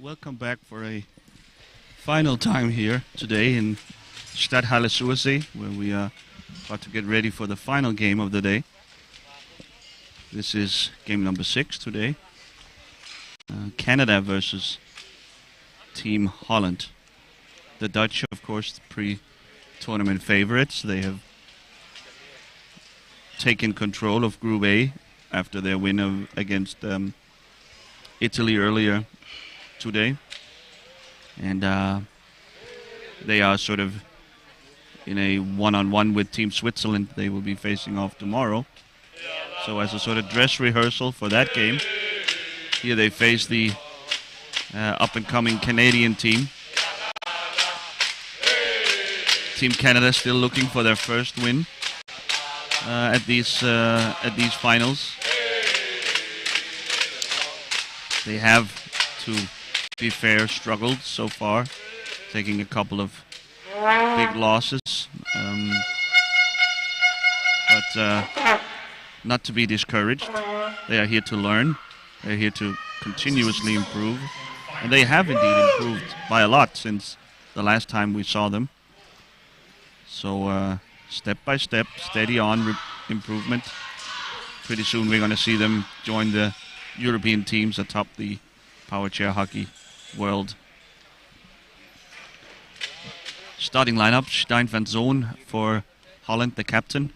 Welcome back for a final time here today in Stadthalle Sursee, where we are about to get ready for the final game of the day. This is game number 6 today. Canada versus Team Holland. The Dutch, of course, the pre-tournament favorites. They have taken control of Group A after their win against Italy earlier today. And they are sort of in a one-on-one with Team Switzerland. They will be facing off tomorrow. So as a sort of dress rehearsal for that game, here they face the up-and-coming Canadian team. Team Canada still looking for their first win at these finals. They have, to be fair, struggled so far, taking a couple of big losses, but not to be discouraged. They are here to learn. They're here to continuously improve, and they have indeed improved by a lot since the last time we saw them. So step by step, steady on improvement. Pretty soon we're going to see them join the European teams atop the power chair hockey world. Starting lineup: Stijn van Zoon for Holland, the captain.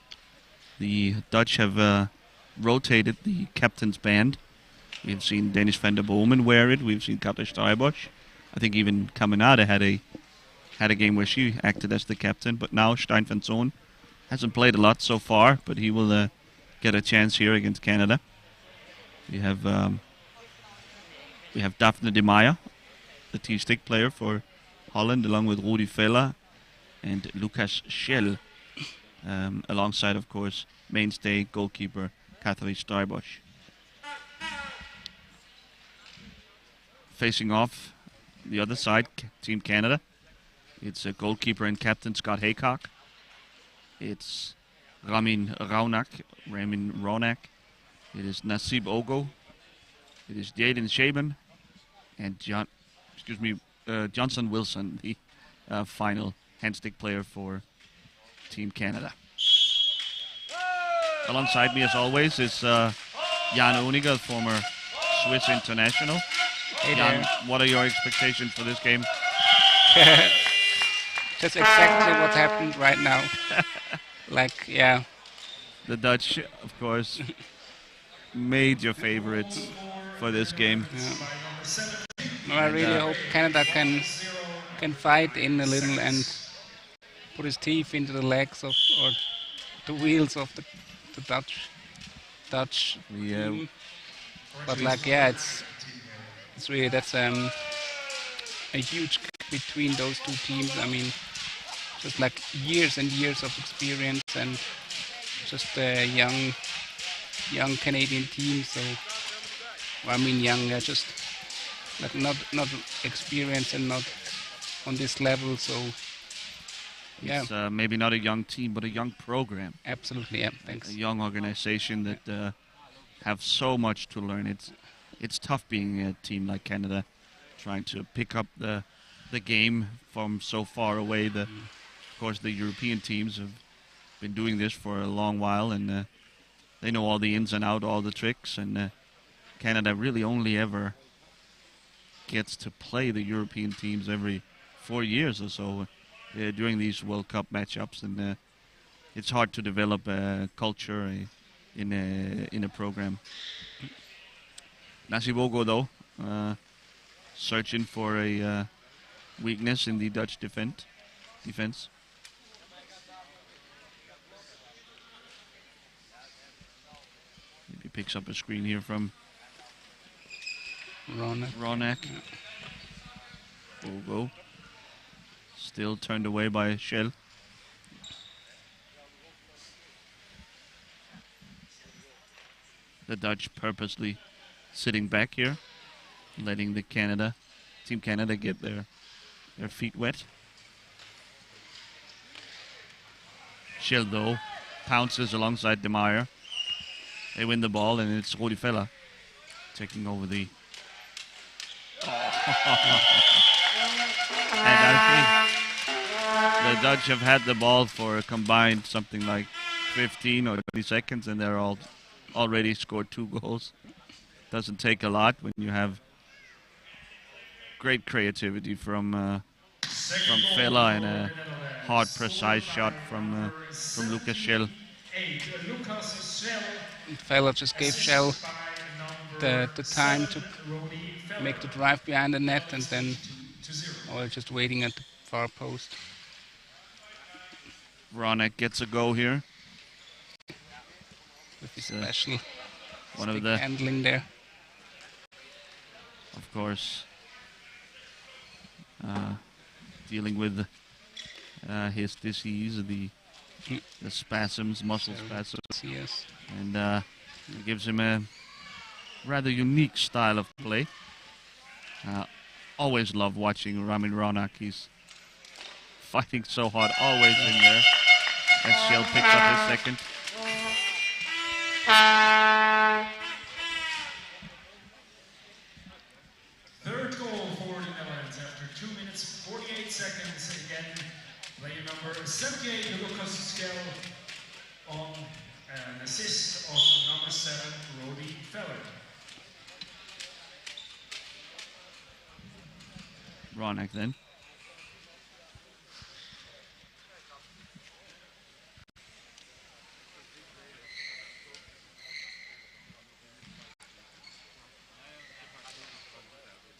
The Dutch have rotated the captain's band. We've seen Dennis van der Bomen wear it. We've seen Katja Strijbosch. I think even Caminada had a game where she acted as the captain. But now Stijn van Zoon hasn't played a lot so far, but he will get a chance here against Canada. We have Daphne de Meyer, the T-stick player for Holland, along with Rudi Vella and Lucas Schell, alongside, of course, mainstay goalkeeper Katja Strijbosch. Facing off the other side, Team Canada, it's goalkeeper and captain Scott Haycock. It's Ramin Ronak. It is Nasib Ogo. It is Jaden Shaban and Johnson Wilson, the final handstick player for Team Canada. Alongside me, as always, is Jan Uniger, former Swiss international. Hey Jan, there. what are your expectations for this game? Just exactly what happened right now. Like, yeah. The Dutch, of course, major favorites for this game. No, I really hope Canada can fight in a little and put his teeth into the legs of, or the wheels of the Dutch. Yeah. team. But like, yeah, it's really, that's a huge gap between those two teams. I mean, just like years and years of experience and just a young Canadian team. So, I mean, young, just like not experienced and not on this level. So, yeah, It's maybe not a young team, but a young program. absolutely, yeah. Thanks. A young organization that have so much to learn. It's tough being a team like Canada, trying to pick up the game from so far away. Of course, the European teams have been doing this for a long while, and they know all the ins and outs, all the tricks. And Canada really only ever gets to play the European teams every 4 years or so during these World Cup matchups, and it's hard to develop a culture in a program. Nasibogo, though, searching for a weakness in the Dutch defense. Maybe picks up a screen here from Ronak. Bogo. Still turned away by Schell. The Dutch purposely sitting back here, letting the Team Canada get their feet wet. Schell, though, pounces alongside De Meyer. They win the ball, and it's Rudi Vella taking over the And I think the Dutch have had the ball for a combined something like 15 or 20 seconds, and they're already scored 2 goals. Doesn't take a lot when you have great creativity from Vela and a hard, precise shot from Lucas Schell. Vela just gave Shell the time to make the drive behind the net, and then just waiting at the far post. Ronek gets a go here. With his special one stick of the handling there. Of course, dealing with his disease, the spasms, muscle spasms, Yes. and it gives him a rather unique style of play. Always love watching Ramin Ronak. He's fighting so hard, always in there. And Schell picks up his second. Third goal for the Netherlands after 2 minutes 48 seconds. Again, player number 78, Lucas Schell, on an assist of number 7, Rodi Feller. Ronak then.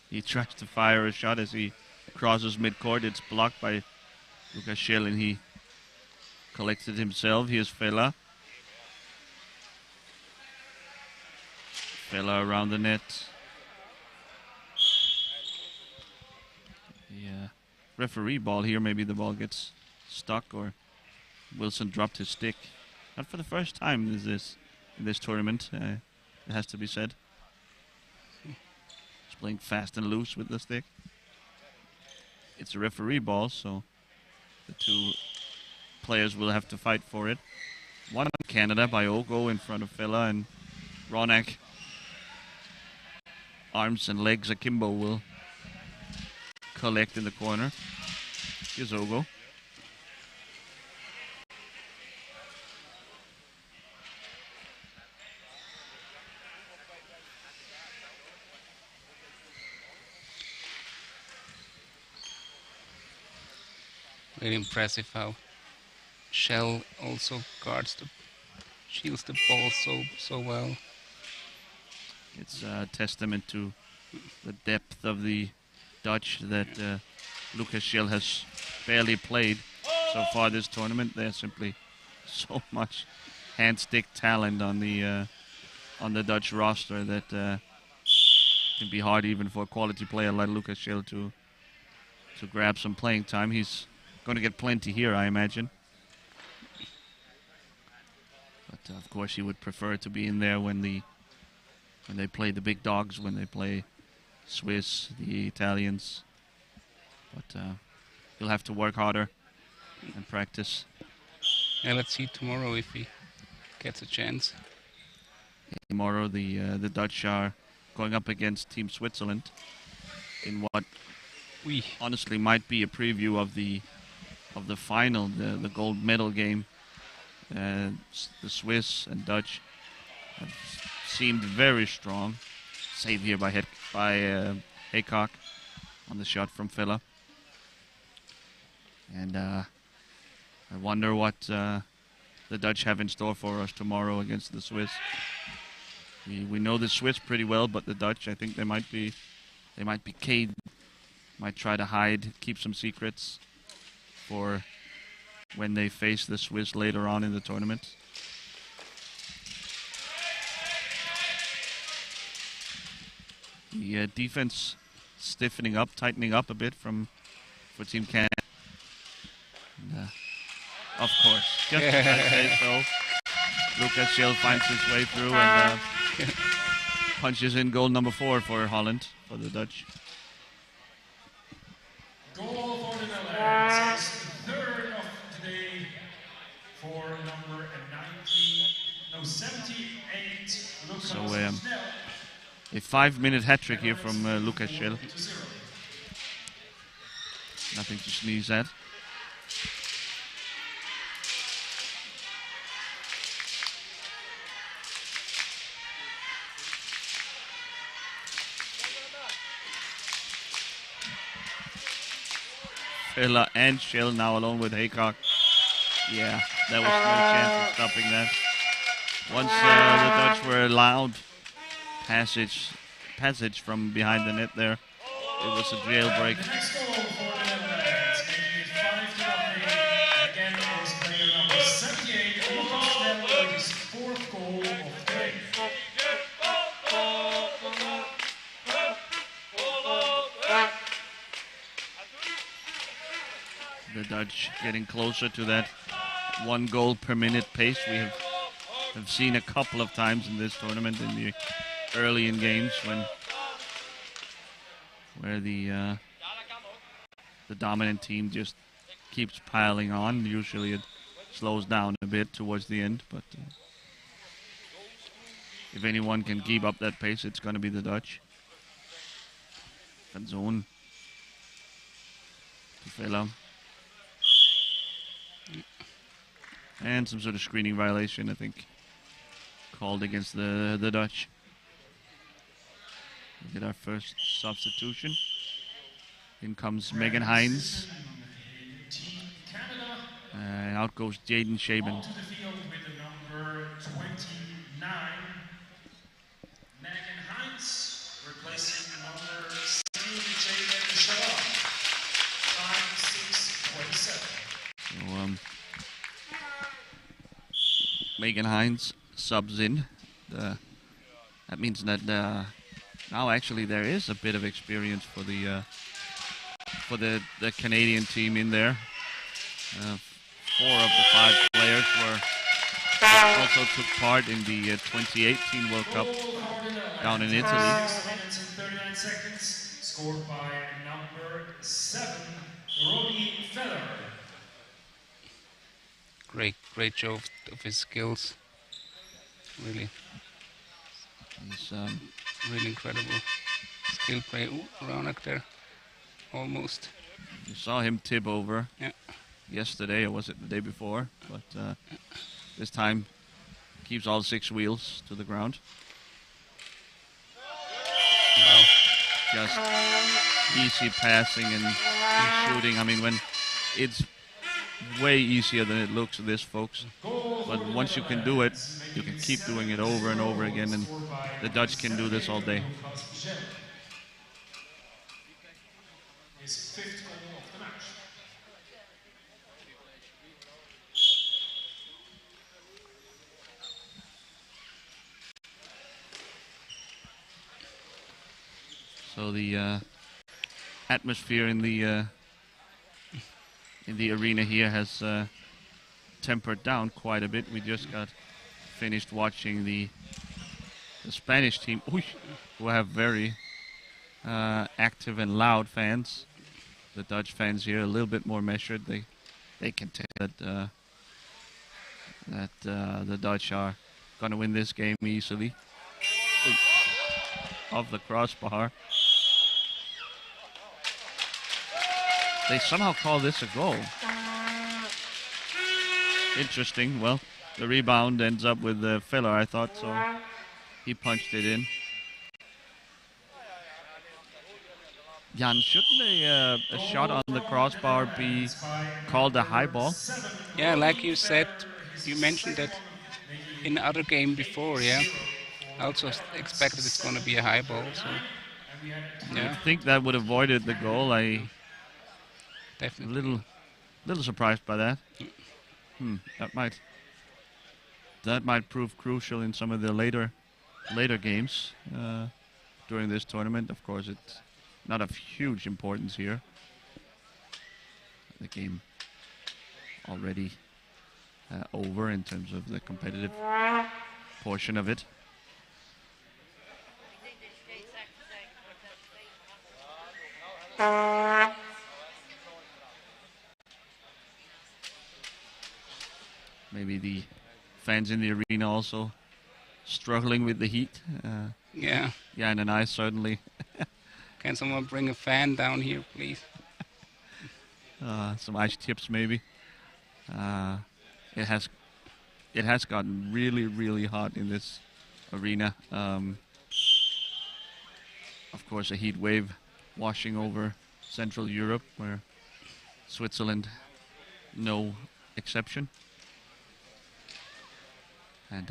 He tries to fire a shot as he crosses midcourt. It's blocked by Lucas Schell, and he collects it himself. Here's Vela. Vela around the net. Yeah. Referee ball here. Maybe the ball gets stuck, or Wilson dropped his stick. Not for the first time in this tournament, it has to be said. He's playing fast and loose with the stick. It's a referee ball, so the 2 players will have to fight for it. One on Canada by Ogo in front of Vela, and Ronak. Arms and legs akimbo will collect in the corner. Here's Ogo. Very impressive how Schell also shields the ball so well. It's a testament to the depth of the Dutch that Lucas Schell has barely played so far this tournament. There's simply so much hand-stick talent on the Dutch roster that can be hard even for a quality player like Lucas Schell to grab some playing time. He's going to get plenty here, I imagine. But of course, he would prefer to be in there when they play the big dogs, when they play Swiss, the Italians. But he'll have to work harder and practice. Yeah, let's see tomorrow if he gets a chance. Tomorrow, the Dutch are going up against Team Switzerland in what honestly might be a preview of the final, the gold medal game. The Swiss and Dutch have seemed very strong. Save here by Haycock on the shot from Vela. And I wonder what the Dutch have in store for us tomorrow against the Swiss. We know the Swiss pretty well, but the Dutch, I think they might be caged. Might try to hide, keep some secrets for when they face the Swiss later on in the tournament. The defense stiffening up, tightening up a bit for Team Canada. And, of course, just as I say so, Lucas Schell finds his way through and punches in goal number 4 for Holland, for the Dutch. Goal for the Netherlands, third of the day for number 78, Lucas Schell. A 5-minute hat trick here from Lukas Schell. Nothing to sneeze at. Filler and Schell now alone with Haycock. Yeah, there was no chance of stopping that. Once the Dutch were allowed passage from behind the net there, it was a jailbreak. The next goal for the Netherlands, making it 5-0. Again, it was player number 78, Lucas Nel, with his 4th goal of the day. The Dutch getting closer to that 1 goal per minute pace we have seen a couple of times in this tournament in the early in games where the dominant team just keeps piling on. Usually it slows down a bit towards the end, but if anyone can keep up that pace, it's going to be the Dutch. Van Zoon to Villa. And some sort of screening violation, I think, called against the Dutch. We get our first substitution. In comes Megan Hines. Out goes Jaden Shaban. Onto the field with the number 29, Megan Hines, replacing number 17, Jaden Shaban. 5-6-27. So, Megan Hines subs in. That means that now actually there is a bit of experience for the Canadian team in there. 4 of the 5 players also took part in the 2018 World Cup down in Italy. 6 minutes and 39 seconds, scored by number 7, Robbie Feller. Great show of his skills. Really, He's, really incredible skill play. Ooh, Ronak there, almost. you saw him tip over Yeah. yesterday, or was it the day before? But this time keeps all 6 wheels to the ground. Wow. Just easy passing and shooting. I mean, when it's way easier than it looks, this, folks. But once you can do it, you can keep doing it over and over again, and the Dutch can do this all day. His 5th goal of the match. So the atmosphere in the arena here has tempered down quite a bit. We just got finished watching the Spanish team, who have very active and loud fans. The Dutch fans here a little bit more measured. They can tell that the Dutch are going to win this game easily. Off the crossbar. They somehow call this a goal. Interesting. Well, the rebound ends up with the Feller, I thought, so he punched it in. Jan, shouldn't a shot on the crossbar be called a high ball? Yeah, like you said, you mentioned that in the other game before, yeah. I also expected it's going to be a high ball, so I yeah, think that would have avoided the goal. A definitely. little surprised by that. That might prove crucial in some of the later games during this tournament. Of course, it's not of huge importance here. The game already over in terms of the competitive portion of it. Maybe the fans in the arena also struggling with the heat. Yeah, Yeah, and an ice certainly. Can someone bring a fan down here, please? Some ice chips maybe. It has gotten really, really hot in this arena. Of course, a heat wave washing over Central Europe, where Switzerland, no exception. And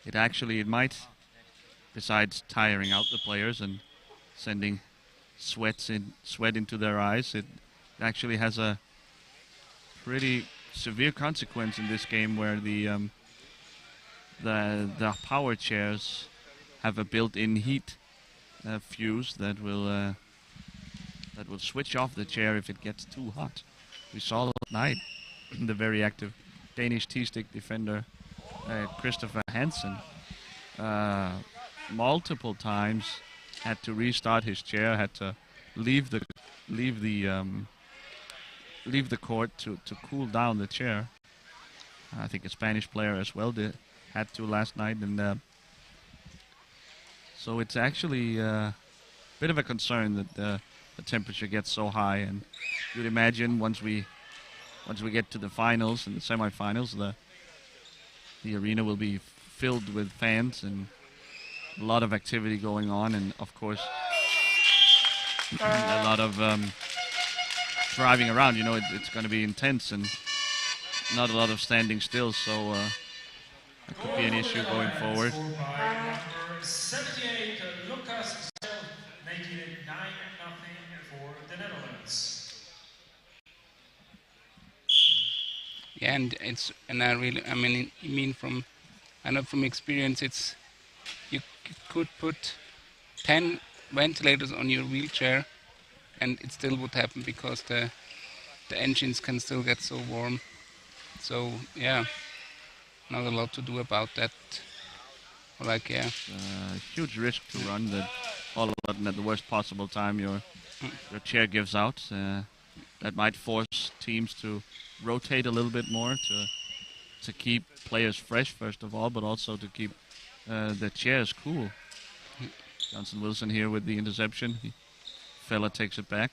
it might, besides tiring out the players and sending sweat into their eyes, it actually has a pretty severe consequence in this game, where the power chairs have a built-in heat fuse that will switch off the chair if it gets too hot. We saw last night the very active Danish T-stick defender Christopher Hansen multiple times had to restart his chair, had to leave the court to cool down the chair. I think a Spanish player as well had to last night, and so it's actually a bit of a concern that the temperature gets so high. And you'd imagine once we get to the finals and the semifinals, the arena will be filled with fans and a lot of activity going on, and of course a lot of driving around. You know, it's going to be intense and not a lot of standing still, so that could be an issue going forward. Scored by number 78, Lucas, making it 9-0 for the Netherlands. Yeah, I know from experience, you could put 10 ventilators on your wheelchair and it still would happen because the engines can still get so warm. So yeah, not a lot to do about that. Like, yeah. Huge risk to run, that all of a sudden at the worst possible time your chair gives out. That might force teams to rotate a little bit more to keep players fresh, first of all, but also to keep the chairs cool. Johnson Wilson here with the interception. Fella takes it back.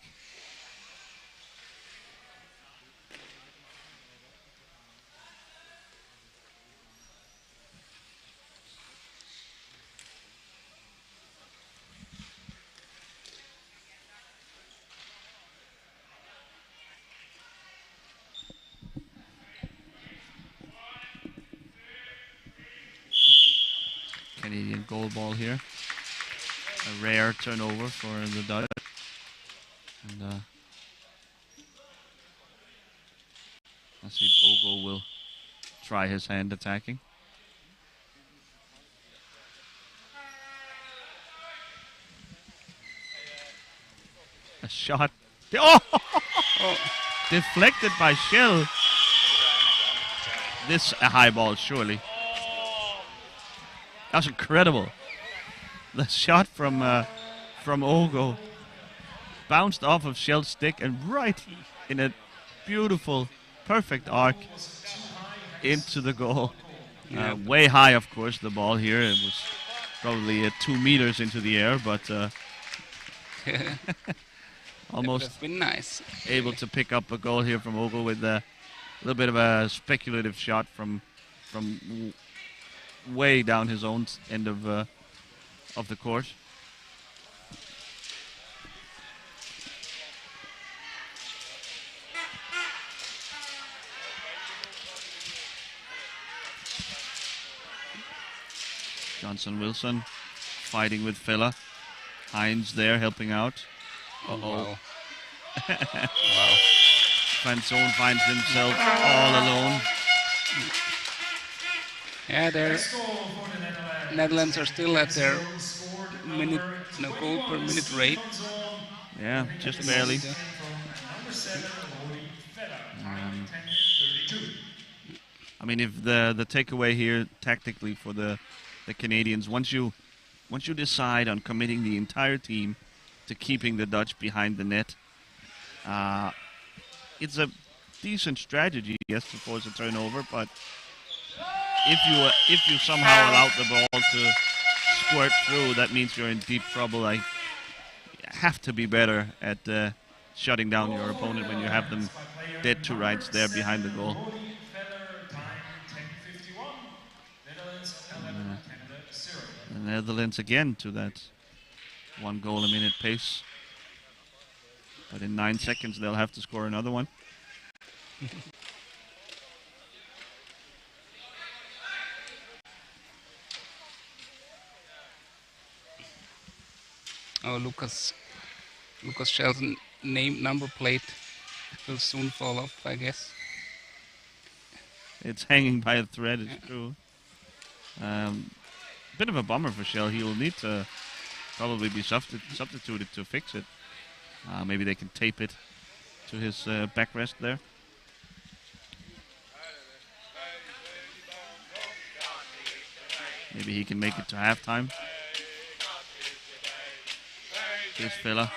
Canadian goal ball here. A rare turnover for the Dutch. And I see Ogo will try his hand attacking. A shot. Oh! Deflected by Shell. This a high ball, surely. That was incredible. The shot from Ogo bounced off of Shell's stick and right in a beautiful, perfect arc into the goal. Yeah. Way high, of course, the ball here. It was probably 2 meters into the air, but almost That would have been nice. able to pick up a goal here from Ogo with a little bit of a speculative shot from way down his own end of the court. Johnson Wilson fighting with Fella. Hines there helping out. Wow. Wow. Fanzone finds himself all alone. Yeah, Next goal for the Netherlands. Netherlands are still at their Scored goal per minute rate. Yeah, just barely. from number 7, Rodi Vella, 10-32. I mean, if the takeaway here tactically for the Canadians, once you decide on committing the entire team to keeping the Dutch behind the net, it's a decent strategy, yes, to force a turnover, but if you somehow allow the ball to squirt through, that means you're in deep trouble. I have to be better at shutting down your opponent when you have them dead to rights there behind the goal. The Netherlands again to that 1 goal a minute pace. But in 9 seconds they'll have to score another one. Oh, Lucas Shell's number plate will soon fall off, I guess. It's hanging by a thread, it's true. Bit of a bummer for Shell. He will need to probably be substituted to fix it. Maybe they can tape it to his backrest there. Maybe he can make it to halftime. This fella.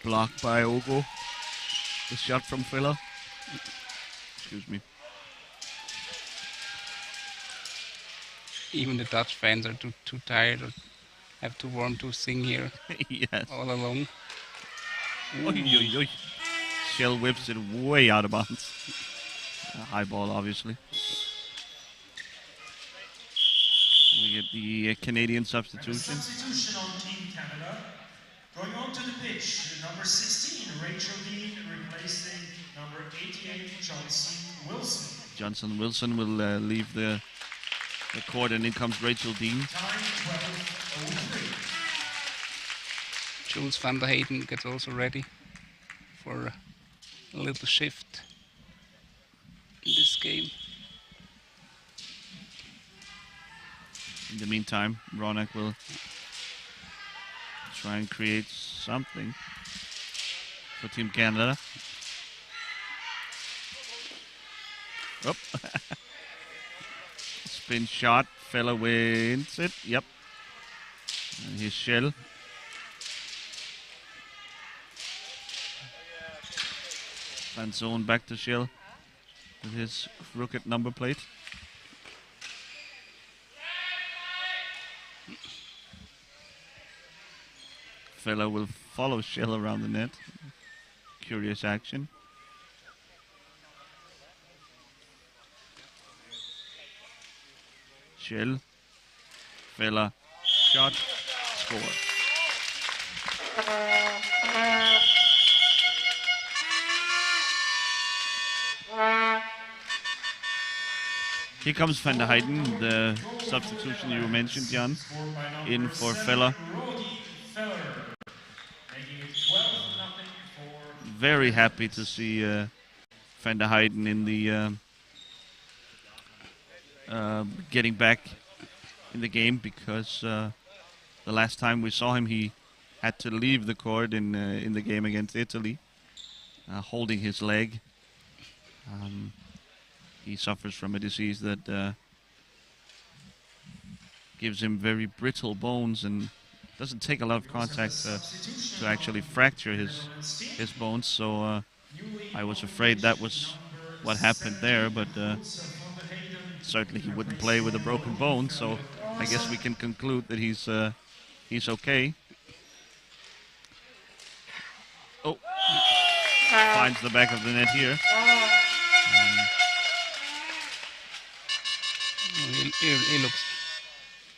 Blocked by Ogo. The shot from Filler. Excuse me. Even the Dutch fans are too tired or have too warm to sing here. Yes. All alone. Oy, oy, oy. Shell whips it way out of bounds. High ball, obviously. We get the Canadian substitution. Substitution on Team Canada. Going on to the pitch, number 16, Rachel Dean, replacing number 88, Johnson Wilson. Johnson Wilson will leave the court, and in comes Rachel Dean. Time 12:03. Jules van der Heyden gets also ready for a little shift in this game. In the meantime, Ronak will try and create something for Team Canada. Oh. Spin shot, fella wins it, yep. And here's Shell. Van Zoon back to Shell with his crooked number plate. Fella will follow Shell around the net. Curious action. Shell. Fella. Shot. Score. Here comes Van der Heyden, the substitution you mentioned, Jan, in for Fella. Very happy to see Van der Heyden in the getting back in the game, because the last time we saw him, he had to leave the court in the game against Italy, holding his leg. He suffers from a disease that gives him very brittle bones and doesn't take a lot of contact to actually fracture his bones. So I was afraid that was what happened there, but certainly he wouldn't play with a broken bone. So I guess we can conclude that he's okay. Oh, finds the back of the net here.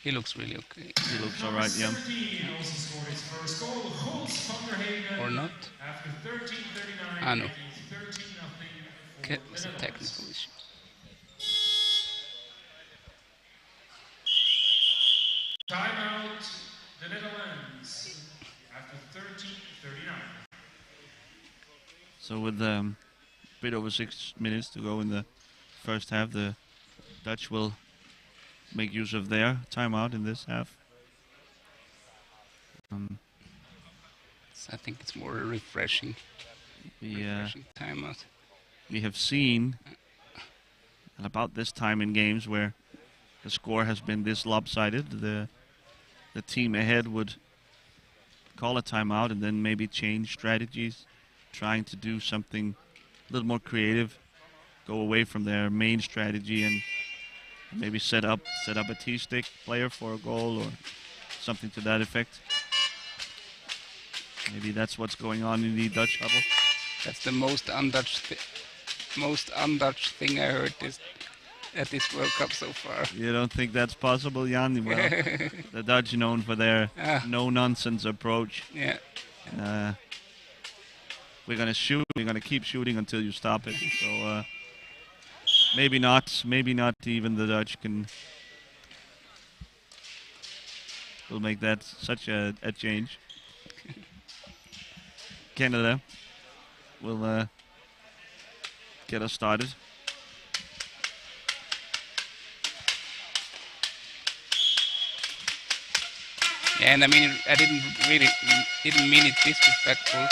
He looks really okay. He looks all right, yeah. Or not? Ah, no. Okay, it's a technical issue. Timeout, the Netherlands, after 13:39. So with a bit over 6 minutes to go in the first half, the Dutch will make use of their timeout in this half. So I think it's more refreshing timeout. We have seen about this time in games where the score has been this lopsided, the team ahead would call a timeout and then maybe change strategies trying to do something a little more creative, go away from their main strategy and maybe set up a T-stick player for a goal or something to that effect. Maybe that's what's going on in the Dutch huddle. That's the most un-Dutch thing I heard at this World Cup so far. You don't think that's possible, Jan? Well, the Dutch known for their no-nonsense approach. Yeah. We're gonna shoot. We're gonna keep shooting until you stop it. So maybe not. Maybe not even the Dutch will make that such a change. Canada will get us started. Yeah, and I mean, I didn't mean it disrespectful.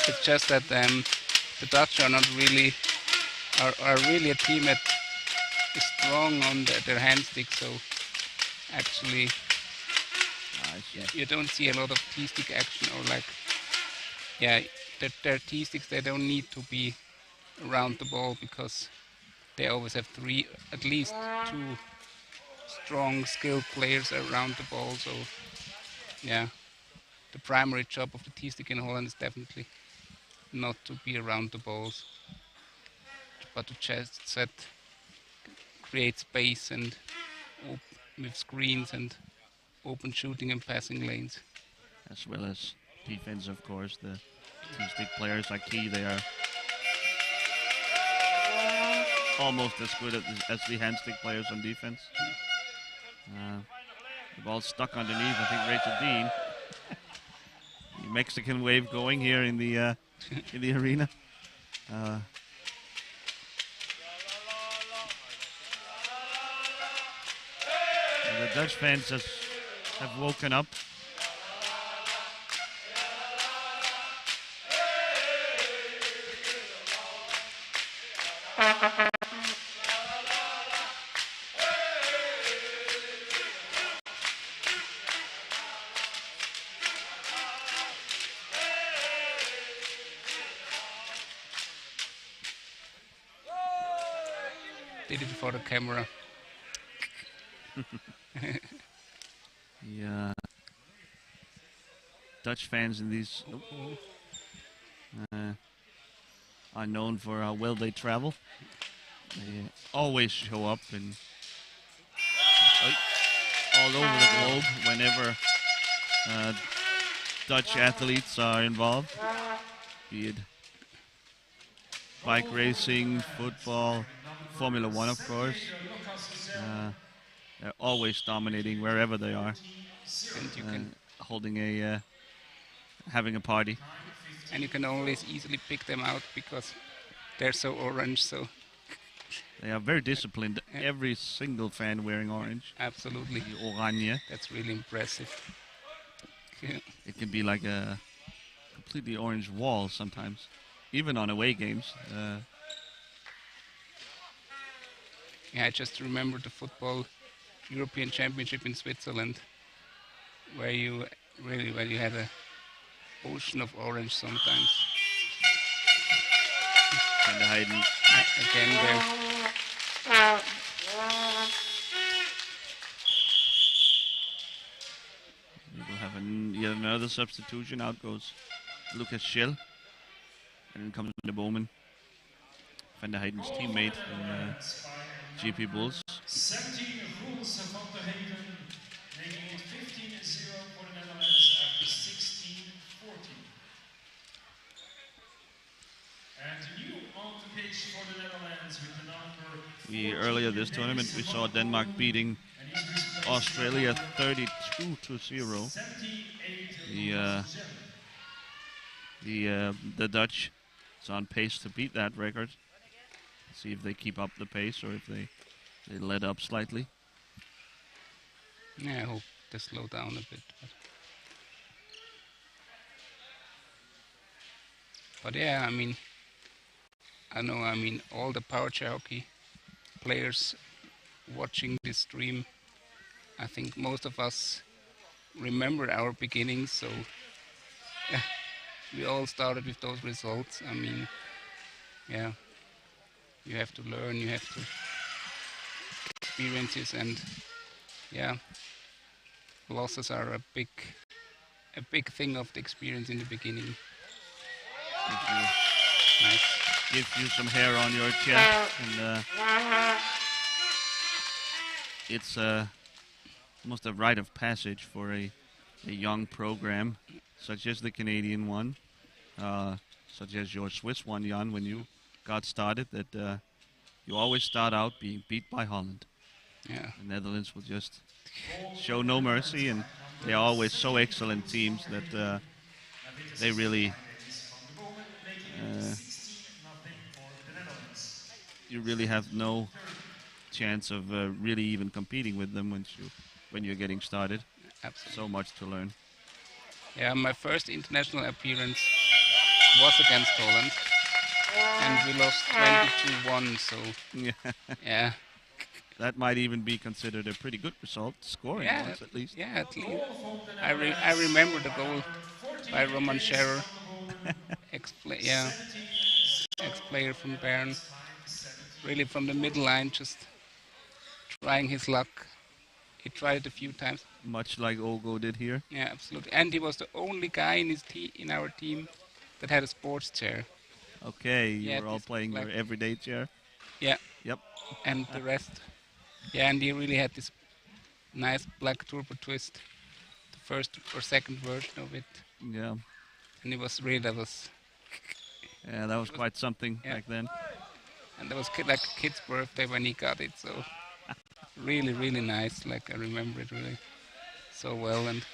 It's just that the Dutch are not really are really a team that is strong on their hand stick. So actually, you don't see a lot of T-stick action or like, yeah, their T-sticks, they don't need to be around the ball because they always have at least two strong, skilled players around the ball. So yeah, the primary job of the T-stick in Holland is definitely not to be around the balls, but to just create space and with screens and open shooting and passing lanes. As well as defense, of course. The T-stick players are key. They are almost as good as the hand stick players on defense. The ball's stuck underneath. I think Rachel Dean. The Mexican wave going here in the arena. The Dutch fans have woken up. Did it for the camera. The Dutch fans in these are known for how well they travel. They always show up and all over the globe whenever Dutch athletes are involved, be it bike racing, football, Formula One, of course. They're always dominating wherever they are, And you can having a party. and you can always easily pick them out because they're so orange. So They are very disciplined. Every single fan wearing orange. absolutely, The oranje. that's really impressive. Yeah. It can be like a completely orange wall sometimes, even on away games. Yeah, I just remember the football European Championship in Switzerland, where you had a ocean of orange sometimes. Kind of hiding. Again there. We will have yet another substitution. Out goes Lucas Schill. And then comes the Bowman. Van der Heiden's teammate in GP Bulls. 17 goals van der Heyden, making it 15-0 for the Netherlands after 16-14. And new on the pitch for the Netherlands with the number Earlier this tournament, we saw Denmark beating Australia 32-0. The Dutch is on pace to beat that record. See if they keep up the pace or if they let up slightly. Yeah, I hope they slow down a bit. But yeah, I mean, all the power chair hockey players watching this stream, I think most of us remember our beginnings, so yeah, we all started with those results. I mean, yeah, you have to learn, you have to experiences, and yeah, losses are a big thing of the experience in the beginning. Gives you, Nice. gives you some hair on your chest, and it's almost a rite of passage for a young program, such as the Canadian one, such as your Swiss one, Jan, when you got started, that you always start out being beat by Holland. Yeah. The Netherlands will just show no mercy, and they're always so excellent teams that they really, you really have no chance of really even competing with them when you're getting started. Absolutely. So much to learn. Yeah, my first international appearance was against Holland, and we lost 22-1. So Yeah, yeah, that might even be considered a pretty good result, scoring yeah, ones at least. yeah. At least I remember the goal by Roman Scherer, yeah, ex-player from Bern, really from the middle line, just trying his luck. He tried it a few times. Much like Olgo did here. Yeah, absolutely. And he was the only guy in our team that had a sports chair. Okay, you Yeah, were all this playing your black- everyday chair. Yeah, Yep. and the rest. Yeah, and he really had this nice black turbo twist, the first or second version of it, Yeah. and it was really Yeah, that was quite something Yeah. back then. and that was like a kid's birthday when he got it. So really nice. Like I remember it really so well. And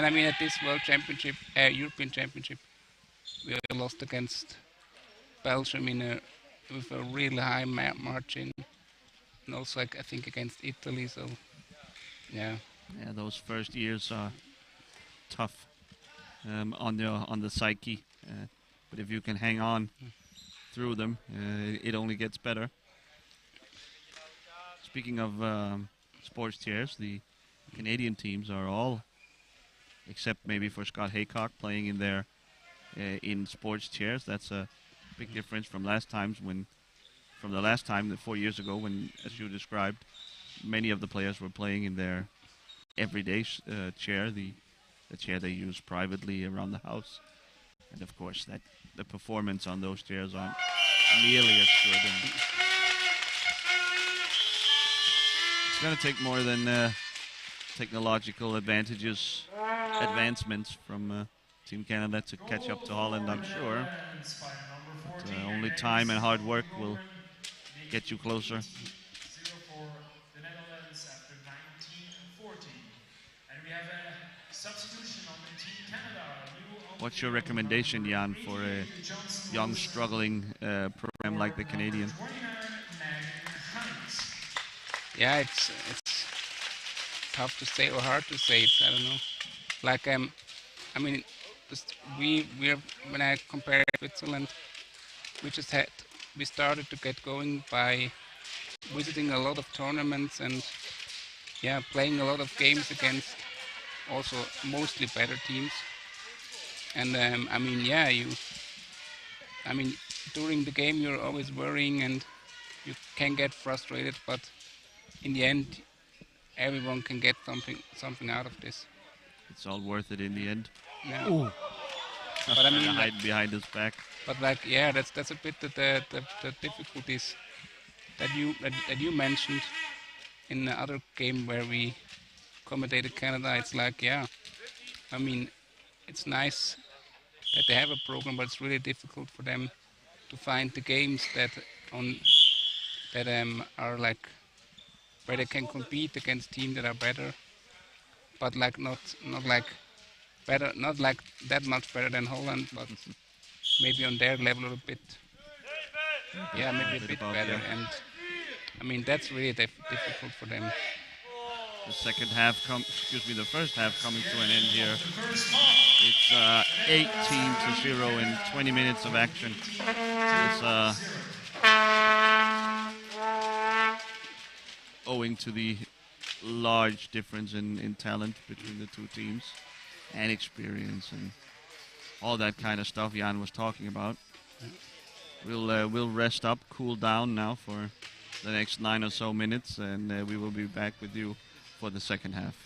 I mean at this World Championship, European Championship, we lost against Belgium with a really high margin, and also like, I think against Italy. So yeah, Yeah, those first years are tough on the psyche, but if you can hang on through them, it only gets better. Speaking of sports chairs, the Canadian teams are all, except maybe for Scott Haycock, playing in their in sports chairs. That's a big difference from the last time, 4 years ago, when, as you described, many of the players were playing in their everyday chair, the chair they use privately around the house. And of course, that the performance on those chairs aren't nearly as good. And it's going to take more than technological advantagements from Team Canada to catch up to Holland, I'm sure. But only time and hard work will get you closer. 0 for the Netherlands after 1940. And we have a substitution on the Team Canada. What's your recommendation, Jan, for a young, struggling program like the Canadian? 29, Megan Hines. yeah, it's tough to say or hard to say. I don't know. Like I mean, we're when I compare Switzerland, we started to get going by visiting a lot of tournaments and yeah, playing a lot of games against also mostly better teams. And I mean, yeah, I mean, during the game you're always worrying and you can get frustrated, but in the end, everyone can get something out of this. It's all worth it in the end. Yeah. Ooh. But I mean, hide behind his back. but like, yeah, that's a bit the difficulties that you mentioned in the other game where we commentated Canada. It's like, yeah, I mean, it's nice that they have a program, but it's really difficult for them to find the games that are like where they can compete against teams that are better, but like not like better, not like that much better than Holland, but maybe on their level a bit. Yeah, maybe a bit better, yeah. and I mean that's really difficult for them. The first half coming to an end here. It's 18-0 in 20 minutes of action. It's owing to the large difference in talent between the two teams and experience. And all that kind of stuff Jan was talking about. We'll rest up, cool down now for the next 9 or so minutes, and we will be back with you for the second half.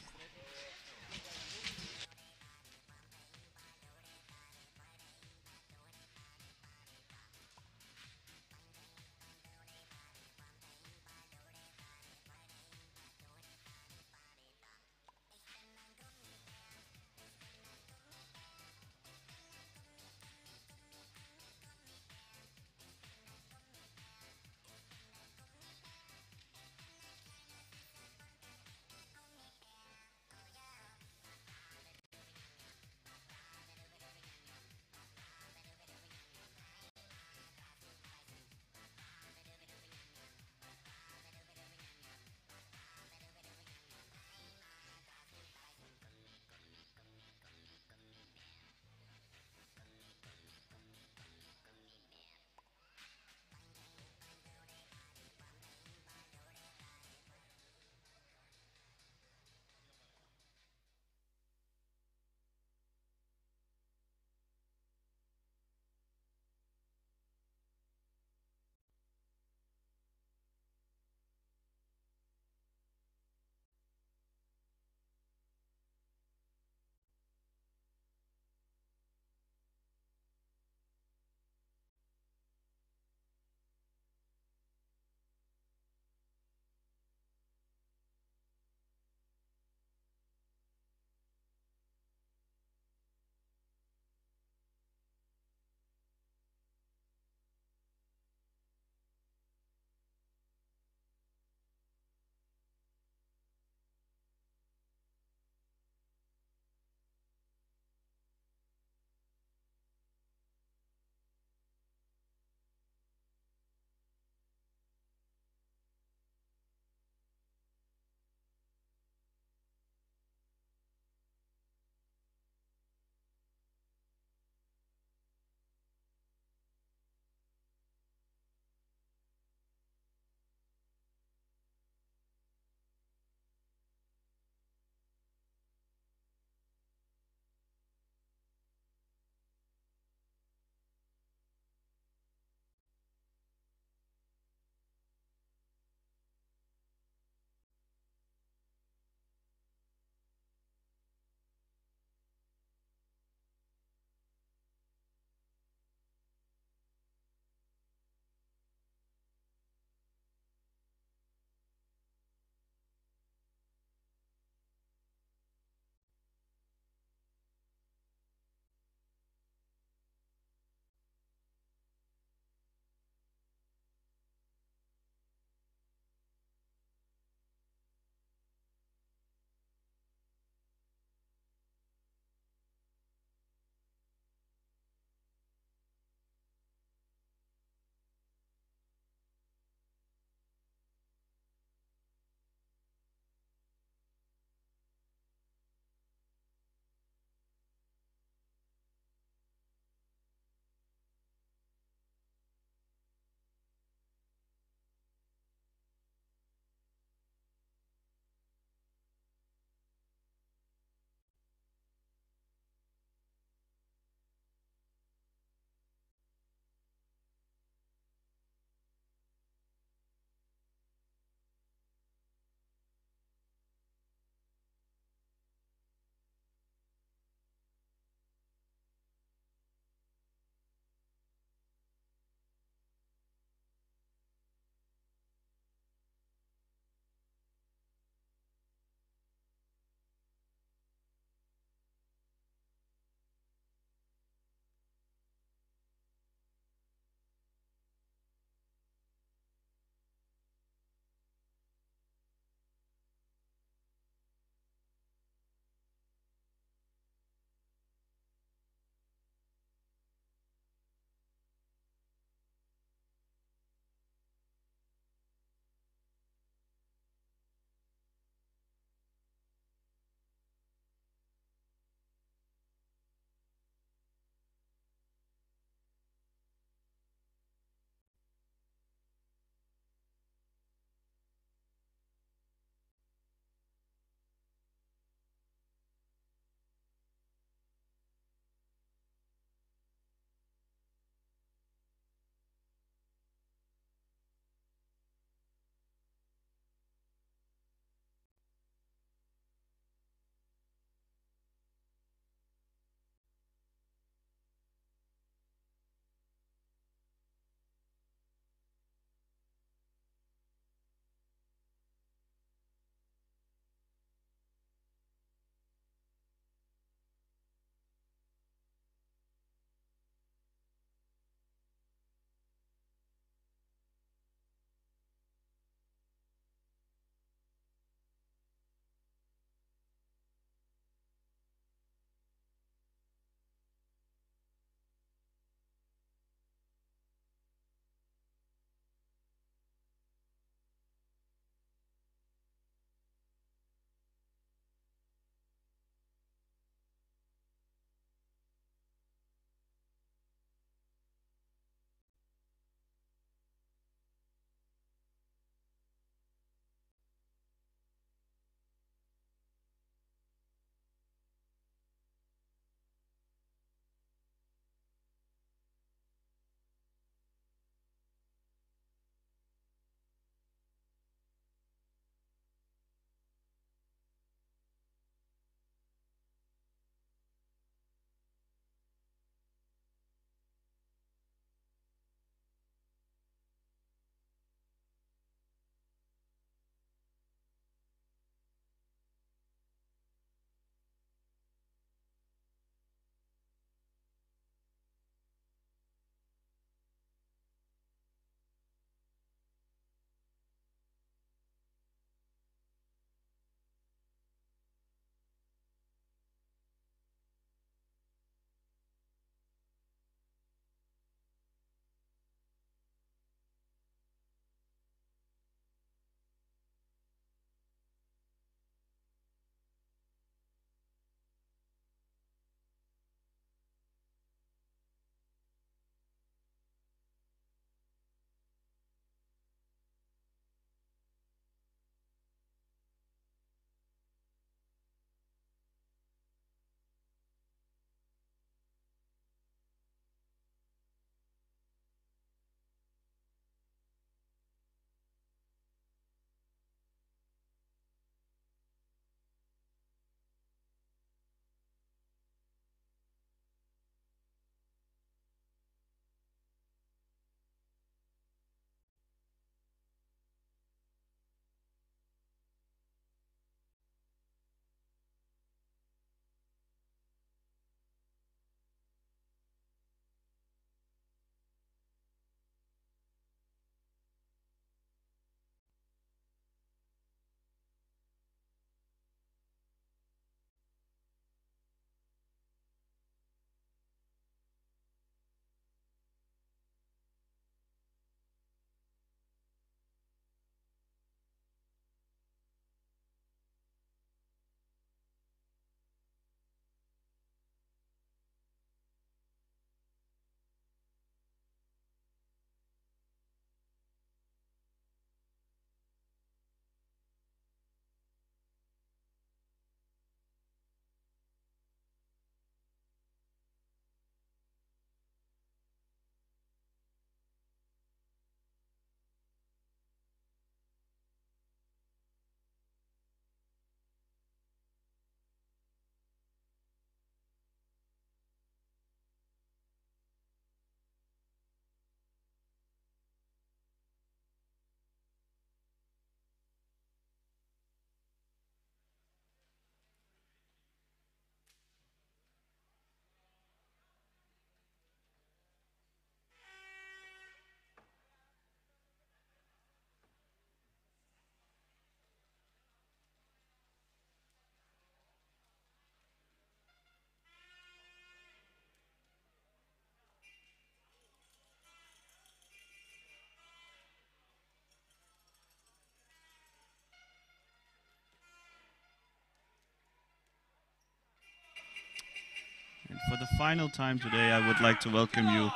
for the final time today, I would like to welcome you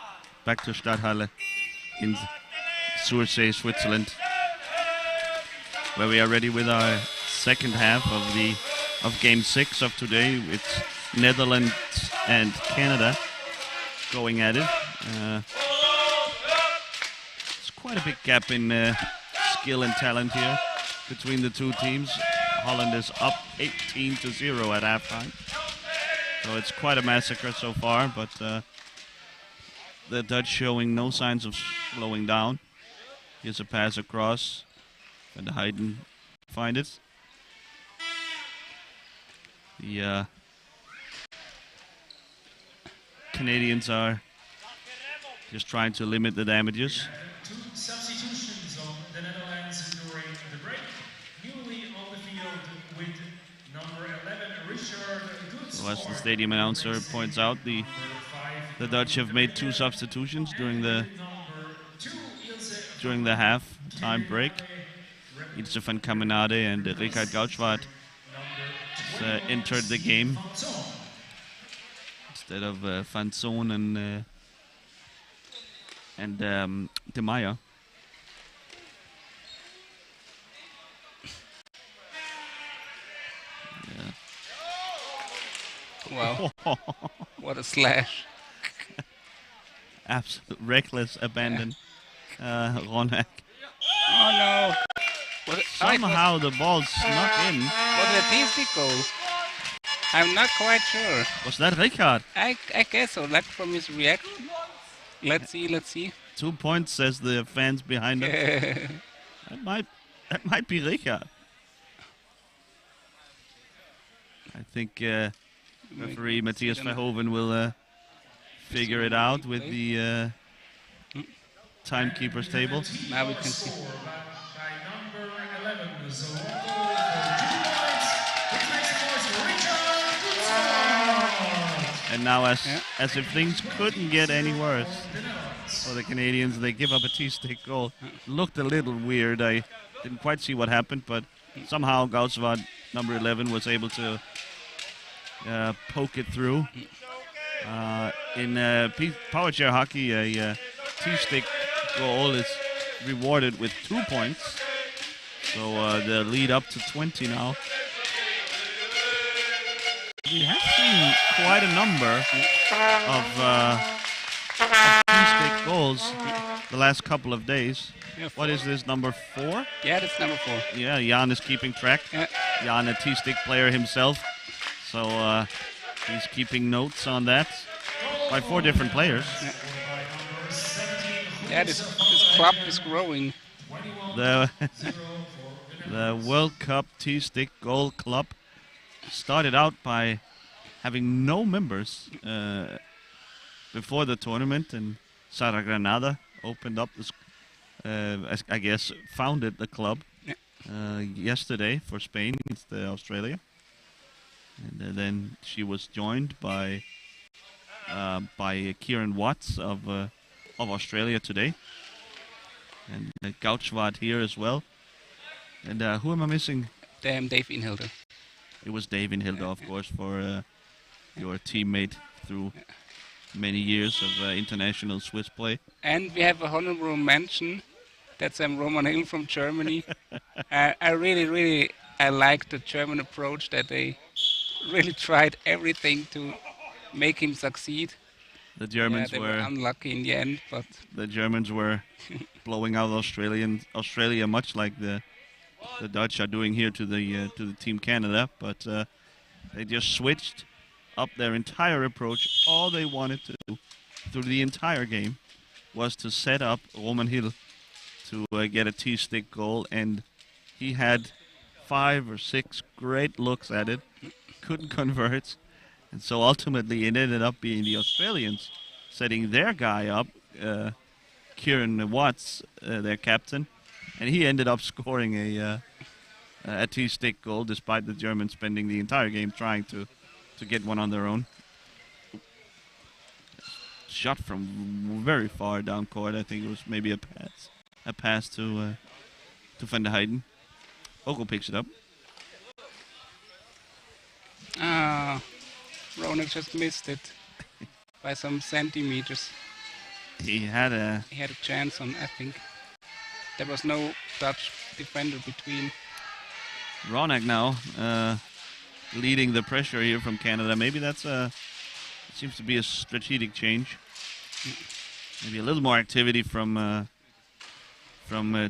back to Stadthalle in Sursee, Switzerland, where we are ready with our second half of Game 6 of today. It's Netherlands and Canada going at it. It's quite a big gap in skill and talent here between the two teams. Holland is up 18-0 at halftime. So it's quite a massacre so far, but the Dutch showing no signs of slowing down. Here's a pass across, and Hayden find it. The Canadians are just trying to limit the damages. Two substitutions on the Netherlands during the break. Newly on the field with number 11, Richard Goodstorm. So as the stadium announcer points out, the Dutch have made two substitutions during the half-time break. Ilse van Kamenade and Richard Goudswaard entered the game instead of Van Zoon and De Meyer. Wow. What a slash. Absolute reckless abandon. Ronek. Oh no. Somehow the ball snuck in. Was it a TC goal? I'm not quite sure. Was that Richard? I guess so, like from his reaction. Let's see. 2 points, says the fans behind us. That might be Richard. I think referee Matthias Verhoeven will figure it out with the timekeeper's table. Now we can see. By number 11, so goal for 2 points. Which makes the noise for Richard Goodstorm. And now, as if things couldn't get any worse for the Canadians, they give up a T-stick goal. Looked a little weird. I didn't quite see what happened, but somehow Goudswaard, number 11, was able to poke it through. In power chair hockey, a T-stick goal is rewarded with 2 points. So the lead up to 20 now. We have seen quite a number of T-stick goals the last couple of days. Yeah, what is this, number 4? Yeah, that's number 4. Yeah, Jan is keeping track. Yeah. Jan, a T-stick player himself. So he's keeping notes on that by 4 different players. Yeah, this club is growing. The World Cup T-stick goal club started out by having no members before the tournament, and Sara Granada opened up this, I guess, founded the club yesterday for Spain against Australia. And then she was joined by Kieran Watts of Australia today, and Goudswaard here as well. And who am I missing? Dave Inhilde. It was Dave Inhilde, of course, for your teammate through many years of international Swiss play. And we have a honorable mention. That's Roman Hill from Germany. I really like the German approach, that they really tried everything to make him succeed. The Germans they were unlucky in the end, but the Germans were blowing out Australia, much like the Dutch are doing here to the Team Canada. But they just switched up their entire approach. All they wanted to do through the entire game was to set up Roman Hill to get a T-stick goal, and he had 5 or 6 great looks at it, couldn't convert, and so ultimately it ended up being the Australians setting their guy up, Kieran Watts, their captain, and he ended up scoring a T-stick goal despite the Germans spending the entire game trying to get one on their own. Shot from very far down court. I think it was maybe a pass to Van der Heijden. Ogle picks it up. Ronak just missed it. by some centimeters. He had a He had a chance on, I think. There was no Dutch defender between. Ronak now leading the pressure here from Canada. Maybe that's seems to be a strategic change. Maybe a little more activity from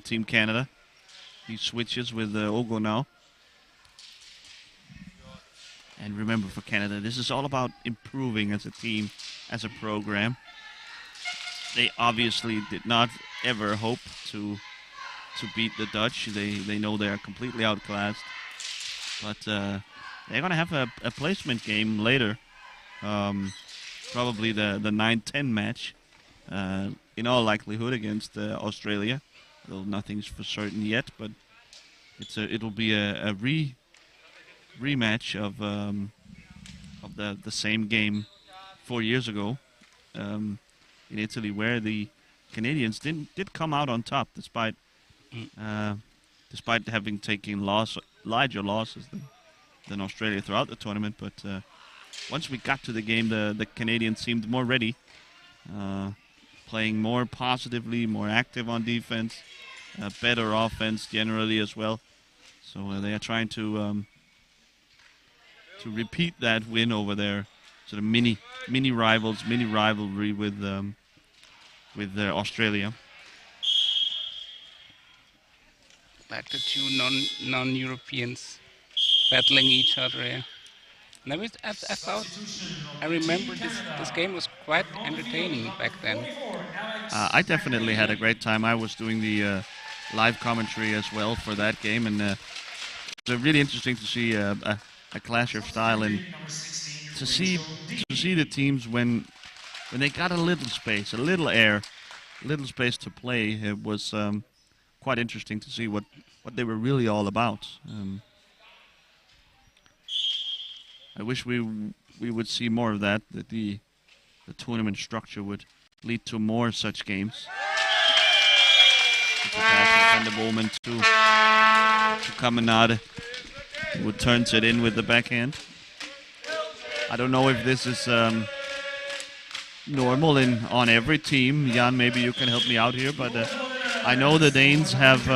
Team Canada. He switches with Ogo now. And remember, for Canada, this is all about improving as a team, as a program. They obviously did not ever hope to beat the Dutch. They know they are completely outclassed. But they're going to have a placement game later. Probably the 9-10 match, in all likelihood, against Australia. Though nothing's for certain yet, but it'll be a rematch of the same game 4 years ago in Italy, where the Canadians did come out on top despite having taken larger losses than Australia throughout the tournament. But once we got to the game, the Canadians seemed more ready, playing more positively, more active on defense, better offense generally as well. So they are trying to repeat that win over their sort of mini rivalry with Australia. Like the two non-Europeans battling each other. Yeah. And I thought, I remember this game was quite entertaining back then. I definitely had a great time. I was doing the live commentary as well for that game, and it was really interesting to see a clash of style, and to see the teams when they got a little space, a little air, a little space to play. It was quite interesting to see what they were really all about. I wish we would see more of that the tournament structure would lead to more such games. It's a pass from Van der Bomen to Caminade, who turns it in with the backhand. I don't know if this is normal on every team. Jan, maybe you can help me out here, but I know the Danes have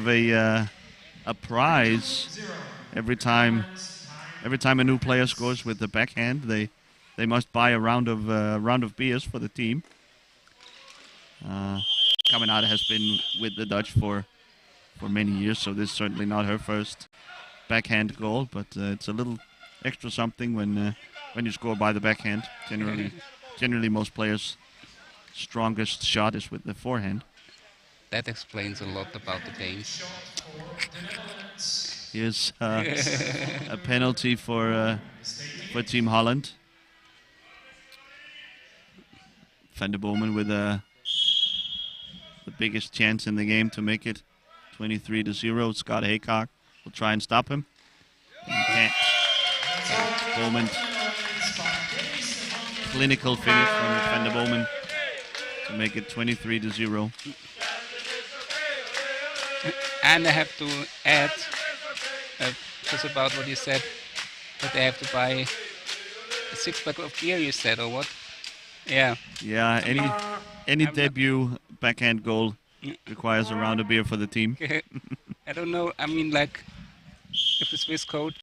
a prize every time a new player scores with the backhand. They must buy a round of beers for the team. Caminade has been with the Dutch for many years, so this is certainly not her first backhand goal, but it's a little extra something when you score by the backhand. Generally most players' strongest shot is with the forehand. That explains a lot about the Danes. Here's a penalty for Team Holland. Van der Bomen with the biggest chance in the game to make it 23-0. Scott Haycock will try and stop him. And he can't. Bowman. Clinical finish from Van der Bomen to make it 23-0. And I have to add, just about what you said, that they have to buy a 6-pack of beer, you said, or what? Yeah. Yeah, any debut backhand goal requires a round of beer for the team. I don't know, I mean, like, if the Swiss coach,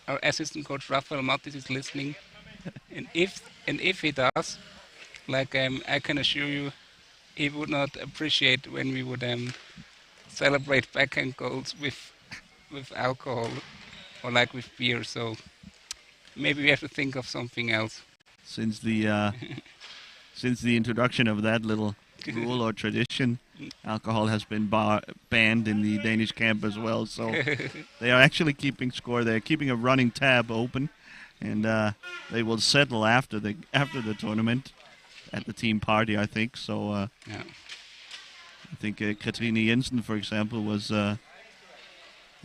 our assistant coach Rafael Mattis is listening, and if he does, like, I can assure you, he would not appreciate when we would celebrate backhand goals with alcohol or like with beer. So maybe we have to think of something else. Since the introduction of that little rule or tradition, alcohol has been banned in the Danish camp as well. So they are actually keeping score. They're keeping a running tab open, and they will settle after the tournament at the team party, I think. So Yeah. I think Katrine Jensen, for example,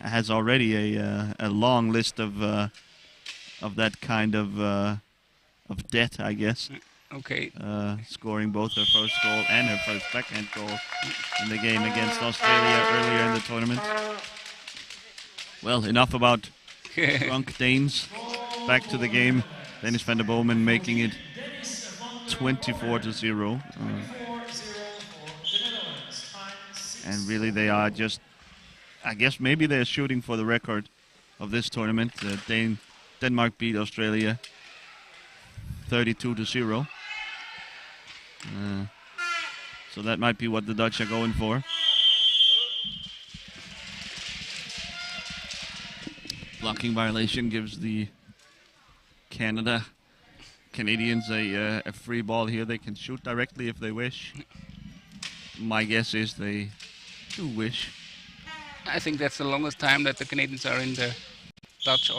has already a long list of that kind of debt, I guess. Okay. Scoring both her first goal and her first backhand goal in the game against Australia earlier in the tournament. Well, enough about drunk Danes. back to the game. Dennis van der Bomen making it 24-0. And really they are just, I guess maybe they're shooting for the record of this tournament. Denmark beat Australia 32-0. So that might be what the Dutch are going for. Blocking violation gives the Canadians a free ball here. They can shoot directly if they wish. My guess is they do wish. I think that's the longest time that the Canadians are in the Dutch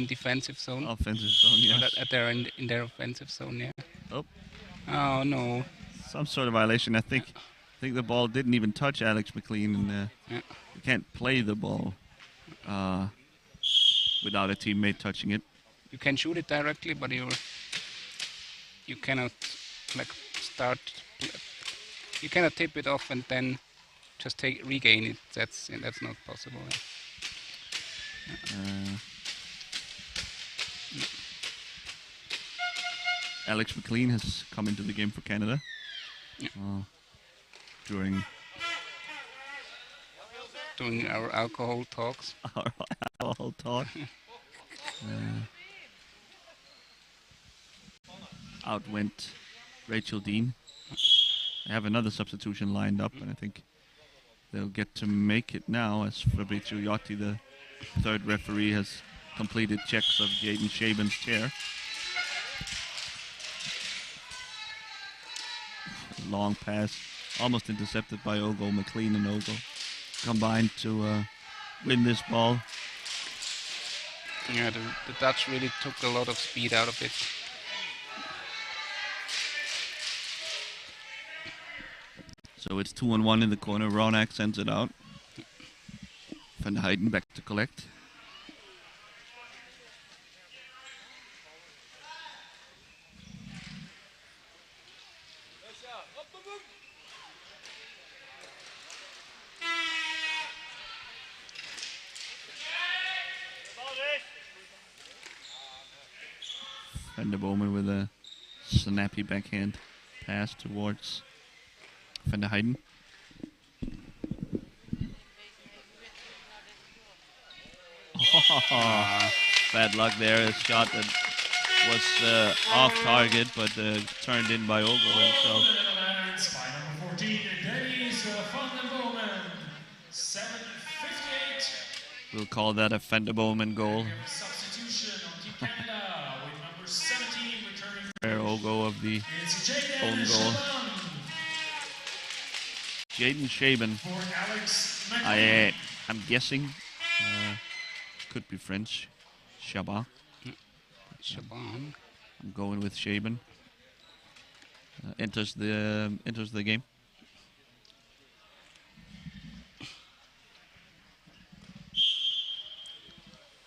defensive zone. Offensive zone, yes. They're in their offensive zone, yeah. Oh, no. some sort of violation. I think the ball didn't even touch Alex McLean, and you can't play the ball without a teammate touching it. You can shoot it directly, but you cannot you cannot tip it off and then just regain it. That's not possible. Alex McLean has come into the game for Canada during our alcohol talks. Our alcohol talk. Out went Rachel Dean. I have another substitution lined up, and I think they'll get to make it now as Fabrizio Iotti, the third referee, has completed checks of Jaden Shaban's chair. Long pass, almost intercepted by Ogo. McLean and Ogo combined to win this ball. Yeah, the Dutch really took a lot of speed out of it. So it's 2-on-1 in the corner. Ronak sends it out. Van Heiden back to collect. Van der Bomen with a snappy backhand pass towards Van der Heiden. Bad luck there. A shot that was off target, but turned in by Ogo himself. Number 14, Dennis van der Bomen, 7:58. We'll call that a Van der Bomen goal. Substitution on Team Canada with number 17 returning. Fair Ogo of the own goal. Jaden Shaban. For Alex McLean. I'm guessing could be French. Shaban. Shaban. I'm going with Shaban. Enters the game.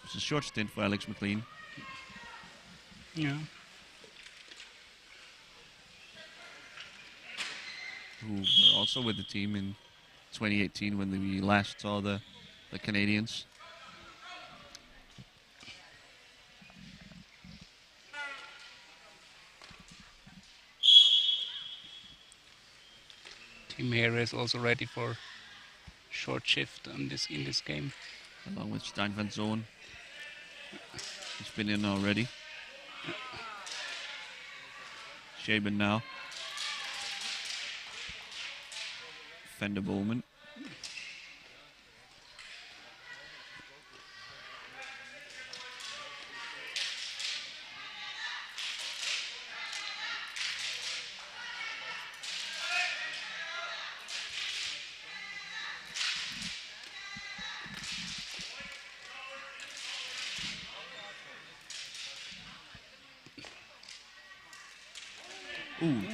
It's a short stint for Alex McLean. Yeah. Who were also with the team in 2018 when we last saw the Canadians. Team here is also ready for short shift in this game. Along with Stein van Zoon. He's been in already. Shaban now. Van der Bomen.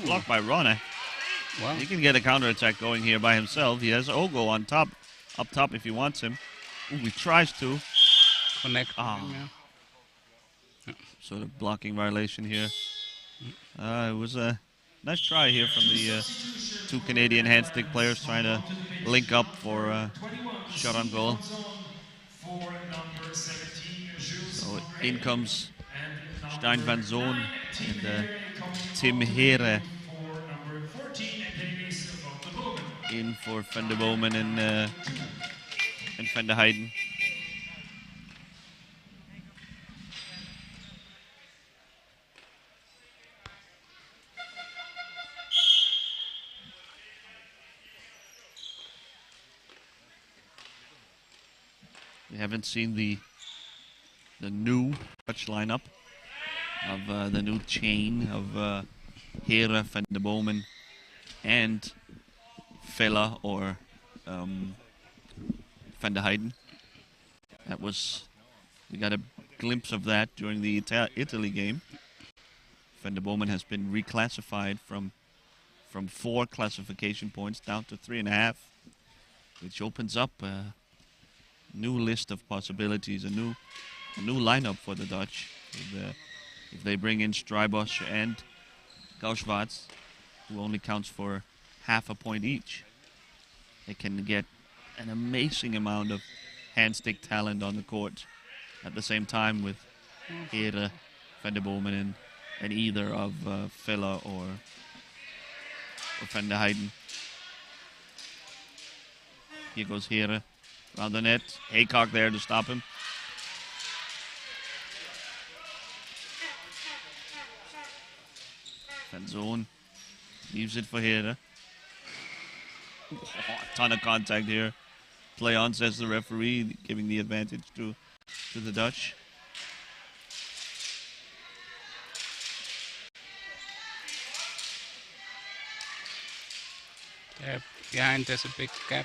Blocked by Rona. Wow. He can get a counterattack going here by himself. He has Ogo on top, up top if he wants him. He tries to connect. Sort of blocking violation here. It was a nice try here from the two Canadian hand stick players trying to link up for a shot on goal. So in comes Stein van Zoon and Tim Here For number 14, Dennis van de Bomen. in for Van der Bomen and Van der Heijden. We haven't seen the new Dutch lineup of the new chain of Here, Van der Bomen, and Vella or Van der Heijden. We got a glimpse of that during the Italy game. Van der Bomen has been reclassified from 4 classification points down to 3.5, which opens up a new list of possibilities, a new lineup for the Dutch. If they bring in Strijbos and Gauschwartz, who only counts for half a point each, they can get an amazing amount of hand-stick talent on the court at the same time with Here, Van der Bomen, and either of Vella or Van der Heijden. Here goes Here around the net. Haycock there to stop him. Van Zoon leaves it for Here. Oh, a ton of contact here. Play on, says the referee, giving the advantage to the Dutch. There behind, there's a big gap.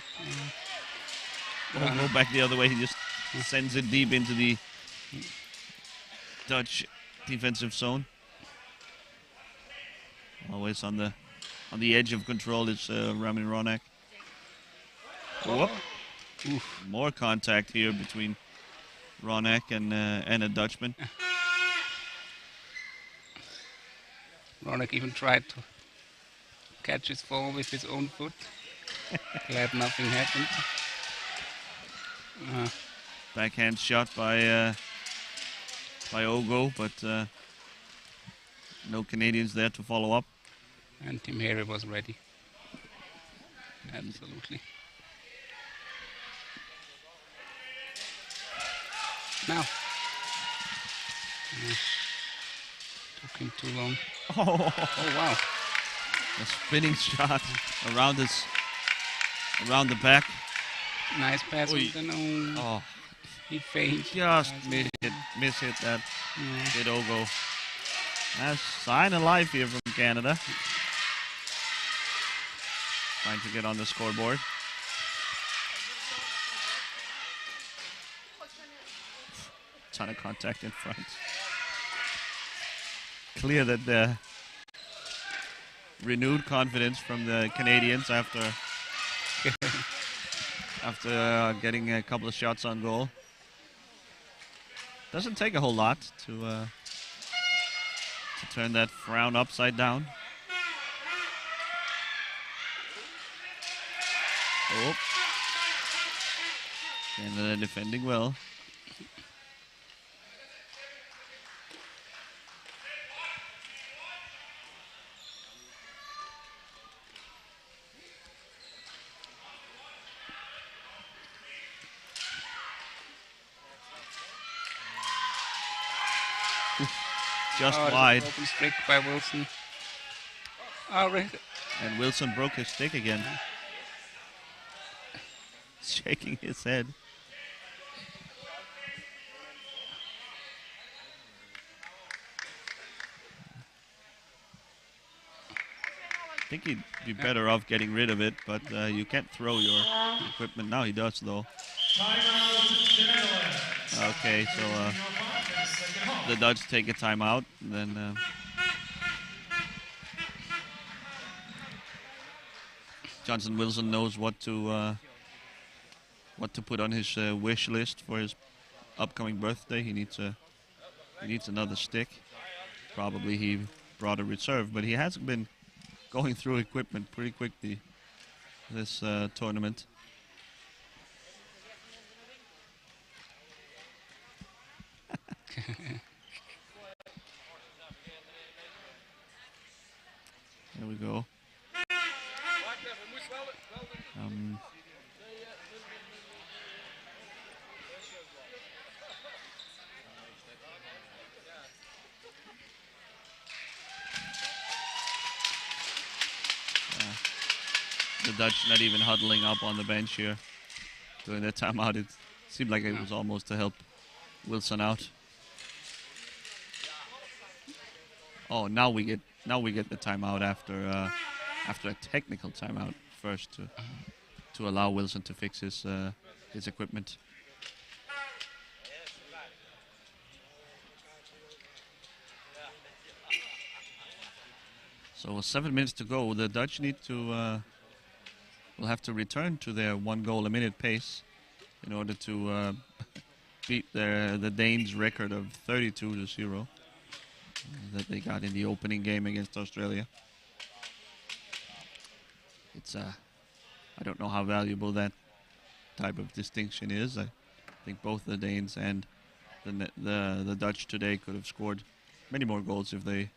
Won't go back the other way. He just sends it deep into the Dutch defensive zone. Always on the edge of control is Ramin Ronak. Whoop. Oof. More contact here between Ronak and a Dutchman. Ronak even tried to catch his ball with his own foot. Glad nothing happened. Backhand shot by Ogo, but no Canadians there to follow up. And Tim Here was ready. Absolutely. Now. Took him too long. Oh, wow. a spinning shot around the back. Nice pass. Oy. Oh, he failed. Just miss hit that kid Ogo. Nice sign of life here from Canada. Trying to get on the scoreboard. Ton of contact in front. Clear that the renewed confidence from the Canadians after getting a couple of shots on goal. Doesn't take a whole lot to turn that frown upside down. Oh. Canada defending well. Just wide. Open streak by Wilson. Oh, And Wilson broke his stick again. Shaking his head. I think he'd be better off getting rid of it, but you can't throw your equipment. Now he does, though. Okay, so the Dutch take a timeout, and then Johnson Wilson knows what to put on his wish list for his upcoming birthday. He needs another stick. Probably he brought a reserve, but he hasn't been going through equipment pretty quickly this tournament. There we go. The Dutch not even huddling up on the bench here during their timeout. It seemed like it was almost to help Wilson out. Oh, now we get the timeout after a technical timeout first to allow Wilson to fix his equipment. So 7 minutes to go. The Dutch need to will have to return to their 1 goal a minute pace in order to beat the Danes' record of 32-0 that they got in the opening game against Australia. It's I don't know how valuable that type of distinction is. I think both the Danes and the Dutch today could have scored many more goals if they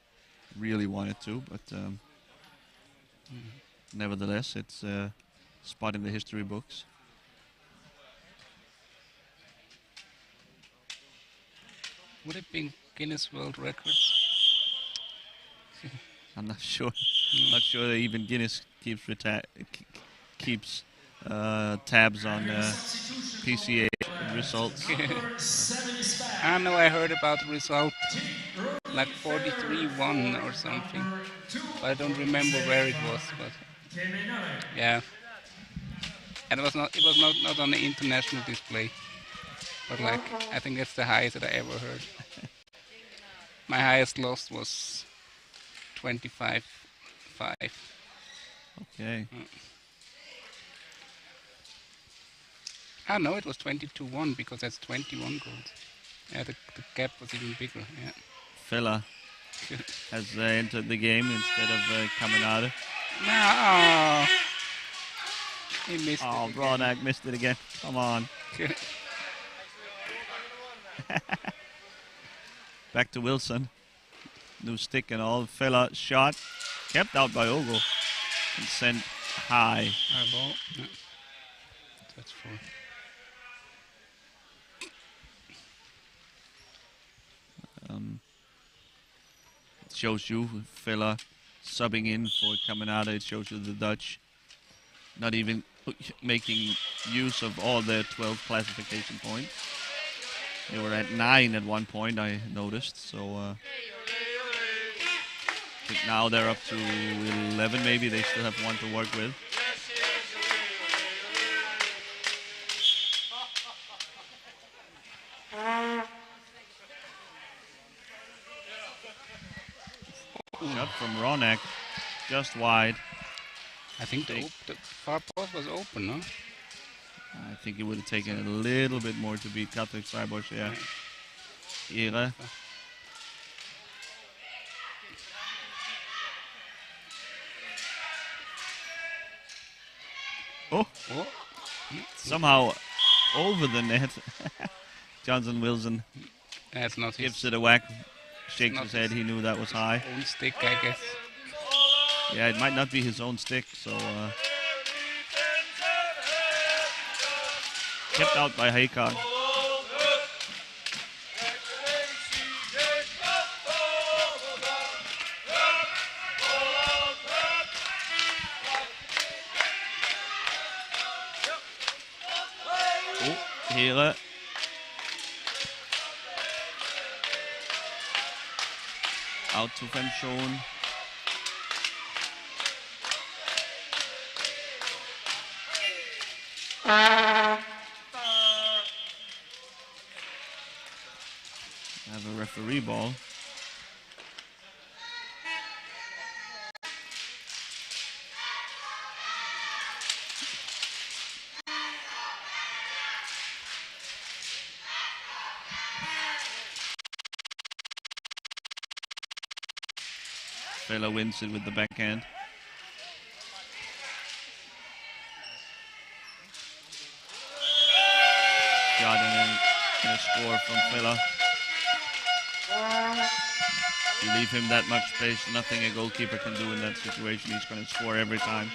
really wanted to, but nevertheless, it's a spot in the history books. Would it be Guinness World Records? I'm not sure. Not sure that even Guinness keeps tabs on PCA results. I know I heard about the result, like 43-1 or something. But I don't remember where it was. But yeah, and it was not on the international display. But like, I think that's the highest that I ever heard. My highest loss was 25-5. Okay. Ah, no, it was 22-1 because that's 21 goals. Yeah, the gap was even bigger. Yeah. Fella has entered the game instead of Caminada. No, he missed it. Oh, Bronak missed it again. Come on. Back to Wilson. New stick and all. Fella shot. Kept out by Ogo. And sent high. High ball. Yeah. That's 4. It shows you Fella subbing in for Caminada. It shows you the Dutch not even making use of all their 12 classification points. They were at 9 at one point, I noticed. So I think now they're up to 11 maybe. They still have 1 to work with. Shot from Ronak, just wide. I think the far post was open, no? I think it would have taken a little bit more to beat Patrick Freibosch, yeah. Ihre. Oh, somehow over the net. Johnson Wilson That's not gives his it a whack, shakes his head. He knew that was high. own stick, I guess. Yeah, it might not be his own stick, so kept out by Haykar. Oh, Here. Out to Van Schoen. Have a referee ball. Vela wins it with the backhand. Shot and a score from Vela. You leave him that much space, nothing a goalkeeper can do in that situation. He's going to score every time.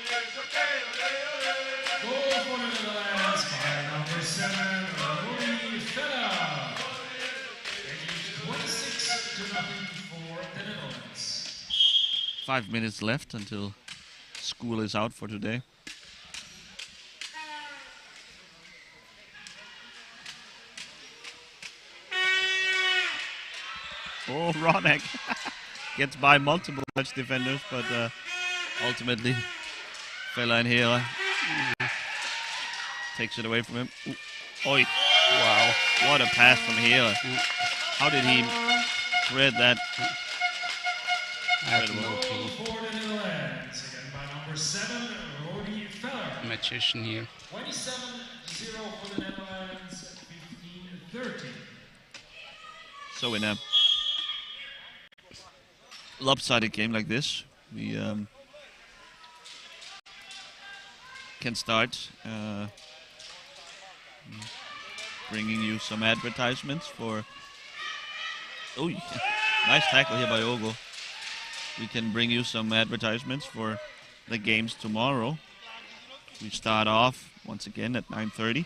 Goal for the Netherlands by number 7, Rudi Vella. Making 26-0 for the Netherlands. 5 minutes left until school is out for today. Oh, Ronek gets by multiple Dutch defenders, but ultimately Vela and Hera takes it away from him. Ooh. Oi. Wow. What a pass from Hera. How did he thread that? I have no Goal clue. for the Netherlands, again by number 7, Rudi Vella. Magician here. 27-0 for the Netherlands, 15-13. So in a lopsided game like this, we can start bringing you some advertisements for... Oh, nice tackle here by Ogo. We can bring you some advertisements for the games tomorrow. We start off once again at 9:30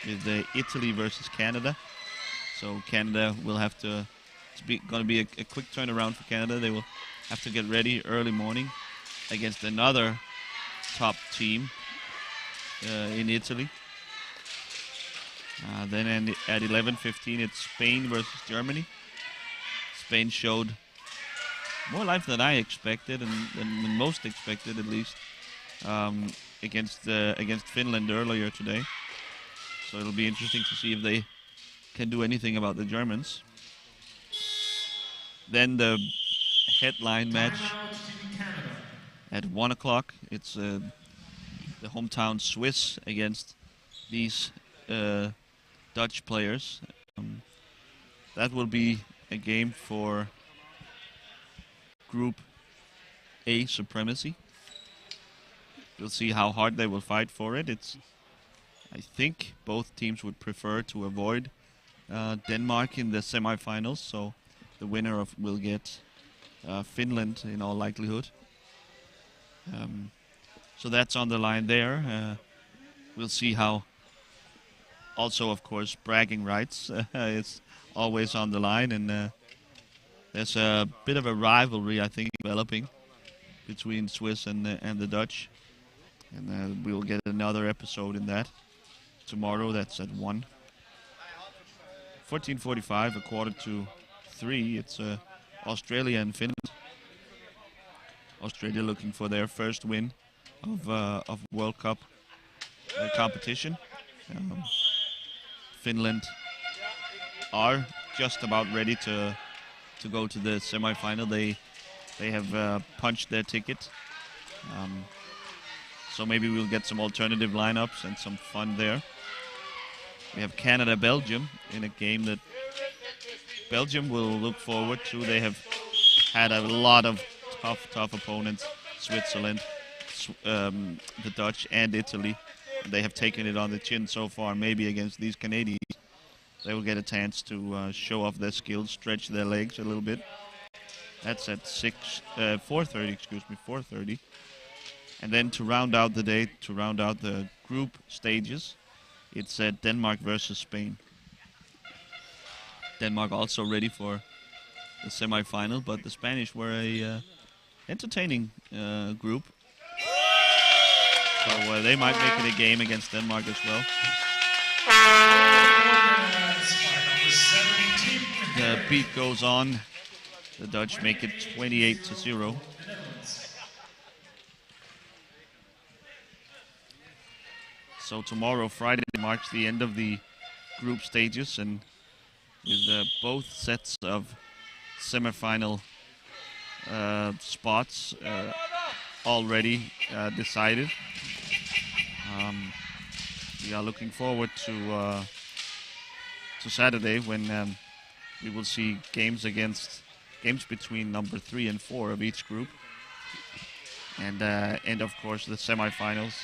with Italy versus Canada. So Canada will have to... It's going to be a quick turnaround for Canada. They will have to get ready early morning against another top team in Italy. Then at 11:15, it's Spain versus Germany. Spain showed more life than I expected, and than most expected at least, against Finland earlier today. So it'll be interesting to see if they can do anything about the Germans. Then the headline match at 1 o'clock. It's the hometown Swiss against these Dutch players. That will be a game for Group A supremacy. We'll see how hard they will fight for it. I think both teams would prefer to avoid Denmark in the semifinals, so the winner will get Finland in all likelihood. So that's on the line there. We'll see how. Also, of course, bragging rights is always on the line, and there's a bit of a rivalry, I think, developing between Swiss and the Dutch, and we'll get another episode in that tomorrow. That's at 1. 14:45, 2:45. It's Australia and Finland. Australia looking for their first win of World Cup competition. Finland are just about ready to go to the semi-final. They have punched their ticket. So maybe we'll get some alternative lineups and some fun there. We have Canada-Belgium in a game that Belgium will look forward to. They have had a lot of tough opponents, Switzerland, the Dutch and Italy. They have taken it on the chin so far. Maybe against these Canadians, they will get a chance to show off their skills, stretch their legs a little bit. That's at 4:30. And then to round out the day, to round out the group stages, it's Denmark versus Spain. Denmark also ready for the semi-final, but the Spanish were a entertaining group. So they might make it a game against Denmark as well. The beat goes on. The Dutch make it 28-0. So tomorrow, Friday, marks the end of the group stages, and with both sets of semifinal spots already decided. We are looking forward to Saturday when we will see games between number 3 and 4 of each group, and of course the semifinals.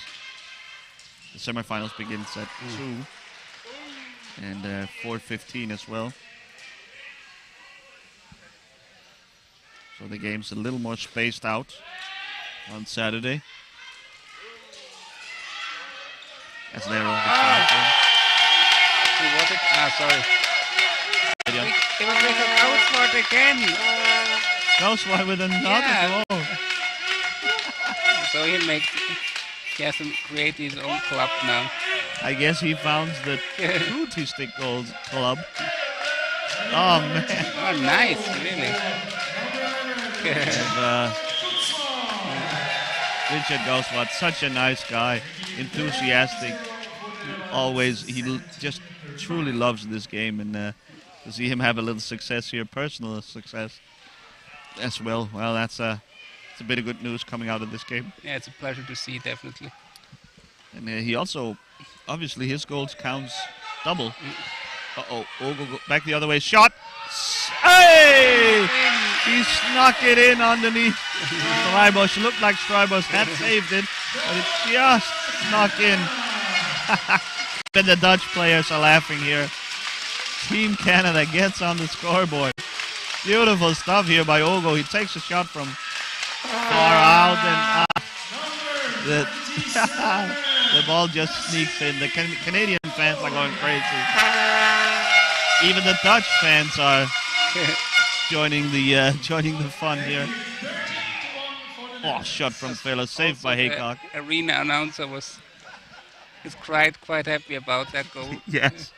The semifinals begins at 2 and 4:15 as well. So the game's a little more spaced out on Saturday. As they're on Who was it? Sorry. It was Richard Gausswart again. Gausswart with another Yeah. goal. So he has to create his own club now. I guess he found the true T-stick goals club. Oh man. Oh, nice, really. And, Richard Gausswart, such a nice guy, enthusiastic. Always, just truly loves this game, and to see him have a little success here, personal success as well. Well, it's a bit of good news coming out of this game. Yeah, it's a pleasure to see, definitely. And he also, obviously, his goals counts double. Uh-oh, Ogo back the other way, shot! Hey! He snuck it in underneath Streibosch. Looked like Streibosch had saved it, but it just snuck in. And the Dutch players are laughing here. Team Canada gets on the scoreboard. Beautiful stuff here by Ogo. He takes a shot from far out, and the the ball just sneaks in. The Canadian fans are going crazy. Even the Dutch fans are joining the fun here. Oh, shot from Fela, saved by Haycock. The arena announcer is quite happy about that goal. Yes,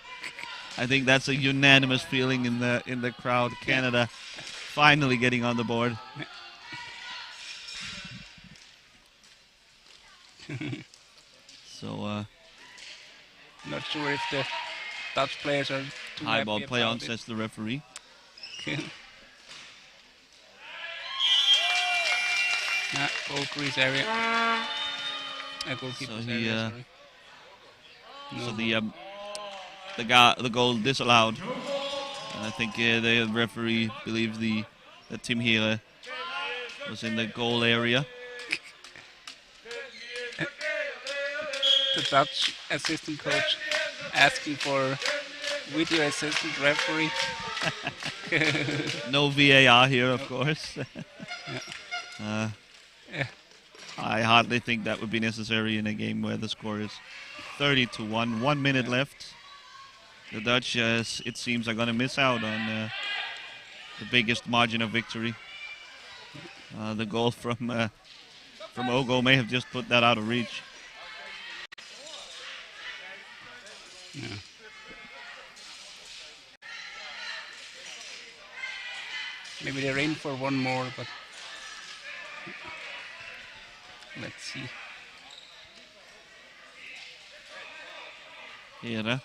I think that's a unanimous feeling in the crowd. Canada finally getting on the board. So Not sure if the Dutch players are too high ball happy play on, about it. says the referee. Goal crease area. Goalkeeper's So area, sorry. So the goal disallowed. And I think the referee believes that Tim Hille was in the goal area. The Dutch assistant coach asking for video assistant referee. No VAR here, of course. Yeah. I hardly think that would be necessary in a game where the score is 30-1. 1 minute left. The Dutch, it seems, are going to miss out on the biggest margin of victory. The goal from Ogo may have just put that out of reach. Yeah. Maybe they're in for one more, but let's see. Here.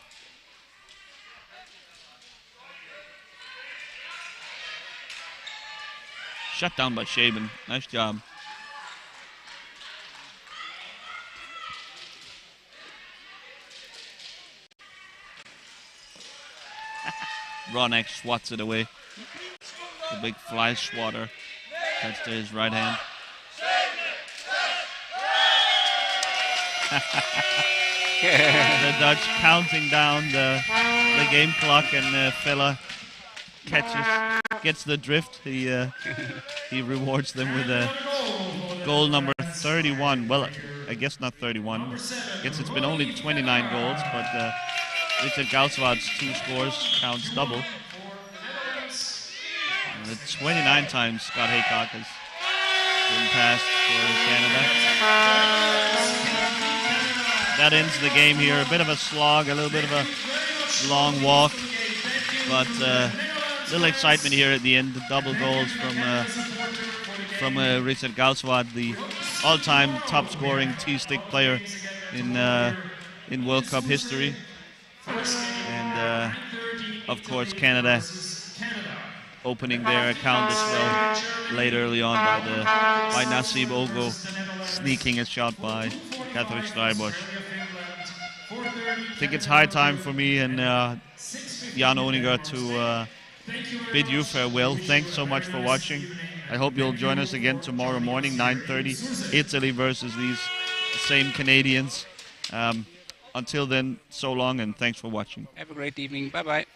Shut down by Shaban. Nice job. Ronek swats it away. The big fly swatter. Touch to his right hand. The Dutch counting down the game clock, and Fella gets the drift. He rewards them with a goal number 31. Well, I guess not 31. I guess it's been only 29 goals, but Richard Gausswart's 2 scores counts double. 29 times Scott Haycock has been passed for Canada. That ends the game here. A bit of a slog, a little bit of a long walk, but little excitement here at the end. The double goals from Richard Gausswart, the all-time top-scoring T-stick player in World Cup history, and of course Canada opening their account as well late early on by Nasib Ogo, sneaking a shot by Patrick Streibosch. I think it's high time for me and Jan Oninger to bid you farewell. Thanks so much for watching. I hope you'll join us again tomorrow morning, 9:30, Italy versus these same Canadians. Until then, so long and thanks for watching. Have a great evening. Bye-bye.